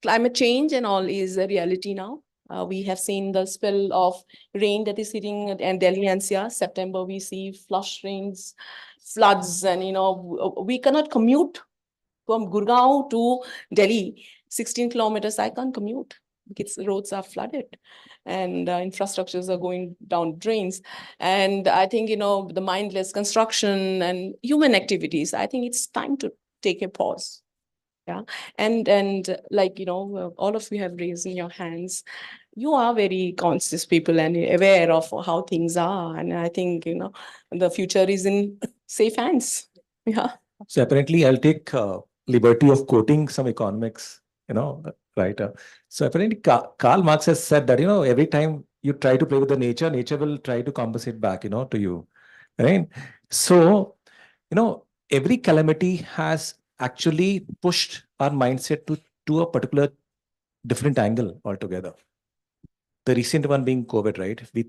climate change and all is a reality now. We have seen the spell of rain that is hitting and Delhi NCR. September, we see flush rains, floods, and we cannot commute from Gurgaon to Delhi, 16 kilometers. I can't commute because roads are flooded and infrastructures are going down drains. And I think, the mindless construction and human activities, I think it's time to take a pause. Yeah. And like, all of you have raised in your hands, you are very conscious people and aware of how things are. And I think, the future is in safe hands. Yeah. So apparently I'll take liberty of quoting some economics, right? So apparently Karl Marx has said that, every time you try to play with the nature, nature will try to compensate back, to you, right? So, every calamity has actually pushed our mindset to a particular different angle altogether. The recent one being COVID, right? We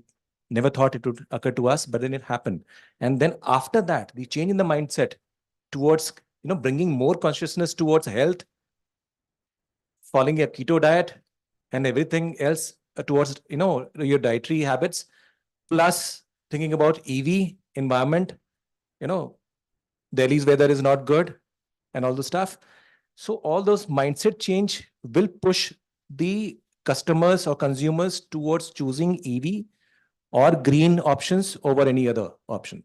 never thought it would occur to us, but then it happened. And then after that, the change in the mindset towards, bringing more consciousness towards health, following a keto diet and everything else towards, your dietary habits, plus thinking about EV environment, Delhi's weather is not good and all the stuff. So all those mindset change will push the customers or consumers towards choosing EV or green options over any other option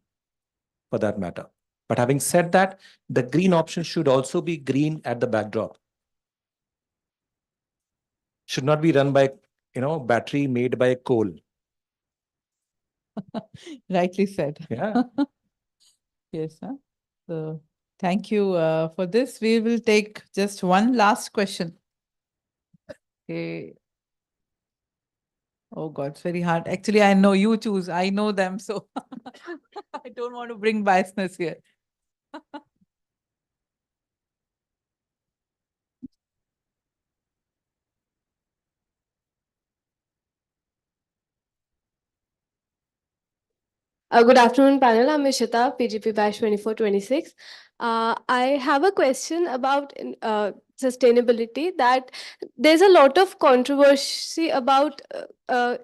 for that matter. But having said that, the green option should also be green at the backdrop. Should not be run by, battery made by coal. Rightly said. Yeah. Yes, huh? So thank you for this. We will take just one last question. Okay. Oh God, it's very hard. Actually, I know you choose. I know them, so I don't want to bring biasness here. Good afternoon, panel. I'm Ishita, PGP batch 2426. I have a question about sustainability, that there's a lot of controversy about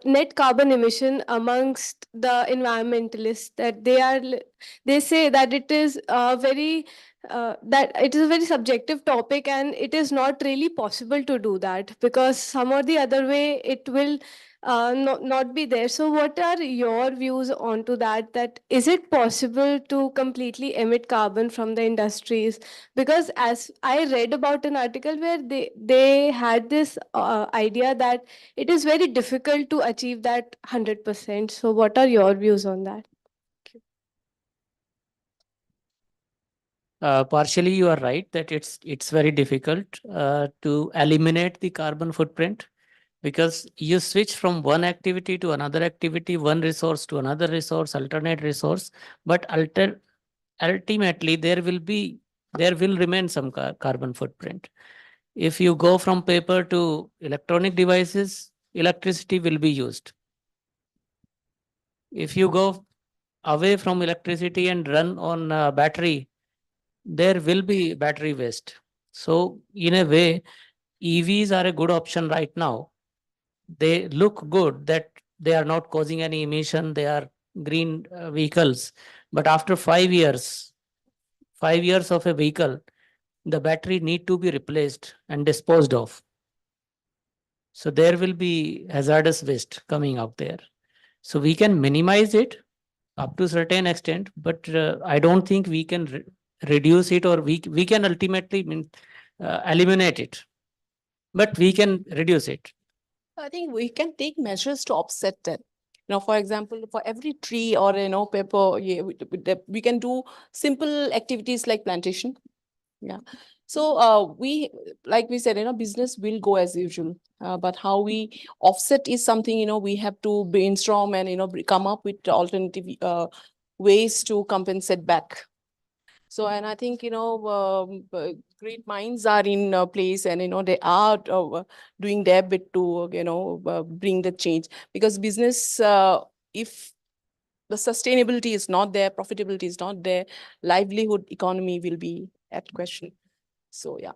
net carbon emission amongst the environmentalists, that they say that it is that it is a very subjective topic and it is not really possible to do that, because some or the other way it will not be there. So what are your views onto that? That is it possible to completely emit carbon from the industries? Because as I read about an article where they had this idea that it is very difficult to achieve that 100%. So what are your views on that? Partially, you are right that it's very difficult to eliminate the carbon footprint, because you switch from one activity to another activity, one resource to another resource, alternate resource, but ultimately there will remain some carbon footprint. If you go from paper to electronic devices, electricity will be used. If you go away from electricity and run on battery, there will be battery waste. So in a way, EVs are a good option right now. They look good that they are not causing any emission. They are green vehicles. But after 5 years, 5 years of a vehicle, the battery need to be replaced and disposed of. So there will be hazardous waste coming out there. So we can minimize it up to certain extent, but I don't think we can reduce it, or we can ultimately eliminate it, but we can reduce it. I think we can take measures to offset that. For example, for every tree or, paper, yeah, we can do simple activities like plantation. Yeah. So like we said, business will go as usual. But how we offset is something, we have to brainstorm and, come up with alternative ways to compensate back. So, and I think, great minds are in place, and, they are doing their bit to, bring the change. Because business, if the sustainability is not there, profitability is not there, livelihood economy will be at question. So, yeah.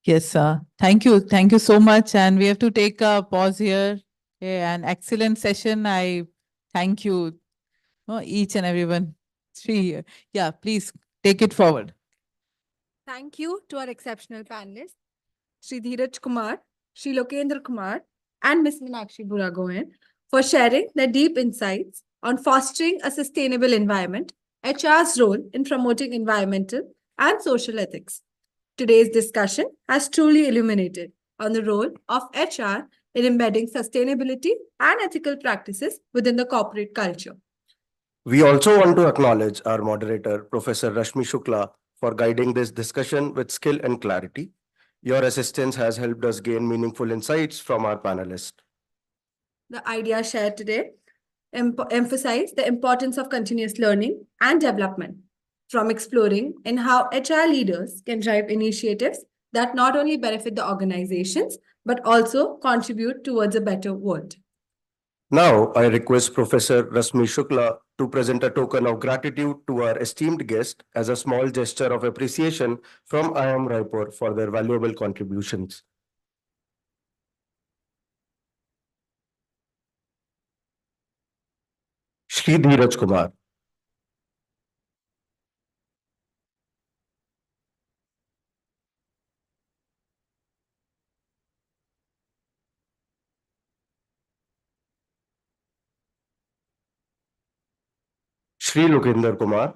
Yes, thank you. Thank you so much. And we have to take a pause here. An excellent session. I thank you, each and everyone. Yeah, please take it forward. Thank you to our exceptional panelists, Shri Dheeraj Kumar, Shri Lokendra Kumar, and Ms. Meenakshi Buragoen, for sharing their deep insights on fostering a sustainable environment, HR's role in promoting environmental and social ethics. Today's discussion has truly illuminated on the role of HR in embedding sustainability and ethical practices within the corporate culture. We also want to acknowledge our moderator, Professor Rashmi Shukla, for guiding this discussion with skill and clarity. Your assistance has helped us gain meaningful insights from our panelists. The ideas shared today emphasize the importance of continuous learning and development, from exploring in how HR leaders can drive initiatives that not only benefit the organizations, but also contribute towards a better world. Now, I request Professor Rashmi Shukla to present a token of gratitude to our esteemed guest as a small gesture of appreciation from IIM Raipur for their valuable contributions. Shri Dheeraj Kumar. Shri Lokendra Kumar.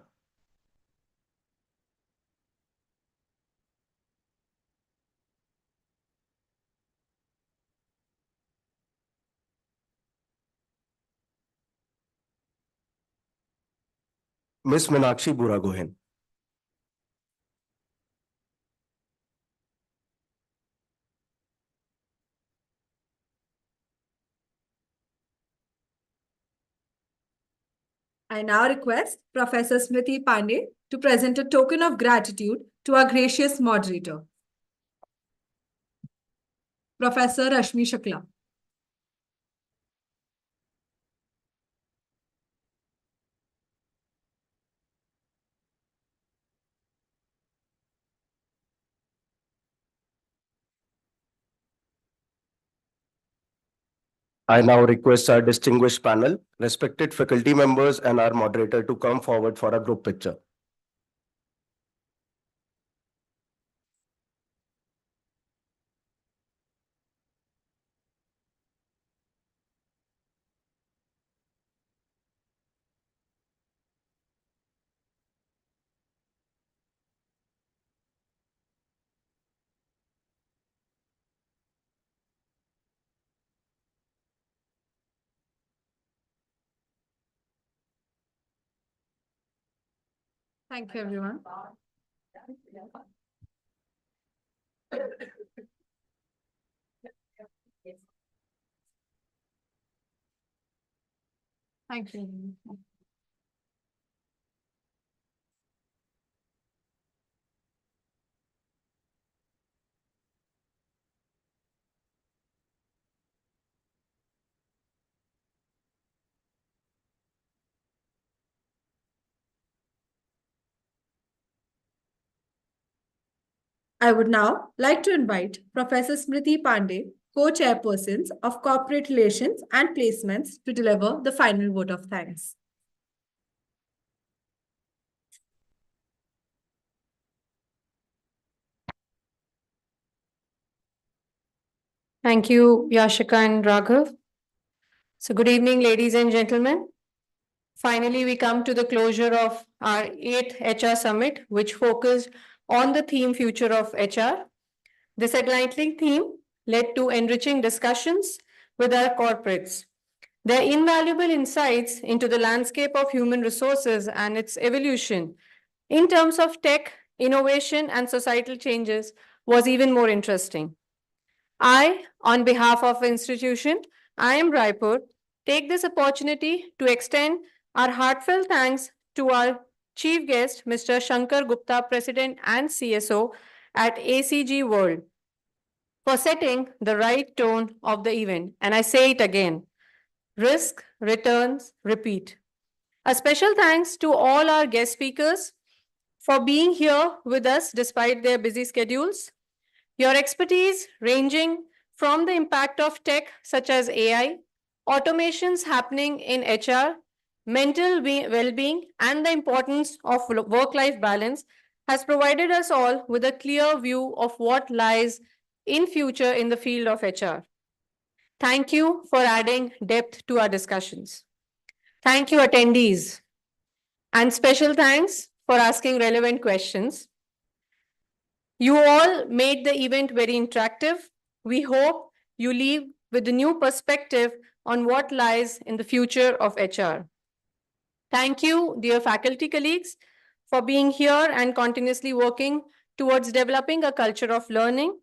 Ms. Meenakshi Buragohin. I now request Professor Smriti Pandey to present a token of gratitude to our gracious moderator, Professor Rashmi Shukla. I now request our distinguished panel, respected faculty members, and our moderator to come forward for a group picture. Thank you, everyone. Thank you. I would now like to invite Professor Smriti Pandey, co-chairpersons of Corporate Relations and Placements, to deliver the final vote of thanks. Thank you, Yashika and Raghav. So good evening, ladies and gentlemen. Finally, we come to the closure of our 8th HR Summit, which focused on the theme Future of HR. This enlightening theme led to enriching discussions with our corporates. Their invaluable insights into the landscape of human resources and its evolution in terms of tech, innovation, and societal changes was even more interesting. I, on behalf of institution IIM Raipur, take this opportunity to extend our heartfelt thanks to our chief guest, Mr. Shankar Gupta, President and CSO at ACG World, for setting the right tone of the event. And I say it again, risk, returns, repeat. A special thanks to all our guest speakers for being here with us despite their busy schedules. Your expertise ranging from the impact of tech such as AI, automations happening in HR, mental well-being, and the importance of work-life balance has provided us all with a clear view of what lies in future in the field of HR. Thank you for adding depth to our discussions. Thank you, attendees. And special thanks for asking relevant questions. You all made the event very interactive. We hope you leave with a new perspective on what lies in the future of HR. Thank you, dear faculty colleagues, for being here and continuously working towards developing a culture of learning.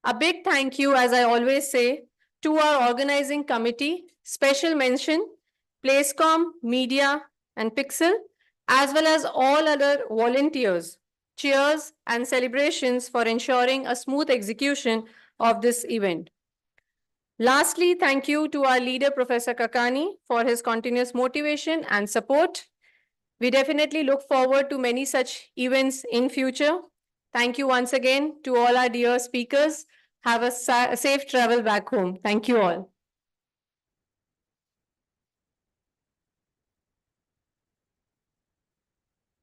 A big thank you, as I always say, to our organizing committee, special mention, Placecom, Media, and Pixel, as well as all other volunteers. Cheers and celebrations for ensuring a smooth execution of this event. Lastly, thank you to our leader, Professor Kakani, for his continuous motivation and support. We definitely look forward to many such events in future. Thank you once again to all our dear speakers. Have a safe travel back home. Thank you all.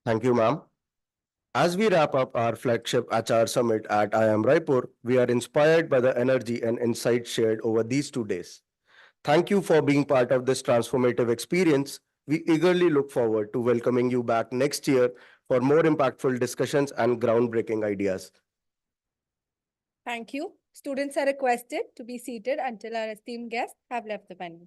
Thank you, ma'am. As we wrap up our flagship HR Summit at IIM Raipur, we are inspired by the energy and insight shared over these 2 days. Thank you for being part of this transformative experience. We eagerly look forward to welcoming you back next year for more impactful discussions and groundbreaking ideas. Thank you. Students are requested to be seated until our esteemed guests have left the venue.